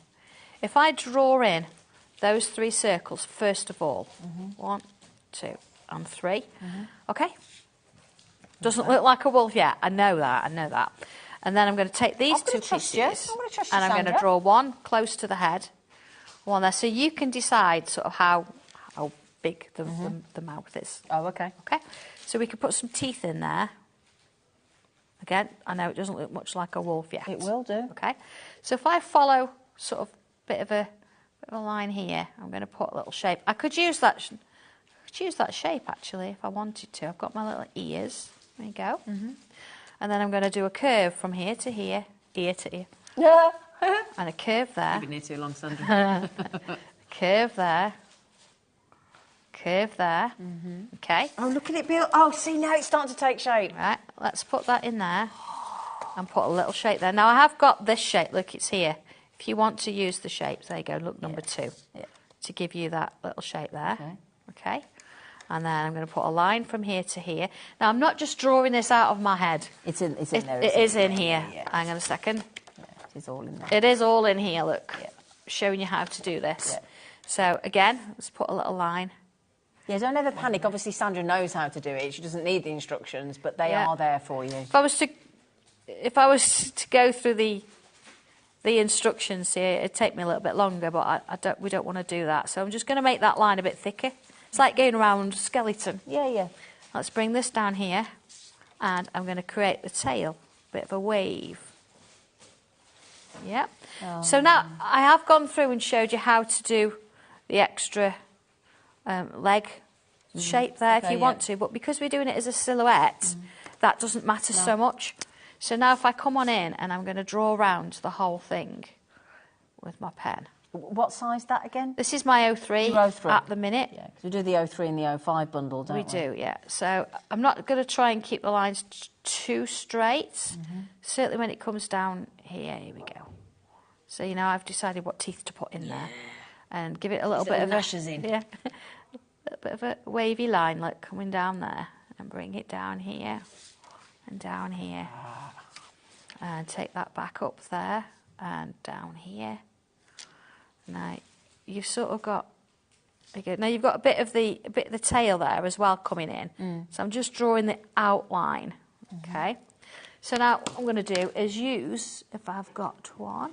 If I draw in those 3 circles, first of all, 1, 2, and 3, okay? Doesn't look like a wolf yet. I know that. And then I'm going to take these 2 pieces, and I'm going to draw one close to the head, one there, so you can decide sort of how big the mouth is. Oh, okay. Okay. So we can put some teeth in there. Again, I know it doesn't look much like a wolf yet. It will do. Okay. So if I follow sort of bit of a line here, I'm going to put a little shape. I could use that shape actually if I wanted to. I've got my little ears. There you go. And then I'm going to do a curve from here to here, ear to ear. Yeah. And a curve there. You've been here too long, Sandra. Curve there. Curve there. Okay. Oh, look at it, Bill. Oh, see, now it's starting to take shape. Right, let's put that in there and put a little shape there. Now I have got this shape, look, it's here. If you want to use the shapes, there you go, look, number 2, to give you that little shape there. Okay. And then I'm going to put a line from here to here. Now I'm not just drawing this out of my head. It's in there. It is in here. Hang on a second. It is all in there. It is all in here, look. Showing you how to do this. So again, let's put a little line. Yeah, don't ever panic. Obviously, Sandra knows how to do it. She doesn't need the instructions, but they are there for you. If I was to go through the instructions here, it'd take me a little bit longer, but we don't want to do that. So I'm just going to make that line a bit thicker. It's like going around a skeleton. Yeah. Let's bring this down here, and I'm going to create the tail, a bit of a wave. Yep. So now I have gone through and showed you how to do the extra leg shape there if you want to, but because we're doing it as a silhouette, that doesn't matter so much. So now if I come on in and I'm going to draw around the whole thing with my pen. What size that again? This is my 03 at the minute. Yeah, because we do the 03 and the 05 bundle, don't we? We do, yeah. So I'm not going to try and keep the lines too straight. Certainly when it comes down here we go. So, you know, I've decided what teeth to put in there. And give it a little bit of brushes in. Yeah. A bit of a wavy line, like coming down there. And bring it down here. And down here. And take that back up there. And down here. Now, you've sort of got... Now, you've got a bit of the tail there as well coming in. So I'm just drawing the outline. Okay. So now what I'm going to do is use, if I've got one,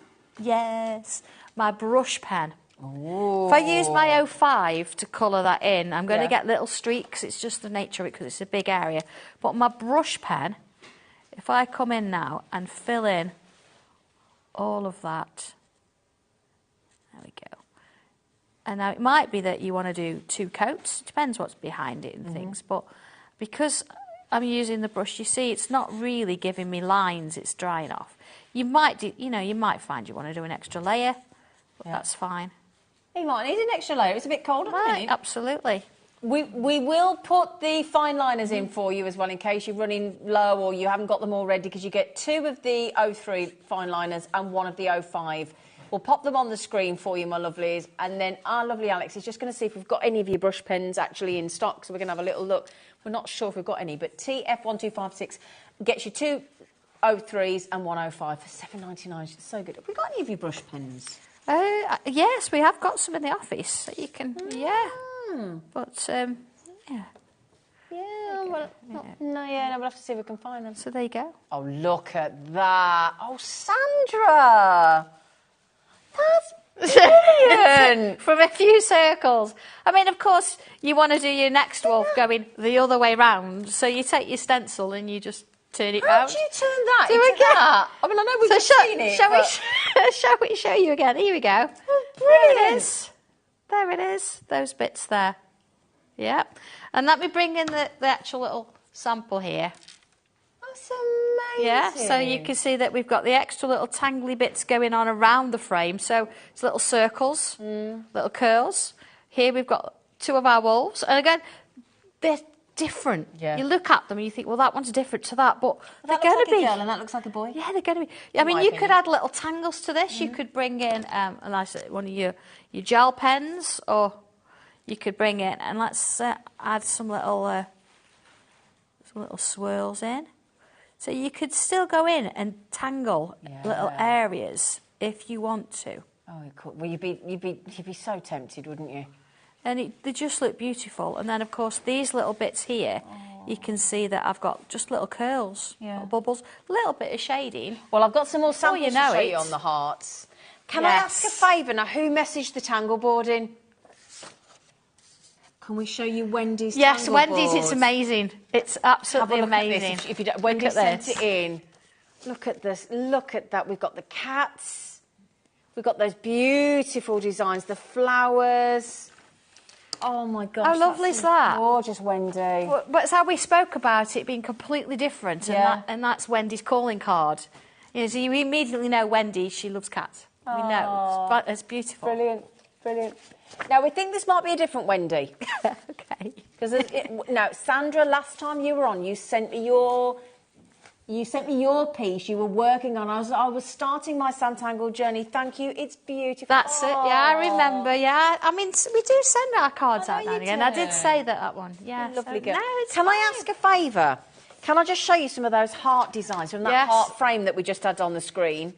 my brush pen. If I use my 05 to colour that in, I'm going to get little streaks. It's just the nature of it because it's a big area. But my brush pen, if I come in now and fill in all of that, there we go. And now it might be that you want to do 2 coats. It depends what's behind it and things. But because I'm using the brush, you see it's not really giving me lines, it's drying off. You might do, you know, you might find you want to do an extra layer, but that's fine. You might need an extra layer, it's a bit cold at the minute. Absolutely. We will put the fine liners in for you as well in case you're running low or you haven't got them all ready, because you get 2 of the 03 fine liners and 1 of the 05. We'll pop them on the screen for you, my lovelies, and then our lovely Alex is just going to see if we've got any of your brush pens actually in stock, so we're going to have a little look. We're not sure if we've got any, but TF1256 gets you 2 03s and 1 05 for £7.99. It's so good. Have we got any of your brush pens? Yes, we have got some in the office, so you can, But, yeah. Yeah, well, we'll have to see if we can find them. So there you go. Oh, look at that. Oh, Sandra. That's brilliant. From a few circles. I mean, of course, you want to do your next wolf going the other way round, so you take your stencil and you just turn it round. How do you turn that into that? I mean, I know we've seen it, Shall we show you again? Here we go. Oh, brilliant. There it is. There it is. Those bits there. Yeah. And let me bring in the actual little sample here. That's amazing. Yeah, so you can see that we've got the extra little tangly bits going on around the frame. So it's little circles, little curls. Here we've got 2 of our wolves. And again, they're different. Yeah. You look at them and you think, well, that one's different to that, but they're going to be. That looks like a girl and that looks like a boy. Yeah, they're going to be. I mean, you could add little tangles to this. You could bring in a nice one of your gel pens, or you could bring in, and let's add some little swirls in. So you could still go in and tangle little areas if you want to. Oh, cool. Well, you'd be so tempted, wouldn't you? And they just look beautiful. And then, of course, these little bits here, you can see that I've got just little curls, little bubbles, a little bit of shading. Well, I've got some more samples to show you on the hearts. Can I ask a favour now? Who messaged the tangle board in? Can we show you Wendy's tangle board? Yes, Wendy's, it's amazing. It's absolutely amazing. If you don't, Wendy sent it in. Look at this. Look at that. We've got the cats. We've got those beautiful designs, the flowers. Oh, my gosh. How lovely is that? Gorgeous, Wendy. But it's how we spoke about it being completely different, and that's Wendy's calling card. You know, so you immediately know Wendy, she loves cats. We know. It's beautiful. Brilliant, brilliant. Now, we think this might be a different Wendy. Okay. Because now, Sandra, last time you were on, you sent me your piece you were working on. I was starting my Sanntangle journey. Thank you. It's beautiful. That's it. Yeah, I remember. Yeah. I mean, we do send our cards out now and again. I did say that one. Yeah. Lovely girl. Can I ask a favour? Can I just show you some of those heart designs from that heart frame that we just had on the screen?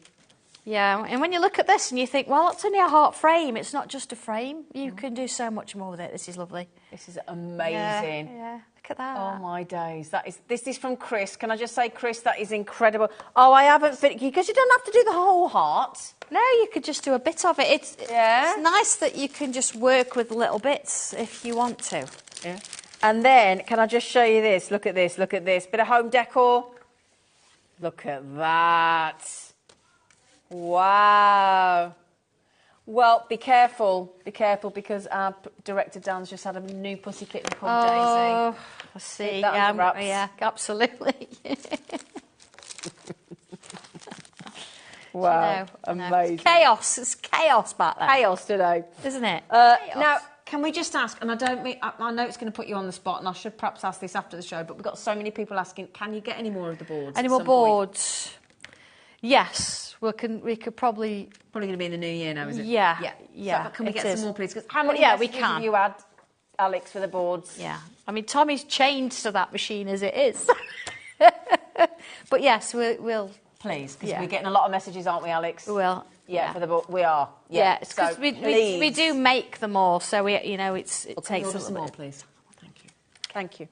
Yeah, and when you look at this and you think, well, it's only a heart frame, it's not just a frame. You can do so much more with it. This is lovely. This is amazing. Yeah, look at that. Oh, my days. This is from Chris. Can I just say, Chris, that is incredible. Oh, I haven't fit... Because you don't have to do the whole heart. No, you could just do a bit of it. It's nice that you can just work with little bits if you want to. Yeah. And then, can I just show you this? Look at this, look at this. Bit of home decor. Look at that. Wow. Well, be careful, because our director Dan's just had a new pussy kitten called Daisy. Oh, I see. Yeah, absolutely. Wow, amazing. Chaos. It's chaos back there. Chaos today. Isn't it? Now, can we just ask, and I know it's going to put you on the spot, and I should perhaps ask this after the show, but we've got so many people asking, can you get any more of the boards? Any more boards? Yes. We could probably going to be in the new year now, is it? Yeah. So can we get some more, please? Because how many messages have you had, Alex, for the boards? Yeah. I mean, Tommy's chained to that machine as it is. But yes, we'll... Please, because we're getting a lot of messages, aren't we, Alex? We will. Yeah, for the board. We are. Yeah, because so we do make them all, so we, you know, it takes some more, please. Thank you.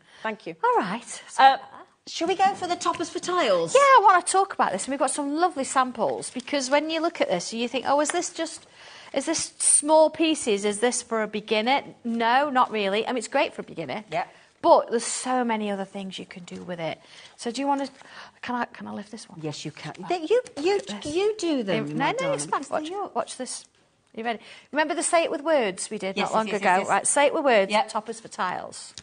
All right. Shall we go for the toppers for tiles? Yeah, I want to talk about this. And we've got some lovely samples, because when you look at this, you think, oh, is this small pieces? Is this for a beginner? No, not really. I mean, it's great for a beginner. Yeah. But there's so many other things you can do with it. So do you want to... Can I lift this one? Yes, you can. You do them. No, it's fine. Watch this. Are you ready? Remember the Say It With Words we did not long ago? Yes. Right, Say It With Words, toppers for tiles.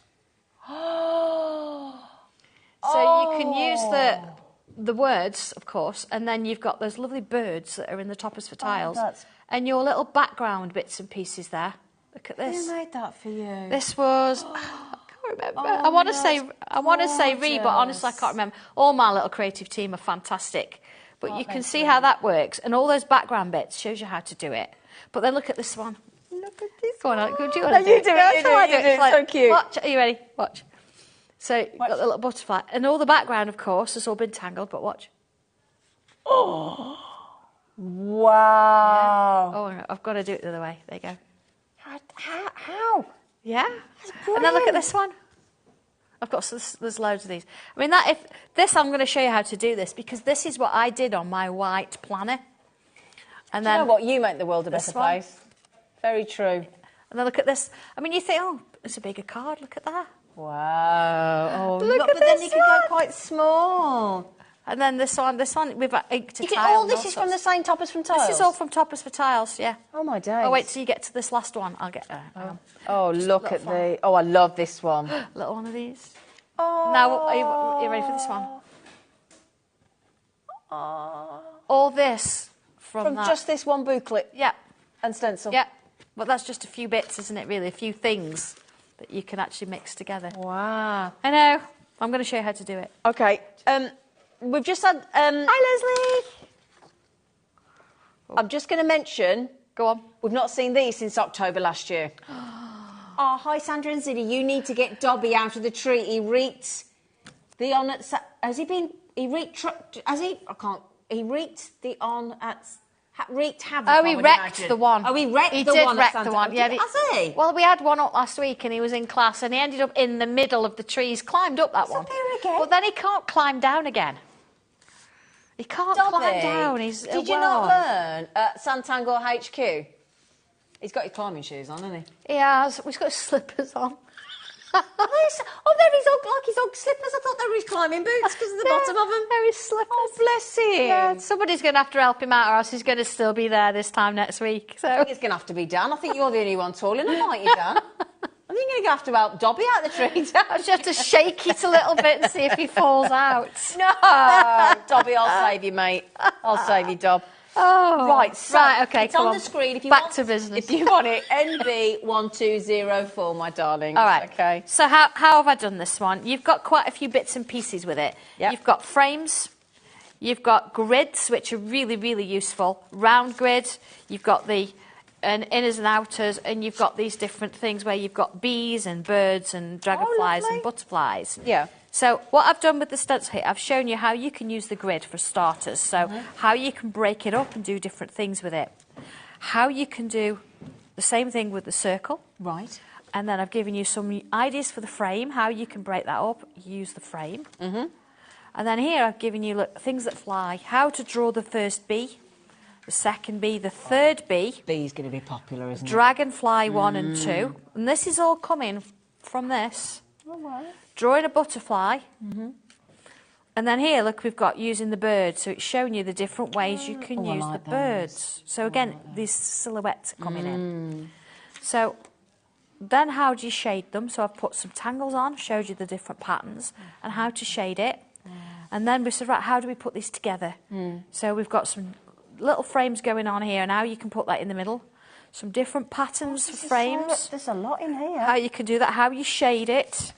So you can use the words, of course, and then you've got those lovely birds that are in the toppers for tiles. And your little background bits and pieces there. Look at this. Who made that for you? This was... I can't remember. I want to say Ree, but honestly I can't remember. All my little creative team are fantastic. But you can see how that works. And all those background bits shows you how to do it. But then look at this one. Look at this one. Do you want to do it? You do it. It's so cute. Watch. Are you ready? Watch. So you've got the little butterfly. And all the background, of course, has all been tangled, but watch. Oh, wow. Yeah. Oh, I've got to do it the other way. There you go. How? Yeah. And then look at this one. I've got, there's loads of these. I mean, I'm going to show you how to do this, because this is what I did on my white planner. And then, you know what? You make the world a better place. Very true. And then look at this. I mean, you think, oh, it's a bigger card. Look at that. Wow. Oh, look at but then this you can go quite small. And then this one we've inked a You can, tile. all this is from the same Toppers from Tiles? This is all from Toppers for Tiles, yeah. Oh, my days. Oh, wait till you get to this last one. I'll get there. Oh, look at the... Oh, I love this one. Little one of these. Oh. Now, are you ready for this one? Oh. All this from that. Just this one booklet? Yeah. And stencil? Yeah. But that's just a few bits, isn't it, really? A few things that you can actually mix together. Wow. I know. I'm going to show you how to do it. OK. We've just had... Hi, Leslie. I'm just going to mention... Go on. We've not seen these since October last year. Oh, hi, Sandra and Ziddy. You need to get Dobby out of the tree. He wreaked the on at... Has he been... He wreaked... Has he... I can't... He wreaked the on at... Wreaked havoc. Oh, he wrecked the one. Oh, he wrecked he the did one. Wreck the one. Yeah, has he? Well, we had one up last week, and he was in class, and he ended up in the middle of the trees, climbed up that one. There again. But then he can't climb down again. He can't climb down. Did you not learn at Santangle HQ? He's got his climbing shoes on, hasn't he? He has. He's got his slippers on. Oh, they're his Ugg slippers. I thought they were his climbing boots because of the bottom of them. They're his slippers. Oh, bless him. Yeah, somebody's going to have to help him out, or else he's going to still be there this time next week. So I think it's going to have to be Dan. I think you're the only one tall enough, aren't you, Dan? I think you're going to have to help Dobby out of the tree, Dan. I just have to shake it a little bit and see if he falls out. No, Dobby, I'll save you, mate. I'll save you, Dob. Oh, right, so okay, it's on the screen. If you Back want, to business. If you want it, NB1204, my darling. All right. Okay. So how have I done this one? You've got quite a few bits and pieces with it. Yep. You've got frames. You've got grids, which are really, really useful. Round grid. You've got the inners and outers, and you've got these different things where you've got bees and birds and dragonflies and butterflies. Yeah. So what I've done with the stencil here, I've shown you how you can use the grid for starters. So how you can break it up and do different things with it. How you can do the same thing with the circle. Right. And then I've given you some ideas for the frame, how you can break that up, use the frame. And then here I've given you things that fly, how to draw the first bee, the second bee, the third bee. Bee's going to be popular, isn't it? Dragonfly 1 and 2. And this is all coming from this. Oh, wow. Drawing a butterfly. And then here, look, we've got using the bird. So it's showing you the different ways you can use the birds. So again, these silhouettes are coming in. So then how do you shade them? So I've put some tangles on, showed you the different patterns and how to shade it. And then we said, right, how do we put these together? So we've got some little frames going on here, and how you can put that in the middle. Some different patterns for frames. There's a lot in here. How you can do that, how you shade it.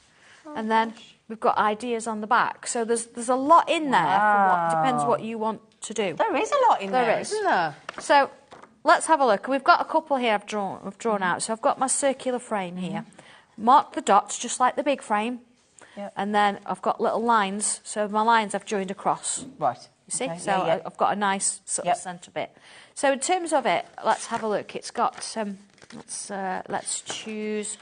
And then we've got ideas on the back. So there's a lot in there. Depends what you want to do. There is a lot in there, isn't there? So let's have a look. We've got a couple here I've drawn out. So I've got my circular frame here. Mark the dots just like the big frame. And then I've got little lines. So my lines I've joined across. Right. You see? Okay. So Yeah. I've got a nice sort of centre bit. So in terms of it, let's have a look. It's got let's choose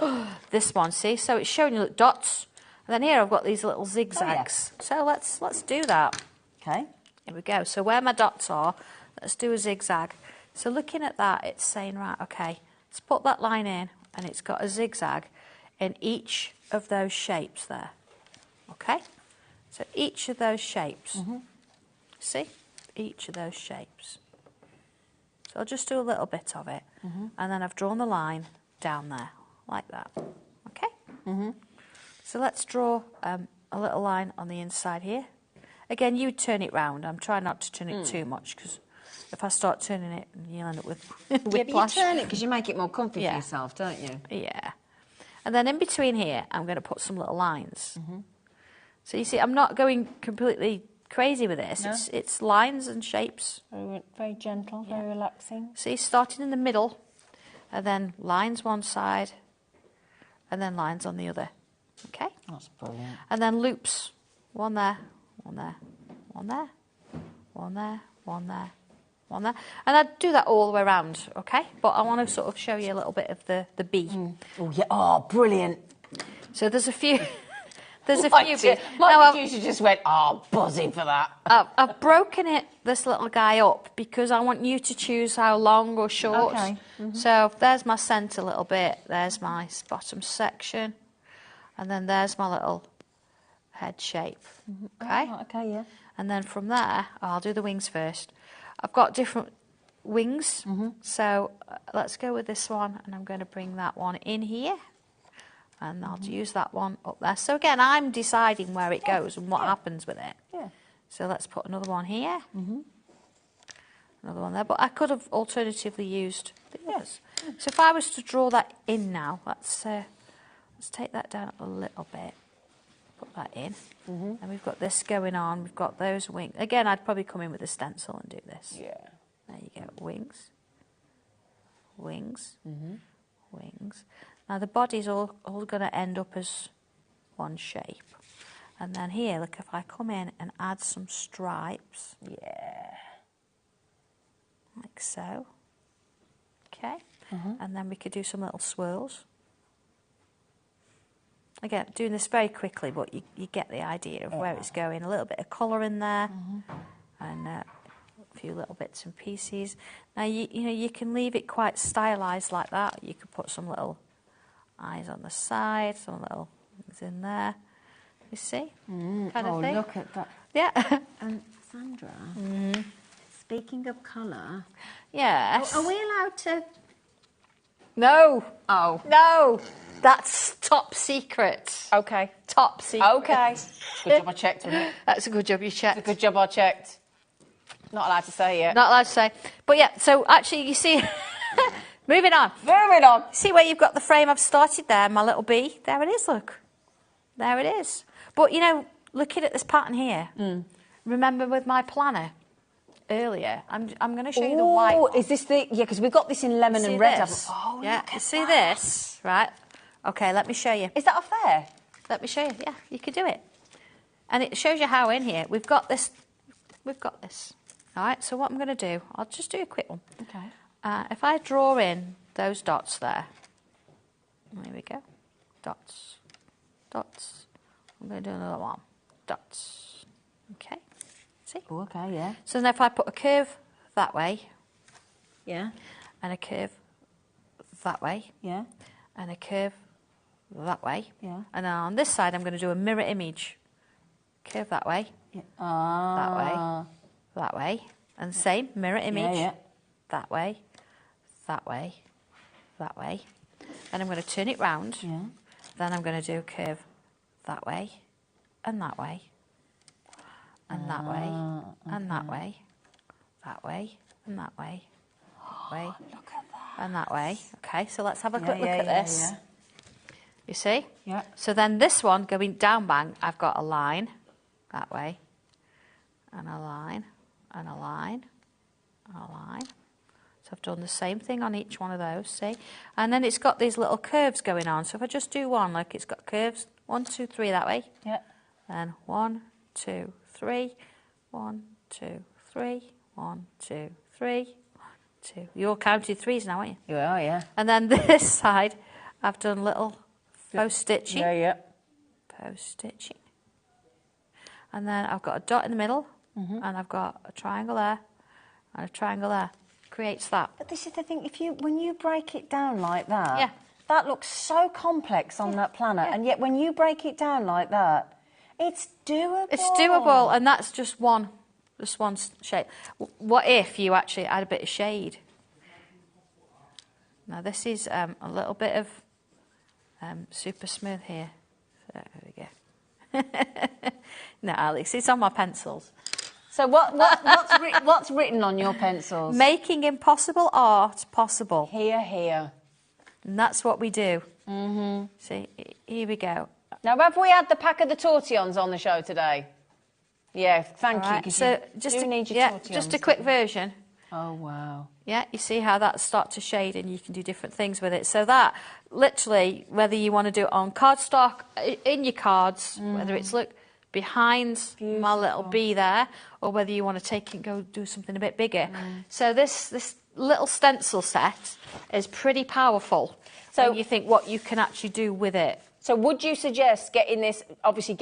this one. See? So it's showing you dots. And then here I've got these little zigzags. So let's do that. Okay. Here we go. So where my dots are, let's do a zigzag. So looking at that, it's saying, right, okay, let's put that line in, and it's got a zigzag in each of those shapes there. Okay? So each of those shapes. See? Each of those shapes. So I'll just do a little bit of it. And then I've drawn the line down there, like that. Okay? So let's draw a little line on the inside here. Again, you turn it round. I'm trying not to turn it too much because if I start turning it, you'll end up with whiplash. Yeah, but you turn it because you make it more comfy for yourself, don't you? Yeah. And then in between here, I'm going to put some little lines. So you see, I'm not going completely crazy with this. No. It's lines and shapes. Very, very gentle, very relaxing. See, starting in the middle, and then lines one side, and then lines on the other. Okay? That's brilliant. And then loops. One there, one there, one there, one there, one there, one there. And I do that all the way around, okay? But I want to sort of show you a little bit of the bee. Oh, yeah. Oh, brilliant. So there's a few... There's a My few bees. producer just went, oh, buzzing for that. I've broken this little guy up because I want you to choose how long or short. Okay. So there's my centre little bit, there's my bottom section, and then there's my little head shape. Okay? Oh, okay, yeah. And then from there, I'll do the wings first. I've got different wings, so let's go with this one, and I'm going to bring that one in here. And I'll use that one up there. So again, I'm deciding where it goes and what happens with it. Yeah. So let's put another one here. Another one there. But I could have alternatively used the others. So if I was to draw that in now, let's take that down a little bit. Put that in. And we've got this going on. We've got those wings. Again, I'd probably come in with a stencil and do this. Yeah. There you go. Wings. Wings. Wings. Now the body's all going to end up as one shape. And then here, look, if I come in and add some stripes. Yeah. Like so. Okay. And then we could do some little swirls. Again, doing this very quickly, but you get the idea of where it's going. A little bit of colour in there. And a few little bits and pieces. Now, you can leave it quite stylised like that. You could put some little eyes on the side, some little things in there. You see? Kind of thing. Look at that. Yeah. And Sandra, speaking of colour... Yes. Are we allowed to... No. Oh. No. That's top secret. Okay. Top secret. Okay. Good job I checked, wasn't it? That's a good job you checked. It's a good job I checked. Not allowed to say yet. Not allowed to say. But yeah, so actually you see... Moving on. Moving on. See where you've got the frame I've started there, my little bee? There it is, look. There it is. But, looking at this pattern here, remember with my planner earlier, I'm going to show you the white one. Oh, is this the... Yeah, because we've got this in lemon and red. Oh, yeah, look at see that. this? Right. Okay, let me show you. Is that a fair? Let me show you. Yeah, you could do it. And it shows you how in here. We've got this. All right, so what I'm going to do, I'll just do a quick one. Okay. If I draw in those dots there, there we go, dots, dots. I'm going to do another one, dots. Okay, see? Oh, okay, yeah. So then if I put a curve that way, yeah, and a curve that way, yeah, and a curve that way, yeah, and then on this side I'm going to do a mirror image, curve that way, yeah. that way, and same mirror image, yeah. that way, that way, that way. And I'm going to turn it round. Yeah. Then I'm going to do a curve that way, and that way, and that way, and that way, that way, and that way, that way, look at that. and that way. Okay, so let's have a quick look at this. Yeah. You see? Yeah. So then this one, going down bank, I've got a line that way, and a line, and a line, and a line. So I've done the same thing on each one of those, see? And then it's got these little curves going on. So if I just do one, like it's got curves, 1, 2, 3 that way. Yeah. Then 1, 2, 3, 1, 2, 3, 1, 2, 3, 1, 2. You all counted threes now, aren't you? You are, yeah. And then this side, I've done little post stitching. Yeah, yeah. Post stitching. And then I've got a dot in the middle, and I've got a triangle there, and a triangle there. Creates that. But this is the thing, when you break it down like that, yeah. that looks so complex on that planner, and yet when you break it down like that, it's doable. It's doable, and that's just one shape. What if you actually add a bit of shade? Now this is a little bit of super smooth here. So there we go. No, Alex, it's on my pencils. So what's written on your pencils? Making impossible art possible. Here. And that's what we do. Mm-hmm. See, here we go. Now, have we had the pack of the tortillons on the show today? Yeah, thank you. So just a quick version. Oh, wow. Yeah, you see how that starts to shade and you can do different things with it. So that, literally, whether you want to do it on cardstock, in your cards, whether it's, look, behind my little bee there, or whether you want to take it and go do something a bit bigger. So this little stencil set is pretty powerful. So when you think what you can actually do with it. So would you suggest getting this, obviously,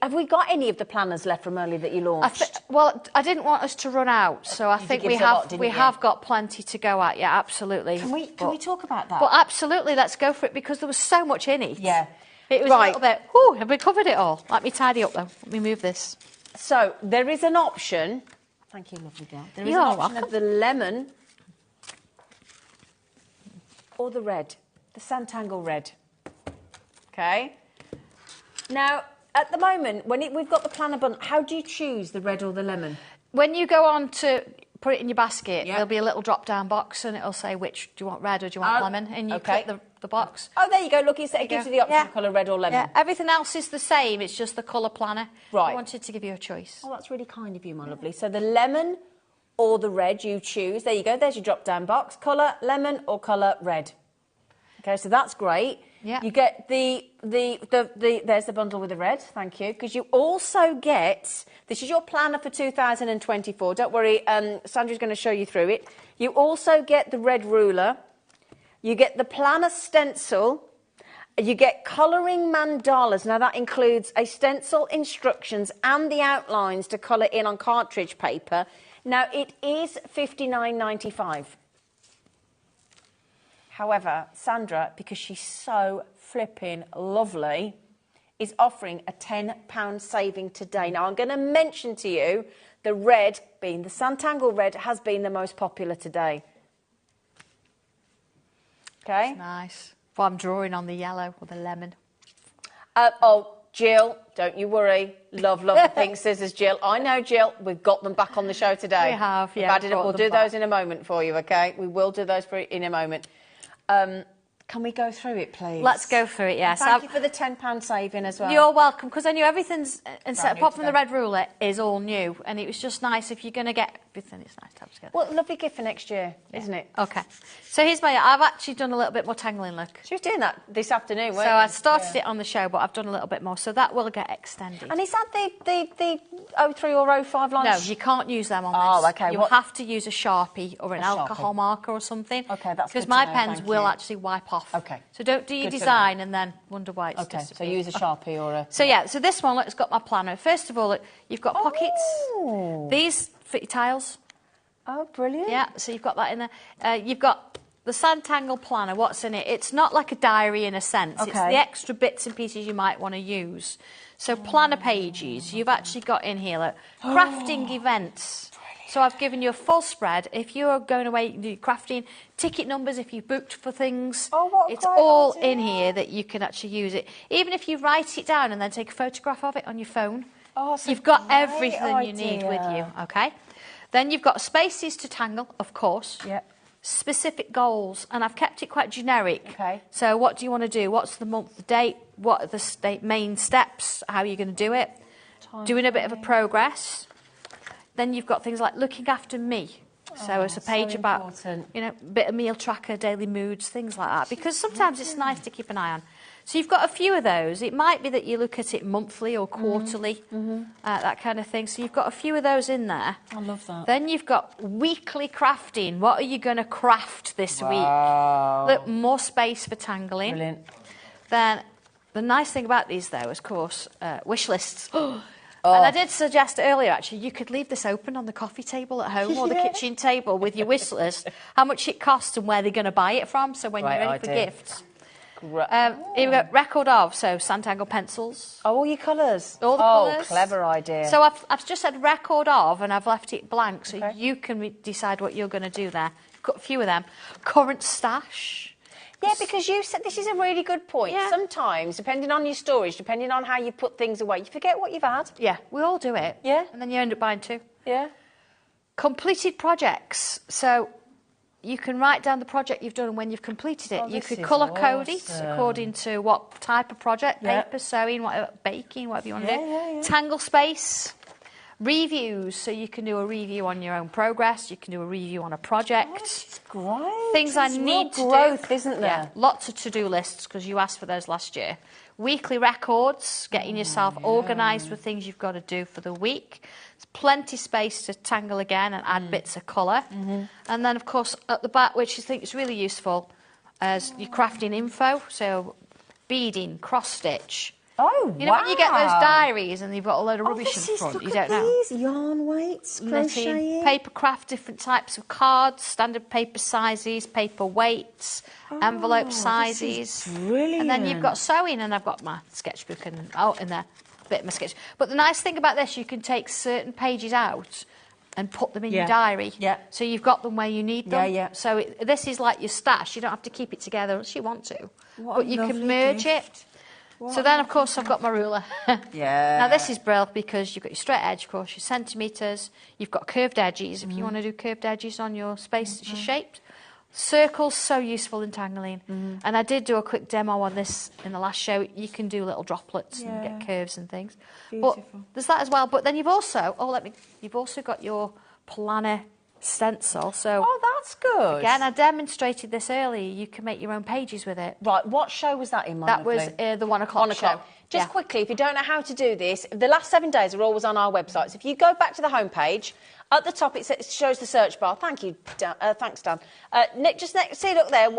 have we got any of the planners left from earlier that you launched? Well, I didn't want us to run out, so I think we have got plenty to go at, yeah, absolutely. Can we talk about that? Well, absolutely, let's go for it, because there was so much in it. Yeah. It was a little bit, whew, have we covered it all? Let me tidy up, though. Let me move this. So, there is an option. Thank you, lovely girl. There is an option of the lemon or the red, the Santangle red. Okay. Now, at the moment, we've got the planner bundle, how do you choose the red or the lemon? When you go on to put it in your basket, there'll be a little drop-down box, and it'll say which, do you want red or do you want lemon? And you click the box. Oh, there you go. Look, it gives you the option of colour red or lemon. Yeah, everything else is the same. It's just the colour planner. Right. I wanted to give you a choice. Oh, that's really kind of you, my lovely. So the lemon or the red you choose. There you go. There's your drop-down box. Colour lemon or colour red. Okay, so that's great. Yeah. You get there's the bundle with the red, thank you, because you also get, this is your planner for 2024, don't worry, Sandra's going to show you through it. You also get the red ruler, you get the planner stencil, you get colouring mandalas. Now that includes a stencil, instructions and the outlines to colour in on cartridge paper. Now it is $59.95. However, Sandra, because she's so flipping lovely, is offering a £10 saving today. Now, I'm going to mention to you the red, being the Santangle red, has been the most popular today. Okay? That's nice. Well, I'm drawing on the yellow or the lemon. Jill, don't you worry. Love the pink scissors, Jill. I know, Jill. We've got them back on the show today. We have, yeah. We'll do those in a moment for you, okay? We will do those in a moment. Can we go through it, please? Let's go through it, yes. Thank you for the £10 saving as well. You're welcome, because I knew everything's, apart from the red ruler, is all new. And it was just nice if you're going to get everything, it's nice to have together. Well, lovely gift for next year, isn't it? Okay. So here's I've actually done a little bit more tangling, look. She was doing that this afternoon, weren't So I started it on the show, but I've done a little bit more. So that will get extended. And is that the 03 or 05 lines? No, you can't use them on this. Oh, okay. You'll have to use a Sharpie or an alcohol marker or something. Okay, that's because my pens will actually wipe off. Okay. So don't do your design and then wonder why it's disappeared. So use a Sharpie or a... So yeah, so this one, look, it's got my planner. First of all, look, you've got pockets. These fit your tiles. Oh, brilliant. Yeah, so you've got that in there. You've got the Santangle planner. What's in it? It's not like a diary in a sense. Okay. It's the extra bits and pieces you might want to use. So planner pages, you've actually got in here, look, crafting events. Brilliant. So I've given you a full spread. If you're going away, you do crafting, ticket numbers if you've booked for things. Oh, what it's all in here that you can actually use it. Even if you write it down and then take a photograph of it on your phone, you've got everything you need with you, okay? Then you've got spaces to tangle, of course. Yep. Specific goals, and I've kept it quite generic. Okay. So what do you want to do? What's the month, the date? What are the main steps? How are you going to do it? Doing a bit of a progress. Then you've got things like looking after me. So it's a page about, you know, a bit of meal tracker, daily moods, things like that. Because sometimes it's nice to keep an eye on. So you've got a few of those. It might be that you look at it monthly or quarterly, that kind of thing. So you've got a few of those in there. I love that. Then you've got weekly crafting. What are you going to craft this week? Look, more space for tangling. Brilliant. Then the nice thing about these, though, of course, wish lists. And I did suggest earlier, actually, you could leave this open on the coffee table at home or the kitchen table with your wish list, how much it costs and where they're going to buy it from. So when you're ready for gifts. Here we go, record of, so Santangle pencils. Oh, all your colours. All the colours. Oh, clever idea. So I've just said record of, and I've left it blank, so you can decide what you're going to do there. Got a few of them. Current stash. Yeah, because you said this is a really good point. Yeah. Sometimes, depending on your storage, depending on how you put things away, you forget what you've had. Yeah, we all do it. Yeah. And then you end up buying 2. Yeah. Completed projects. So you can write down the project you've done and when you've completed it. Oh, you this could is colour code it awesome. according to what type of project, Yeah. paper, sewing, whatever, baking, whatever you want to do. Yeah. Tangle space. Reviews, so you can do a review on your own progress, you can do a review on a project. Oh, this is great. Things I There's need to real growth, do. isn't there? Yeah, lots of to-do lists, because you asked for those last year. Weekly records, getting yourself organised with things you've got to do for the week. There's plenty space to tangle again and add bits of colour. And then, of course, at the back, which I think is really useful, as your crafting info, so beading, cross-stitch. Oh, You know when you get those diaries and you've got a load of rubbish in front, you don't know. These yarn weights, crocheting. Paper craft, different types of cards, standard paper sizes, paper weights, envelope sizes. Brilliant. And then you've got sewing, and I've got my sketchbook and in there, a bit of my sketch. But the nice thing about this, you can take certain pages out and put them in your diary. Yeah. So you've got them where you need them. Yeah. So this is like your stash. You don't have to keep it together unless you want to. But you can merge it. So then, of course, I've got my ruler. Yeah. Now, this is brilliant because you've got your straight edge, of course, your centimetres. You've got curved edges, if you want to do curved edges on your space that you're shaped. Circles, so useful in tangling. And I did do a quick demo on this in the last show. You can do little droplets and get curves and things. Beautiful. But there's that as well. But then you've also, you've also got your planner stencil. So that's good. again, I demonstrated this earlier. You can make your own pages with it. Right, what show was that in, my That was lovely? the 1 o'clock show. Just quickly, if you don't know how to do this, the last 7 days are always on our website. So if you go back to the homepage, at the top it shows the search bar. Thank you, Dan. Thanks, Dan. Nick, see, look there,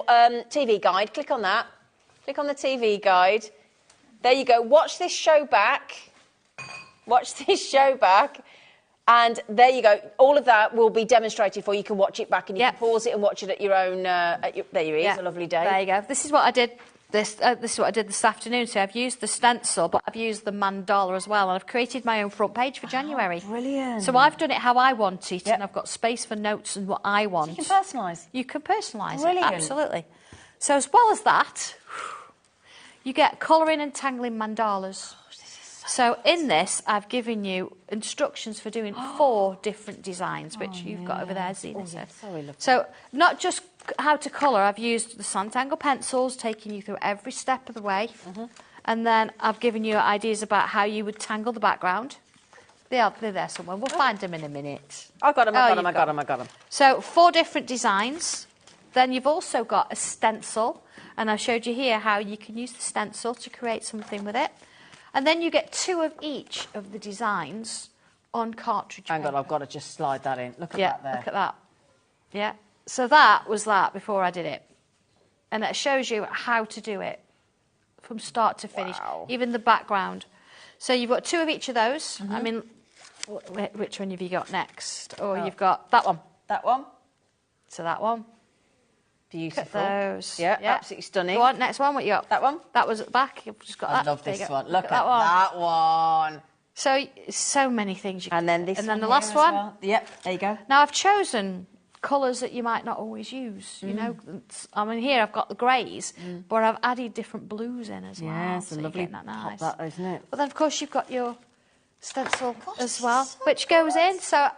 TV guide. Click on that. Click on the TV guide. There you go. Watch this show back. Watch this show back. And there you go. All of that will be demonstrated for you. You can watch it back and you can pause it and watch it at your own... there you is, a lovely day. There you go. This is what I did. This is what I did this afternoon. So I've used the stencil, but I've used the mandala as well, and I've created my own front page for January. Brilliant. So I've done it how I want it, and I've got space for notes and what I want. So you can personalise. You can personalise Brilliant. it, absolutely. So as well as that, you get colouring and tangling mandalas. So in this, I've given you instructions for doing 4 different designs, which you've got over there, Zena. So not just how to colour, I've used the Santangle pencils, taking you through every step of the way. And then I've given you ideas about how you would tangle the background. They're there somewhere. We'll find them in a minute. I got them. So 4 different designs. Then you've also got a stencil. And I showed you here how you can use the stencil to create something with it. And then you get 2 of each of the designs on cartridge Hang on, paper. I've got to just slide that in. Look at that there. Look at that. Yeah. So that was that before I did it. And it shows you how to do it from start to finish, even the background. So you've got 2 of each of those. I mean, which one have you got next? Or you've got that one. That one. So that one. Beautiful. Look at those. Yeah, absolutely stunning. Go on, next one. What you got? That one. That was at the back. You've just got that. I love There you this go. one. Look at that one. that one. So many things you can And then this And then the one last here as one. well. Yep, there you go. Now, I've chosen colours that you might not always use, you know. I mean, here I've got the greys, but I've added different blues in as well. Yeah, it's so a lovely you're getting that nice. pop, that, isn't it? But then, of course, you've got your stencil as well, which goes in. So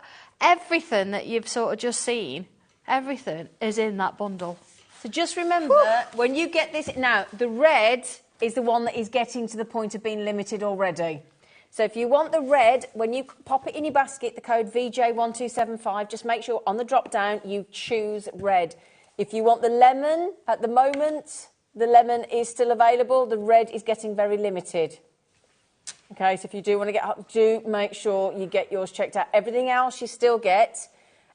everything that you've sort of just seen, everything is in that bundle. So just remember, when you get this... Now, the red is the one that is getting to the point of being limited already. So if you want the red, when you pop it in your basket, the code VJ1275, just make sure on the drop-down you choose red. If you want the lemon, at the moment, the lemon is still available. The red is getting very limited. Okay, so if you do want to get... Do make sure you get yours checked out. Everything else you still get...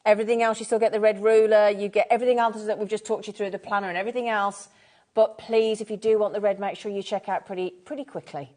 Everything else, you still get the red ruler, you get everything else that we've just talked you through, the planner and everything else. But please, if you do want the red, make sure you check out pretty quickly.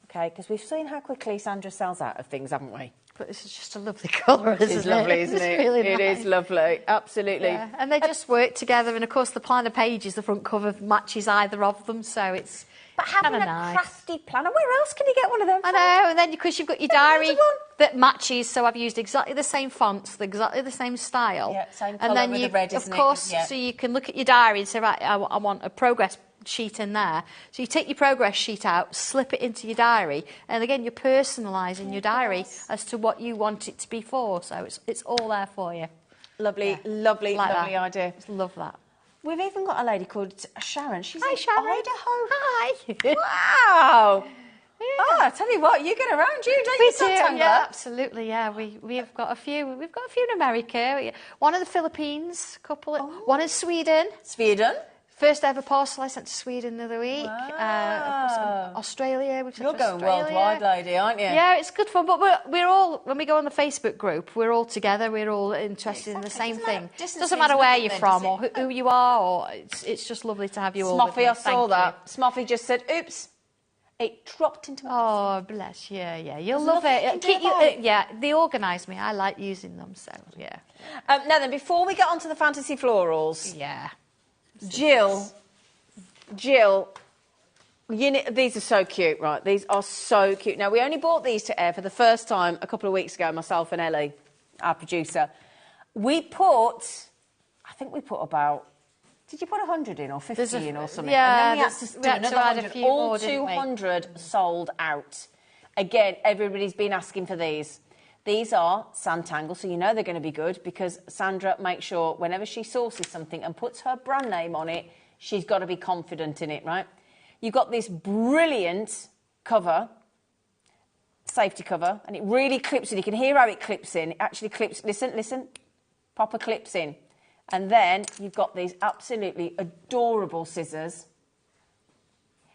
Okay, because we've seen how quickly Sandra sells out of things, haven't we? But this is just a lovely colour, isn't it? It's lovely, isn't it? Really It nice. is lovely, absolutely. Yeah. And they just work together, and of course the planner pages, the front cover matches either of them, so it's But having a nice. crafty planner, where else can you get one of them? I know, and then because you've got your diary, that matches. So I've used exactly the same fonts, exactly the same style. Yeah, same and colour then with you, the red, of isn't it? course, Yeah. so you can look at your diary and say, right, I want a progress sheet in there. So you take your progress sheet out, slip it into your diary, and again, you're personalising your diary as to what you want it to be for. So it's all there for you. Lovely, Yeah. lovely, Like lovely that. idea. Just love that. We've even got a lady called Sharon. She's Hi, in Sharon. Idaho. Hi. Wow. Oh, I tell you what, you get around, you don't you, Santangler? Yeah, absolutely. Yeah, we've got a few. We've got a few in America. One in the Philippines, a couple. One in Sweden. Sweden. First ever parcel I sent to Sweden the other week. Wow. Australia. You're going worldwide, lady, aren't you? Yeah, it's good fun. But we're all, when we go on the Facebook group, we're all together. We're all interested in the same thing. Doesn't matter where you're from or who you are, or it's just lovely to have you all. Smoffy, I saw that. Smoffy just said, "Oops." It dropped into my... Oh, bless you, yeah. You'll love it. Yeah, they organise me. I like using them, so, yeah. Now then, before we get on to the fantasy florals... Yeah. Jill, these are so cute, right? These are so cute. Now, we only bought these to air for the first time a couple of weeks ago, myself and Ellie, our producer. I think we put about... Did you put 100 in or 50 in or something? Yeah, and then we had to do another 100. All 200 sold out. Again, everybody's been asking for these. These are Santangel, so you know they're going to be good because Sandra makes sure whenever she sources something and puts her brand name on it, she's got to be confident in it, right? You've got this brilliant cover, safety cover, and it really clips in. You can hear how it clips in. It actually clips. Listen. Proper clips in. And then you've got these absolutely adorable scissors.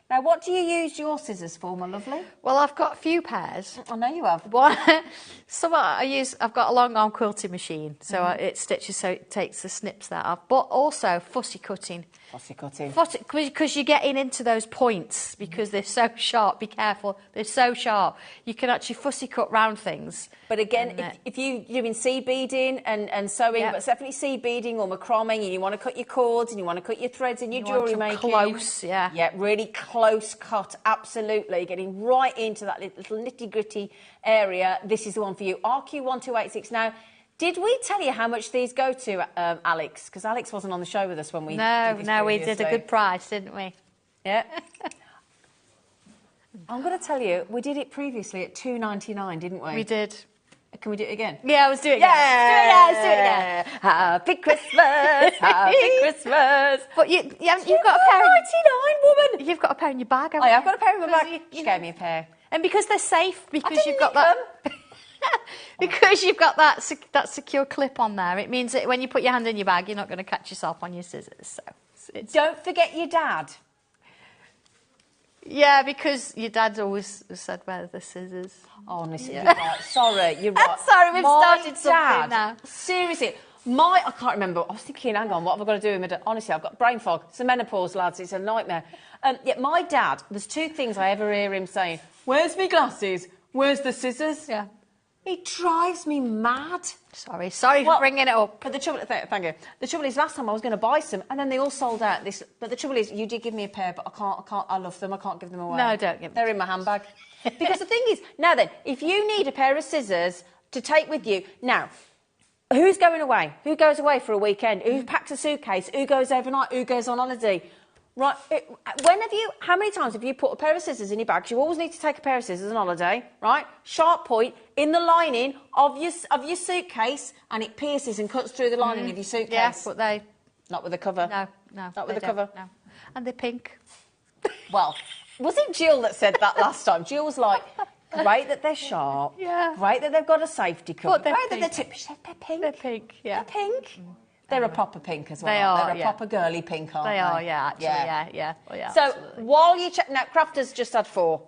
Now, what do you use your scissors for, my lovely? Well, I've got a few pairs. I know you have. One, I've got a long arm quilting machine, so it stitches, so it takes the snips that off. But also fussy cutting. Because you're getting into those points because they're so sharp. Be careful, they're so sharp. You can actually fussy cut round things. But again, if you're doing seed beading and sewing, but it's definitely seed beading or macrame, and you want to cut your cords and you want to cut your threads in your jewellery making. Close, yeah. Yeah, really close cut, absolutely. Getting right into that little nitty-gritty area. This is the one for you. RQ1286. Now, did we tell you how much these go to, Alex? Because Alex wasn't on the show with us when we did this we did a good price, didn't we? Yeah. I'm going to tell you, we did it previously at $2.99, didn't we? We did. Can we do it again? Yeah, let's do it again. Yeah. Let's do it again. Happy Christmas, happy Christmas. But you've got a pair. $2.99, woman. You've got a pair in your bag. I've got a pair in my bag. She gave me a pair. And because they're safe, because you've got that. because you've got that secure clip on there, it means that when you put your hand in your bag, you're not going to catch yourself on your scissors. So don't forget your dad. Yeah, because your dad's always said, where are the scissors? Oh, honestly, you're right. Sorry, you're right. Sorry, we've started something now. Seriously, I can't remember. I was thinking, hang on, what have I got to do with my dad? Honestly, I've got brain fog. It's a menopause, lads. It's a nightmare. Yet my dad, there's two things I ever hear him saying. Where's me glasses? Where's the scissors? Yeah. It drives me mad. Sorry for bringing it up. But the trouble, thank you. The trouble is, last time I was going to buy some, and then they all sold out. But the trouble is, you did give me a pair, but I can't. I love them. I can't give them away. No, don't give them. They're in my handbag. Because the thing is, now then, if you need a pair of scissors to take with you, now, who's going away? Who goes away for a weekend? Who packs a suitcase? Who goes overnight? Who goes on holiday? Right, how many times have you put a pair of scissors in your bag? You always need to take a pair of scissors on holiday, right? Sharp point in the lining of your suitcase, and it pierces and cuts through the lining of your suitcase. Yeah, but they... Not with the cover. No. Not with the cover. No. And they're pink. Well, was it Jill that said that last time? Jill was like, great that they're sharp. Yeah. Great that they've got a safety cover. But they're great pink. that they're pink. They're pink, yeah. They're pink. They're a proper pink as well. They are, They're a proper girly pink, aren't they? They are, yeah, actually, yeah. Well, yeah, so absolutely. while you check... Now, Crafter's just had 4.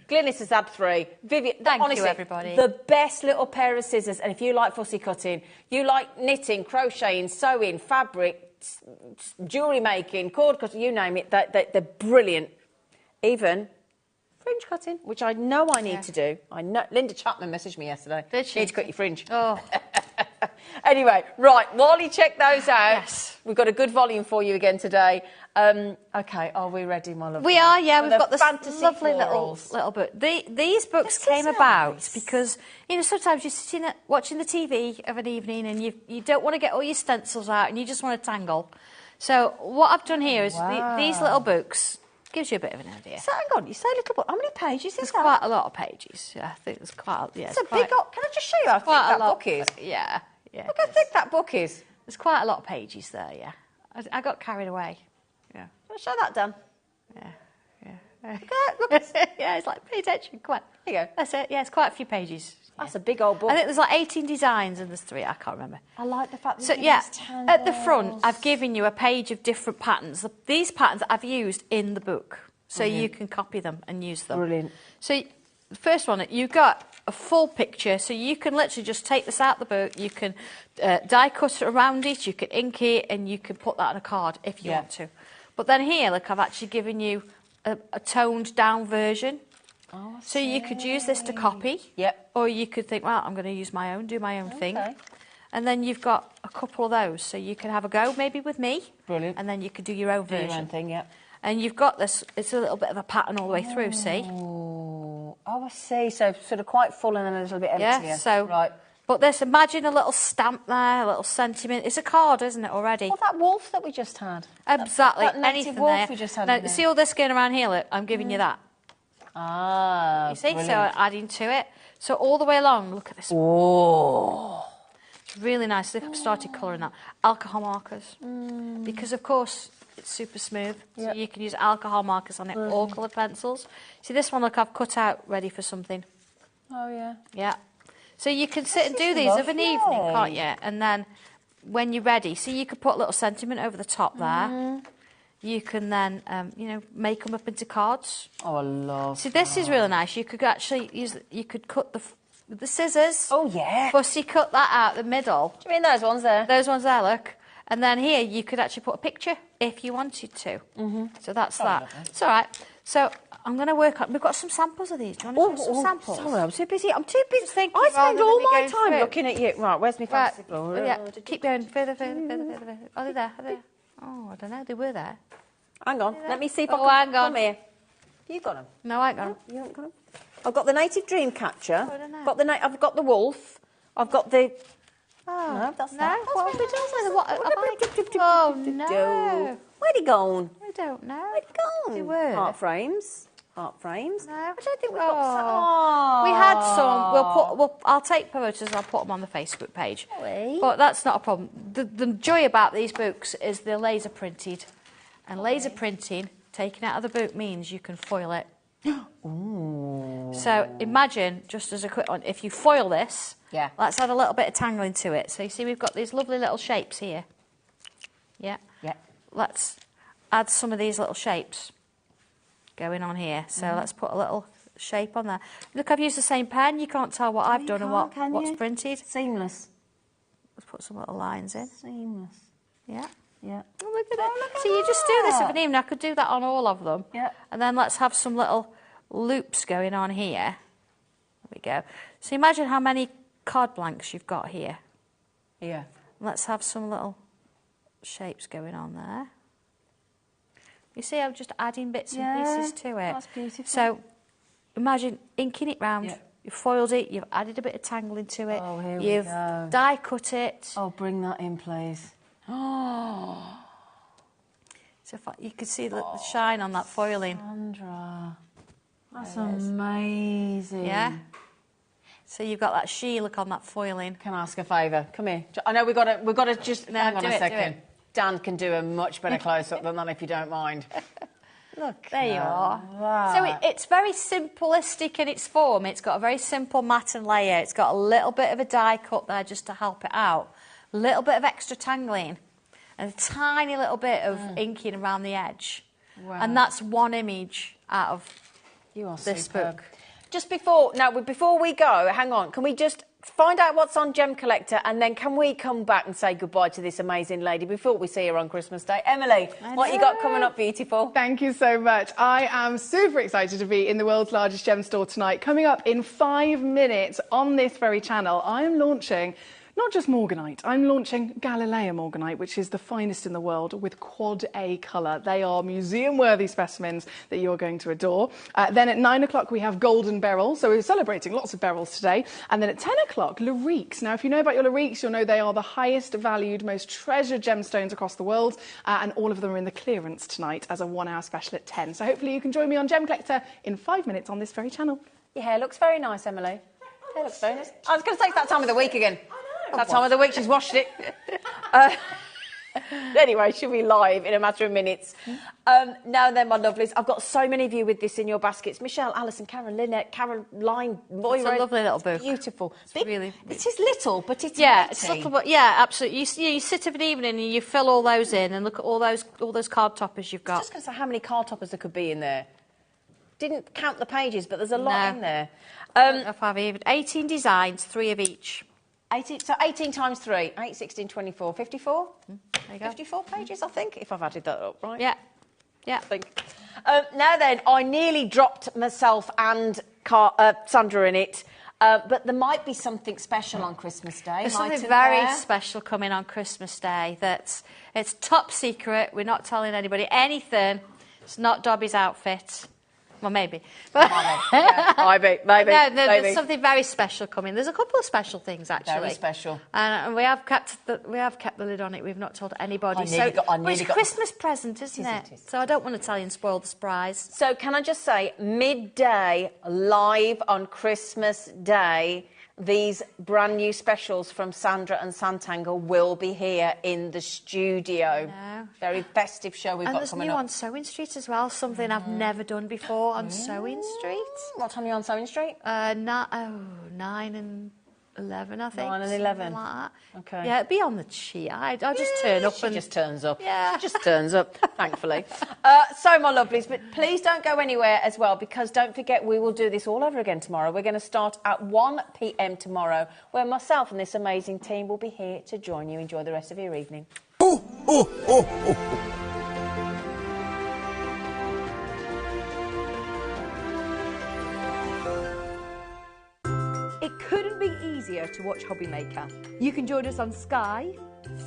Glynis has had 3. Vivian... Thank you, everybody. The best little pair of scissors. And if you like fussy cutting, you like knitting, crocheting, sewing, fabric, jewellery making, cord cutting, you name it, they're brilliant. Even fringe cutting, which I know I need to do. I know. Linda Chapman messaged me yesterday. Did she? Need to cut your fringe. Oh. Anyway, right, while you check those out, we've got a good volume for you again today. Okay, are we ready, my love? We are, yeah. We've got this fantasy lovely little book. These books came about because, you know, sometimes you're sitting watching the TV of an evening and you don't want to get all your stencils out and you just want to tangle. So what I've done here is these little books gives you a bit of an idea. So hang on, you say little book. How many pages is There's that? quite a lot of pages. Yeah, I think there's quite. Yeah, it's a big. Can I just show you how thick that book is? Yeah, yeah. Look how thick that book is. There's quite a lot of pages there. Yeah, I got carried away. Yeah. I'll show that, Dan. Yeah. Look, yeah, it's like, pay attention. Come on. There you go. That's it. Yeah, it's quite a few pages. That's a big old book. I think there's like 18 designs and there's 3. I can't remember. I like the fact that so, yeah, at the front, I've given you a page of different patterns. These patterns I've used in the book, so you can copy them and use them. Brilliant. So, the first one, you've got a full picture, so you can literally just take this out of the book, you can die cut it around it, you can ink it, and you can put that on a card if you want to. But then here, look, I've actually given you a toned down version. Oh, so you could use this to copy. Yep. Or you could think, well, I'm going to use my own, do my own thing. And then you've got a couple of those. So you can have a go maybe with me. Brilliant. And then you could do your own version. Your own thing, yep. And you've got this, it's a little bit of a pattern all the way through, see? Oh, I see. So sort of quite full and then a little bit emptier. Yeah, so... Right. But this, imagine a little stamp there, a little sentiment. It's a card, isn't it, already? Well, that wolf that we just had. Exactly. That native anything wolf there. we just had Now, in there. see all this going around here? Look, I'm giving you that. Ah, you see? brilliant. So adding to it. So all the way along, look at this. Oh. It's really nice. Look, I've started colouring that. Alcohol markers. Because, of course, it's super smooth. So you can use alcohol markers on it, or coloured pencils. See, this one, look, I've cut out ready for something. Oh, yeah. Yeah. So you can sit and do these of an evening, can't you? And then when you're ready, so you could put a little sentiment over the top there. You can then, you know, make them up into cards. Oh, I love See, this is really nice. You could actually use, you could cut the scissors. Oh, yeah. Fussy cut that out the middle. Do you mean those ones there? Those ones there, look. And then here, you could actually put a picture if you wanted to. So that's that. It's all right. So I'm going to work on... We've got some samples of these. Do you want to do some samples? Sorry, I'm too busy. Thinking I spend all my time through. looking at you. Right, where's my fantasy Oh, yeah. Keep going. Further. Oh, they're there. Oh, I don't know. They were there. Hang on. Let me see if I Oh, can... hang on. Come here. You've got them. No, I ain't got them. You haven't got them? I've got the native dream catcher. I don't know. I've got the wolf. I've got the... Oh, no, that's no. not. What have we done with it? Oh, no. Where'd he gone? I don't know. Where'd he gone? They were. Heart frames. Heart frames. No. I don't think we've got... Oh. We had some. I'll take photos and I'll put them on the Facebook page. Really? But that's not a problem. The joy about these books is they're laser printed. And laser printing, taken out of the book, means you can foil it. Ooh. So imagine, just as a quick one, if you foil this, let's add a little bit of tangling to it. So you see we've got these lovely little shapes here. Yeah? Yeah. Let's add some of these little shapes going on here. So let's put a little shape on there. Look, I've used the same pen. You can't tell what I've done and what's printed. Seamless. Let's put some little lines in. Seamless. Yeah. Yeah. Oh, look at it. So you just do this of an evening. I could do that on all of them. Yeah. And then let's have some little loops going on here. There we go. So imagine how many card blanks you've got here. Yeah. Let's have some little shapes going on there. You see, I'm just adding bits and pieces to it. That's beautiful. So imagine inking it round. Yeah. You've foiled it. You've added a bit of tangling to it. Oh, here you've we go. die cut it. Oh, bring that in, please. Oh. So if you can see the shine on that foiling. Sandra, that's amazing. Yeah. So you've got that sheen look on that foiling. Can I ask a favour? Come here. I know we've got to just hang on a second. Dan can do a much better close-up than that if you don't mind. Look. There you are. That. So it's very simplistic in its form. It's got a very simple mat and layer. It's got a little bit of a die cut there just to help it out. A little bit of extra tangling. And a tiny little bit of inking around the edge. Wow. And that's one image out of this superb. book. Just before we go, hang on, can we just find out what's on Gem Collector and then can we come back and say goodbye to this amazing lady before we see her on Christmas Day? Emily, what you got coming up, beautiful? Thank you so much. I am super excited to be in the world's largest gem store tonight. Coming up in 5 minutes on this very channel, I am launching Not just Morganite, I'm launching Galileo Morganite, which is the finest in the world with quad A colour. They are museum-worthy specimens that you're going to adore. Then at 9 o'clock we have Golden Beryl, so we're celebrating lots of beryls today. And then at 10 o'clock, Lariques. Now, if you know about your Lariques, you'll know they are the highest valued, most treasured gemstones across the world, and all of them are in the clearance tonight as a 1-hour special at 10. So hopefully you can join me on Gem Collector in 5 minutes on this very channel. Your hair looks very nice, Emily. Hair looks very nice. I was going to say it's that time of the week again. That time of the week she's washed it. Anyway, she'll be live in a matter of minutes. Now then, my lovelies, I've got so many of you with this in your baskets. Michelle, Alison, Karen, Lynette, Caroline, Moira. It's a lovely little book. Beautiful. It's really... It is little, but it's it's little, but yeah, absolutely. You sit of an evening and you fill all those in and look at all those card toppers you've got. I was just going to say how many card toppers there could be in there. Didn't count the pages, but there's a lot in there. I don't know if I've even 18 designs, 3 of each. 18, so 18 times 3, 8, 16, 24, 54? There you go. 54 pages, I think, if I've added that up, right? Yeah. I think. Now then, I nearly dropped myself and Sandra in it, but there might be something special on Christmas Day. There's something very special coming on Christmas Day it's top secret. We're not telling anybody anything. It's not Dobby's outfit. Well, maybe. Maybe. No, there's something very special coming. There's a couple of special things, actually. Very special. And we have kept the lid on it. We've not told anybody. It's a Christmas present, isn't it? So I don't want to tell you and spoil the surprise. So can I just say, midday, live on Christmas Day, these brand new specials from Sandra and Santangle will be here in the studio. Very festive show we've got coming up. And there's new on Sewing Street as well, something I've never done before on Sewing Street. What time are you on Sewing Street? 9 and 11, I think. 9 and 11. Like that. Okay. Yeah, it'd be on the chi. I'll just turn up. She just turns up. Yeah. She just turns up, thankfully. So, my lovelies, but please don't go anywhere as well, because don't forget we will do this all over again tomorrow. We're going to start at 1 p.m. tomorrow, where myself and this amazing team will be here to join you. Enjoy the rest of your evening. It couldn't be easier to watch HobbyMaker. You can join us on Sky,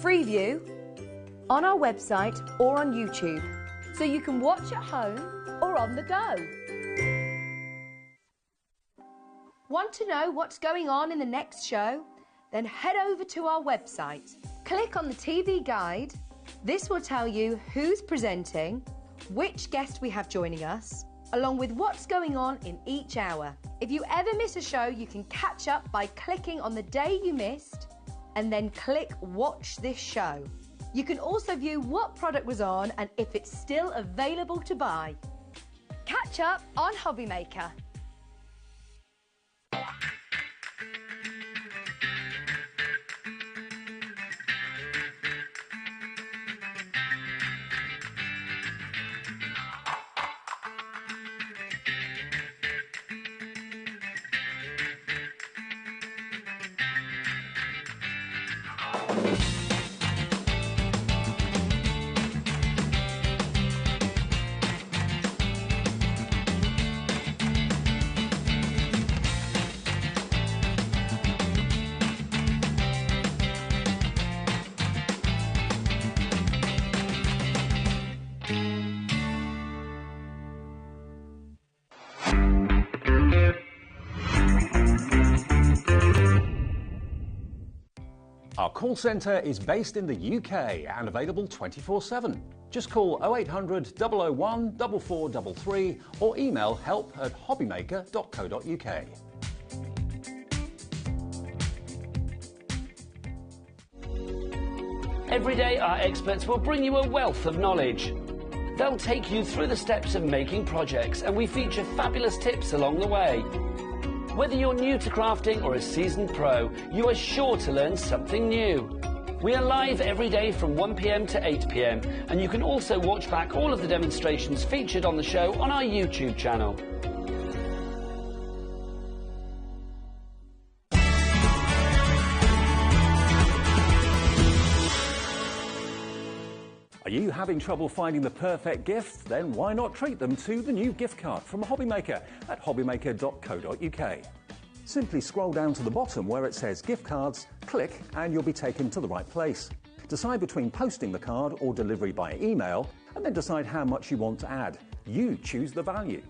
Freeview, on our website or on YouTube. So you can watch at home or on the go. Want to know what's going on in the next show? Then head over to our website. Click on the TV guide. This will tell you who's presenting, which guest we have joining us, along with what's going on in each hour. If you ever miss a show, you can catch up by clicking on the day you missed and then click Watch This Show. You can also view what product was on and if it's still available to buy. Catch up on HobbyMaker. Our call centre is based in the UK and available 24/7. Just call 0800 001 4433 or email help@hobbymaker.co.uk. Every day, our experts will bring you a wealth of knowledge. They'll take you through the steps of making projects, and we feature fabulous tips along the way. Whether you're new to crafting or a seasoned pro, you are sure to learn something new. We are live every day from 1 p.m. to 8 p.m, and you can also watch back all of the demonstrations featured on the show on our YouTube channel. Are you having trouble finding the perfect gift? Then why not treat them to the new gift card from HobbyMaker at hobbymaker.co.uk. Simply scroll down to the bottom where it says gift cards, click and you'll be taken to the right place. Decide between posting the card or delivery by email, and then decide how much you want to add. You choose the value.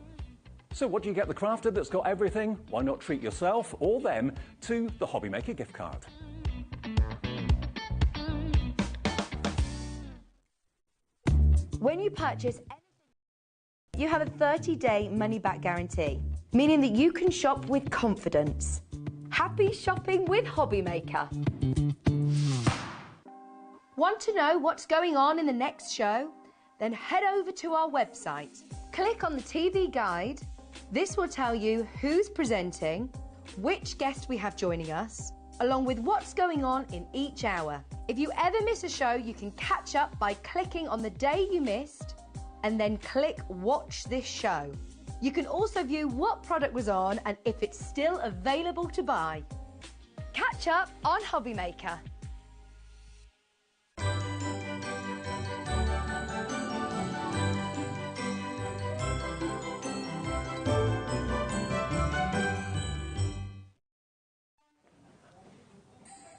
So what do you get the crafter that's got everything? Why not treat yourself or them to the HobbyMaker gift card? When you purchase anything, you have a 30-day money-back guarantee, meaning that you can shop with confidence. Happy shopping with HobbyMaker. Want to know what's going on in the next show? Then head over to our website. Click on the TV guide. This will tell you who's presenting, which guest we have joining us, along with what's going on in each hour. If you ever miss a show, you can catch up by clicking on the day you missed and then click Watch This Show. You can also view what product was on and if it's still available to buy. Catch up on HobbyMaker.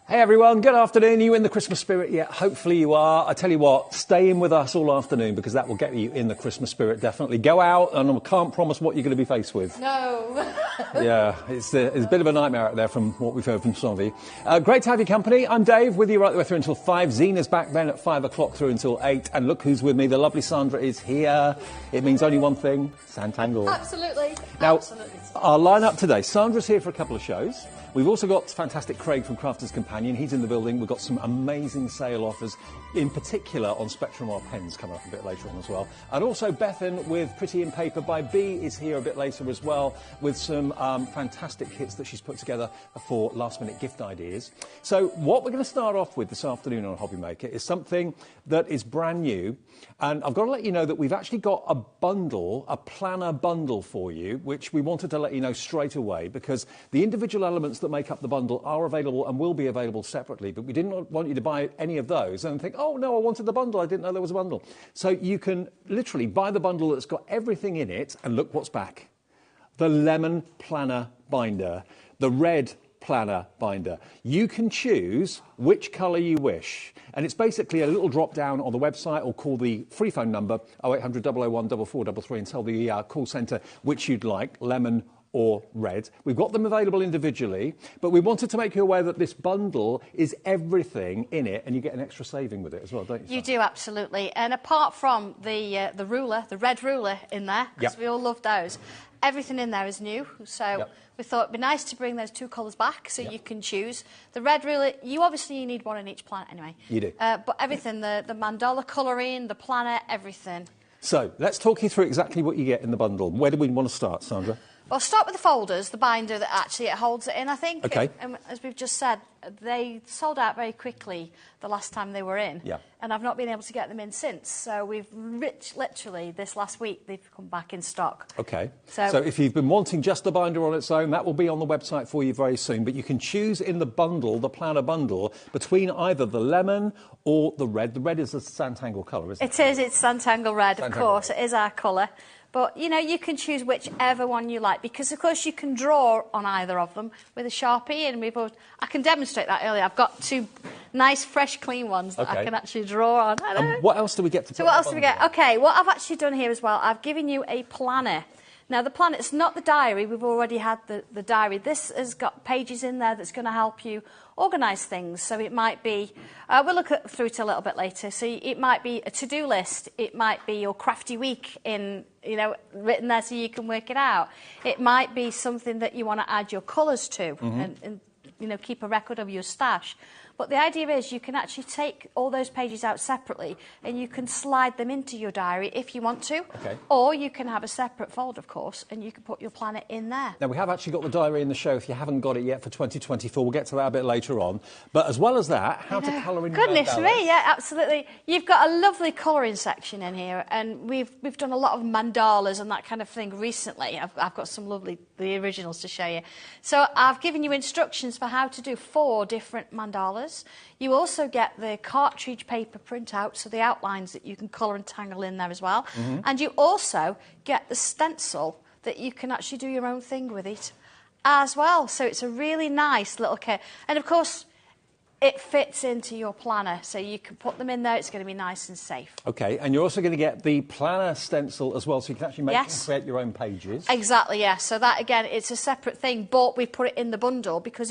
Hey everyone, good afternoon. Are you in the Christmas spirit yet? Hopefully you are. I tell you what, stay in with us all afternoon because that will get you in the Christmas spirit, definitely. Go out and I can't promise what you're going to be faced with. No. Yeah, it's a bit of a nightmare out there from what we've heard from some of you. Great to have your company. I'm Dave, with you right the way through until 5. Zena's back then at 5 o'clock through until 8. And look who's with me. The lovely Sandra is here. It means only one thing, Santangle. Absolutely. Now, Absolutely. our lineup today. Sandra's here for a couple of shows. We've also got fantastic Craig from Crafter's Companion. He's in the building. We've got some amazing sale offers, in particular on Spectrum R pens coming up a bit later on as well. And also Bethan with Pretty in Paper by B is here a bit later as well with some fantastic kits that she's put together for last-minute gift ideas. So what we're going to start off with this afternoon on HobbyMaker is something that is brand new. And I've got to let you know that we've actually got a bundle, a planner bundle for you, which we wanted to let you know straight away because the individual elements that make up the bundle are available and will be available separately, but we didn't want you to buy any of those and think, oh no, I wanted the bundle, I didn't know there was a bundle. So you can literally buy the bundle that's got everything in it, and look what's back. The lemon planner binder, the red planner binder. You can choose which colour you wish, and it's basically a little drop down on the website, or call the free phone number 0800 001 4433 and tell the call centre which you'd like, lemon or red. We've got them available individually, but we wanted to make you aware that this bundle is everything in it, and you get an extra saving with it as well, don't you? You do, absolutely. And apart from the ruler, the red ruler in there, because we all love those, everything in there is new. So we thought it'd be nice to bring those two colours back so you can choose. The red ruler, you need one in each planet anyway. You do. But everything, the mandala colouring, the planner, everything. So let's talk you through exactly what you get in the bundle. Where do we want to start, Sandra? Well, start with the folders, the binder that actually it holds it in, I think. Okay. And as we've just said, they sold out very quickly the last time they were in. Yeah. And I've not been able to get them in since. So we've literally, this last week, they've come back in stock. Okay. So if you've been wanting just the binder on its own, that will be on the website for you very soon. But you can choose in the bundle, the planner bundle, between either the lemon or the red. The red is a Santangle colour, isn't it? It is. It's Santangle red, of course. Red. It is our colour. But, you know, you can choose whichever one you like because, of course, you can draw on either of them with a Sharpie. And I can demonstrate that earlier. I've got two nice, fresh, clean ones that I can actually draw on. And what else do we get to put So what else do we get? OK, what I've actually done here as well, I've given you a planner. Now, the planner, it's not the diary. We've already had the diary. This has got pages in there that's going to help you organise things. So it might be, we'll look through it a little bit later. So it might be a to-do list. It might be your crafty week written there so you can work it out. It might be something that you want to add your colours to and keep a record of your stash. But the idea is you can actually take all those pages out separately and you can slide them into your diary if you want to. Okay. Or you can have a separate folder, of course, and you can put your planner in there. Now, we have actually got the diary in the show if you haven't got it yet for 2024. We'll get to that a bit later on. But as well as that, how to colour in your Goodness me, yeah, absolutely. You've got a lovely colouring section in here, and we've done a lot of mandalas and that kind of thing recently. I've got some the originals to show you. So I've given you instructions for how to do 4 different mandalas. You also get the cartridge paper printout, so the outlines that you can colour and tangle in there as well. And you also get the stencil that you can actually do your own thing with it. as well. So it's a really nice little kit. And, of course, it fits into your planner, so you can put them in there. It's going to be nice and safe. OK, and you're also going to get the planner stencil as well, so you can actually make and create your own pages. Exactly, yes. So that, again, it's a separate thing, but we put it in the bundle because